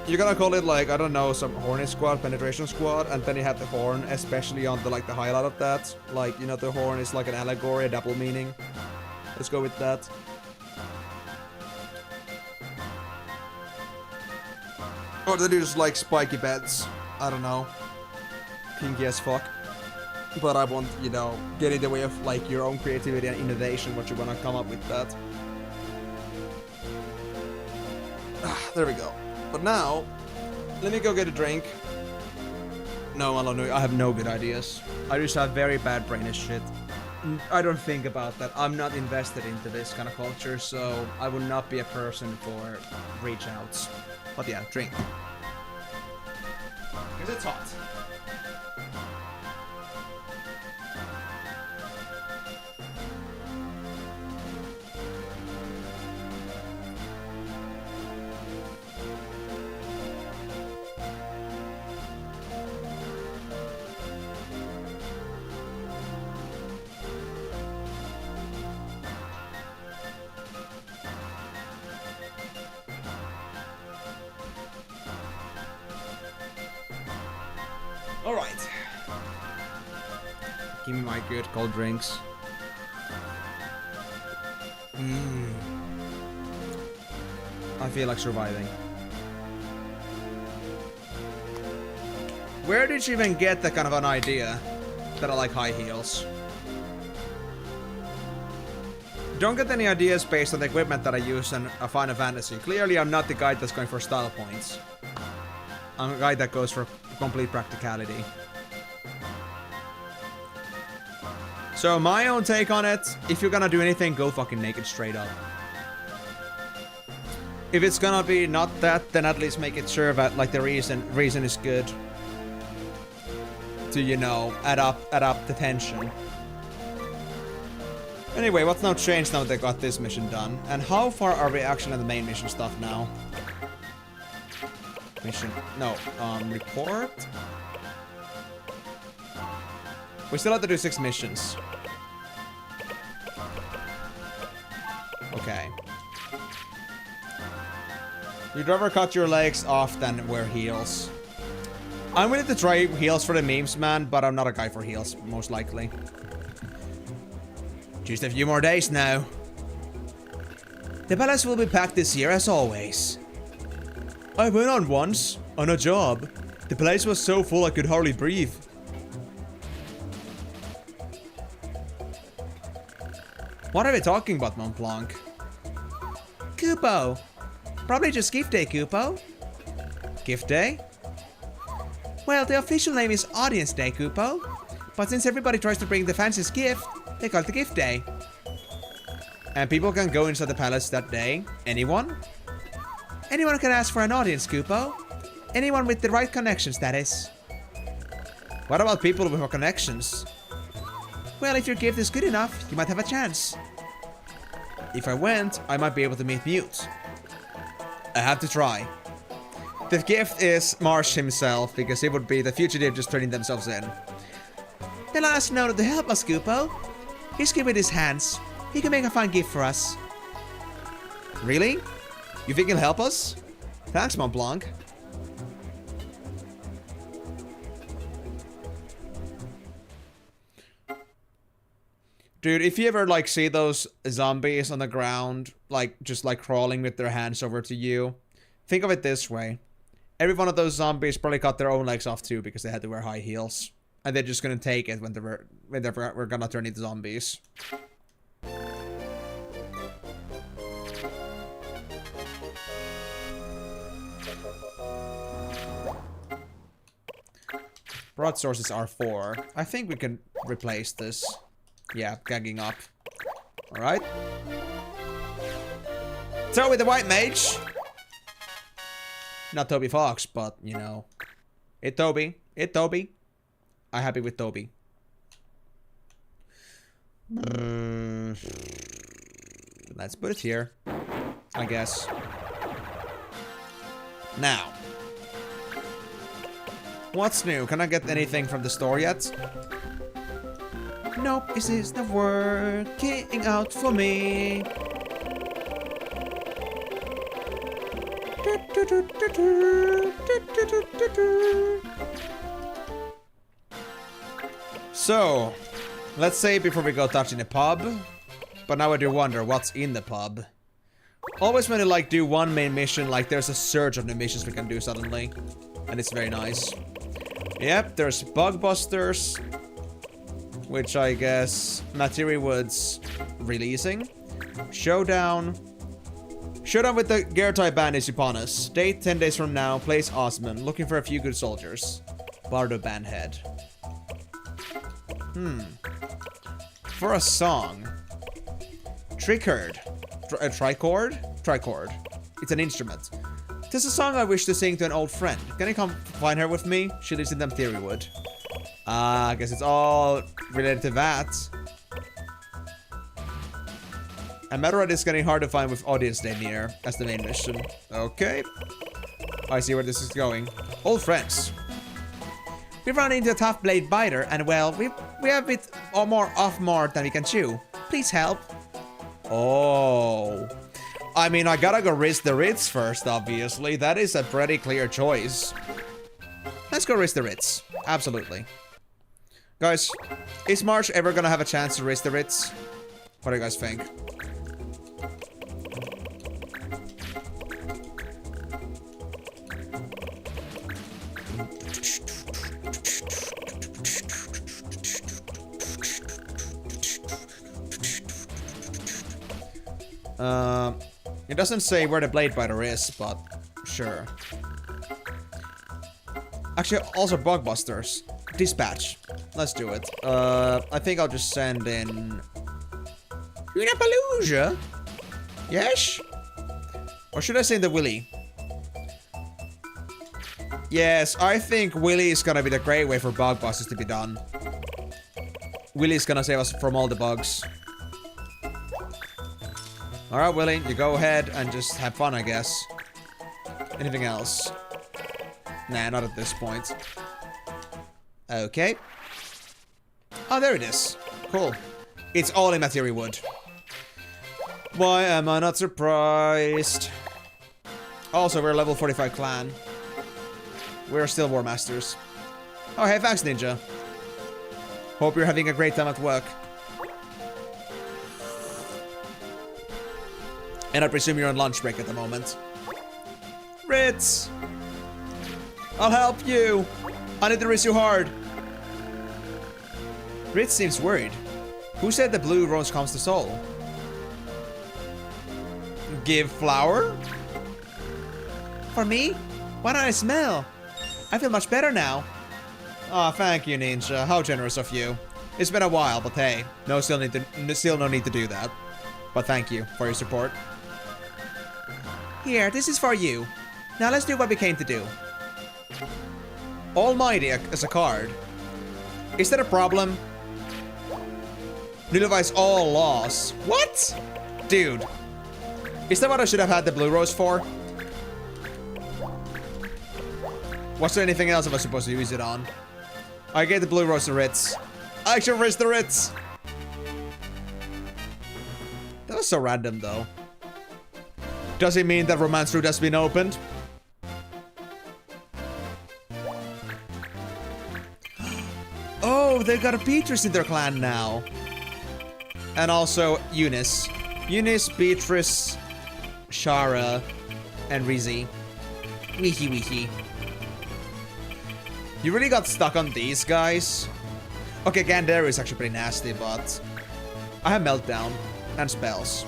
you're gonna call it like, I don't know, some horny squad, penetration squad, and then you have the horn, especially on the, like, the highlight of that. Like, you know, the horn is like an allegory, a double meaning. Let's go with that. Or they do just like spiky beds. I don't know. Kinky as fuck. But I won't, you know, get in the way of, like, your own creativity and innovation, what you wanna come up with that. There we go. But now, let me go get a drink. No, I have no good ideas. I just have very bad brain as shit. I don't think about that. I'm not invested into this kind of culture, so I would not be a person for reach outs. But yeah, drink. Because it's hot. Alright. Give me my good cold drinks. I feel like surviving. Where did you even get that kind of an idea that I like high heels? Don't get any ideas based on the equipment that I use in a Final Fantasy. Clearly, I'm not the guy that's going for style points. I'm a guy that goes for complete practicality. So my own take on it, if you're gonna do anything, go fucking naked straight up. If it's gonna be not that, then at least make it sure that like the reason is good. To, you know, add up the tension. Anyway, what's now changed now that they got this mission done? And how far are we actually on the main mission stuff now? Mission, no, report? We still have to do 6 missions. Okay. You'd rather cut your legs off than wear heels. I'm willing to try heels for the memes, man, but I'm not a guy for heels, most likely. Just a few more days now. The palace will be packed this year as always. I went on once, on a job. The place was so full I could hardly breathe. What are we talking about, Montblanc? Kupo. Probably just gift day, Kupo. Gift day? Well, the official name is Audience Day, Kupo. But since everybody tries to bring the fanciest gift, they call it the gift day. And people can go inside the palace that day. Anyone? Anyone can ask for an audience, Kupo. Anyone with the right connections, that is. What about people with more connections? Well, if your gift is good enough, you might have a chance. If I went, I might be able to meet Mute. I have to try. The gift is Marsh himself, because he would be the fugitive just turning themselves in. Then I'll ask Nono to help us, Kupo. He's good with his hands. He can make a fine gift for us. Really? You think he'll help us? Thanks, Montblanc. Dude, if you ever, like, see those zombies on the ground, like, just, like, crawling with their hands over to you, think of it this way. Every one of those zombies probably cut their own legs off, too, because they had to wear high heels. And they're just gonna take it when we're gonna turn into zombies. Broad sources are 4. I think we can replace this. Yeah, gagging up. Alright. Toby the White Mage. Not Toby Fox, but, you know. It Toby. It Toby. I'm happy with Toby. Let's put it here. I guess. Now. What's new? Can I get anything from the store yet? Nope, this is not working out for me. So, let's say before we go touching the pub. But now I do wonder what's in the pub. Always when you like do one main mission, like there's a surge of new missions we can do suddenly. And it's very nice. Yep, there's Bug Busters. Which I guess Materia Wood's releasing. Showdown. Showdown with the Gertai band is upon us. Date 10 days from now. Place Osman. Looking for a few good soldiers. Bardo Bandhead. For a song. Trichord. Trichord? Trichord. It's an instrument. This is a song I wish to sing to an old friend. Can you come find her with me? She lives in Theory Wood. I guess it's all related to that. And Metroid is getting hard to find with Audience Day near as the main mission. Okay. I see where this is going. Old friends. We run into a tough blade biter, and well, we have a bit or more off more than we can chew. Please help. Oh. I mean, I gotta go risk the Ritz first, obviously. That is a pretty clear choice. Let's go raise the Ritz. Absolutely. Guys, is March ever gonna have a chance to raise the Ritz? What do you guys think? It doesn't say where the Blade Biter is, but sure. Actually, also Bugbusters. Dispatch. Let's do it. I think I'll just send in... Unapalooza? Yes? Or should I send the Willy? Yes, I think Willy is gonna be the great way for Bugbusters to be done. Willy is gonna save us from all the bugs. Alright, Willy, you go ahead and just have fun, I guess. Anything else? Nah, not at this point. Okay. Oh, there it is. Cool. It's all in Materia Wood. Why am I not surprised? Also, we're a level 45 clan. We're still War Masters. Oh, hey, thanks, Ninja. Hope you're having a great time at work. And I presume you're on lunch break at the moment. Ritz! I'll help you! I need to raise you hard! Ritz seems worried. Who said the blue rose comes to soul? Give flower? For me? Why don't I smell? I feel much better now. Aw, thank you, Ninja. How generous of you. It's been a while, but hey, still no need to do that. But thank you for your support. Here, this is for you. Now let's do what we came to do. Almighty as a card. Is that a problem? Nullifies all laws. What? Dude. Is that what I should have had the blue rose for? Was there anything else I was supposed to use it on? I gave the blue rose to Ritz. I should raise the Ritz. That was so random though. Does it mean that Romance Route has been opened? Oh, they've got a Beatrice in their clan now. And also Eunice. Eunice, Beatrice, Shara, and Rizzy. Weehee weehee. You really got stuck on these guys? Okay, Gandera is actually pretty nasty, but I have Meltdown and spells.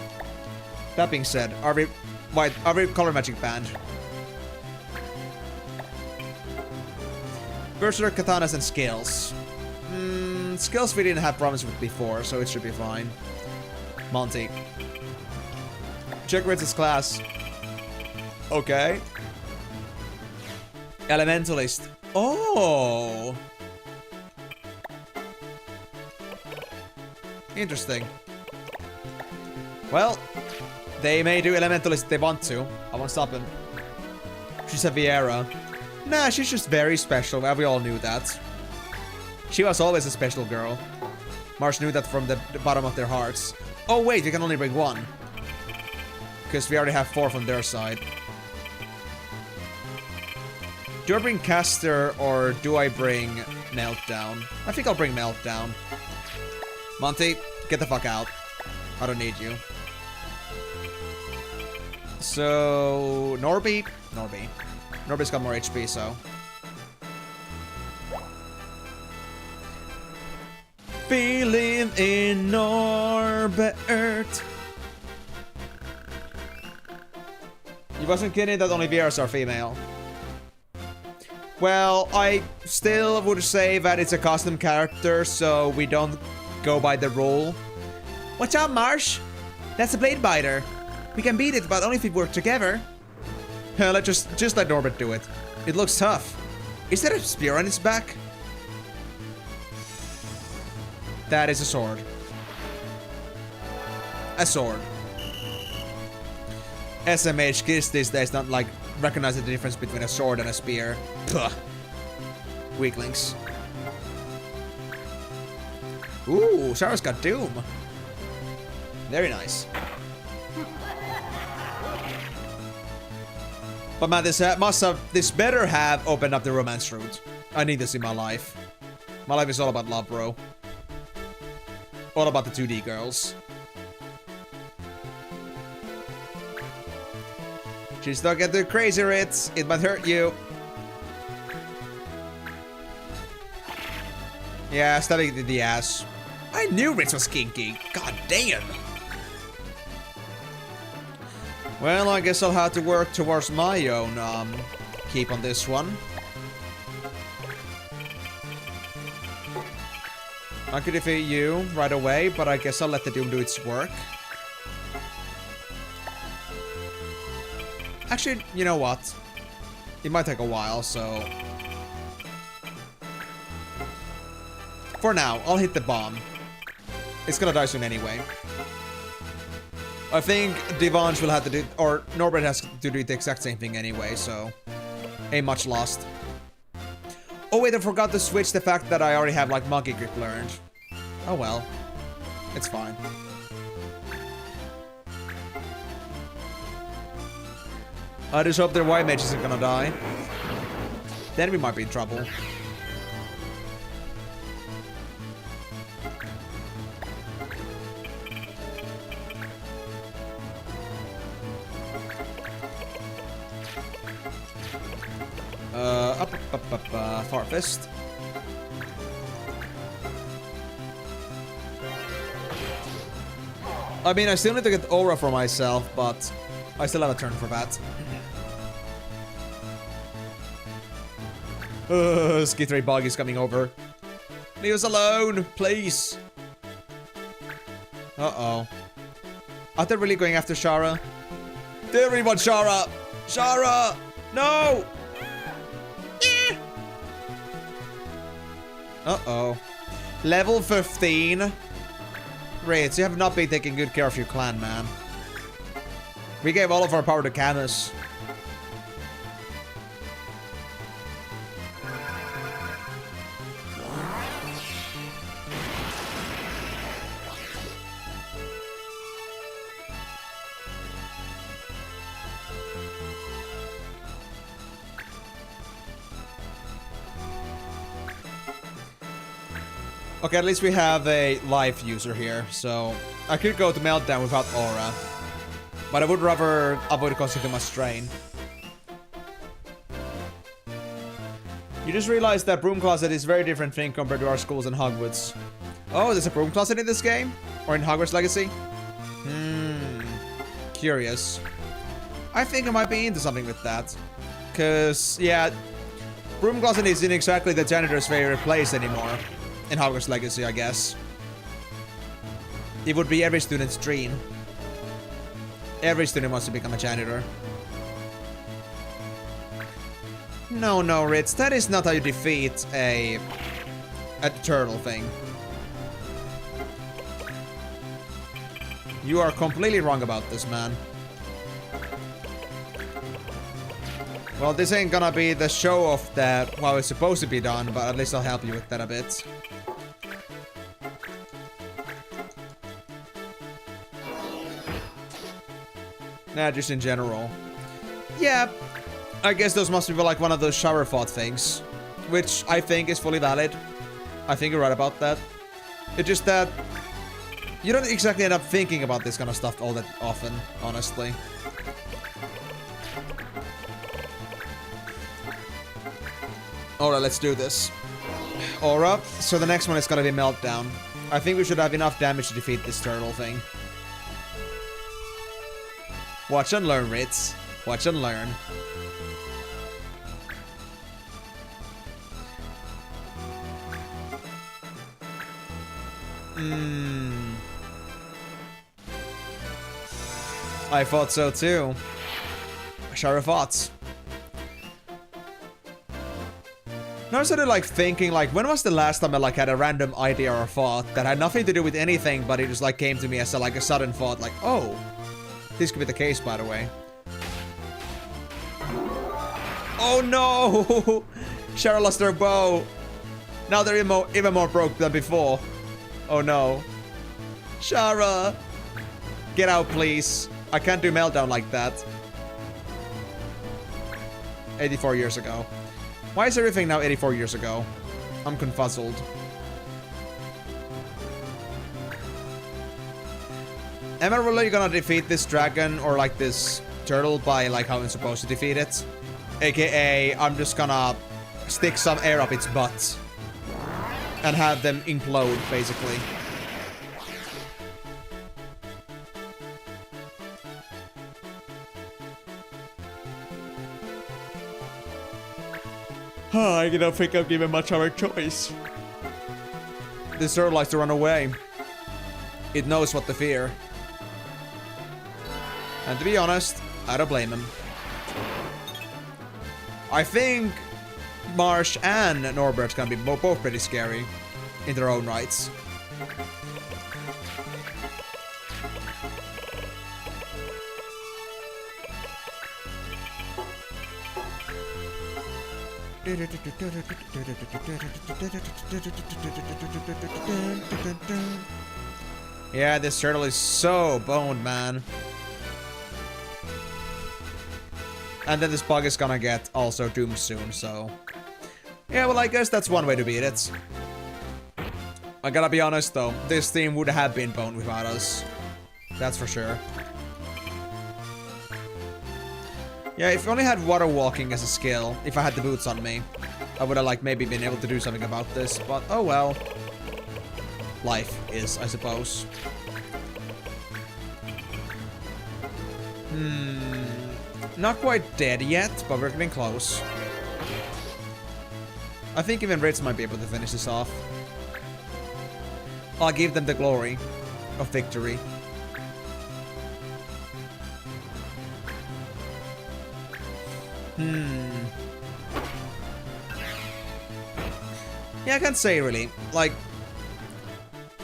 That being said, are we color magic banned? Berserk, katanas, and skills. Skills we didn't have problems with before, so it should be fine. Monty. Check Ritz's class. Okay. Elementalist. Oh! Interesting. Well, they may do Elementalist if they want to. I won't stop them. She's a Viera. Nah, she's just very special. Well, we all knew that. She was always a special girl. Marsh knew that from the bottom of their hearts. Oh wait, we can only bring one. Because we already have 4 from their side. Do I bring Caster or do I bring Meltdown? I think I'll bring Meltdown. Monty, get the fuck out. I don't need you. So... Norby? Norby's got more HP, so... Feeling in Norbert. You wasn't kidding that only Vieras are female. Well, I still would say that it's a custom character, so we don't go by the rule. Watch out, Marsh! That's a Blade Biter. We can beat it, but only if we work together. Let's just let Norbert do it. It looks tough. Is there a spear on its back? That is a sword. A sword. SMH kids these days don't like recognize the difference between a sword and a spear. Puh. Weaklings. Ooh, Shara's got Doom. Very nice. But man, this better have opened up the romance route. I need this in my life. My life is all about love, bro. All about the 2D girls. Just don't get too crazy, Ritz. It might hurt you. Yeah, stabbing in the ass. I knew Ritz was kinky. God damn. Well, I guess I'll have to work towards my own keep on this one. I could defeat you right away, but I guess I'll let the Doom do its work. Actually, you know what? It might take a while, so... For now, I'll hit the bomb. It's gonna die soon anyway. I think Divange will have to do... Or Norbert has to do the exact same thing anyway, so... Ain't much lost. Oh wait, I forgot to switch the fact that I already have, like, Monkey Grip learned. Oh well. It's fine. I just hope their white mage isn't gonna die. Then we might be in trouble. Fart fist. I mean, I still need to get aura for myself, but I still have a turn for that. Skittery Bug is coming over. Leave us alone, please. Uh-oh. Are they really going after Shara? They really want Shara! Shara! No! Uh-oh. Level 15. Raids, you have not been taking good care of your clan, man. We gave all of our power to Camus. Okay, at least we have a life user here, so I could go to Meltdown without aura. But I would rather avoid causing too much strain. You just realized that Broom Closet is a very different thing compared to our schools in Hogwarts. Oh, there's a Broom Closet in this game? Or in Hogwarts Legacy? Curious. I think I might be into something with that. Cause, yeah, Broom Closet isn't exactly the janitor's favorite place anymore. In Hogwarts Legacy, I guess. It would be every student's dream. Every student wants to become a janitor. No, no, Ritz, that is not how you defeat a turtle thing. You are completely wrong about this, man. Well, this ain't gonna be the show off that how it's supposed to be done, but at least I'll help you with that a bit. Nah, just in general. Yeah, I guess those must be like one of those shower fought things. Which I think is fully valid. I think you're right about that. It's just that you don't exactly end up thinking about this kind of stuff all that often, honestly. Alright, let's do this. Aura, so the next one is gonna be Meltdown. I think we should have enough damage to defeat this turtle thing. Watch and learn, Ritz. Watch and learn. I thought so too. Shower thoughts. Now I started like thinking like, when was the last time I like had a random idea or thought that had nothing to do with anything, but it just like came to me as a sudden thought, like, oh, this could be the case, by the way. Oh no! Shara lost her bow. Now they're even more broke than before. Oh no. Shara! Get out, please. I can't do Meltdown like that. 84 years ago. Why is everything now 84 years ago? I'm confuzzled. Am I really gonna defeat this dragon or like this turtle by like how I'm supposed to defeat it? AKA, I'm just gonna stick some air up its butt and have them implode, basically. I don't think I've given much of a choice. This turtle likes to run away. It knows what to fear. And to be honest, I don't blame him. I think Marsh and Norbert's gonna be both pretty scary in their own rights. Yeah, this turtle is so boned, man. And then this bug is gonna get also doomed soon, so... Yeah, well, I guess that's one way to beat it. I gotta be honest, though. This team would have been boned without us. That's for sure. Yeah, if I only had water walking as a skill, if I had the boots on me, I would have, like, maybe been able to do something about this, but oh well. Life is, I suppose. Not quite dead yet, but we're getting close. I think even Ritz might be able to finish this off. I'll give them the glory of victory. Yeah, I can't say really. Like,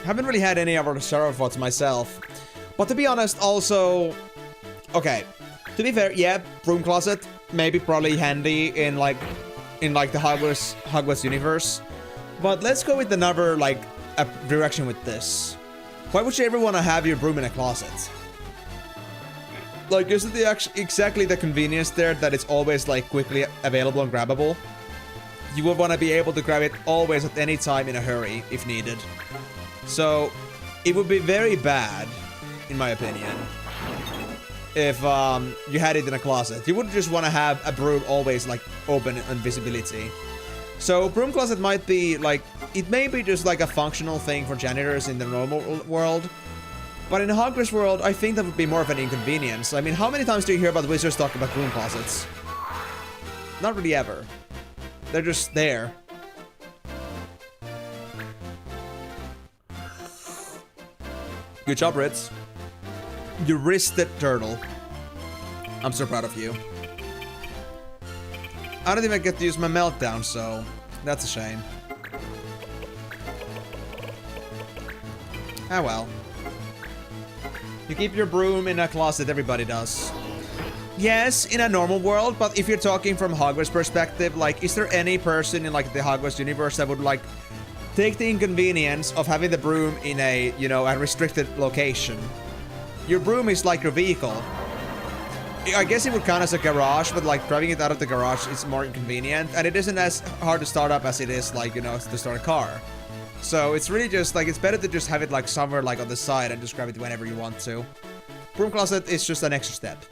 haven't really had any other Shadow thoughts myself. But to be honest, also... Okay, to be fair, yeah, broom closet, maybe probably handy in like the Hogwarts universe. But let's go with another, like, a direction with this. Why would you ever want to have your broom in a closet? Like, isn't the exactly the convenience there that it's always, like, quickly available and grabbable? You would want to be able to grab it always at any time in a hurry, if needed. So, it would be very bad, in my opinion, if you had it in a closet. You wouldn't just want to have a broom always, like, open and visibility. So, broom closet might be, like, it may be just, like, a functional thing for janitors in the normal world. But in the Hogwarts world, I think that would be more of an inconvenience. I mean, how many times do you hear about wizards talk about broom closets? Not really ever. They're just there. Good job, Ritz. You wristed turtle. I'm so proud of you. I don't even get to use my meltdown, so that's a shame. Ah well. You keep your broom in a closet, everybody does. Yes, in a normal world, but if you're talking from Hogwarts perspective, like, is there any person in, like, the Hogwarts universe that would, like, take the inconvenience of having the broom in a, you know, a restricted location? Your broom is like your vehicle. I guess it would count as a garage, but, like, driving it out of the garage is more inconvenient, and it isn't as hard to start up as it is, like, you know, to start a car. So it's really just, like, it's better to just have it, like, somewhere, like, on the side and just grab it whenever you want to. Broom closet is just an extra step.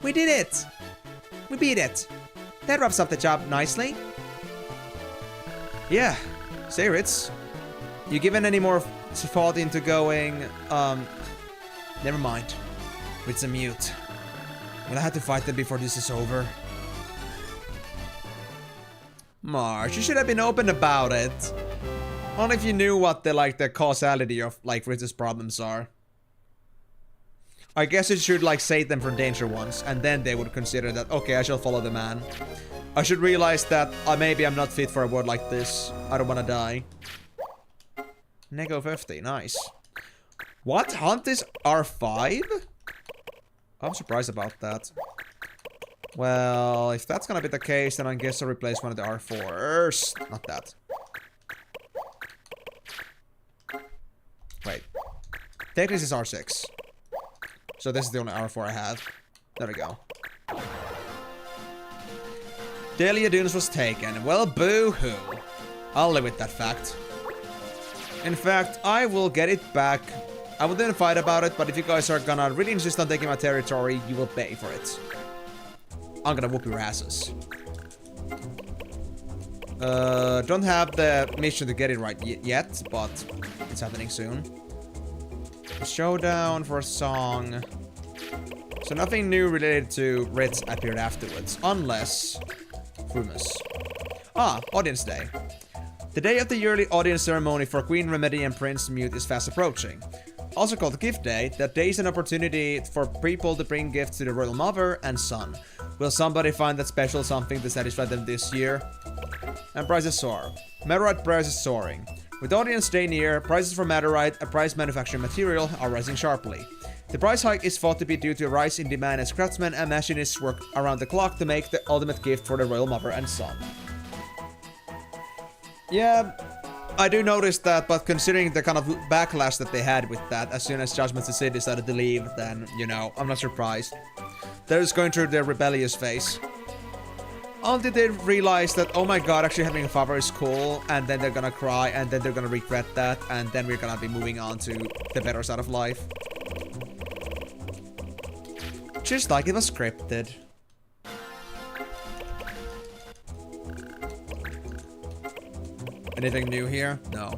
We did it! We beat it! That wraps up the job nicely. Yeah, say Ritz. You given any more thought into going, never mind. Ritz a mute. Will I have to fight them before this is over? Marsh, you should have been open about it. Only if you knew what the, like, the causality of, like, Ritz's problems are. I guess it should, like, save them from danger once, and then they would consider that, okay, I shall follow the man. I should realize that maybe I'm not fit for a world like this. I don't want to die. Nego 50, nice. What? Hunt is R5? I'm surprised about that. Well, if that's gonna be the case, then I guess I'll replace one of the R4s. Not that. Wait. Technically this is R6. So this is the only R4 I have. There we go. Delia Dunes was taken. Well, boo-hoo. I'll live with that fact. In fact, I will get it back. I will then fight about it, but if you guys are gonna really insist on taking my territory, you will pay for it. I'm gonna whoop your asses. Don't have the mission to get it right yet, but it's happening soon. A showdown for a song. So nothing new related to Ritz appeared afterwards, unless Fumus. Ah, Audience Day. The day of the yearly audience ceremony for Queen Remedy and Prince Mute is fast approaching. Also called Gift Day, that day is an opportunity for people to bring gifts to the Royal Mother and Son. Will somebody find that special something to satisfy them this year? And prices soar. Matterite prices soaring. With Audience Day near, prices for Matterite, a prize manufacturing material, are rising sharply. The price hike is thought to be due to a rise in demand as craftsmen and machinists work around the clock to make the ultimate gift for the Royal Mother and Son. Yeah, I do notice that, but considering the kind of backlash that they had with that, as soon as Judgment City decided to leave, then, you know, I'm not surprised. They're just going through their rebellious phase. Until they realize that, oh my god, actually having a father is cool, and then they're gonna cry, and then they're gonna regret that, and then we're gonna be moving on to the better side of life. Just like it was scripted. Anything new here? No.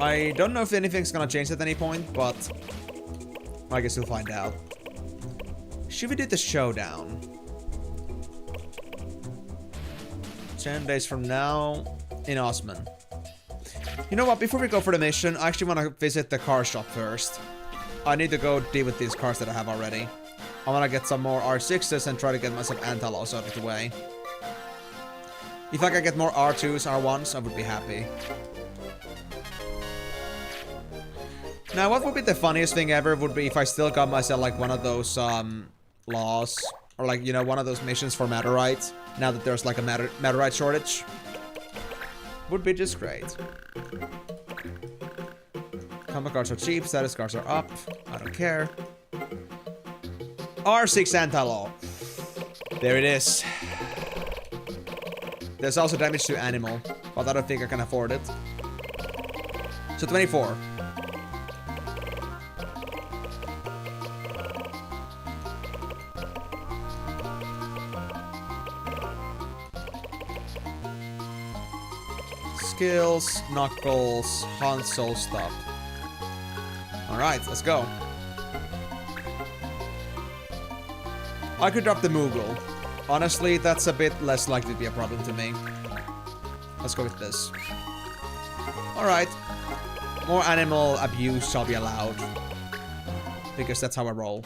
I don't know if anything's gonna change at any point, but I guess we'll find out. Should we do the showdown? 10 days from now in Osman. You know what? Before we go for the mission, I actually want to visit the car shop first. I need to go deal with these cars that I have already. I want to get some more R6s and try to get myself Antalos out of the way. If I can get more R2s, R1s, I would be happy. Now, what would be the funniest thing ever would be if I still got myself like one of those laws, or like, you know, one of those missions for Matterite, now that there's like a Matterite shortage. Would be just great. Combat cards are cheap, status cards are up, I don't care. R6 Antalo. There it is. There's also damage to animal, but I don't think I can afford it. So 24. Skills, Knuckles, Han Soul Stop. Alright, let's go. I could drop the Moogle. Honestly, that's a bit less likely to be a problem to me. Let's go with this. Alright. More animal abuse shall be allowed. Because that's how I roll.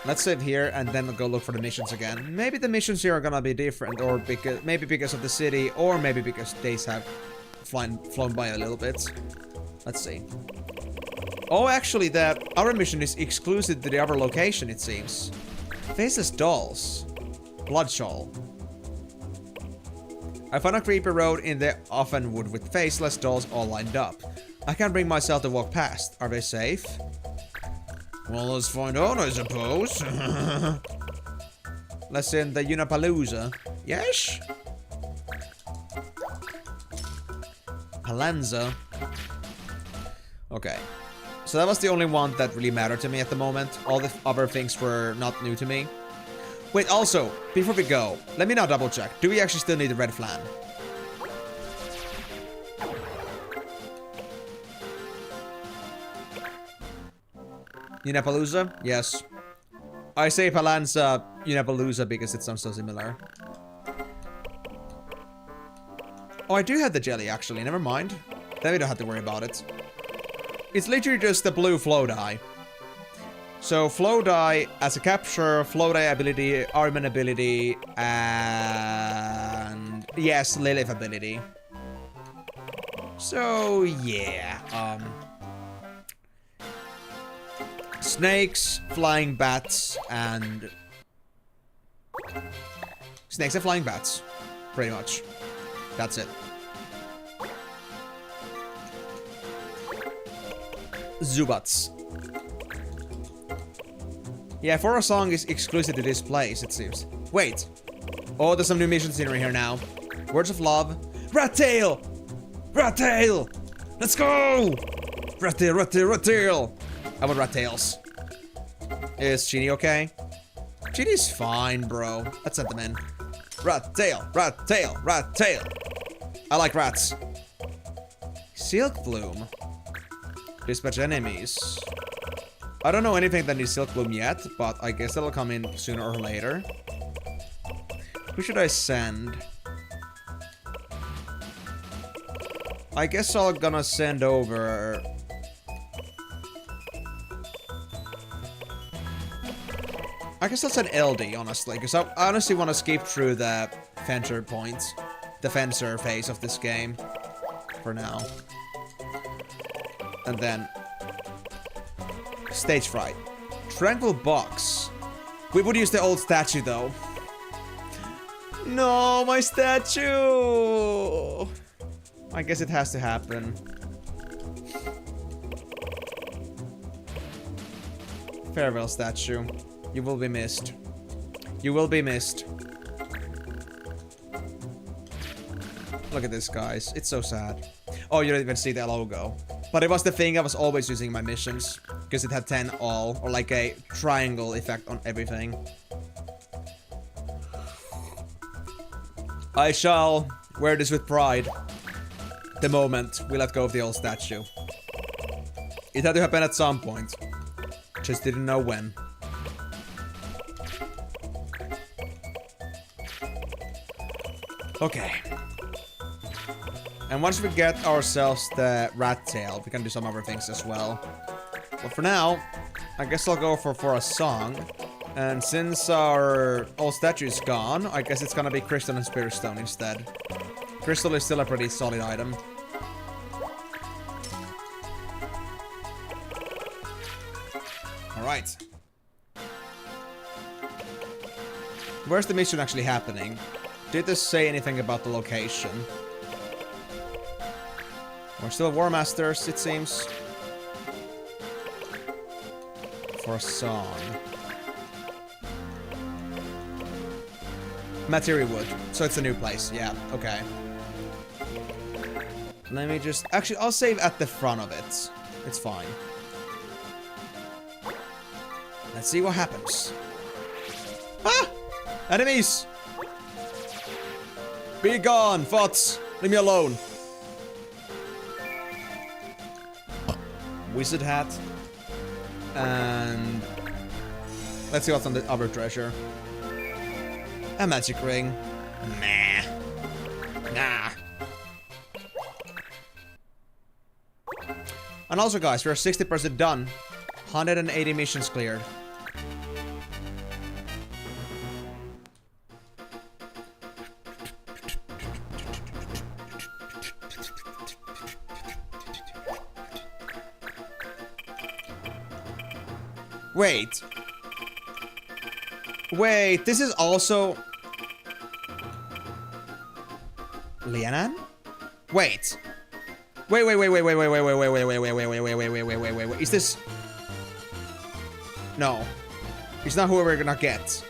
Let's save here and then go look for the missions again. Maybe the missions here are gonna be different, or because maybe because of the city, or maybe because days have flown by a little bit. Let's see. Oh, actually, the other mission is exclusive to the other location, it seems. Faceless Dolls. Blood Shawl. I found a creepy road in the Offenwood with faceless dolls all lined up. I can't bring myself to walk past. Are they safe? Well, let's find out, I suppose. Let's in the Unapalooza. Yes? Palanza. Okay. So that was the only one that really mattered to me at the moment. All the other things were not new to me. Wait, also, before we go, let me now double check. Do we actually still need the red flan? Unapalooza? Yes. I say Palanza, Unapalooza because it sounds so similar. Oh, I do have the jelly, actually. Never mind. Then we don't have to worry about it. It's literally just the blue flow die. So, flow die as a capture, flow die ability, Armin ability, and... yes, Lilith ability. So, yeah. Snakes, flying bats, and... snakes and flying bats. Pretty much. That's it. Zubats. Yeah, for a song is exclusive to this place, it seems. Wait. Oh, there's some new mission scenery here now. Words of love. Rat tail! Rat tail! Let's go! Rat tail, rat tail, rat tail! I want rat tails. Is Genie okay? Genie's fine, bro. Let's send them in. Rat tail, rat tail, rat tail. I like rats. Silk Bloom. Dispatch enemies. I don't know anything that needs Silk Bloom yet, but I guess that'll come in sooner or later. Who should I send? I guess I'm gonna send over... I guess I'll send LD, honestly, because I honestly want to skip through the Fencer points. The Fencer phase of this game. For now. And then... Stage Fright. Tranquil Box. We would use the old statue, though. No, my statue! I guess it has to happen. Farewell, statue. You will be missed. You will be missed. Look at this, guys. It's so sad. Oh, you don't even see the logo. But it was the thing I was always using in my missions. Because it had 10 all, or like a triangle effect on everything. I shall wear this with pride. The moment we let go of the old statue. It had to happen at some point. Just didn't know when. Okay. And once we get ourselves the rat tail, we can do some other things as well. But for now, I guess I'll go for a song. And since our old statue is gone, I guess it's gonna be Crystal and Spirit Stone instead. Crystal is still a pretty solid item. Alright. Where's the mission actually happening? Did this say anything about the location? We're still War Masters, it seems. For a song. Material Wood. So it's a new place. Yeah, okay. Let me just... Actually, I'll save at the front of it. It's fine. Let's see what happens. Ah! Enemies! Be gone, Fots! Leave me alone. Wizard hat. And... Let's see what's on the other treasure. A magic ring. Nah. Nah. And also, guys, we're 60% done. 180 missions cleared. Wait. Wait, this is also... Lianan? Wait. Wait. Is this... No. It's not who we're gonna get.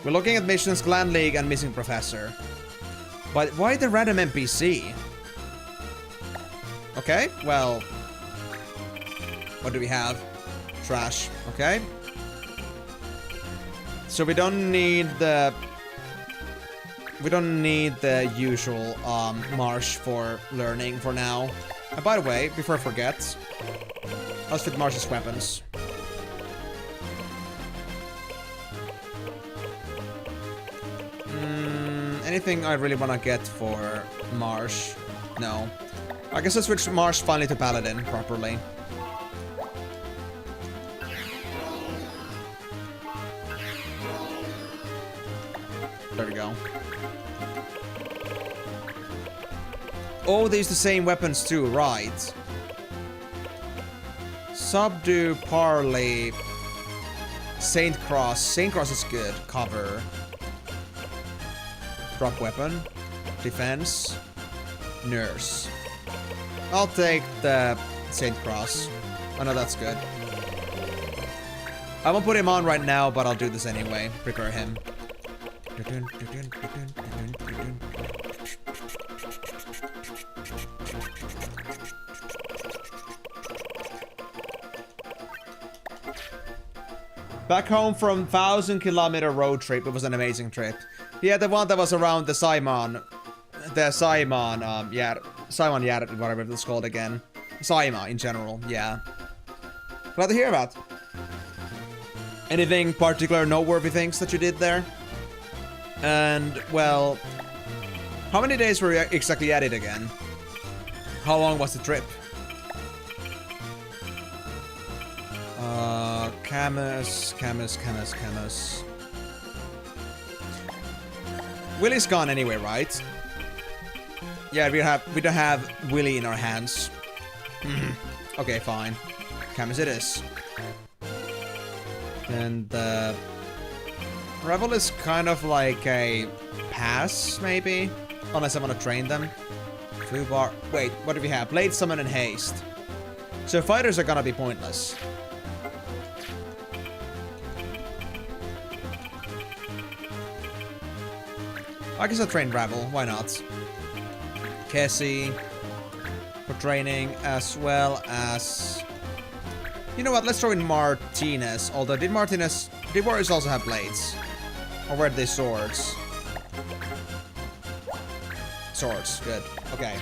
We're looking at missions, Clan League, and Missing Professor. But why the random NPC? Okay, well... What do we have? Trash. Okay. So we don't need the... We don't need the usual marsh for learning for now. And by the way, before I forget, let's fit Marsh's weapons. Anything I really want to get for Marsh? No. I guess I'll switch Marsh finally to Paladin properly. There we go. Oh, they use the same weapons too, right? Subdue, Parley, Saint Cross. Saint Cross is good. Cover. Drop weapon. Defense. Nurse. I'll take the Saint Cross. Oh no, that's good. I won't put him on right now, but I'll do this anyway. Prepare him. Back home from 1,000-kilometer road trip. It was an amazing trip. Yeah, the one that was around the Simon. The Simon, Simon Yard, whatever it's called again. Saima, in general, yeah. Glad to hear about. Anything particular noteworthy things that you did there? And, well... How many days were you exactly at it again? How long was the trip? Camus. Willie's gone anyway, right? Yeah, we don't have Willie in our hands. Okay, fine. Camus it is. And Rebel is kind of like a pass, maybe? Unless I want to train them. Wait, what do we have? Blade Summon and Haste. So fighters are gonna be pointless. I guess I'll train Rebel, why not? Cassie for training, as well as... You know what, let's throw in Martinez. Although, did Warriors also have blades? Or were they swords? Swords, good. Okay.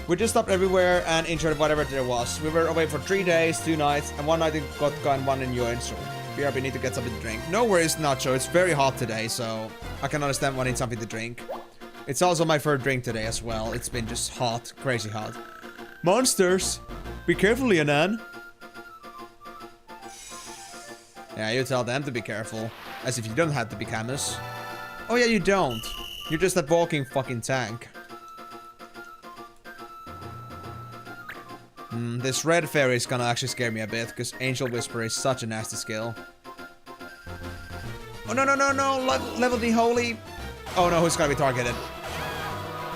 We just stopped everywhere and injured whatever there was. We were away for 3 days, 2 nights, and 1 night in Kotka and 1 in Yoin, so BRB need to get something to drink. No worries, Nacho, it's very hot today, so I can understand wanting something to drink. It's also my third drink today as well. It's been just hot, crazy hot. Monsters! Be careful, Lianan! Yeah, you tell them to be careful. As if you don't have to be Camus. Oh yeah, you don't. You're just a walking fucking tank. This red fairy is gonna actually scare me a bit, because Angel Whisper is such a nasty skill. Oh no, level D holy. Oh no, who's gonna be targeted?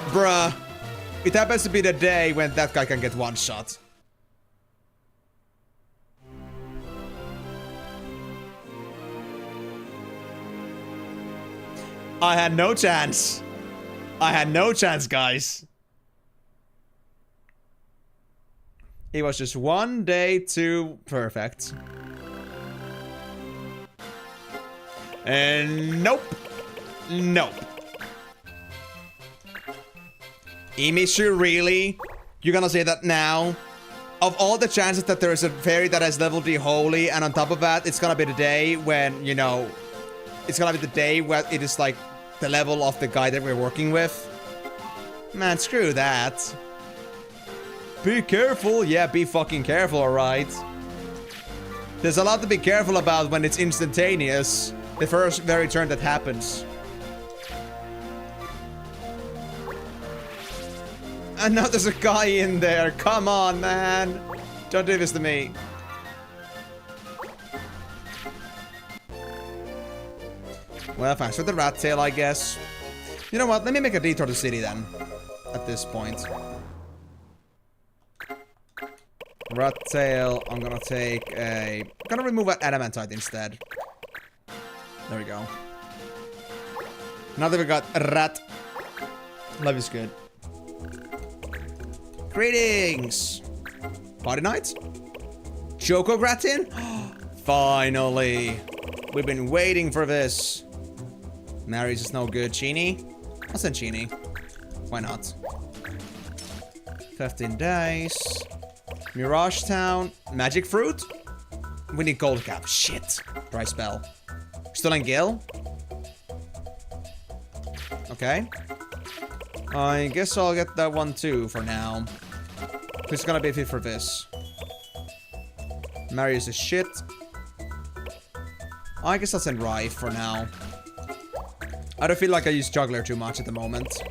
Bruh. It happens to be the day when that guy can get one shot. I had no chance. I had no chance, guys. It was just 1 day too perfect. And nope. Nope. Imishu, really? You're gonna say that now? Of all the chances that there is a fairy that has level D holy, and on top of that, it's gonna be the day when, you know, it's gonna be the day where it is like the level of the guy that we're working with. Man, screw that. Be careful. Yeah, be fucking careful, alright? There's a lot to be careful about when it's instantaneous. The first very turn that happens. And now there's a guy in there. Come on, man. Don't do this to me. Well, thanks for the rat tail, I guess. You know what? Let me make a detour to the city then. At this point. Rat tail. I'm gonna take a... I'm gonna remove an adamantite instead. There we go. Now that we got a rat. Life is good. Greetings! Party night? Choco Gratin? Finally! We've been waiting for this. Mary's is no good. Chini? I'll send Chini. Why not? 15 days. Mirage Town. Magic Fruit? We need Gold Cap. Shit. Dry spell. Stolen Gil? Okay. I guess I'll get that one too for now. It's gonna be fit for this. Marius is shit. I guess I'll send Rife for now. I don't feel like I use Juggler too much at the moment.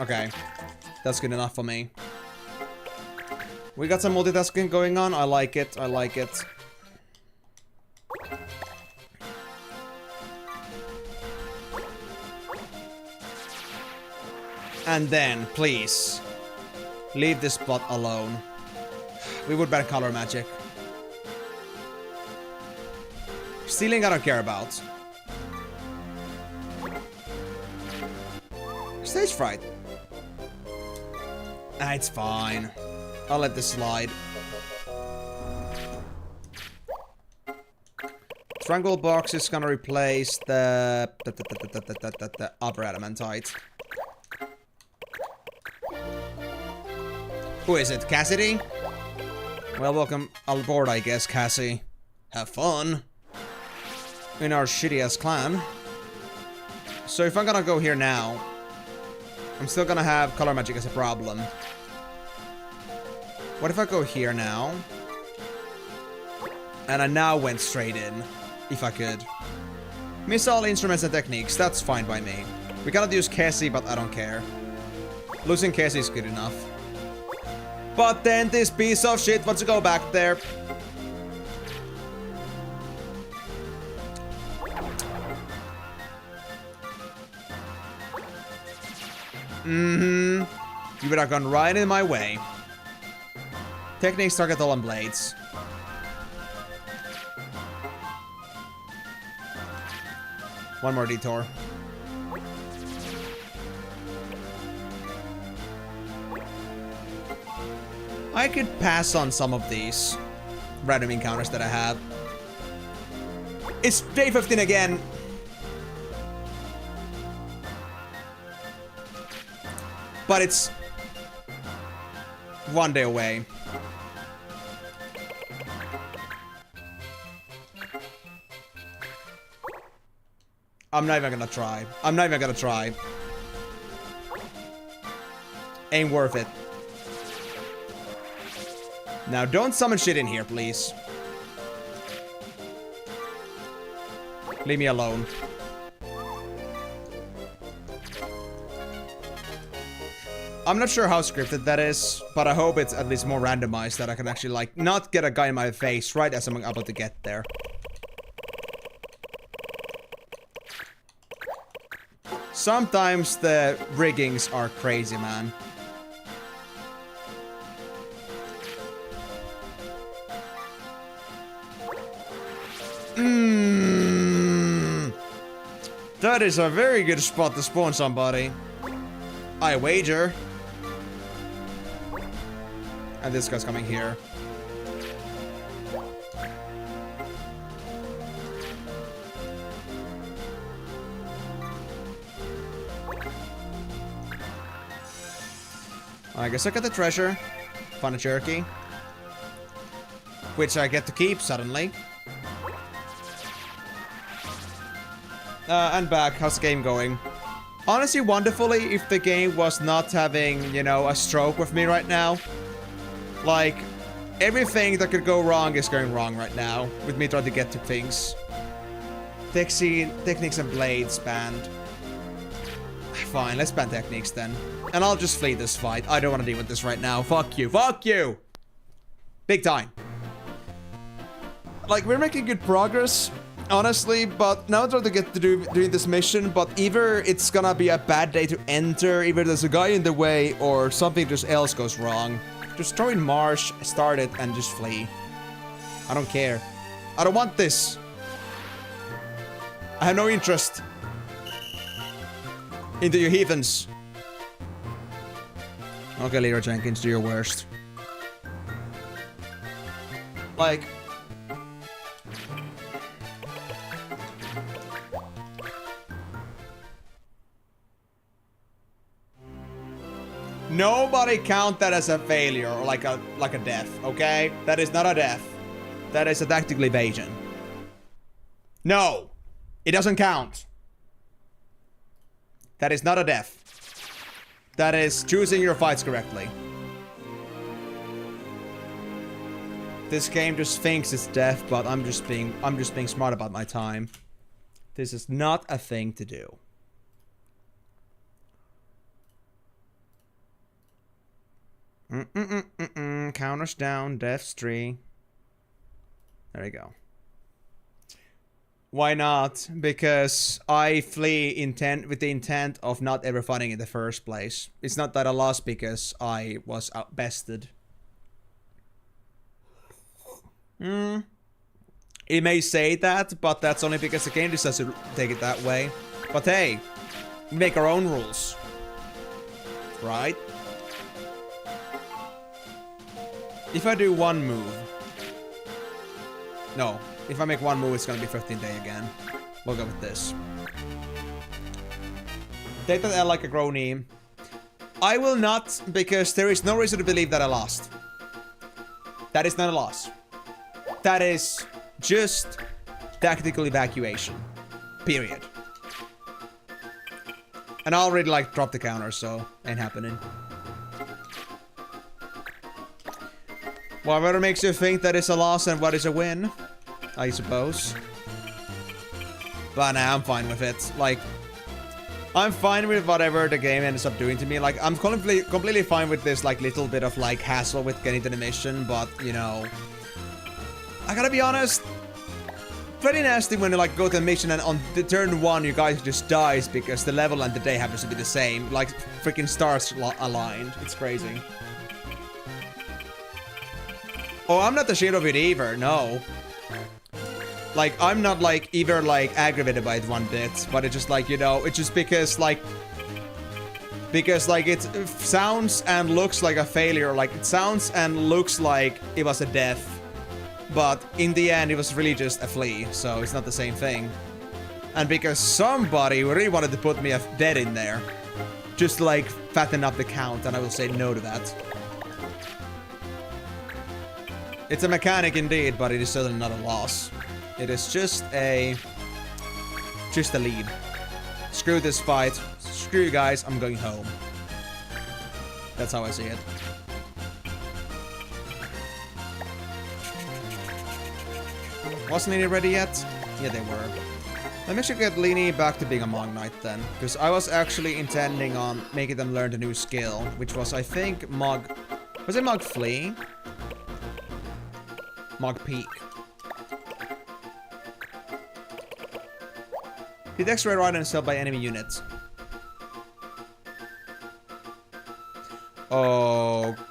Okay. That's good enough for me. We got some multitasking going on. I like it. I like it. And then, please, leave this spot alone. We would ban color magic. Stealing I don't care about. Stage fright. Ah, it's fine. I'll let this slide. Strangle box is gonna replace the upper adamantite. Who is it? Cassidy? Well, welcome aboard, I guess, Cassie. Have fun in our shitty-ass clan. So if I'm gonna go here now, I'm still gonna have color magic as a problem. What if I go here now? And I now went straight in, if I could. Miss all instruments and techniques, that's fine by me. We cannot use Cassie, but I don't care. Losing Cassie is good enough. But then this piece of shit wants to go back there. You would have gone right in my way. Techniques target all on blades. One more detour. I could pass on some of these random encounters that I have. It's day 15 again. But it's one day away. I'm not even gonna try. I'm not even gonna try. Ain't worth it. Now, don't summon shit in here, please. Leave me alone. I'm not sure how scripted that is, but I hope it's at least more randomized that I can actually, like, not get a guy in my face right as I'm about to get there. Sometimes the riggings are crazy, man. That is a very good spot to spawn somebody. I wager. And this guy's coming here. I guess I got the treasure. Find a jerky. Which I get to keep suddenly. And back. How's the game going? Honestly, wonderfully, if the game was not having, you know, a stroke with me right now. Like, everything that could go wrong is going wrong right now. With me trying to get to things. Techniques and blades banned. Fine, let's ban techniques then. And I'll just flee this fight. I don't want to deal with this right now. Fuck you. Fuck you! Big time. Like, we're making good progress, honestly, but now I'm trying to get to doing this mission, but either it's gonna be a bad day to enter, either there's a guy in the way, or something just else goes wrong. Just throw in Marsh, start it, and just flee. I don't care. I don't want this. I have no interest into you heathens. Okay, Leader Jenkins, do your worst. Like... Nobody count that as a failure or like a death, okay? That is not a death. That is a tactical evasion. No! It doesn't count. That is not a death. That is choosing your fights correctly. This game just thinks it's death, but I'm just being smart about my time. This is not a thing to do. Counters down, death's tree. There you go. Why not? Because I flee with the intent of not ever fighting in the first place. It's not that I lost because I was outbested. It may say that, but that's only because the game decides to take it that way. But hey, we make our own rules. Right? If I do one move... No. If I make one move, it's gonna be 15 day again. We'll go with this. Take that L like a groany. I will not, because there is no reason to believe that I lost. That is not a loss. That is just tactical evacuation. Period. And I already like dropped the counter, so ain't happening. Whatever makes you think that is a loss and what is a win, I suppose. But nah, I'm fine with it. Like, I'm fine with whatever the game ends up doing to me. Like, I'm completely fine with this, like, little bit of, like, hassle with getting to the mission, but, you know... I gotta be honest, pretty nasty when you, like, go to a mission and on the turn 1 you guys just dies because the level and the day happens to be the same. Like, freaking stars aligned. It's crazy. Oh, I'm not ashamed of it either, no. Like, I'm not, like, either, like, aggravated by it one bit, but it's just, like, you know, it's just because, like, it sounds and looks like a failure, like, it sounds and looks like it was a death, but in the end, it was really just a flee, so it's not the same thing. And because somebody really wanted to put me dead in there, just to, like, fatten up the count, and I will say no to that. It's a mechanic indeed, but it is certainly not a loss. It is just a lead. Screw this fight. Screw you guys, I'm going home. That's how I see it. Wasn't Lini ready yet? Yeah, they were. Let me actually get Lini back to being a Mog Knight then. Because I was actually intending on making them learn the new skill, which was, I think, Mog... Was it Mog Flee? Mog Peak. Hit X-ray right and sell by enemy units. Okay,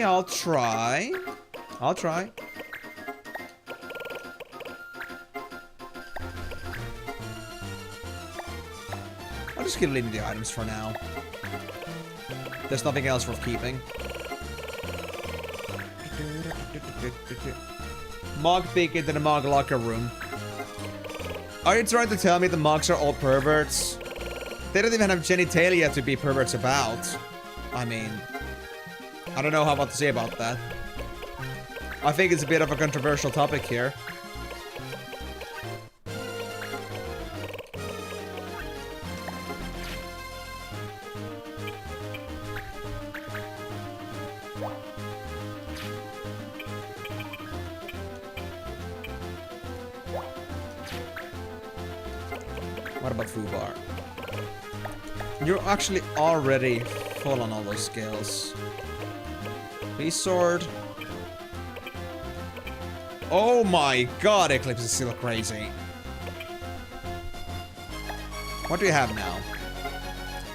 I'll try. I'll try. I'll just give Lini the items for now. There's nothing else worth keeping. Mog peek into the Mog locker room. Are you trying to tell me the Mogs are all perverts? They don't even have genitalia to be perverts about. I mean, I don't know what to say about that. I think it's a bit of a controversial topic here. What about Fubar? You're actually already full on all those skills. Beast Sword. Oh my god, Eclipse is still crazy. What do you have now?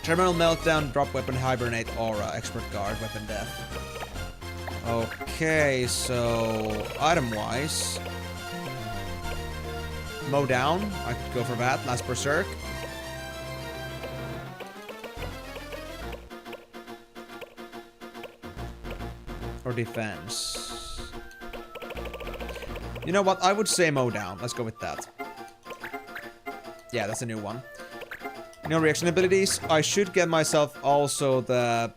Terminal Meltdown, Drop Weapon, Hibernate, Aura, Expert Guard, Weapon Death. Okay, so item-wise... Mow down. I could go for that. Last Berserk. Or defense. You know what? I would say mow down. Let's go with that. Yeah, that's a new one. No reaction abilities. I should get myself also the...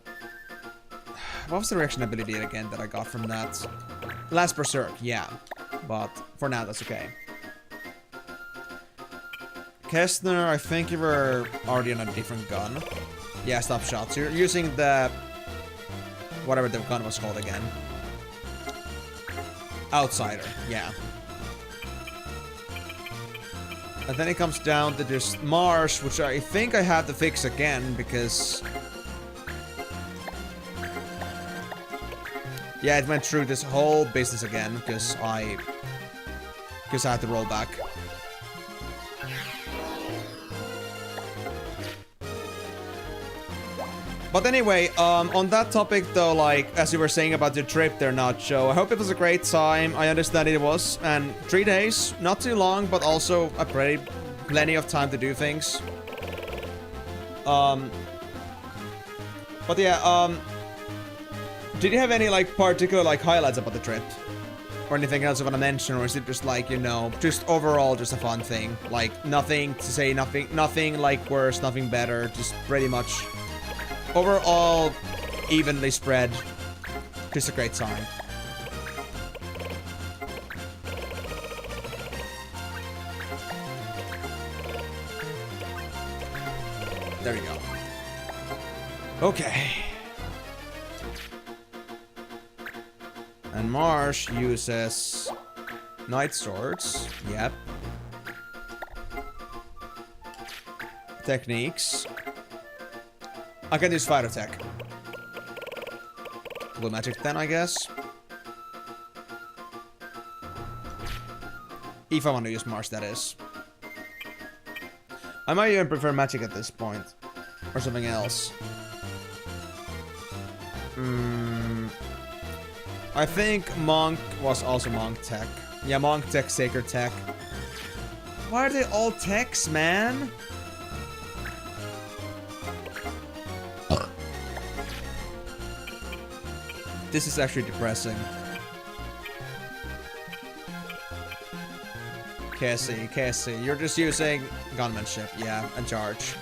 What was the reaction ability again that I got from that? Last Berserk, yeah. But for now, that's okay. Kestner, I think you were already on a different gun. Yeah, stop shots. You're using the... Whatever the gun was called again. Outsider, yeah. And then it comes down to just Marsh, which I think I have to fix again, because... Yeah, it went through this whole business again, because I had to roll back. But anyway, on that topic though, like, as you were saying about your trip there, Nacho, I hope it was a great time. I understand it was. And 3 days, not too long, but also plenty of time to do things. But yeah, did you have any, like, particular, like, highlights about the trip? Or anything else you want to mention? Or is it just, like, you know, just overall just a fun thing? Like, nothing to say, nothing, like, worse, nothing better. Just pretty much overall evenly spread. Just a great time. There you go. Okay. And Marsh uses Night Swords. Yep. Techniques. I can use Fire Attack. Blue Magic then, I guess. If I want to use Marsh, that is. I might even prefer Magic at this point. Or something else. I think Monk was also Monk Tech. Yeah, Monk Tech, Sacred Tech. Why are they all techs, man? This is actually depressing. Cassie, you're just using gunmanship, yeah, and charge.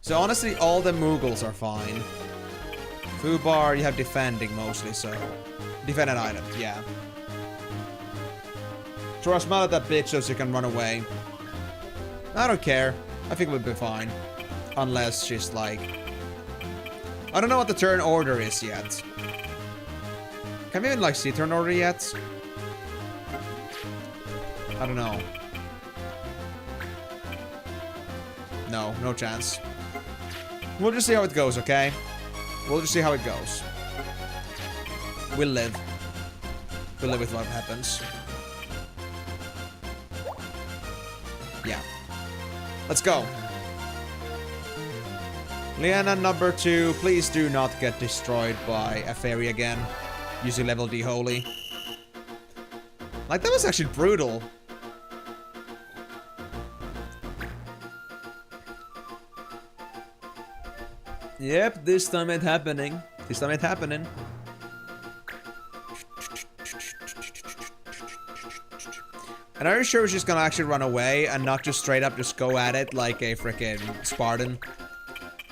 So honestly, all the Moogles are fine. Fubar, you have defending mostly, so... Defend an item, yeah. Throw a smile at that bitch so she can run away. I don't care. I think we'll be fine. Unless she's like... I don't know what the turn order is yet. Can we even like see turn order yet? I don't know. No chance. We'll just see how it goes, okay? We'll just see how it goes. We'll live. We'll live with what happens. Yeah. Let's go. Liana number 2, please do not get destroyed by a fairy again. Using level D holy. Like, that was actually brutal. Yep, this time it's happening. This time it's happening. And are you sure she's gonna actually run away and not just straight up just go at it like a freaking Spartan?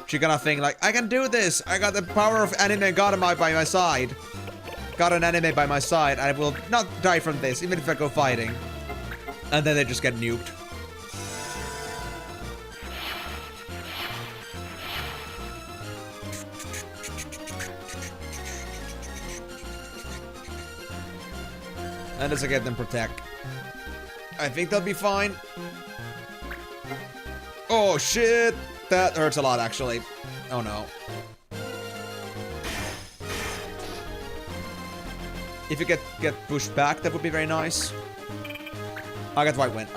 She's gonna think like, I can do this! I got the power of anime god by my side. Got an anime by my side, and I will not die from this, even if I go fighting. And then they just get nuked. And let's get them protect. I think they'll be fine. Oh shit! That hurts a lot, actually. Oh no. If you get pushed back, that would be very nice. I got white win.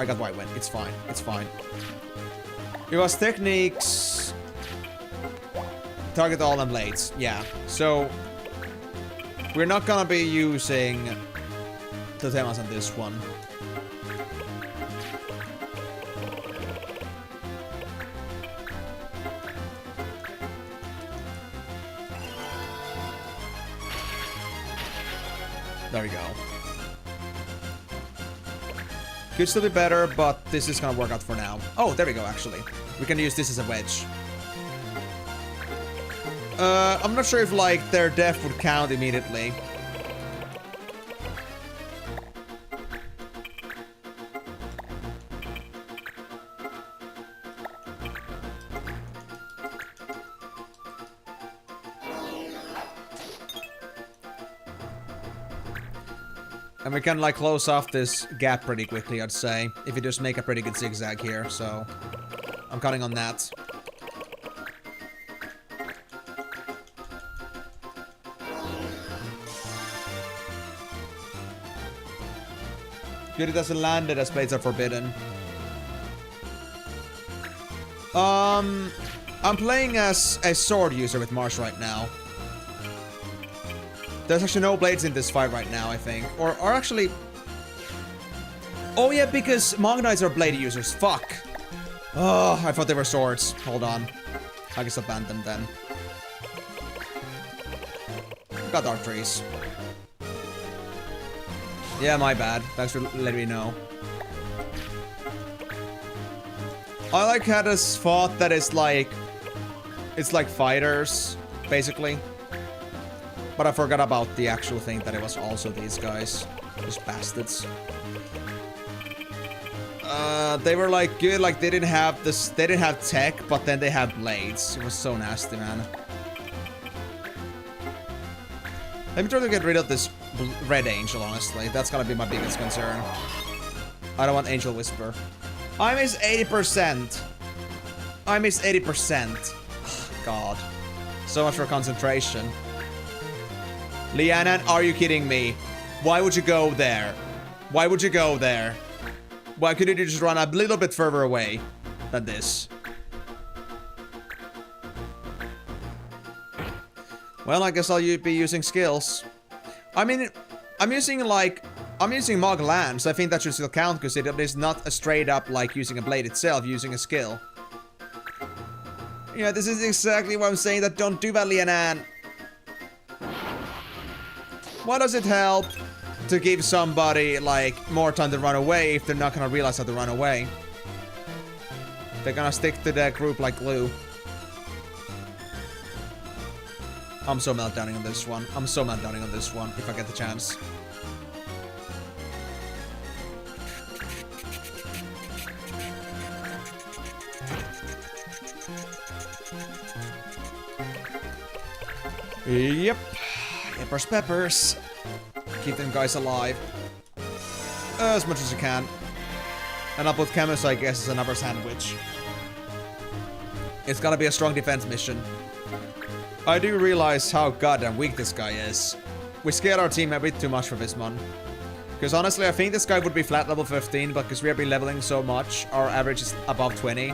It's fine. It's fine. It was techniques. Target all and blades. Yeah. So we're not gonna be using totemas on this one. There we go. Could still be better, but this is gonna work out for now. Oh, there we go, actually. We can use this as a wedge. I'm not sure if, like, their death would count immediately. And we can, like, close off this gap pretty quickly, I'd say. If you just make a pretty good zigzag here, so... I'm counting on that. Good, it doesn't land it as blades are forbidden. I I'm playing as a sword user with Marsh right now. There's actually no blades in this fight right now, I think. Or actually... Oh yeah, because Monk Knights are blade users. Fuck. Oh, I thought they were swords. Hold on. I guess I'll ban them then. Got Dark Trees. Yeah, my bad. Thanks for letting me know. I like how this thought that it's like fighters, basically. But I forgot about the actual thing that it was also these guys. Those bastards. They were like good, like they didn't have this, they didn't have tech, but then they had blades. It was so nasty, man. Let me try to get rid of this red angel, honestly. That's gonna be my biggest concern. I don't want Angel Whisper. I miss 80%. I miss 80%. God. So much for concentration. Lianan, are you kidding me? Why would you go there? Why would you go there? Why couldn't you just run a little bit further away than this? Well, I guess I'll be using skills. I mean, I'm using Mog Lance. I think that should still count because it is not a straight up like using a blade itself, using a skill. Yeah, this is exactly what I'm saying, that don't do that, Lianan. Why does it help to give somebody, like, more time to run away if they're not gonna realize how to run away? They're gonna stick to the group like glue. I'm so meltdowning on this one. I'm so meltdowning on this one, if I get the chance. Yep. Peppers, peppers. Keep them guys alive. As much as you can. And I'll put Camus, I guess, as another sandwich. It's gotta be a strong defense mission. I do realize how goddamn weak this guy is. We scaled our team a bit too much for this one. Because honestly, I think this guy would be flat level 15, but because we have been leveling so much, our average is above 20.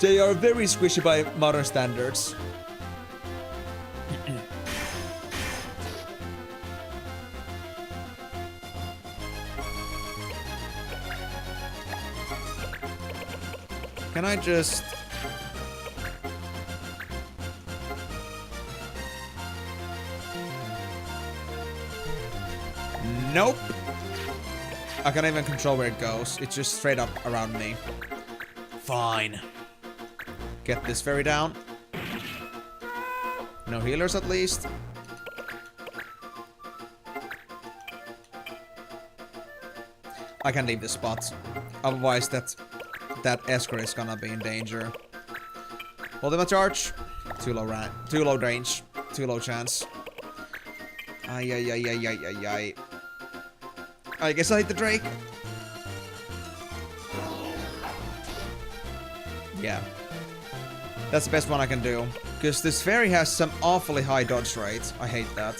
They are very squishy by modern standards. Can I just... Nope. I can't even control where it goes. It's just straight up around me. Fine. Get this fairy down. No healers at least. I can leave this spot. Otherwise that escort is gonna be in danger. Hold him a charge. Too low range. Too low chance. Ay, ay, ay, ay, ay, ay, ay. I guess I hit the Drake. Yeah. That's the best one I can do. Because this fairy has some awfully high dodge rate. I hate that.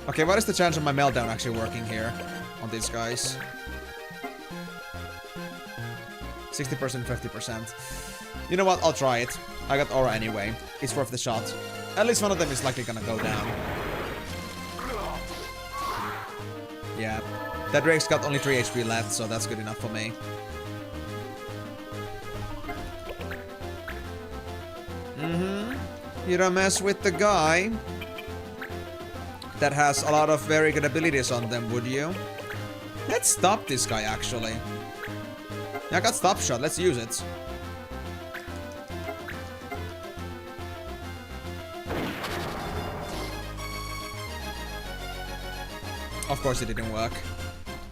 Okay, what is the chance of my meltdown actually working here on these guys? 60%, 50%. You know what? I'll try it. I got aura anyway. It's worth the shot. At least one of them is likely gonna go down. Yeah. That Drake's got only 3 HP left, so that's good enough for me. You don't mess with the guy that has a lot of very good abilities on them, would you? Let's stop this guy, actually. Yeah, I got stop shot. Let's use it. Of course it didn't work.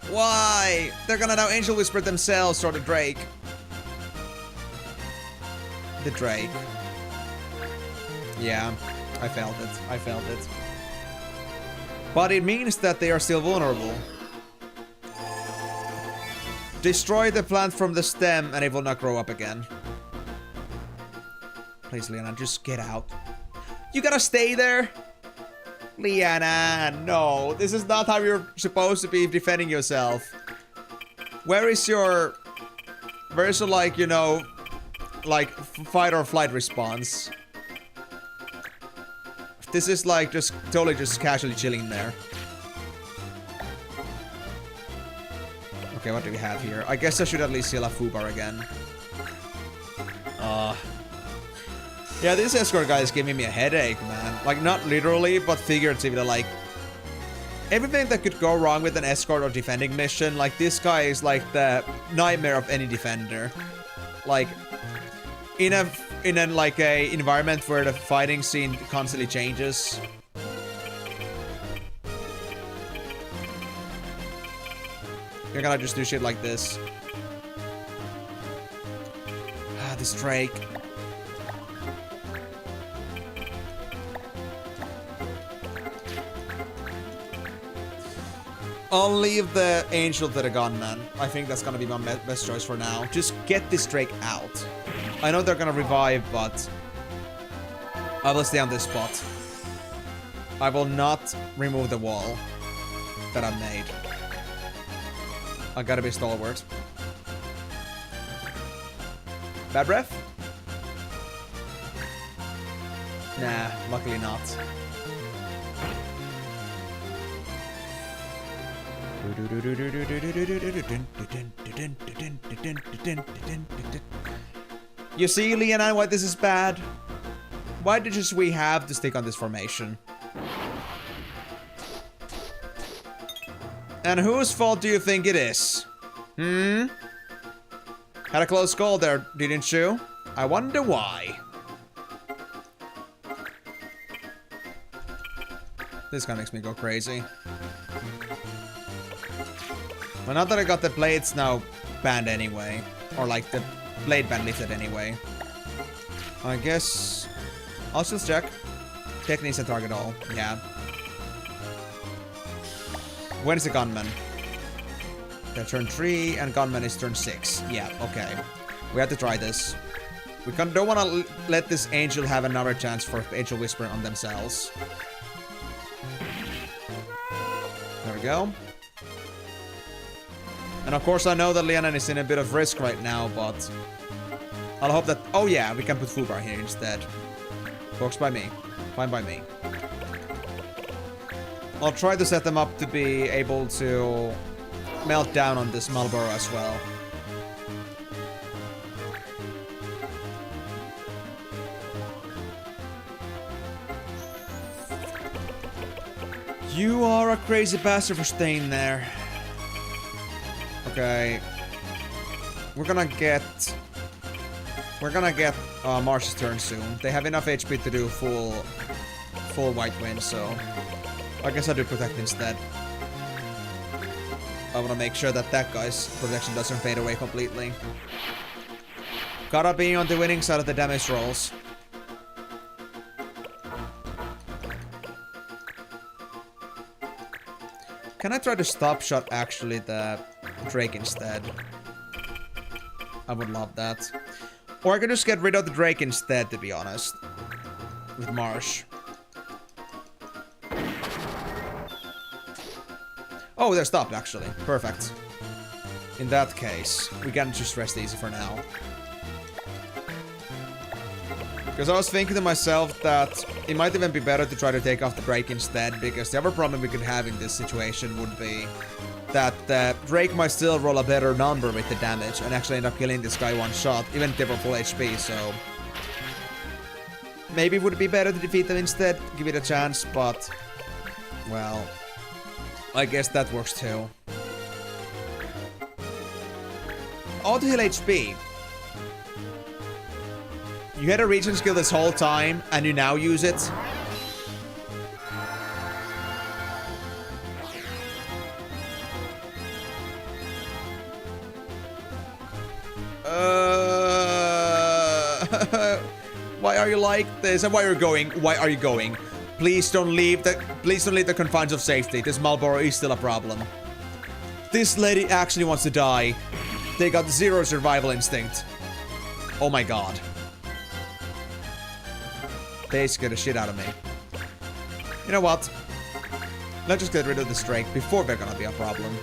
Why? They're gonna now Angel Whisper themselves, or the Drake. The Drake. Yeah, I felt it. I felt it. But it means that they are still vulnerable. Destroy the plant from the stem and it will not grow up again. Please, Leona, just get out. You gotta stay there? Liana, no. This is not how you're supposed to be defending yourself. Where is your... Where's your, like, you know... Like, fight or flight response? This is, like, just totally just casually chilling there. Okay, what do we have here? I guess I should at least heal a Fubar again. Yeah, this escort guy is giving me a headache, man. Like, not literally, but figuratively, like... Everything that could go wrong with an escort or defending mission, like, this guy is, like, the nightmare of any defender. Like, in a like, a environment where the fighting scene constantly changes... You're gonna just do shit like this. Ah, this Drake. I'll leave the Angel to the Gunman. I think that's gonna be my best choice for now. Just get this Drake out. I know they're gonna revive, but... I will stay on this spot. I will not remove the wall that I made. I gotta be stalwart. Bad breath? Nah, luckily not. You see, Leonine, why this is bad? Why did just we have to stick on this formation? And whose fault do you think it is? Had a close call there, didn't you? I wonder why. This guy makes me go crazy. Well, now that I got the blades now banned anyway. Or like the blade ban lifted anyway. I guess... I'll just check. Techniques and target all. Yeah. When is the Gunman? They're turn 3 and Gunman is turn 6. Yeah, okay. We have to try this. We don't want to let this Angel have another chance for Angel Whisper on themselves. There we go. And of course I know that Lianan is in a bit of risk right now, but... I'll hope that... Oh yeah, we can put Fubar here instead. Works by me. Fine by me. I'll try to set them up to be able to melt down on this Marlboro as well. You are a crazy bastard for staying there. Okay. We're gonna get Marsh's turn soon. They have enough HP to do full White Wind, so I guess I'll do Protect instead. I wanna make sure that that guy's protection doesn't fade away completely. Gotta be on the winning side of the damage rolls. Can I try to stop shot actually the Drake instead? I would love that. Or I could just get rid of the Drake instead, to be honest. With Marsh. Oh, they're stopped actually. Perfect. In that case, we can just rest easy for now. Because I was thinking to myself that it might even be better to try to take off the Drake instead, because the other problem we could have in this situation would be that Drake might still roll a better number with the damage and actually end up killing this guy one shot, even if they were full HP, so... Maybe it would be better to defeat them instead, give it a chance, but... Well... I guess that works too. Auto heal HP. You had a regen skill this whole time, and you now use it? Why are you like this? And why are you going? Why are you going? Please don't leave the confines of safety. This Marlboro is still a problem. This lady actually wants to die. They got 0 survival instinct. Oh my god. They scared the shit out of me. You know what? Let's just get rid of this Drake before they're gonna be a problem.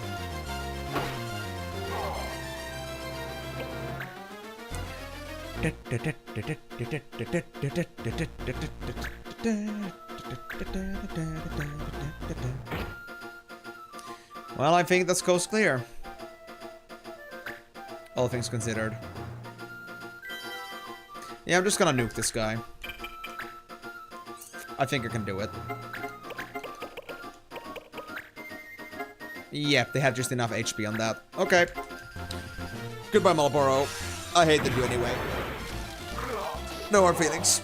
Well, I think that's coast clear. All things considered. Yeah, I'm just gonna nuke this guy. I think I can do it. Yep, they have just enough HP on that. Okay. Goodbye, Marlboro. I hated you anyway. No hard feelings.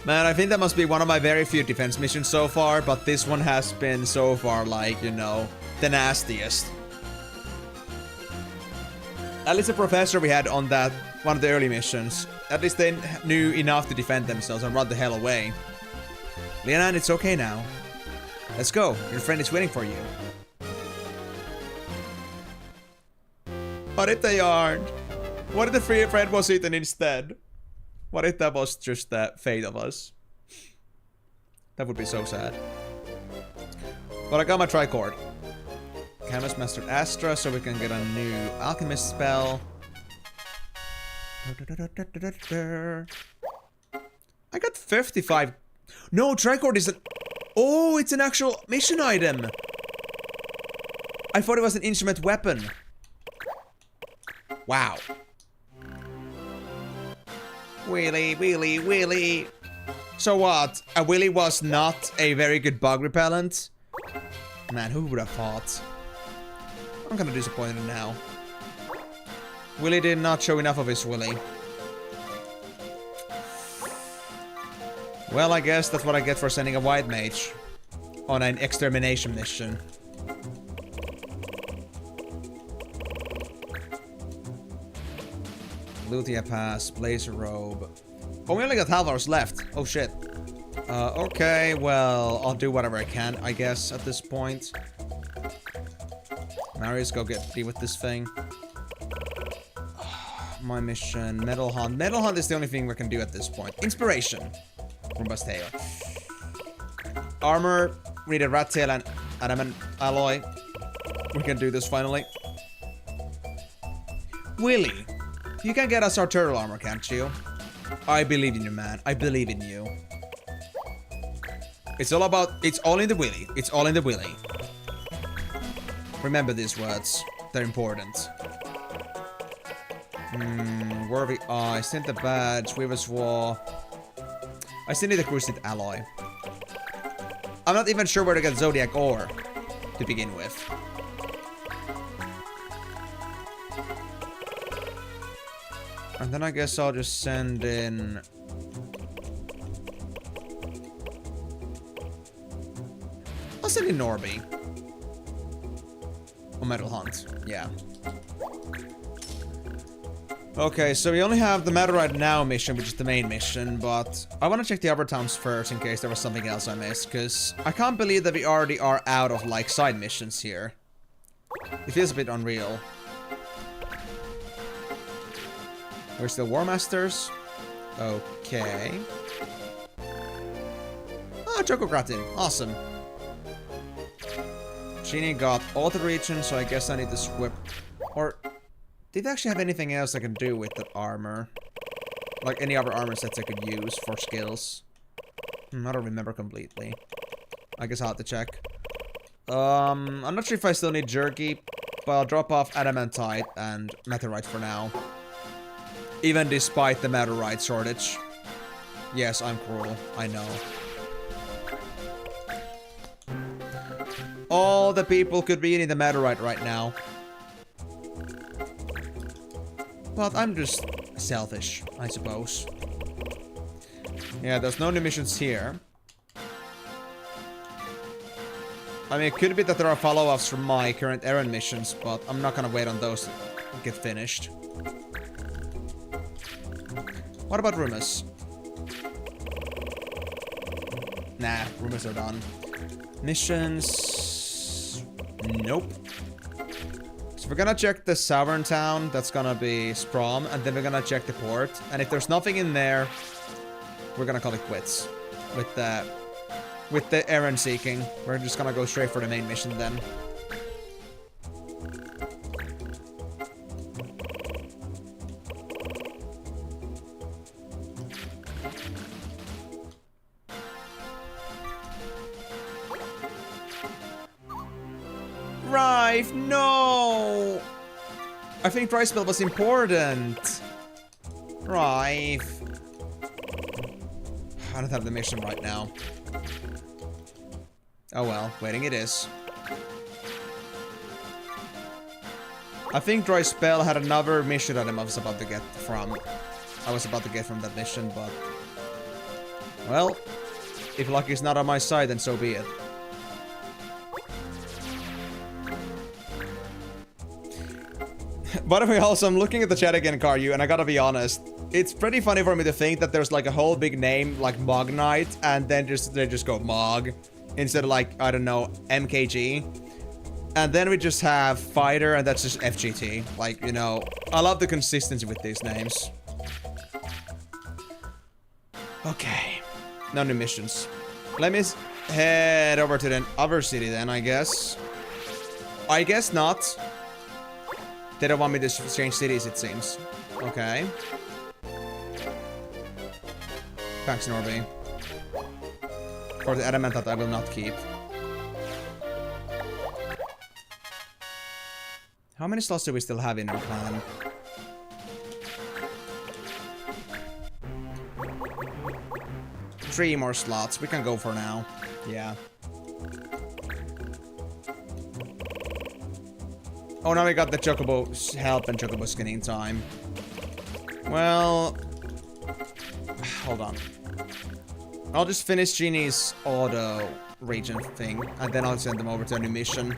Man, I think that must be one of my very few defense missions so far, but this one has been so far, like, you know, the nastiest. At least the professor we had on that one of the early missions, at least they knew enough to defend themselves and run the hell away. Leonard, it's okay now. Let's go. Your friend is waiting for you. What if they aren't? What if the free friend was eaten instead? What if that was just the fate of us? That would be so sad. But I got my tricord. Canvas Master Astra, so we can get a new alchemist spell. I got 55. No, tricord is an... Oh, it's an actual mission item. I thought it was an instrument weapon. Wow. Wheelie, wheelie, wheelie. So what? A wheelie was not a very good bug repellent? Man, who would have thought? I'm kinda disappointed now. Willy did not show enough of his Willy. Well, I guess that's what I get for sending a white mage on an extermination mission. Luthia Pass, Blazer Robe. Oh, we only got half hours left. Oh shit. Okay, well, I'll do whatever I can, I guess, at this point. Marius, go deal with this thing. My mission, Metal Hunt. Metal Hunt is the only thing we can do at this point. Inspiration from Bastille. Armor, read a Rat Tail and Adamant Alloy. We can do this finally. Willy, you can get us our turtle armor, can't you? I believe in you, man. I believe in you. It's all about... It's all in the Willy. It's all in the Willy. Remember these words. They're important. Worthy Eye. Sent the badge. Weaver's War. I still need a Cruciate Alloy. I'm not even sure where to get Zodiac Ore to begin with. And then I guess I'll just send in... I'll send in Norby. Or Metal Hunt. Yeah. Okay, so we only have the Meteorite Now mission, which is the main mission, but I want to check the other towns first in case there was something else I missed, because I can't believe that we already are out of, like, side missions here. It feels a bit unreal. We're still War Masters. Okay. Oh, Chocogratin. Awesome. Genie got all the regions, so I guess I need to squip. Or... Did they actually have anything else I can do with that armor? Like any other armor sets I could use for skills? I don't remember completely. I guess I'll have to check. I'm not sure if I still need Jerky, but I'll drop off Adamantite and Meteorite for now. Even despite the Meteorite shortage. Yes, I'm cruel. I know. All the people could be eating the Meteorite right now. But I'm just selfish, I suppose. Yeah, there's no new missions here. I mean, it could be that there are follow-ups from my current errand missions, but I'm not gonna wait on those to get finished. What about rumors? Nah, rumors are done. Missions... Nope. So we're gonna check the Sovereign Town, that's gonna be Sprom, and then we're gonna check the port. And if there's nothing in there, we're gonna call it quits with the errand seeking. We're just gonna go straight for the main mission then. Rife, no! I think dry spell was important. Rife. I don't have the mission right now. Oh well, waiting it is. I think dry spell had another mission that I was about to get from. That mission, but well, if luck is not on my side, then so be it. By the way, also, I'm looking at the chat again, Karyu, and I gotta be honest. It's pretty funny for me to think that there's like a whole big name like Mog Knight, and then they just go Mog instead of like, I don't know, MKG. And then we just have Fighter, and that's just FGT. Like, you know, I love the consistency with these names. Okay. No new missions. Let me head over to the other city then, I guess. I guess not. They don't want me to change cities, it seems. Okay. Thanks, Norby. For the adamant that I will not keep. How many slots do we still have in our plan? Three more slots. We can go for now. Yeah. Oh, now we got the Chocobo help and Chocobo skinning time. Well... Hold on. I'll just finish Genie's auto region thing, and then I'll send them over to a new mission.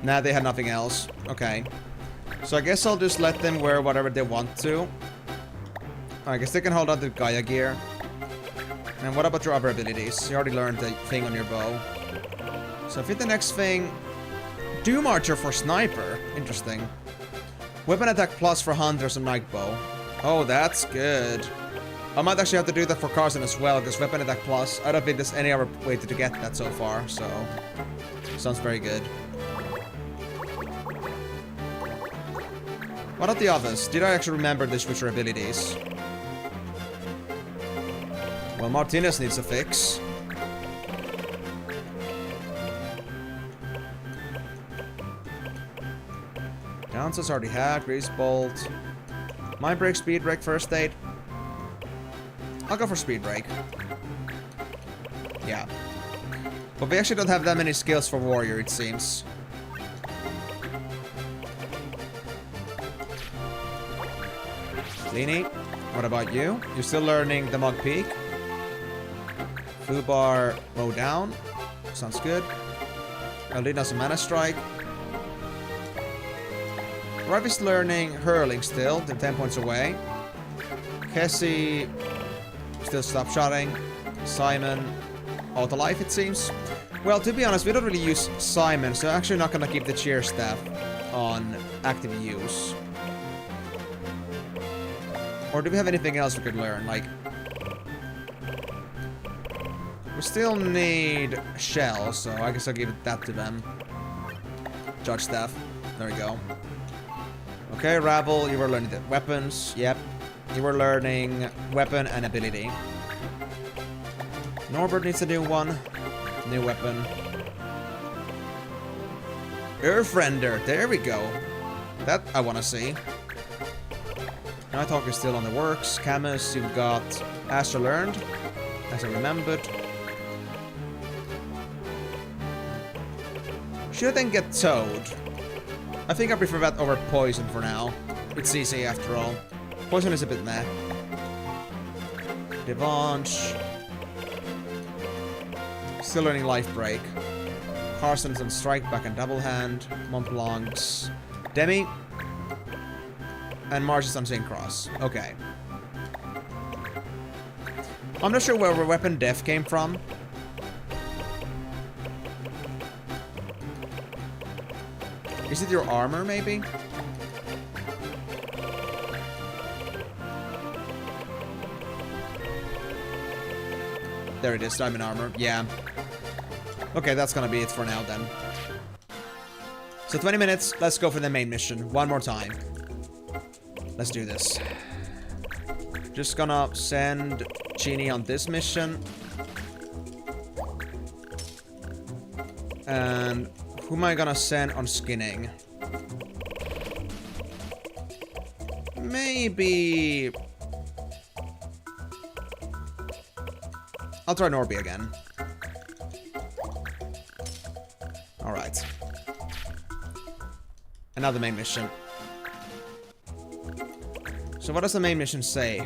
Nah, they had nothing else. Okay. So I guess I'll just let them wear whatever they want to. I guess they can hold on to Gaia gear. And what about your other abilities? You already learned the thing on your bow. So fit the next thing. Doom Archer for Sniper. Interesting. Weapon attack plus for Hunters and Night Bow. Oh, that's good. I might actually have to do that for Carson as well, because weapon attack plus. I don't think there's any other way to get that so far, so... Sounds very good. What are the others? Did I actually remember the switcher abilities? Well, Martinez needs a fix. Downsides already had. Grease Bolt. Mind Break, Speed Break, First Aid. I'll go for Speed Break. Yeah. But we actually don't have that many skills for Warrior, it seems. Leany, what about you? You're still learning the Mug Peak. Fubar, Mow Down. Sounds good. Eldina's a Mana Strike. Rive is learning Hurling still, they're 10 points away. Cassie, still Stop Shotting. Simon, Auto Life it seems. Well, to be honest, we don't really use Simon, so I'm actually not gonna keep the Cheer Staff on active use. Or do we have anything else we could learn? Like, we still need Shell, so I guess I'll give that to them. Judge Staff. There we go. Okay, Rabble, you were learning the weapons. Yep. You were learning weapon and ability. Norbert needs a new one. New weapon. Earthrender. There we go. That I want to see. Nighthawk is still on the works. Camus, you've got Astra learned. As I remembered. Should I then get Toad? I think I prefer that over Poison for now. It's CC after all. Poison is a bit meh. Devanche. Still learning Life Break. Carson's on Strike Back and Double Hand. Montblanc's Demi. And Mars is on Synchros. Okay. I'm not sure where Weapon Def came from. Is it your armor, maybe? There it is, diamond armor. Yeah. Okay, that's gonna be it for now then. So 20 minutes, let's go for the main mission. One more time. Let's do this. Just gonna send Genie on this mission. And who am I gonna send on skinning? Maybe... I'll try Norby again. Alright. Another main mission. So what does the main mission say?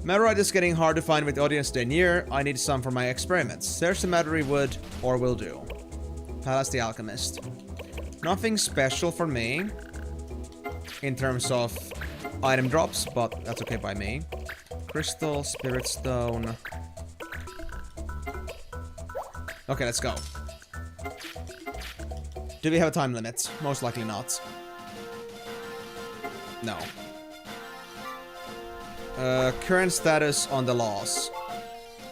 Meteorite is getting hard to find with the audience stay near. I need some for my experiments. Search the Meteorite wood, or will do. Palace the Alchemist. Nothing special for me. In terms of item drops, but that's okay by me. Crystal, Spirit Stone. Okay, let's go. Do we have a time limit? Most likely not. No. Current status on the laws.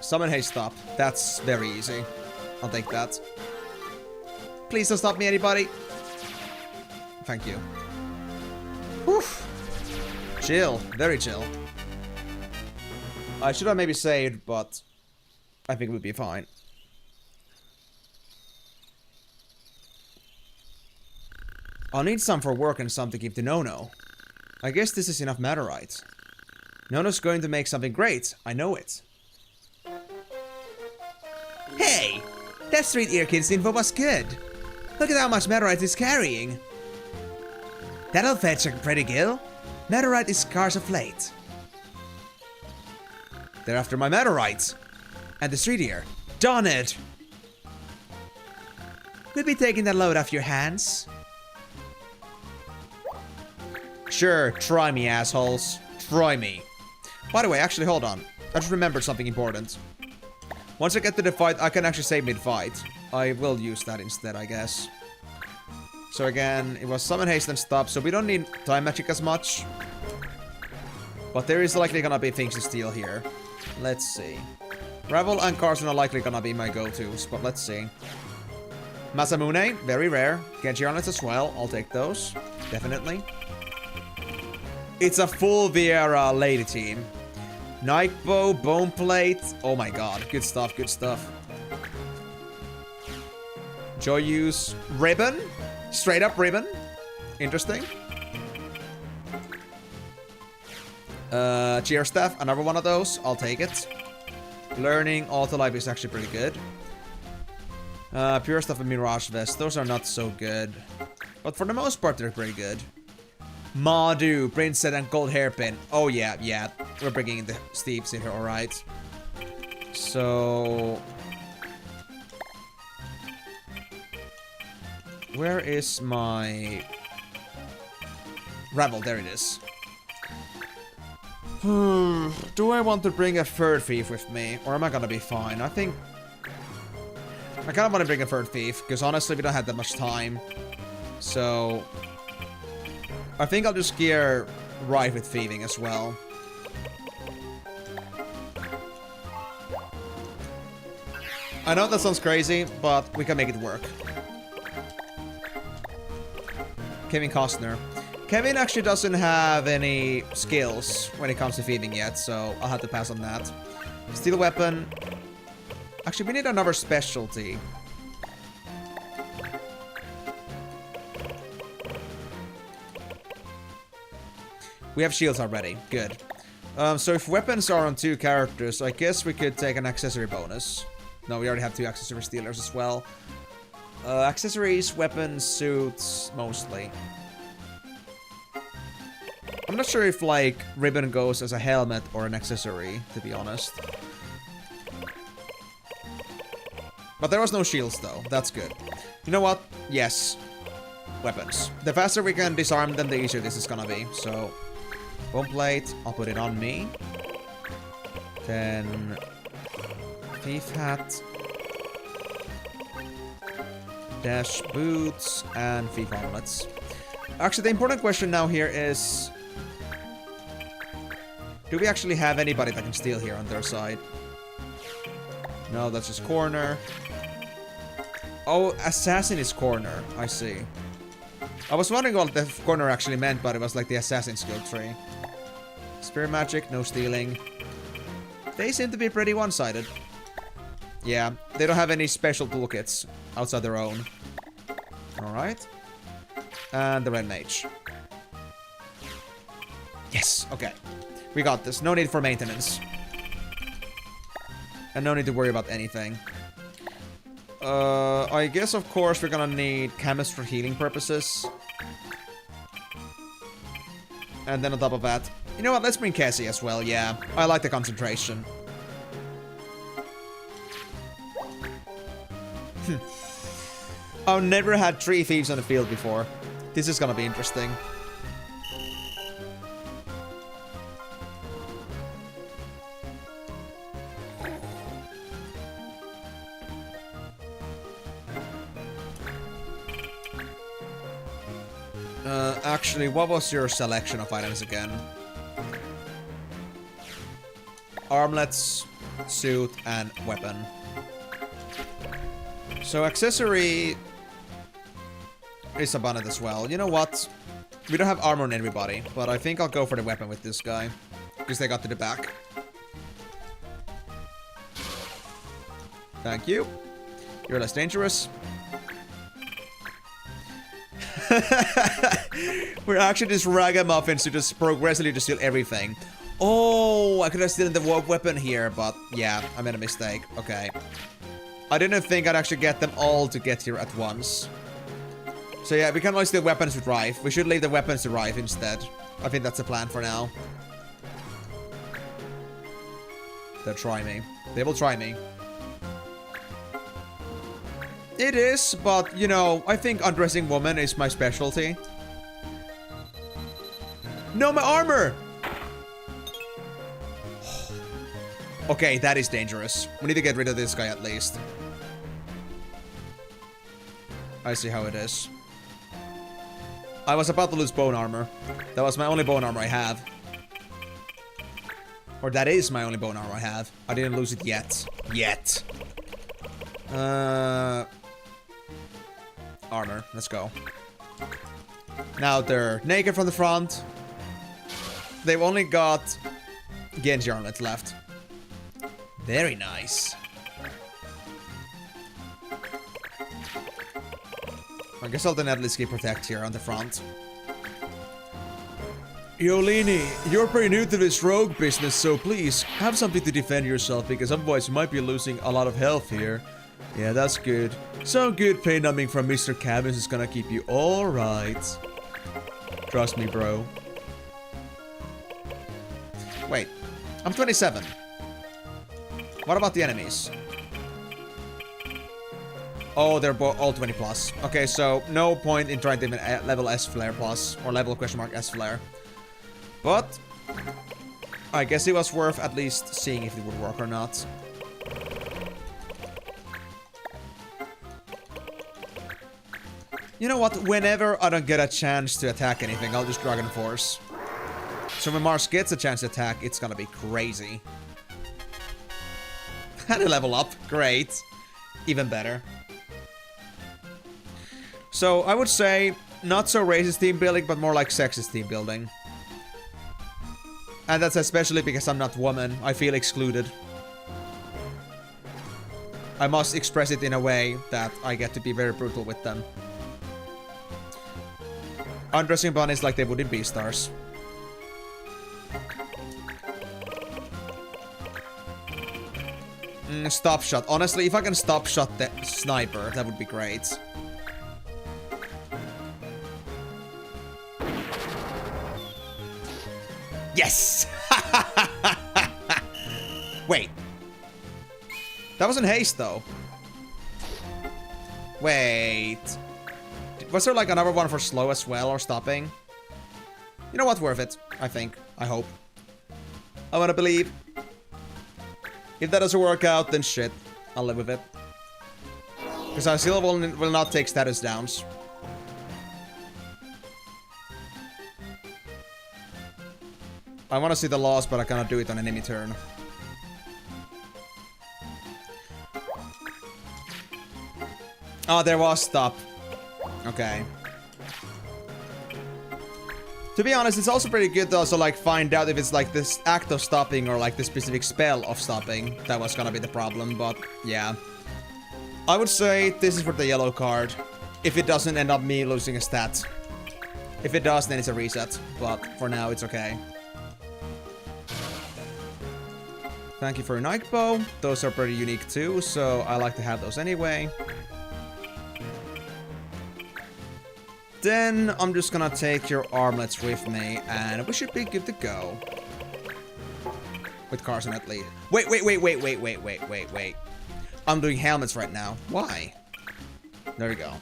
Summon haste stop. That's very easy. I'll take that. Please don't stop me, anybody. Thank you. Whew. Chill. Very chill. I should have maybe saved, but I think it would be fine. I'll need some for work and some to give to Nono. I guess this is enough Meteorite. Nono's going to make something great. I know it. Hey! That Street Ear Kid's info was good. Look at how much Meteorite he's carrying. That'll fetch a pretty gill. Meteorite is scarce of late. They're after my Meteorite. And the Street Ear. Darn it! We'll be taking that load off your hands. Sure, try me, assholes. Try me. By the way, actually, hold on. I just remembered something important. Once I get to the fight, I can actually save mid-fight. I will use that instead, I guess. So again, it was summon haste and stop, so we don't need time magic as much. But there is likely gonna be things to steal here. Let's see. Revel and Carson are likely gonna be my go-tos, but let's see. Masamune, very rare. Genji Arnets as well, I'll take those. Definitely. It's a full Viera lady team. Nightbow, Boneplate. Oh my god. Good stuff, good stuff. Joyous Ribbon. Straight up Ribbon. Interesting. Cheer Staff, another one of those. I'll take it. Learning Auto Life is actually pretty good. Pure Stuff and Mirage Vest. Those are not so good. But for the most part, they're pretty good. Madu, Princess and Gold Hairpin. Oh yeah, yeah. We're bringing in the Steves in here, alright. So... where is my... Revel, there it is. Do I want to bring a third thief with me? Or am I gonna be fine? I think... I kind of want to bring a third thief, because honestly we don't have that much time. So... I think I'll just gear right with thieving as well. I know that sounds crazy, but we can make it work. Kevin Costner. Kevin actually doesn't have any skills when it comes to thieving yet, so I'll have to pass on that. Steel weapon. Actually, we need another specialty. We have shields already. Good. So if weapons are on 2 characters, I guess we could take an accessory bonus. No, we already have 2 accessory stealers as well. Accessories, weapons, suits, mostly. I'm not sure if, like, ribbon goes as a helmet or an accessory, to be honest. But there was no shields, though. That's good. You know what? Yes. Weapons. The faster we can disarm them, the easier this is gonna be, so... Bone plate, I'll put it on me. Then... thief hat. Dash boots and thief armlets. Actually, the important question now here is... do we actually have anybody that can steal here on their side? No, that's just corner. Oh, assassin is corner. I see. I was wondering what the corner actually meant, but it was like the assassin skill tree. Spear magic, no stealing. They seem to be pretty one-sided. Yeah, they don't have any special toolkits outside their own. Alright. And the red mage. Yes, okay. We got this. No need for maintenance. And no need to worry about anything. I guess, of course, we're gonna need chemist for healing purposes. And then on top of that... you know what? Let's bring Cassie as well, yeah. I like the concentration. I've never had 3 thieves on the field before. This is gonna be interesting. Actually, what was your selection of items again? Armlets, suit, and weapon. So accessory is abundant as well. You know what? We don't have armor on everybody, but I think I'll go for the weapon with this guy. Because they got to the back. Thank you. You're less dangerous. We're actually just ragamuffins who just progressively just steal everything. Oh, I could have stolen the weapon here, but yeah, I made a mistake. Okay. I didn't think I'd actually get them all to get here at once. So yeah, we can only steal weapons with Rife. We should leave the weapons to Rife instead. I think that's the plan for now. They'll try me. They will try me. It is, but, you know, I think undressing woman is my specialty. No, my armor! Okay, that is dangerous. We need to get rid of this guy at least. I see how it is. I was about to lose bone armor. That was my only bone armor I have. Or that is my only bone armor I have. I didn't lose it yet. Yet. Armor. Let's go. Now they're naked from the front. They've only got Genji armlet left. Very nice. I guess I'll then at least get protect here on the front. Yolini, you're pretty new to this rogue business, so please, have something to defend yourself, because otherwise you might be losing a lot of health here. Yeah, that's good. Some good pain numbing from Mr. Cabins is gonna keep you alright. Trust me, bro. Wait, I'm 27. What about the enemies? Oh, they're all 20 plus. Okay, so no point in trying to even level S flare plus, or level question mark S flare. But I guess it was worth at least seeing if it would work or not. You know what? Whenever I don't get a chance to attack anything, I'll just Dragon Force. So when Mars gets a chance to attack, it's gonna be crazy. And a level up. Great. Even better. So I would say not so racist team building, but more like sexist team building. And that's especially because I'm not woman. I feel excluded. I must express it in a way that I get to be very brutal with them. Undressing bunnies like they would in Beastars. Stop shot. Honestly, if I can stop shot the sniper, that would be great. Yes! Wait. That wasn't haste, though. Wait. Was there like another one for slow as well, or stopping? You know what? Worth it. I think. I hope. I wanna believe. If that doesn't work out, then shit. I'll live with it. Because I still will not take status downs. I want to see the loss, but I cannot do it on enemy turn. Oh, there was stop. Okay. To be honest, it's also pretty good to also like find out if it's like this act of stopping or like the specific spell of stopping that was gonna be the problem, but yeah. I would say this is for the yellow card. If it doesn't end up me losing a stat. If it does, then it's a reset, but for now it's okay. Thank you for your Nike bow. Those are pretty unique too, so I like to have those anyway. Then I'm just gonna take your armlets with me, and we should be good to go. With Carson at least. Wait. I'm doing helmets right now. Why? There we go.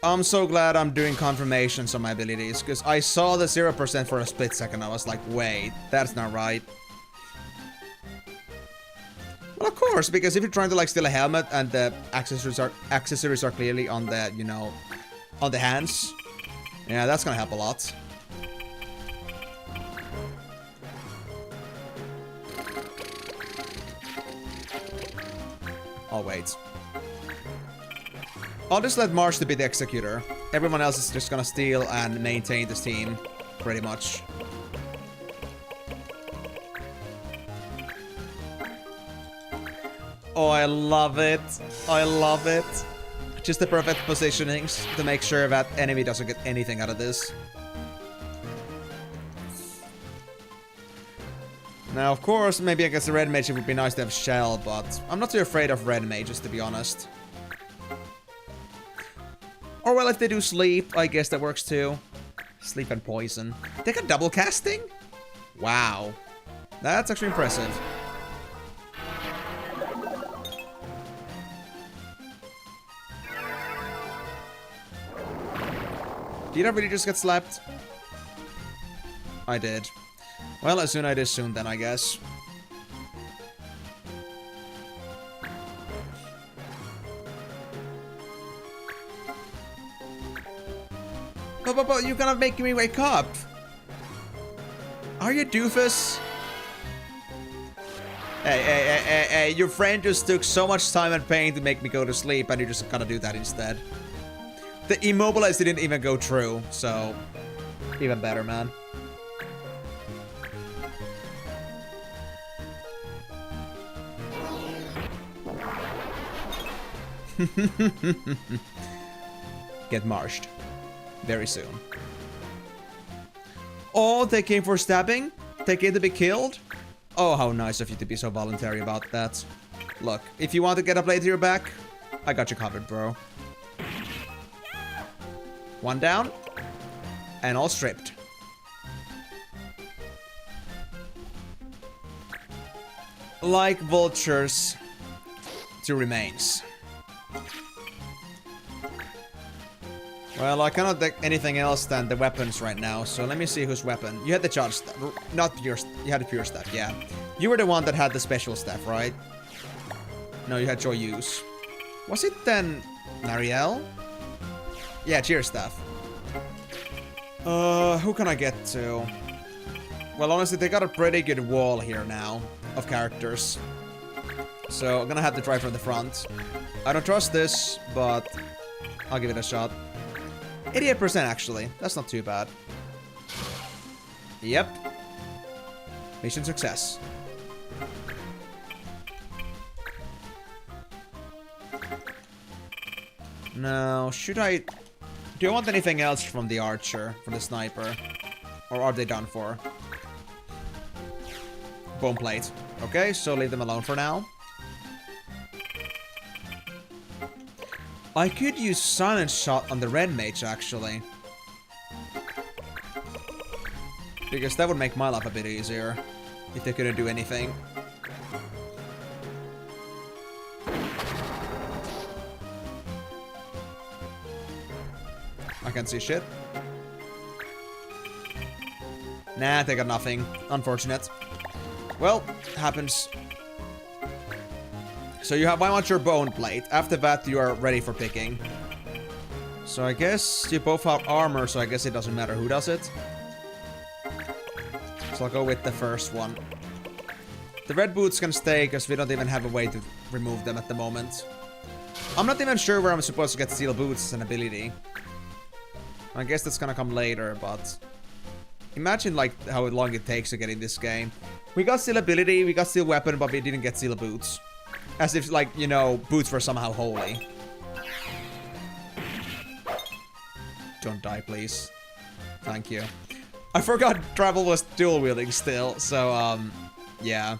I'm so glad I'm doing confirmations on my abilities, because I saw the 0% for a split second. I was like, wait, that's not right. Well, of course, because if you're trying to like steal a helmet and the accessories are clearly on the, you know, on the hands, yeah, that's gonna help a lot. Oh, wait. I'll just let Marsh to be the executor. Everyone else is just gonna steal and maintain this team, pretty much. Oh, I love it. I love it. Just the perfect positionings to make sure that enemy doesn't get anything out of this. Now, of course, maybe against the red mage it would be nice to have shell, but I'm not too afraid of red mages, to be honest. Or well, if they do sleep, I guess that works too. Sleep and poison. They got double casting? Wow. That's actually impressive. Did I really just get slapped? I did. Well, as soon as I did soon then, I guess. But you're gonna make me wake up! Are you doofus? Hey, your friend just took so much time and pain to make me go to sleep and you're just gonna do that instead. The immobilize didn't even go through, so even better, man. Get marshed. Very soon. Oh, they came for stabbing? They came to be killed? Oh, how nice of you to be so voluntary about that. Look, if you want to get a blade to your back, I got you covered, bro. One down. And all stripped. Like vultures, two remains. Well, I cannot take anything else than the weapons right now, so let me see whose weapon. You had the charge staff, not pure, you had the pure staff, yeah. You were the one that had the special staff, right? No, you had Joyous. Was it then Nariel? Yeah, cheer staff. Who can I get to? Well, honestly, they got a pretty good wall here now of characters. So I'm gonna have to try from the front. I don't trust this, but I'll give it a shot. 88% actually. That's not too bad. Yep. Mission success. Now, should I... Do I want anything else from the archer, from the sniper? Or are they done for? Bone plate. Okay, so leave them alone for now. I could use silent shot on the red mage, actually. Because that would make my life a bit easier. If they couldn't do anything. I can't see shit. Nah, they got nothing. Unfortunate. Well, happens. So you have, I want your bone plate. After that, you are ready for picking. So I guess you both have armor, so I guess it doesn't matter who does it. So I'll go with the first one. The red boots can stay because we don't even have a way to remove them at the moment. I'm not even sure where I'm supposed to get steel boots as an ability. I guess that's gonna come later, but... Imagine like how long it takes to get in this game. We got steel ability, we got steel weapon, but we didn't get steel boots. As if like, you know, boots were somehow holy. Don't die, please. Thank you. I forgot travel was dual wielding still, so yeah.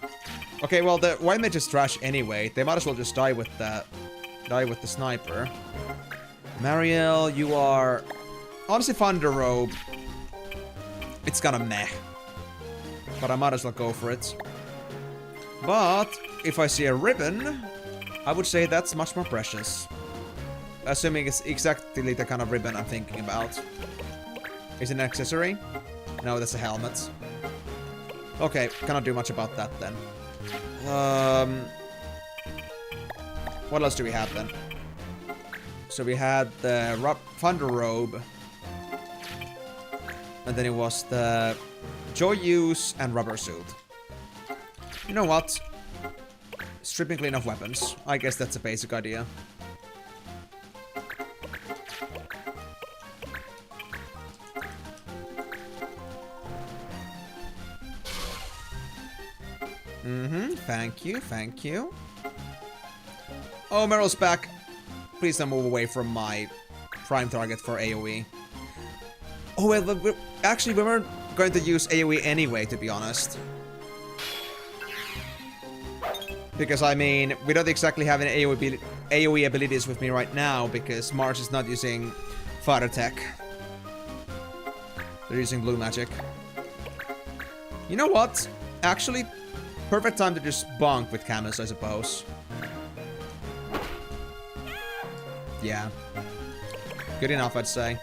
Okay, well the white mage is trash anyway. They might as well just die with the sniper. Mariel, you are honestly Thunder Robe. It's kinda meh. But I might as well go for it. But if I see a ribbon, I would say that's much more precious. Assuming it's exactly the kind of ribbon I'm thinking about. Is it an accessory? No, that's a helmet. Okay, cannot do much about that then. What else do we have then? So we had the Thunder Robe. And then it was the Joy Use and Rubber Suit. You know what? Stripping clean of weapons. I guess that's a basic idea. Thank you, thank you. Oh, Meryl's back. Please don't move away from my prime target for AoE. Oh, well, actually, we weren't going to use AoE anyway, to be honest. Because, I mean, we don't exactly have any AoE abilities with me right now, because March is not using Fire Attack. They're using Blue Magic. You know what? Actually, perfect time to just bonk with Camus, I suppose. Yeah. Good enough, I'd say.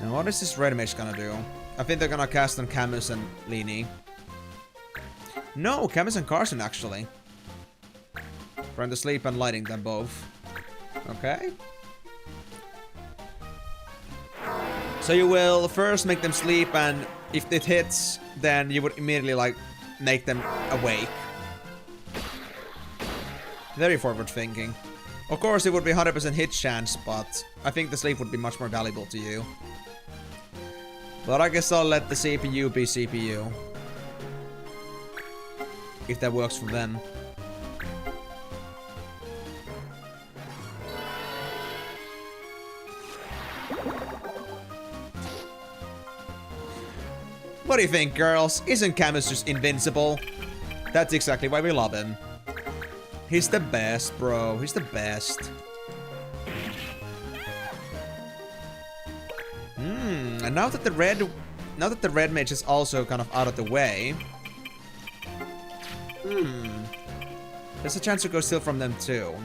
Now, what is this red mage gonna do? I think they're gonna cast on Camus and Lini. No, Camus and Carson, actually. Trying to sleep and lighting them both. Okay. So you will first make them sleep, and if it hits, then you would immediately, like, make them awake. Very forward thinking. Of course, it would be 100% hit chance, but I think the sleep would be much more valuable to you. But I guess I'll let the CPU be CPU. If that works for them. What do you think, girls? Isn't Camus just invincible? That's exactly why we love him. He's the best, bro. He's the best. And now that the red mage is also kind of out of the way. There's a chance to go steal from them too.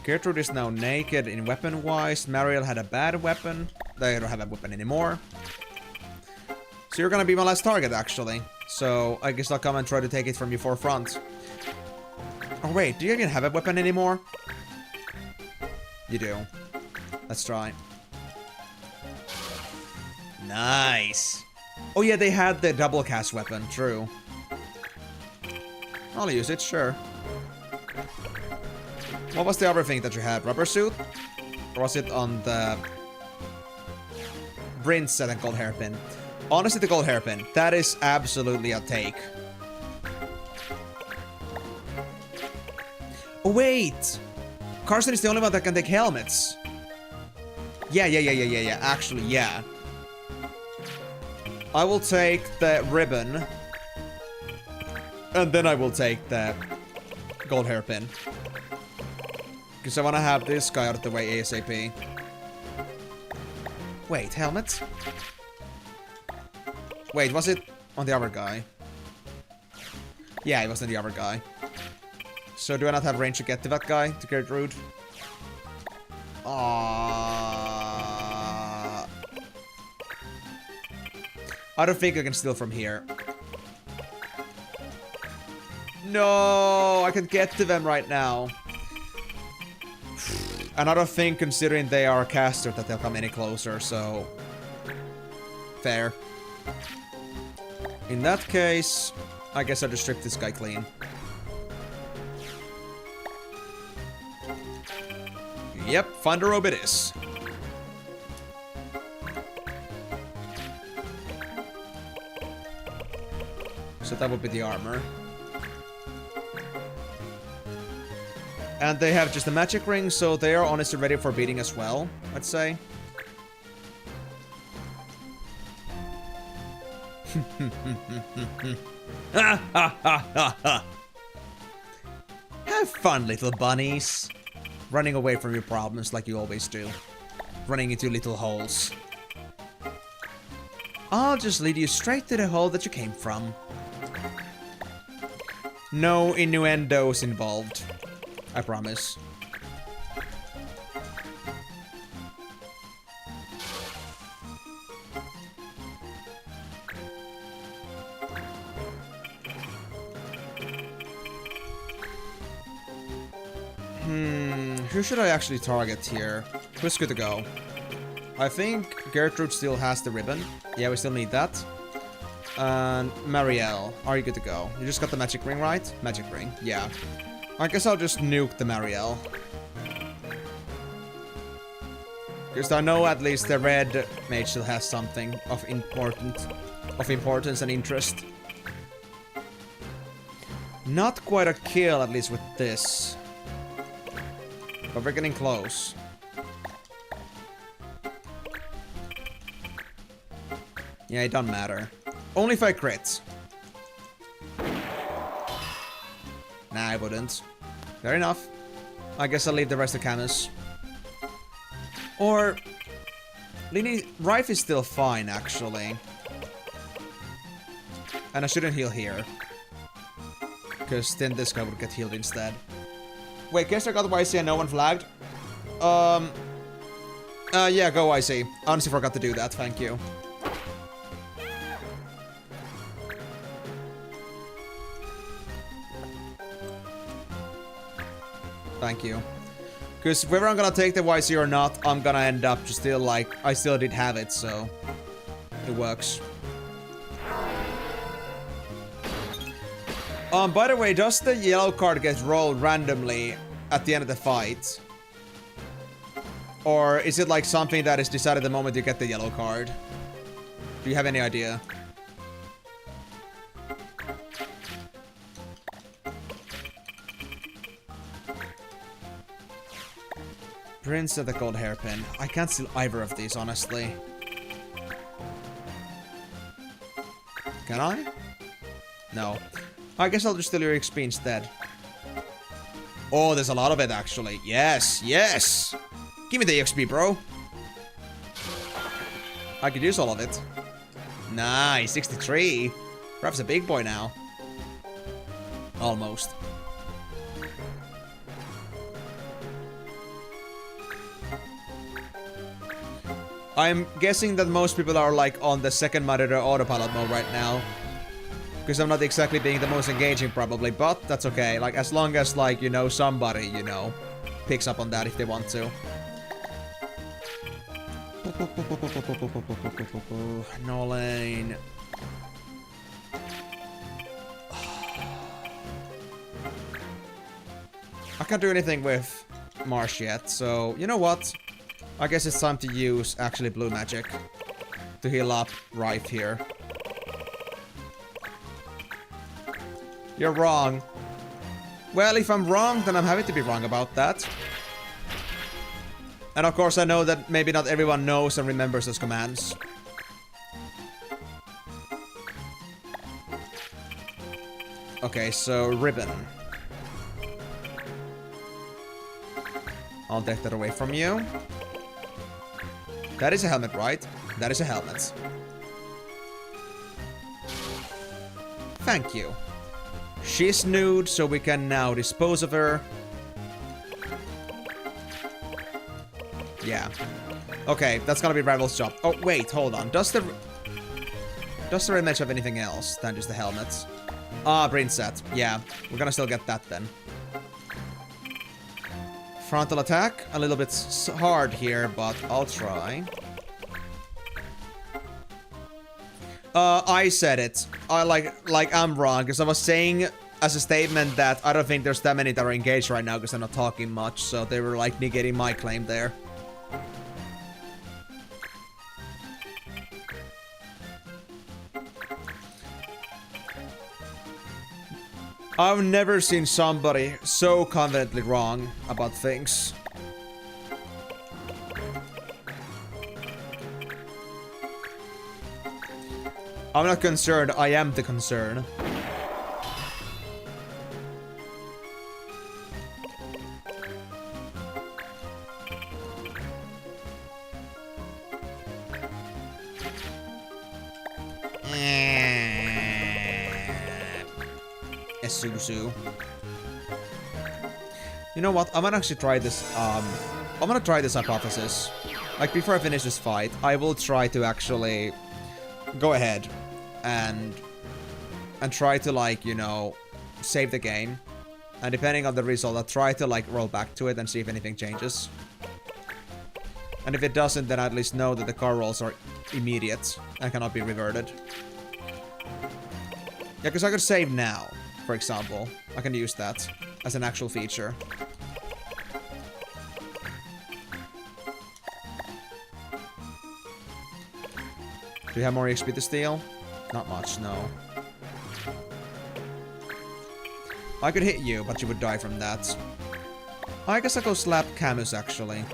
Gertrude is now naked in weapon-wise. Mariel had a bad weapon. They don't have a weapon anymore. So you're gonna be my last target, actually. So I guess I'll come and try to take it from you forefront. Oh wait, do you even have a weapon anymore? You do. Let's try. Nice. Oh yeah, they had the double cast weapon, true. I'll use it, sure. What was the other thing that you had? Rubber suit? Or was it on the Bryn's set and gold hairpin? Honestly, the gold hairpin. That is absolutely a take. Oh, wait! Carson is the only one that can take helmets. Yeah. Actually, yeah. I will take the ribbon. And then I will take the gold hairpin. Because I want to have this guy out of the way ASAP. Wait, helmet? Wait, was it on the other guy? Yeah, it was on the other guy. So do I not have range to get to that guy? To Gertrude? I don't think I can steal from here. No, I can get to them right now. And I don't think, considering they are a caster, that they'll come any closer, so... Fair. In that case, I guess I'll just strip this guy clean. Yep, Thunder Robe it is. So that would be the armor. And they have just a magic ring, so they are honestly ready for beating as well, I'd say. Have fun, little bunnies. Running away from your problems like you always do. Running into little holes. I'll just lead you straight to the hole that you came from. No innuendos involved. I promise. Who should I actually target here? Who's good to go? I think Gertrude still has the ribbon. Yeah, we still need that. And Marielle, are you good to go? You just got the magic ring, right? Magic ring, yeah. I guess I'll just nuke the Marielle. Because I know at least the red mage still has something of importance and interest. Not quite a kill, at least with this. But we're getting close. Yeah, it doesn't matter. Only if I crit. Nah, I wouldn't. Fair enough. I guess I'll leave the rest to Camus. Or... Rife is still fine, actually. And I shouldn't heal here. Because then this guy would get healed instead. Wait, guess I got YC and no one flagged? Yeah, go YC. Honestly forgot to do that, thank you. Thank you. Because whether I'm gonna take the YC or not, I'm gonna end up just still like, I still did have it, so it works. By the way, does the yellow card get rolled randomly at the end of the fight? Or is it like something that is decided the moment you get the yellow card? Do you have any idea? Prince of the Gold Hairpin. I can't steal either of these, honestly. Can I? No. I guess I'll just steal your XP instead. Oh, there's a lot of it, actually. Yes, yes! Give me the XP, bro. I could use all of it. Nice, 63. Perhaps a big boy now. Almost. I'm guessing that most people are like on the second monitor autopilot mode right now. Because I'm not exactly being the most engaging probably, but that's okay. Like, as long as, like, you know, somebody, you know, picks up on that if they want to. Nolan. I can't do anything with Marsh yet, so, you know what? I guess it's time to use, actually, blue magic. To heal up Rife here. You're wrong. Well, if I'm wrong, then I'm happy to be wrong about that. And of course, I know that maybe not everyone knows and remembers those commands. Okay, so ribbon. I'll take that away from you. That is a helmet, right? That is a helmet. Thank you. She's nude, so we can now dispose of her. Yeah. Okay, that's gonna be Rival's job. Oh, wait, hold on. Does the red match have anything else than just the helmets? Ah, brain set. Yeah, we're gonna still get that then. Frontal attack. A little bit hard here, but I'll try. I said it. I'm wrong, because I was saying as a statement that I don't think there's that many that are engaged right now because I'm not talking much, so they were like negating my claim there. I've never seen somebody so confidently wrong about things. I'm not concerned, I am the concern. Susu. You know what? I'm gonna actually try this. I'm gonna try this hypothesis. Like, before I finish this fight, I will try to actually go ahead and try to, like, you know, save the game. And depending on the result, I'll try to, like, roll back to it and see if anything changes. And if it doesn't, then I at least know that the car rolls are immediate and cannot be reverted. Yeah, because I could save now. For example, I can use that as an actual feature. Do you have more XP to steal? Not much, no. I could hit you, but you would die from that. I guess I'll go slap Camus, actually.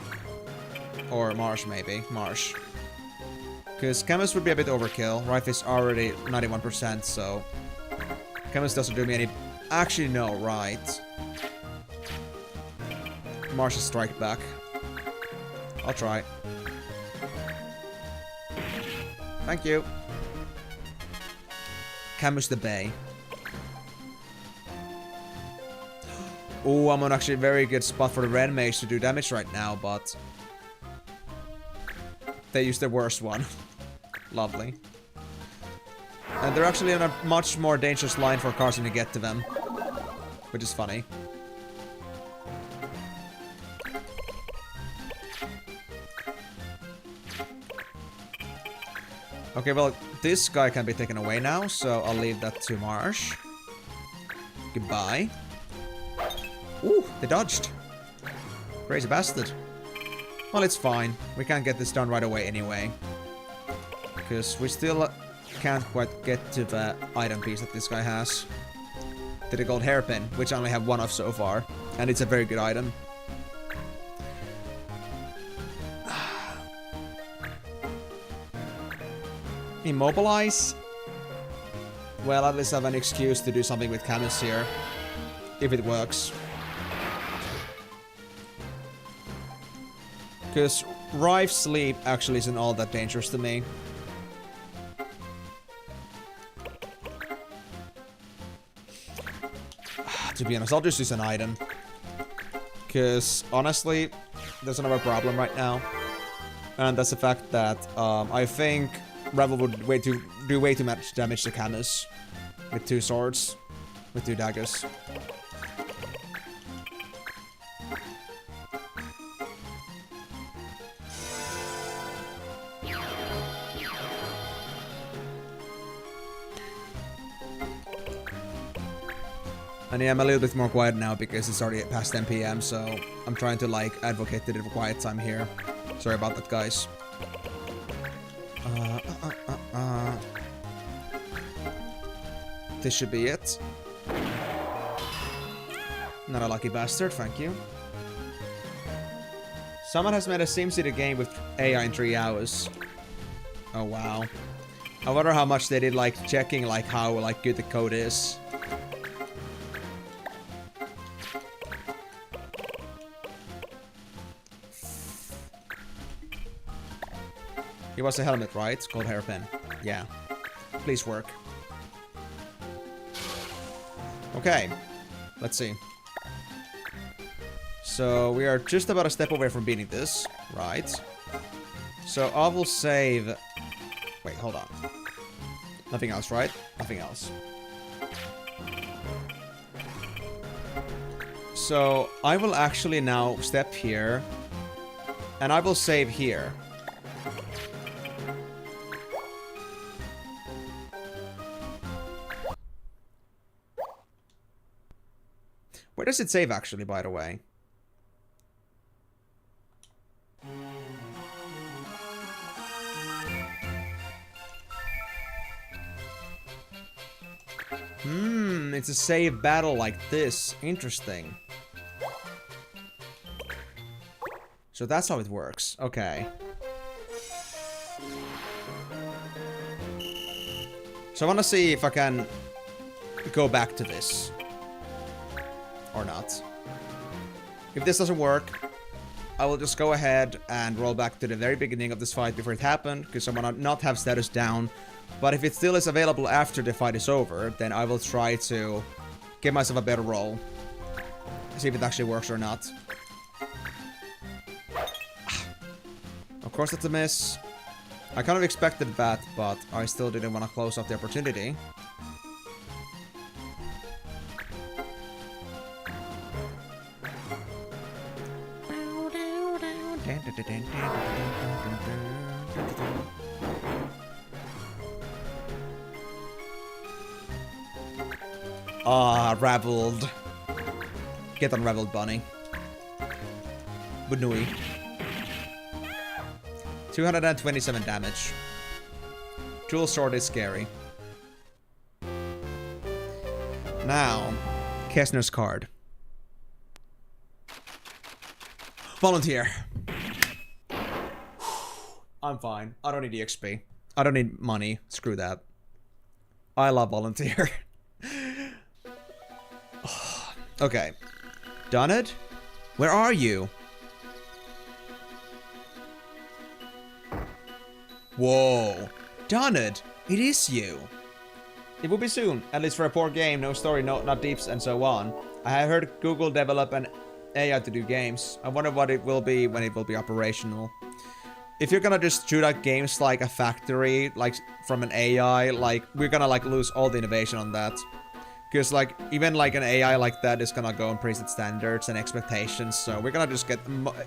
Or Marsh, maybe. Marsh. Because Camus would be a bit overkill. Rife is already 91%, so... Camus doesn't do me any... Actually, no, right. Marsh's strike back. I'll try. Thank you. Camus the Bay. Oh, I'm on actually a very good spot for the red mage to do damage right now, but... They used the worst one. Lovely. And they're actually on a much more dangerous line for Carson to get to them. Which is funny. Okay, well, this guy can be taken away now, so I'll leave that to Marsh. Goodbye. Ooh, they dodged. Crazy bastard. Well, it's fine. We can't get this done right away anyway. Because we still... can't quite get to the item piece that this guy has. To the gold hairpin, which I only have one of so far. And it's a very good item. Immobilize? Well, at least I have an excuse to do something with Camus here. If it works. Because Rife Sleep actually isn't all that dangerous to me. To be honest, I'll just use an item. Because, honestly, there's another problem right now. And that's the fact that I think Revel would do way too much damage to Camus. With 2 swords. With 2 daggers. And yeah, I'm a little bit more quiet now because it's already past 10 PM, so I'm trying to, like, advocate the quiet time here. Sorry about that, guys. This should be it. Not a lucky bastard, thank you. Someone has made a SimCity game with AI in 3 hours. Oh, wow. I wonder how much they did, like, checking, like, how, like, good the code is. It was a helmet, right? Gold hairpin. Yeah. Please work. Okay. Let's see. So, we are just about a step away from beating this. Right. So, I will save... Wait, hold on. Nothing else, right? Nothing else. So I will actually now step here. And I will save here. Where does it save actually, by the way? It's a save battle like this. Interesting. So that's how it works. Okay. So I want to see if I can go back to this. Or not. If this doesn't work, I will just go ahead and roll back to the very beginning of this fight before it happened, because I want to not have status down. But if it still is available after the fight is over, then I will try to give myself a better roll. See if it actually works or not. Of course that's a miss. I kind of expected that, but I still didn't want to close off the opportunity. Ah, raveled. Get unraveled, bunny. Bunui. 227 damage. Dual sword is scary. Now, Kessner's card. Volunteer. I'm fine. I don't need EXP. I don't need money. Screw that. I love volunteer. Okay. Done it? Where are you? Whoa. Done it. It is you. It will be soon. At least for a poor game. No story, not deeps, and so on. I have heard Google develop an AI to do games. I wonder what it will be when it will be operational. If you're gonna just shoot out games like a factory, like from an AI, like we're gonna like lose all the innovation on that. Because like even like an AI like that is gonna go and preset standards and expectations. So we're gonna just get,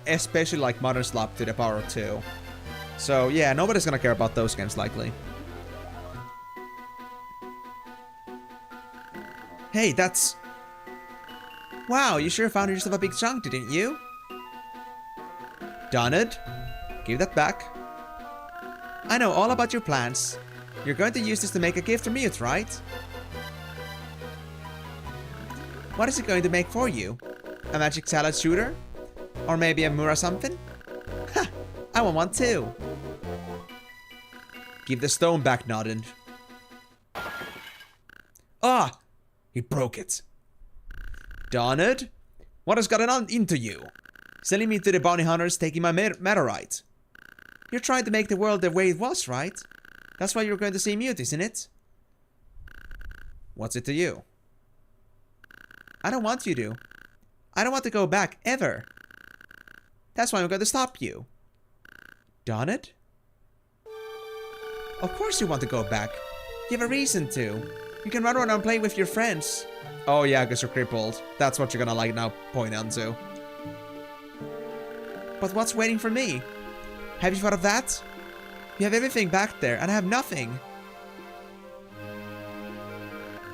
especially like Modern Slap to the power of 2. So yeah, nobody's gonna care about those games likely. Hey, that's... Wow, you sure found yourself a big chunk, didn't you? Done it. Give that back. I know all about your plans. You're going to use this to make a gift for Mute, right? What is it going to make for you? A magic salad shooter? Or maybe a Mura something? Ha! I want one too. Give the stone back, Nodden. Ah! He broke it. Darn it! What has gotten on into you? Selling me to the bounty hunters, taking my Meteorite. You're trying to make the world the way it was, right? That's why you're going to see Mute, isn't it? What's it to you? I don't want you to. I don't want to go back, ever. That's why I'm going to stop you. Darn it. Of course you want to go back. You have a reason to. You can run around and play with your friends. Oh yeah, because you're crippled. That's what you're gonna like now point on to. But what's waiting for me? Have you thought of that? You have everything back there, and I have nothing.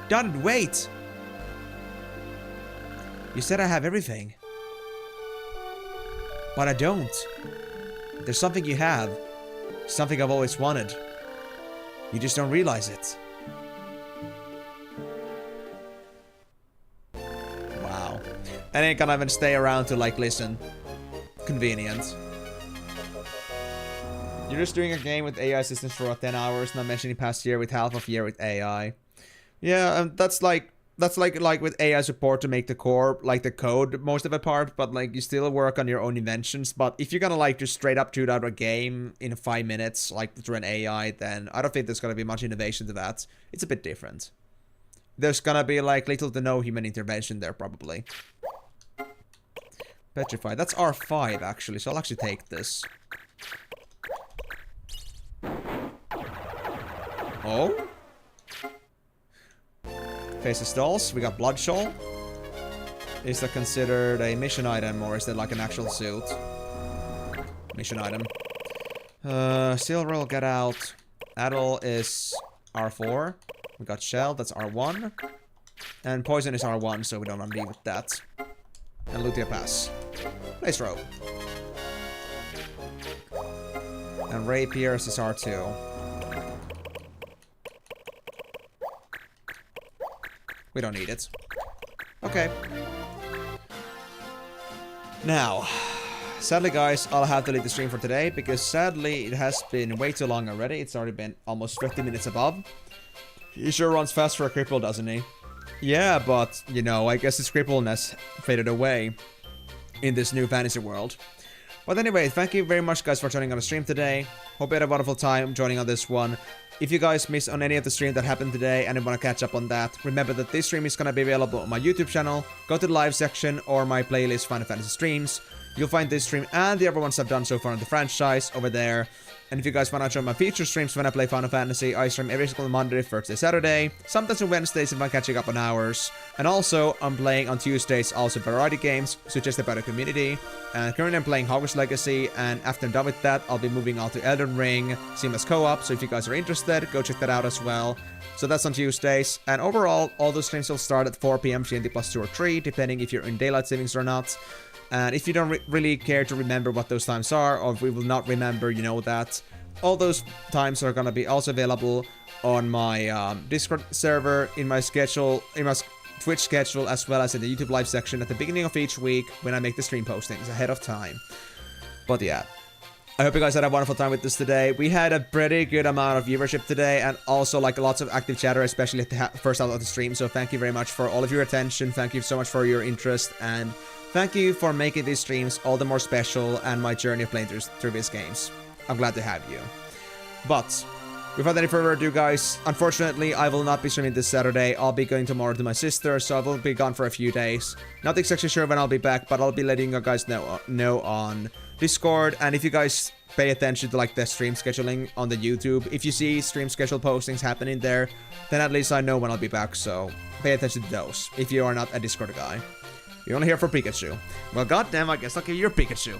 Darn it, wait! You said I have everything. But I don't. There's something you have. Something I've always wanted. You just don't realize it. Wow. And I can't even stay around to like listen. Convenient. You're just doing a game with AI assistance for 10 hours, not mentioning past year with half of year with AI. Yeah, that's like with AI support to make the core, like the code, most of the part, but like you still work on your own inventions. But if you're gonna like just straight up shoot out a game in 5 minutes, like through an AI, then I don't think there's gonna be much innovation to that. It's a bit different. There's gonna be like little to no human intervention there, probably. Petrified. That's R5 actually, so I'll actually take this. Oh? Face the stalls. We got Blood Shoal. Is that considered a mission item, or is that like an actual suit? Mission item. Steel roll, get out. Addle is R4. We got shell, that's R1. And poison is R1, so we don't want to deal with that. And Lutia pass. Nice rope. And rapiers is R2. We don't need it. Okay. Now, sadly guys, I'll have to leave the stream for today because sadly it has been way too long already. It's already been almost 50 minutes above. He sure runs fast for a cripple, doesn't he? Yeah, but, you know, I guess his crippleness faded away in this new fantasy world. But anyway, thank you very much guys for joining on the stream today. Hope you had a wonderful time joining on this one. If you guys missed on any of the stream that happened today and you want to catch up on that, remember that this stream is going to be available on my YouTube channel. Go to the live section or my playlist Final Fantasy streams. You'll find this stream and the other ones I've done so far in the franchise over there. And if you guys want to join my feature streams when I play Final Fantasy, I stream every single Monday, Thursday, Saturday, sometimes on Wednesdays if I'm catching up on hours. And also, I'm playing on Tuesdays also variety games suggested by the community. And currently I'm playing Hogwarts Legacy, and after I'm done with that, I'll be moving on to Elden Ring, seamless co-op, so if you guys are interested, go check that out as well. So that's on Tuesdays, and overall, all those streams will start at 4 PM GMT plus 2 or 3, depending if you're in daylight savings or not. And if you don't really care to remember what those times are, or if we will not remember, you know that all those times are gonna be also available on my Discord server, in my schedule, in my Twitch schedule, as well as in the YouTube live section at the beginning of each week when I make the stream postings ahead of time. But yeah, I hope you guys had a wonderful time with this today. We had a pretty good amount of viewership today, and also like lots of active chatter, especially at the first half of the stream. So thank you very much for all of your attention. Thank you so much for your interest, and thank you for making these streams all the more special and my journey of playing through these games. I'm glad to have you. But without any further ado, guys, unfortunately, I will not be streaming this Saturday. I'll be going tomorrow to my sister, so I will be gone for a few days. Not exactly sure when I'll be back, but I'll be letting you guys know on Discord. And if you guys pay attention to like the stream scheduling on the YouTube, if you see stream schedule postings happening there, then at least I know when I'll be back. So pay attention to those if you are not a Discord guy. You're only here for Pikachu. Well, goddamn, I guess I'll give you your Pikachu.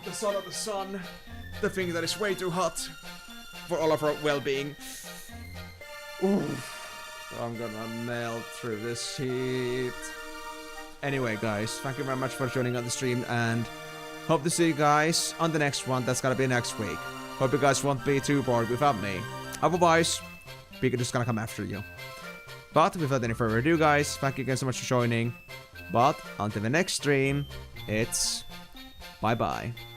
The son of the sun. The thing that is way too hot for all of our well-being. I'm gonna melt through this heat. Anyway, guys, thank you very much for joining on the stream, and hope to see you guys on the next one. That's gonna be next week. Hope you guys won't be too bored without me. Otherwise, Pikachu's gonna come after you. But without any further ado, guys, thank you again so much for joining. But until the next stream, it's bye-bye.